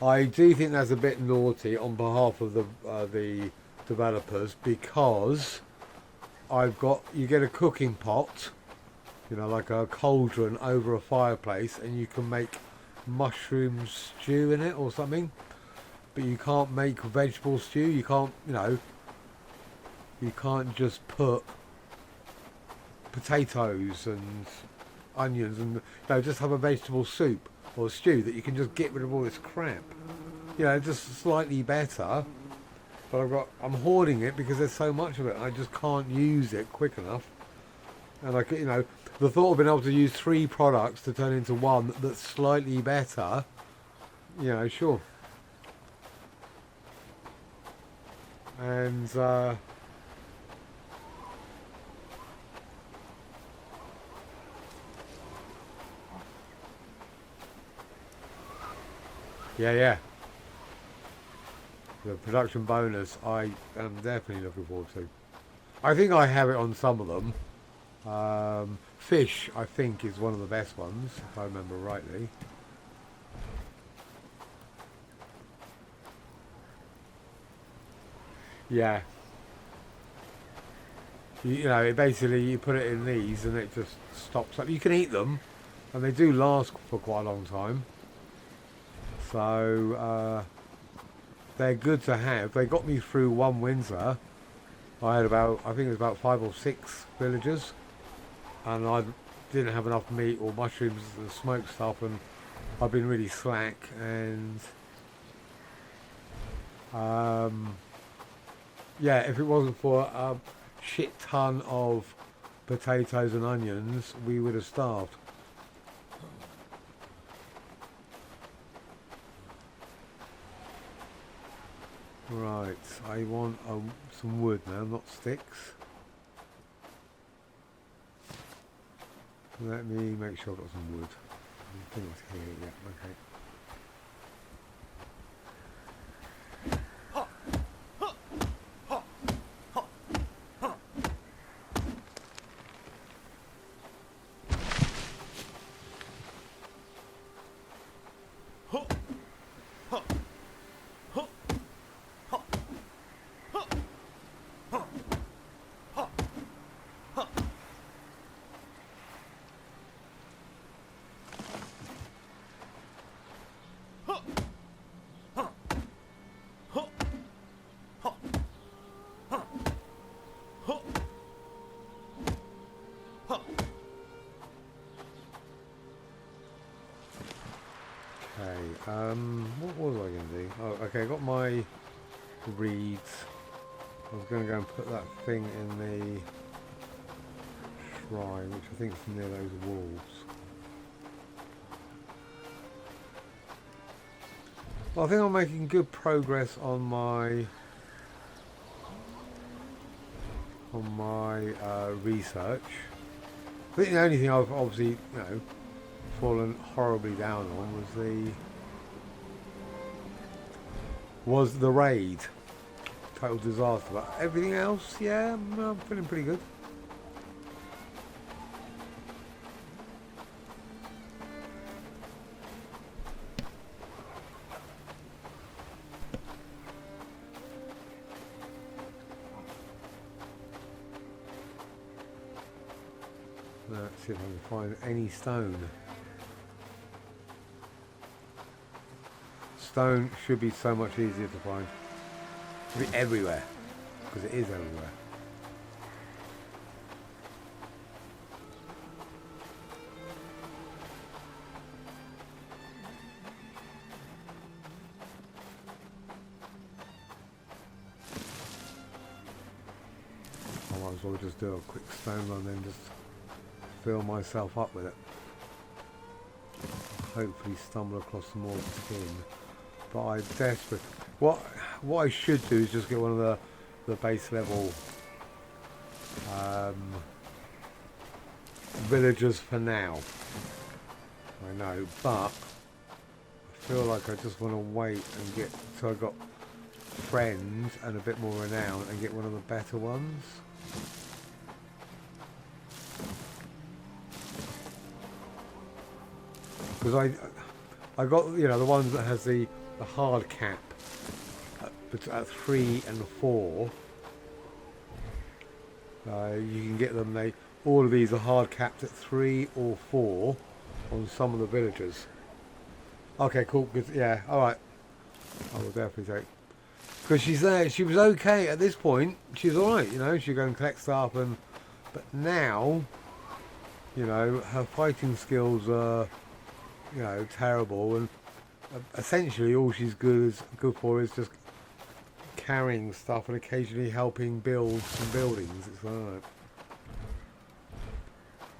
I do think that's a bit naughty on behalf of the developers, because you get a cooking pot, like a cauldron over a fireplace, and you can make mushroom stew in it or something. But you can't make vegetable stew. You can't, you can't just put potatoes and onions and just have a vegetable soup or stew that you can just get rid of all this crap. Just slightly better. But I'm hoarding it because there's so much of it. I just can't use it quick enough. And the thought of being able to use 3 products to turn into one that's slightly better, sure. And yeah. The production bonus I am definitely looking forward to. I think I have it on some of them. Fish, I think, is one of the best ones, if I remember rightly. Yeah. You know, basically you put it in these and it just stops up. You can eat them, and they do last for quite a long time. So, they're good to have. They got me through one winter. I had about, I think it was about 5 or 6 villagers, and I didn't have enough meat or mushrooms and smoked stuff, and I've been really slack, and yeah, if it wasn't for a shit ton of potatoes and onions, we would have starved. Right, I want some wood now, not sticks. Let me make sure I've got some wood. I think it's here, yeah, okay. What was I going to do? Oh, okay, I got my reeds. I was going to go and put that thing in the shrine, which I think is near those wolves. Well, I think I'm making good progress on my research. I think the only thing I've obviously, fallen horribly down on was the raid. Total disaster. But everything else, yeah, I'm feeling pretty good. Let's see if I can find any stone. Stone should be so much easier to find. It should be everywhere, because it is everywhere. I might as well just do a quick stone run and just fill myself up with it. Hopefully stumble across some more tin. But I'm desperate. What I should do is just get one of the base level villagers for now. I know, but I feel like I just want to wait and get so I've got friends and a bit more renown and get one of the better ones. Because I got the ones that has the hard cap at 3 and 4. You can get them. All of these are hard capped at 3 or 4 on some of the villagers. Okay, cool. Good. Yeah. All right. I will definitely take. Because she's there. She was okay at this point. She's all right. She go and collect stuff but now, her fighting skills are, terrible, and essentially all she's good for is just carrying stuff and occasionally helping build some buildings. It's alright.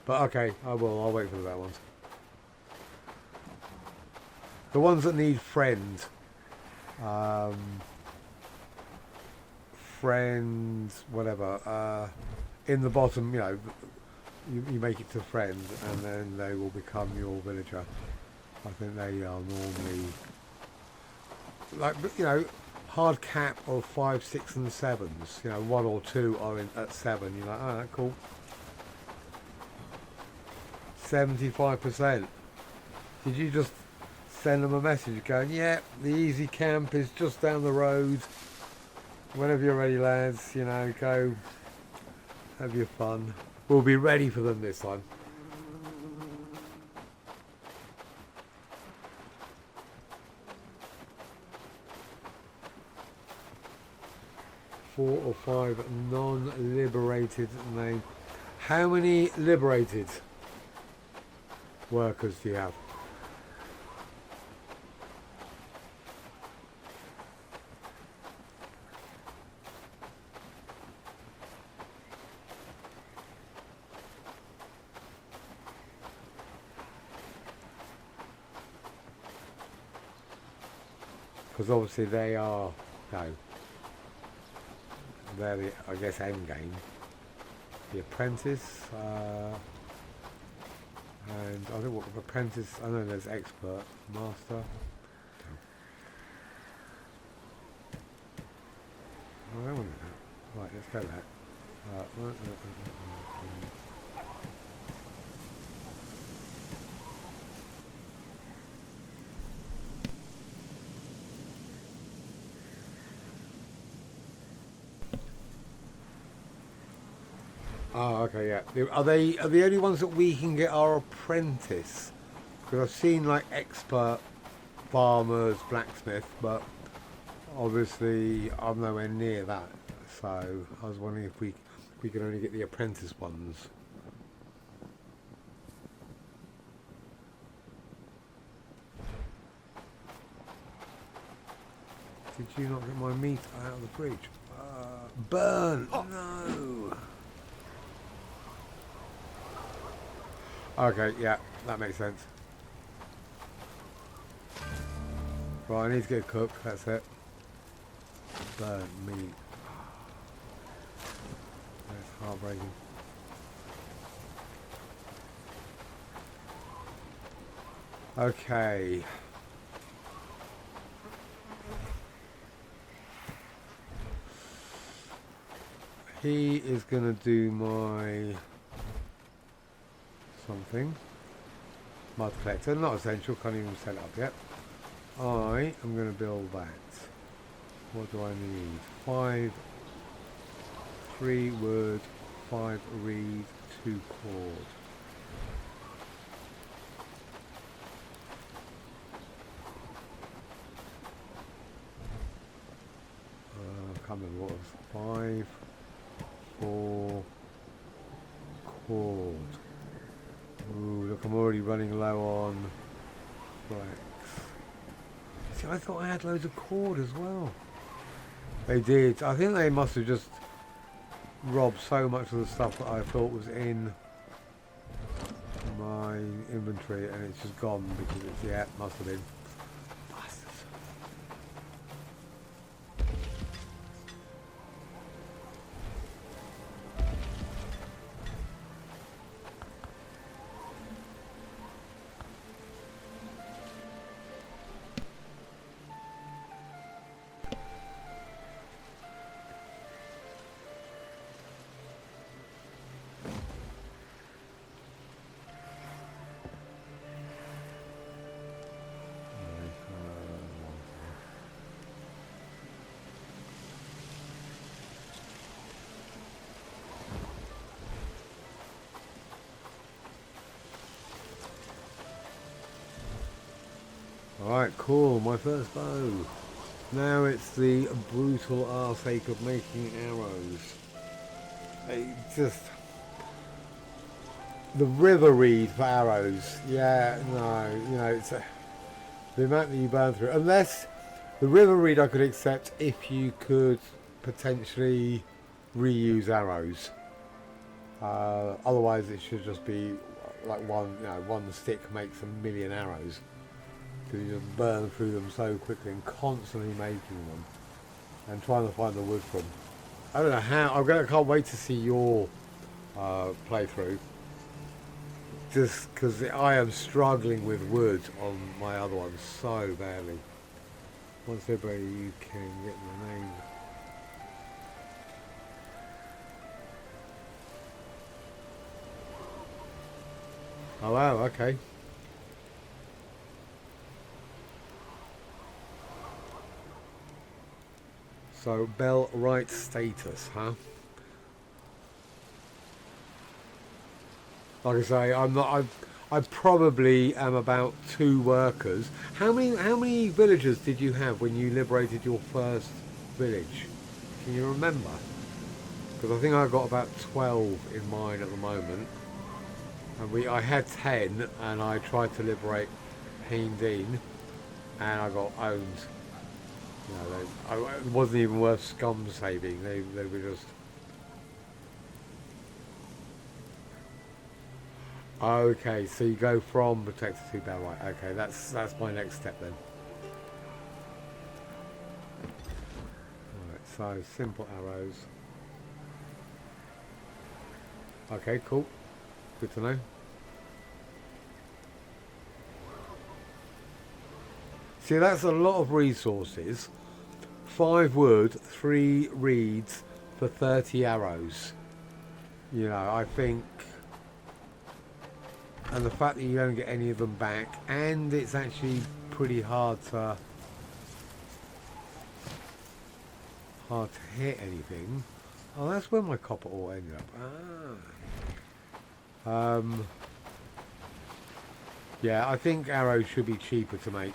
But okay, I'll wait for the better ones. The ones that need friends, whatever, in the bottom, you make it to friends and then they will become your villager. I think they are normally hard cap of 5, 6 and 7s. 1 or 2 are at 7. You're like, oh, that's cool. 75%. Did you just send them a message going, yeah, the easy camp is just down the road. Whenever you're ready, lads, you know, go have your fun. We'll be ready for them this time. Four or five non-liberated names. How many liberated workers do you have? Because obviously they are, no, they're the, I guess, end game. The apprentice, and I think what apprentice, I know there's expert, master. Oh, I want that. Right, let's go that. Oh, okay, yeah. Are the only ones that we can get our apprentice? Because I've seen like expert farmers, blacksmith, but obviously I'm nowhere near that. So I was wondering if we can only get the apprentice ones. Did you not get my meat out of the fridge? Burn! Oh. No! Okay, yeah, that makes sense. Right, I need to get cooked, that's it. Burn meat. That's heartbreaking. Okay. He is going to do my something. Mud collector, not essential, can't even set it up yet. I am going to build that. What do I need? 3 wood, 5 reed, 2 cord. I can't remember what it was. 5, 4 cord. Ooh, look, I'm already running low on flax. See, I thought I had loads of cord as well. They did. I think they must have just robbed so much of the stuff that I thought was in my inventory, and it's just gone because it's, yeah, it must have been. Bastards. Alright, cool, my first bow. Now it's the brutal arsake of making arrows. The river reed for arrows. Yeah, no, you know, it's the amount that you burn through. Unless the river reed I could accept if you could potentially reuse arrows. Otherwise it should just be like one stick makes 1,000,000 arrows. Because you just burn through them so quickly and constantly making them and trying to find the wood from. I don't know how. I can't wait to see your playthrough. Just because I am struggling with wood on my other one so badly. Once everybody you can get the name. Oh wow, okay. So Bellwright status, huh? Like I say, I'm not. I probably am about 2 workers. How many villagers did you have when you liberated your first village? Can you remember? Because I think I've got about 12 in mine at the moment. And I had 10, and I tried to liberate Dean, and I got owned. You know, it wasn't even worth scum saving. They were just. Okay, so you go from protector to Bellwright. Okay, that's my next step then. Alright, so simple arrows. Okay, cool. Good to know. See, that's a lot of resources. 5 wood, 3 reeds for 30 arrows. You know, I think... And the fact that you don't get any of them back, and it's actually pretty hard to hit anything. Oh, that's where my copper ore ended up. Yeah, I think arrows should be cheaper to make,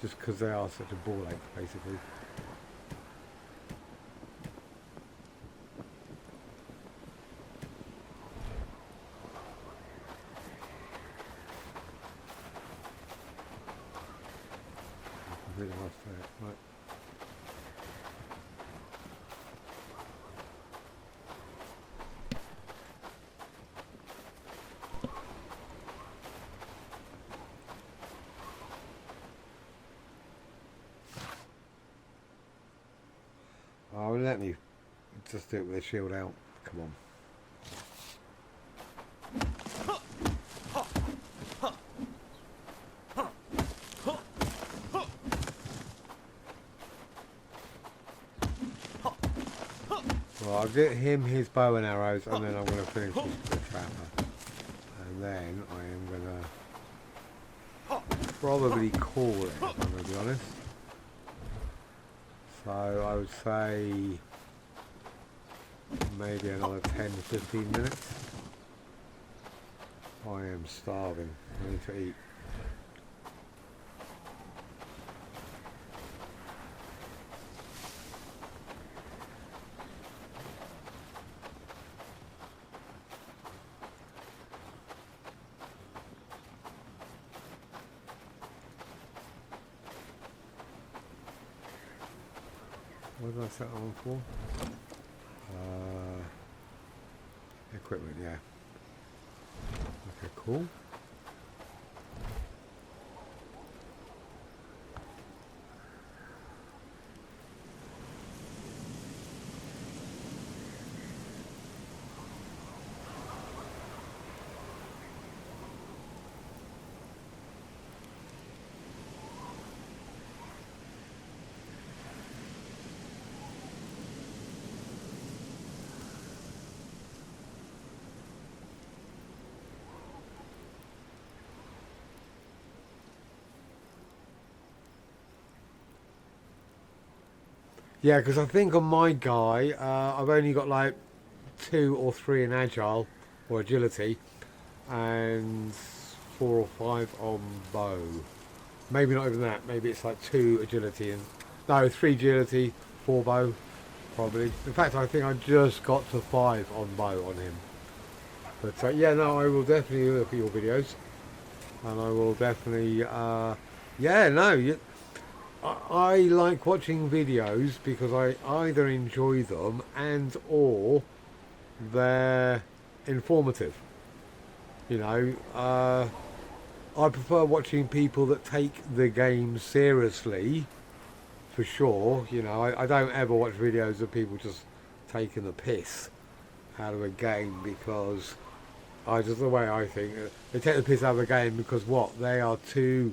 just because they are such a ball ache, basically. Completely lost that. Right. Oh, let me just do it with the shield out. Come on. Well, I'll get him his bow and arrows, and then I'm going to finish with the trapper. And then I am going to probably call it, if I'm going to be honest. So I would say maybe another 10-15 minutes. I am starving. I need to eat. What did I set that one for? Equipment, yeah. Okay, cool. Yeah, because I think on my guy, I've only got like 2 or 3 in agile or agility, and 4 or 5 on bow. Maybe not even that. Maybe it's like 2 agility and no, 3 agility, 4 bow, probably. In fact, I think I just got to 5 on bow on him. But yeah, no, I will definitely look at your videos, and I will definitely, yeah, no. I like watching videos because I either enjoy them and or they're informative. You know, I prefer watching people that take the game seriously, for sure. You know, I don't ever watch videos of people just taking the piss out of a game, because the way I think, they take the piss out of a game because what? They are too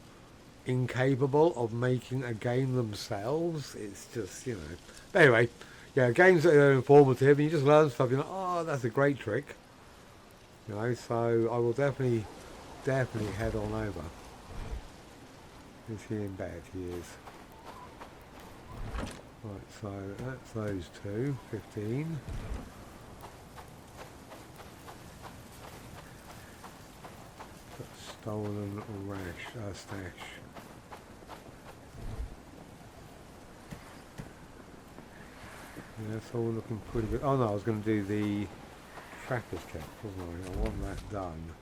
incapable of making a game themselves. It's just, you know. But anyway, yeah, games that are informative and you just learn stuff, you're like, oh, that's a great trick. You know, so I will definitely head on over. Is he in bed? He is. Right, so that's those two. 15. Stolen stash. Yeah, it's all looking pretty good. Oh no, I was going to do the tracker's camp, wasn't I? I want that done.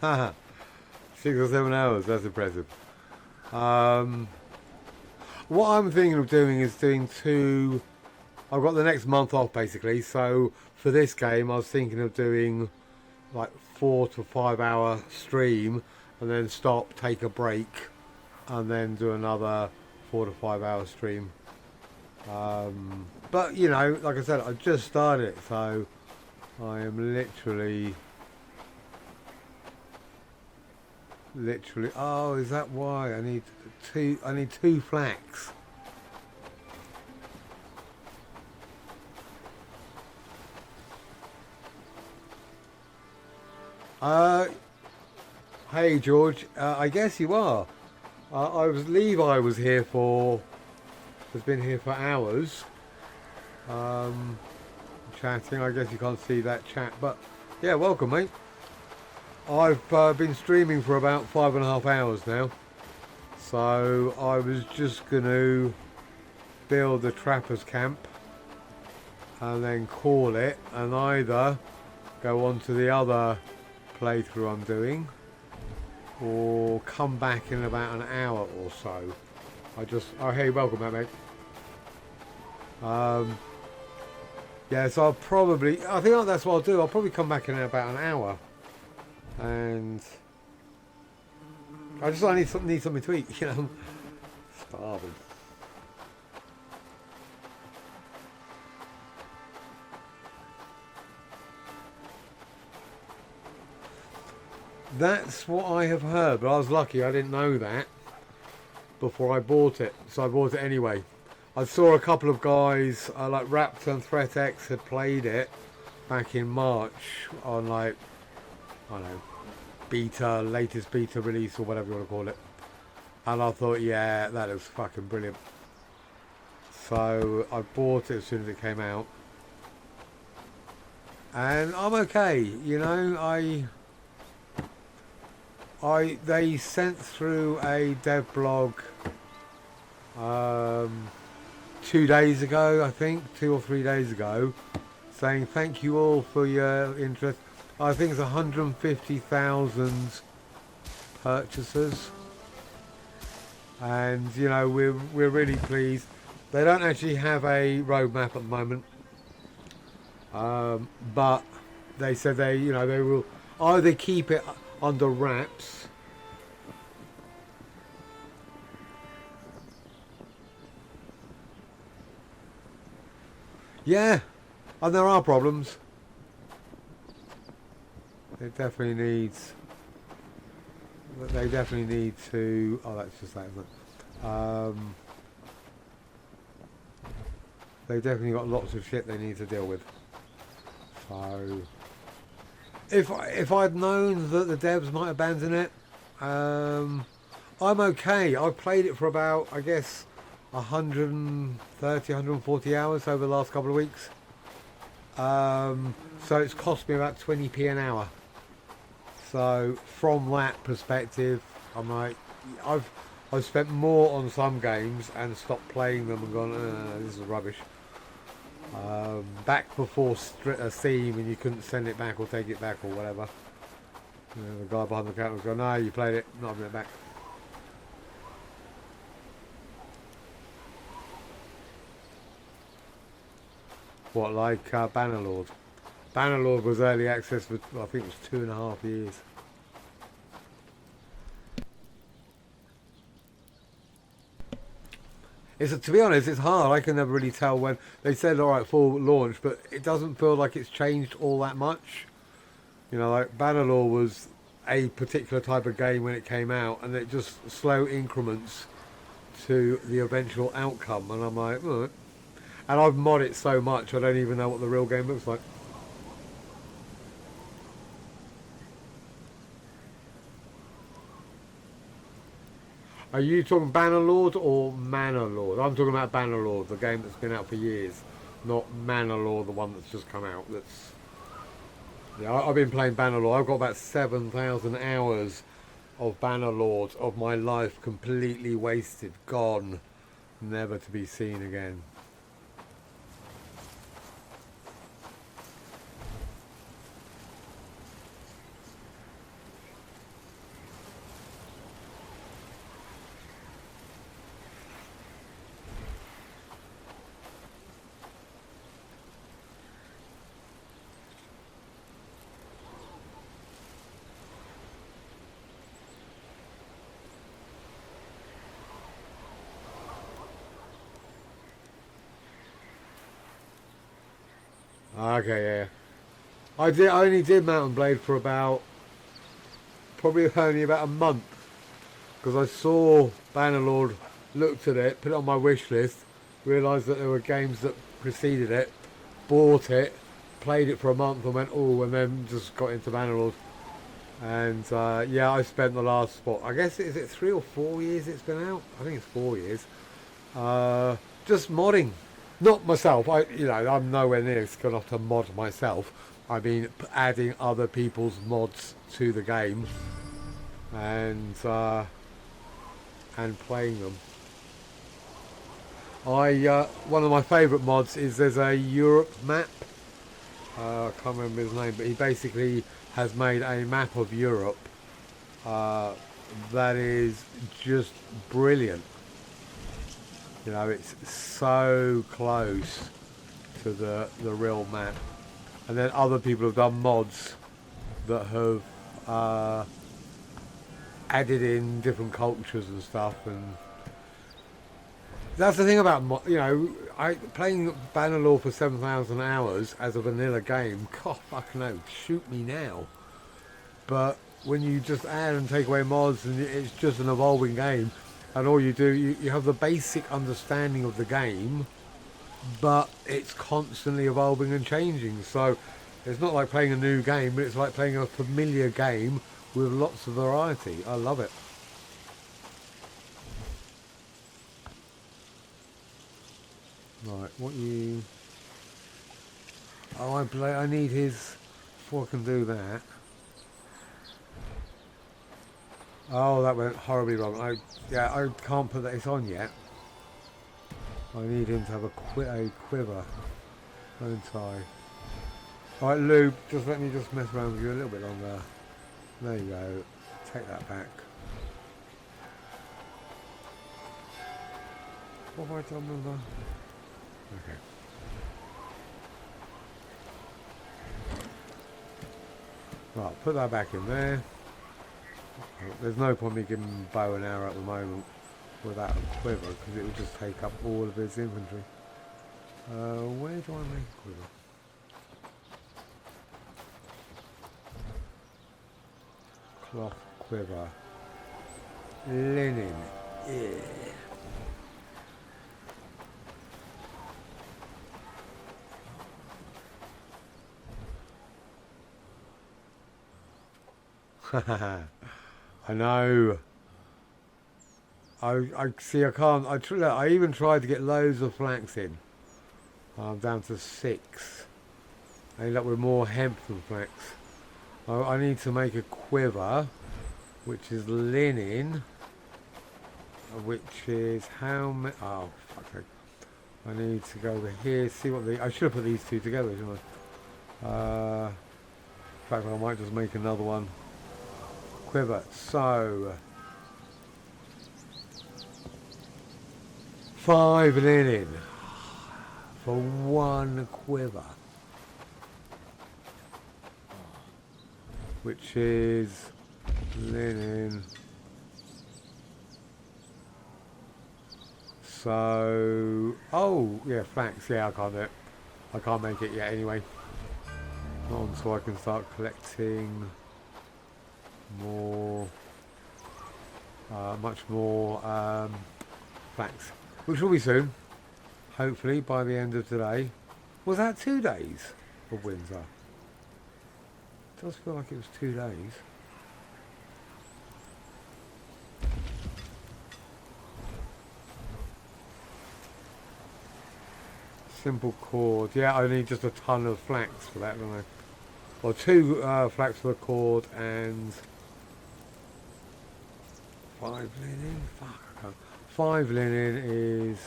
Haha, 6 or 7 hours, that's impressive. What I'm thinking of doing is doing two. I've got the next month off basically, so for this game I was thinking of doing like 4 to 5 hour stream and then stop, take a break, and then do another 4 to 5 hour stream. But you know, like I said, I just started it, so I am literally. Oh, is that why I need two? I need 2 flax. Hey George, I guess you are. Levi was here for. Has been here for hours. Chatting. I guess you can't see that chat, but yeah, welcome, mate. I've been streaming for about 5.5 hours now, so I was just going to build a trapper's camp and then call it, and either go on to the other playthrough I'm doing or come back in about an hour or so. Oh hey, welcome back, mate. Yeah, so I think that's what I'll do. I'll probably come back in about an hour. And I need something to eat, you know. Starving. That's what I have heard, but I was lucky I didn't know that before I bought it, so I bought it anyway. I saw a couple of guys like Raptor and ThreatX had played it back in March on like, I don't know, latest beta release or whatever you want to call it, and I thought, yeah, that looks fucking brilliant, so I bought it as soon as it came out, and I'm okay, you know. They sent through a dev blog 2 days ago, I think 2 or 3 days ago, saying thank you all for your interest. I think it's 150,000 purchasers, and you know, we're really pleased. They don't actually have a roadmap at the moment, but they said they will either keep it under wraps. Yeah, and there are problems. It definitely needs. They definitely need to. Oh, that's just that, isn't it? They've definitely got lots of shit they need to deal with. So, if I'd known that the devs might abandon it, I'm okay. I've played it for about, I guess, 130, 140 hours over the last couple of weeks. So it's cost me about 20p an hour. So from that perspective, I'm like, I've spent more on some games and stopped playing them and gone, this is rubbish. Back before Steam, and you couldn't send it back or take it back or whatever. You know, the guy behind the counter was going, no, you played it, not having it back. What, like Bannerlord? Bannerlord was early access for, I think it was 2.5 years. It's to be honest, it's hard. I can never really tell when they said all right full launch, but it doesn't feel like it's changed all that much. You know, like Bannerlore was a particular type of game when it came out, and it just slow increments to the eventual outcome. And I'm like, oh. And I've modded it so much, I don't even know what the real game looks like. Are you talking Bannerlord or Manor-Lord? I'm talking about Bannerlord, the game that's been out for years, not Manor-Lord, the one that's just come out. That's yeah, I've been playing Bannerlord. I've got about 7,000 hours of Bannerlord of my life completely wasted, gone, never to be seen again. Okay, yeah. I only did Mountain Blade for probably only about a month, because I saw Bannerlord, looked at it, put it on my wish list, realised that there were games that preceded it, bought it, played it for a month and went, oh, and then just got into Bannerlord. And yeah, I spent the last, I guess, is it 3 or 4 years it's been out? I think it's 4 years. Just modding. Not myself, I'm nowhere near good enough to mod myself. I mean, adding other people's mods to the game and playing them. One of my favourite mods is there's a Europe map. I can't remember his name, but he basically has made a map of Europe that is just brilliant. You know, it's so close to the real map. And then other people have done mods that have added in different cultures and stuff. And that's the thing about playing Bannerlore for 7,000 hours as a vanilla game. God, fuck no, shoot me now. But when you just add and take away mods, and it's just an evolving game. And all you do, you have the basic understanding of the game, but it's constantly evolving and changing. So it's not like playing a new game, but it's like playing a familiar game with lots of variety. I love it. Right, I need his, before I can do that. Oh, that went horribly wrong. I can't put this on yet. I need him to have a quiver, don't I? Alright, Lou, let me mess around with you a little bit longer. There you go. Take that back. What have I done with that? Okay. Right, put that back in there. There's no point me giving bow and arrow at the moment without a quiver, because it would just take up all of his inventory. Where do I make a quiver? Cloth quiver. Linen. Yeah. I know. I see. I can't. I even tried to get loads of flax in. I'm down to 6. I end up with more hemp than flax. I need to make a quiver, which is linen, which is how many? Oh, fuck's sake. I need to go over here. See what I should have put these two together, shouldn't I? In fact, I might just make another one. Quiver. So 5 linen for 1 quiver, which is linen. So, oh yeah, flax. Yeah, I can't do it. I can't make it yet anyway. Not until I can start collecting more, much more flax, which will be soon. Hopefully by the end of today. Was that 2 days of winter? It does feel like it was 2 days. Simple cord. Yeah, I need just a ton of flax for that, don't I? Or 2 flax for the cord and 5 linen. Fuck, I can't. 5 linen is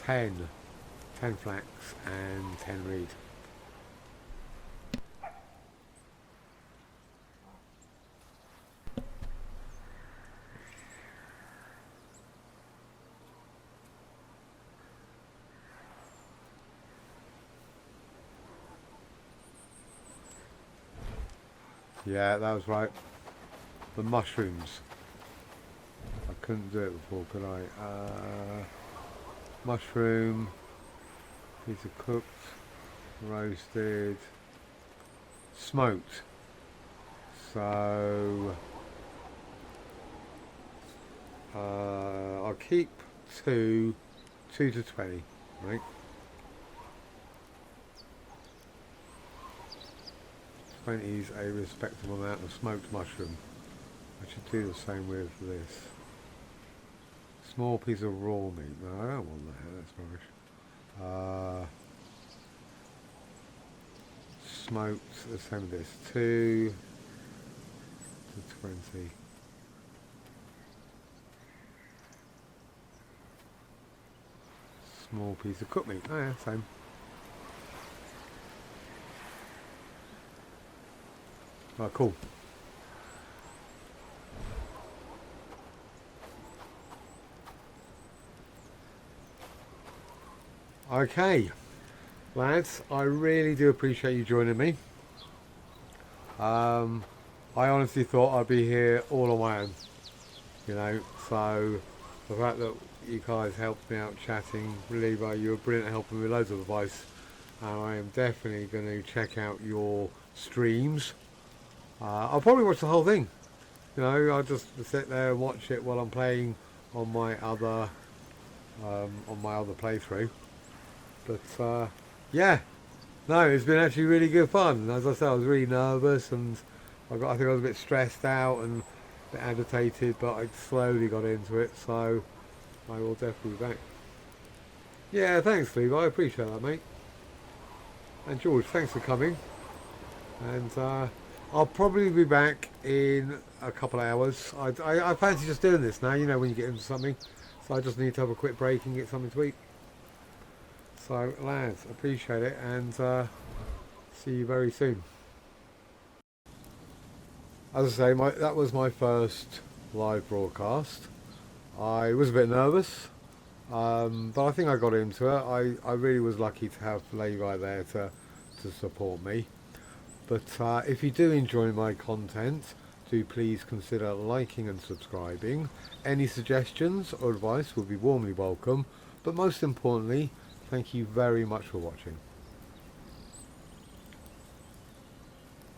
10 flax and 10 reed. Yeah, that was right. The mushrooms. I couldn't do it before, could I? Mushroom, these are cooked, roasted, smoked. So I'll keep 2 to 20, right? 20 is a respectable amount of smoked mushroom. I should do the same with this. Small piece of raw meat. No, I don't want that. That's rubbish. Smoked. The same with this. 2 to 20. Small piece of cooked meat. Oh yeah, same. Oh, cool. Okay, lads, I really do appreciate you joining me. I honestly thought I'd be here all on my own, you know, so the fact that you guys helped me out chatting, really, you were brilliant at helping me with loads of advice, and I am definitely going to check out your streams. I'll probably watch the whole thing, you know, I'll just sit there and watch it while I'm playing on my other playthrough. But yeah, no, it's been actually really good fun. As I said, I was really nervous, and I think I was a bit stressed out and a bit agitated, but I slowly got into it, so I will definitely be back. Yeah, thanks, Steve. I appreciate that, mate. And George, thanks for coming. And I'll probably be back in a couple of hours. I fancy just doing this now, you know, when you get into something. So I just need to have a quick break and get something to eat. So, lads, appreciate it, and see you very soon. As I say, that was my first live broadcast. I was a bit nervous, but I think I got into it. I really was lucky to have Levi there to support me. But if you do enjoy my content, do please consider liking and subscribing. Any suggestions or advice will be warmly welcome. But most importantly, thank you very much for watching.